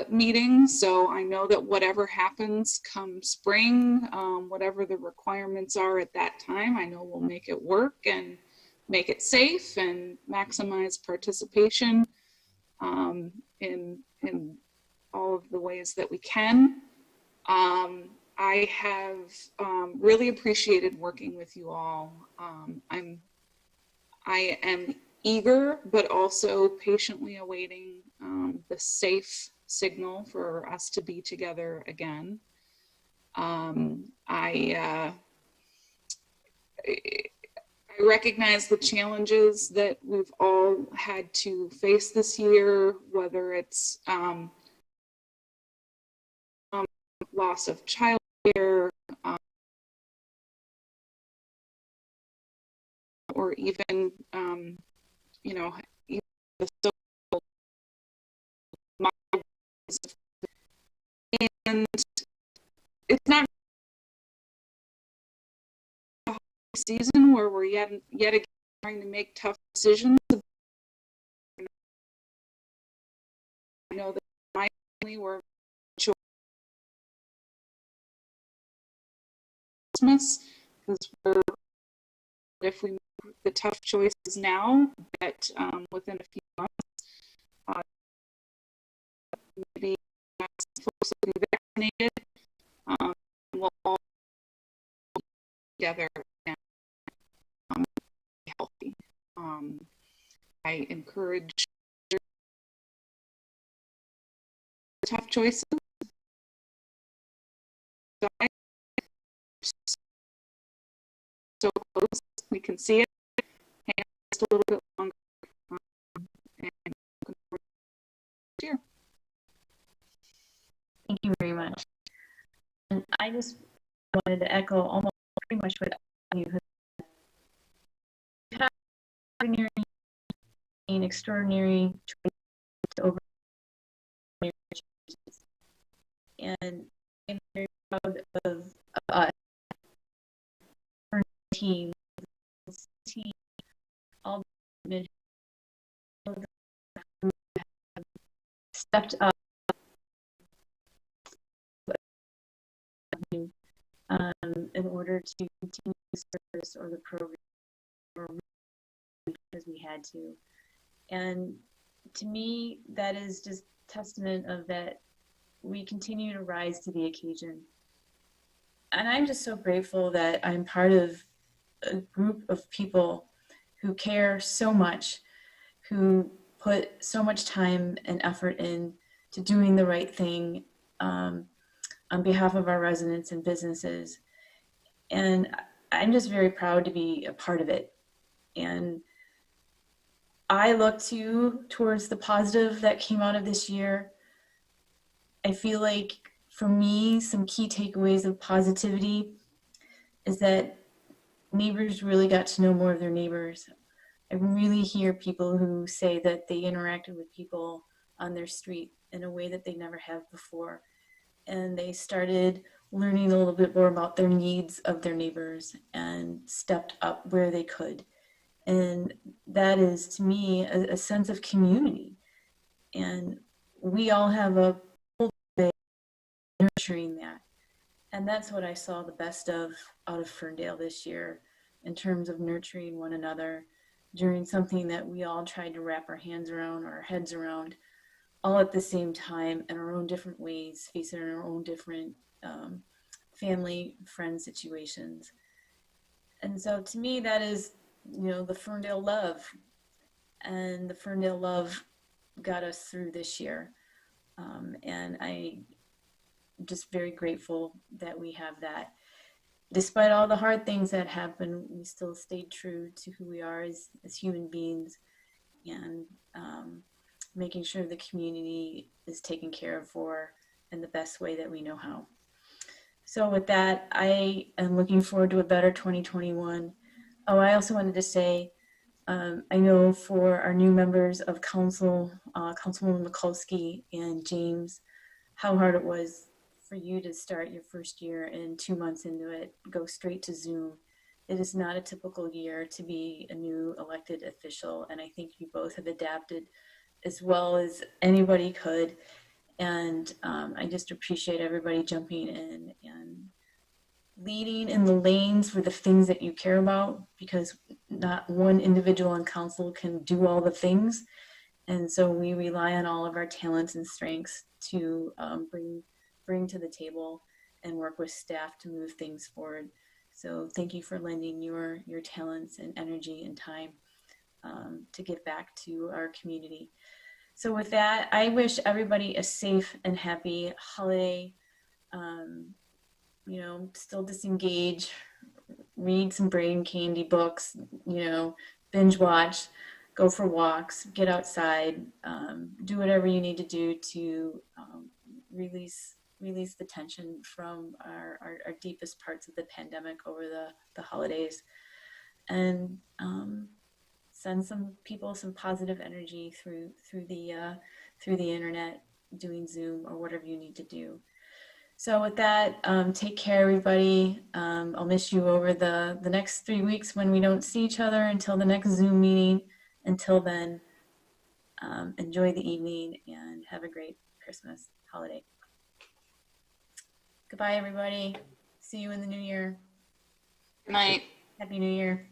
meeting, so I know that whatever happens come spring, whatever the requirements are at that time, I know we'll make it work and make it safe and maximize participation in all of the ways that we can. I have really appreciated working with you all. I am eager, but also patiently awaiting the safe signal for us to be together again. I recognize the challenges that we've all had to face this year, whether it's loss of childcare, or even, even the social and it's not a season where we're yet again trying to make tough decisions. I know that my family were Christmas because if we make the tough choices now, that within a few months, maybe folks will be vaccinated, we'll all be together and be healthy. I encourage tough choices. So close, we can see it. Hang on just a little bit longer. And here. Thank you very much. And I just wanted to echo almost pretty much what you have said. An extraordinary choice to overcome changes. And I'm very proud of us, our team, all the who have stepped up in order to continue the service or the program because we had to. And to me, that is just testament of that we continue to rise to the occasion. And I'm just so grateful that I'm part of a group of people who care so much who put so much time and effort in to doing the right thing on behalf of our residents and businesses. And I'm just very proud to be a part of it. And I look towards the positive that came out of this year. I feel like for me, some key takeaways of positivity is that neighbors really got to know more of their neighbors. I really hear people who say that they interacted with people on their street in a way that they never have before. And they started learning a little bit more about their needs of their neighbors and stepped up where they could. And that is, to me, a sense of community. And we all have a role in nurturing that. And that's what I saw the best of out of Ferndale this year in terms of nurturing one another during something that we all tried to wrap our hands around or our heads around all at the same time in our own different ways, facing our own different family, friend situations. And so to me, that is, the Ferndale love. And the Ferndale love got us through this year. And I'm just very grateful that we have that. Despite all the hard things that happened, we still stayed true to who we are as human beings, and making sure the community is taken care of for in the best way that we know how. So with that, I am looking forward to a better 2021. Oh, I also wanted to say, I know for our new members of council, Councilwoman Mikulski and James, how hard it was for you to start your first year and 2 months into it, go straight to Zoom. It is not a typical year to be a new elected official, and I think you both have adapted as well as anybody could. And I just appreciate everybody jumping in and leading in the lanes for the things that you care about, because not one individual on council can do all the things. And so we rely on all of our talents and strengths to bring to the table and work with staff to move things forward. So thank you for lending your talents and energy and time to give back to our community. So with that, I wish everybody a safe and happy holiday. Still disengage, read some brain candy books, binge watch, go for walks, get outside, do whatever you need to do to release the tension from our deepest parts of the pandemic over the holidays, and send some people some positive energy through the internet, doing Zoom or whatever you need to do. So with that, take care, everybody. I'll miss you over the next 3 weeks when we don't see each other until the next Zoom meeting. Until then, enjoy the evening and have a great Christmas holiday. Goodbye, everybody. See you in the new year. Good night. Happy New Year.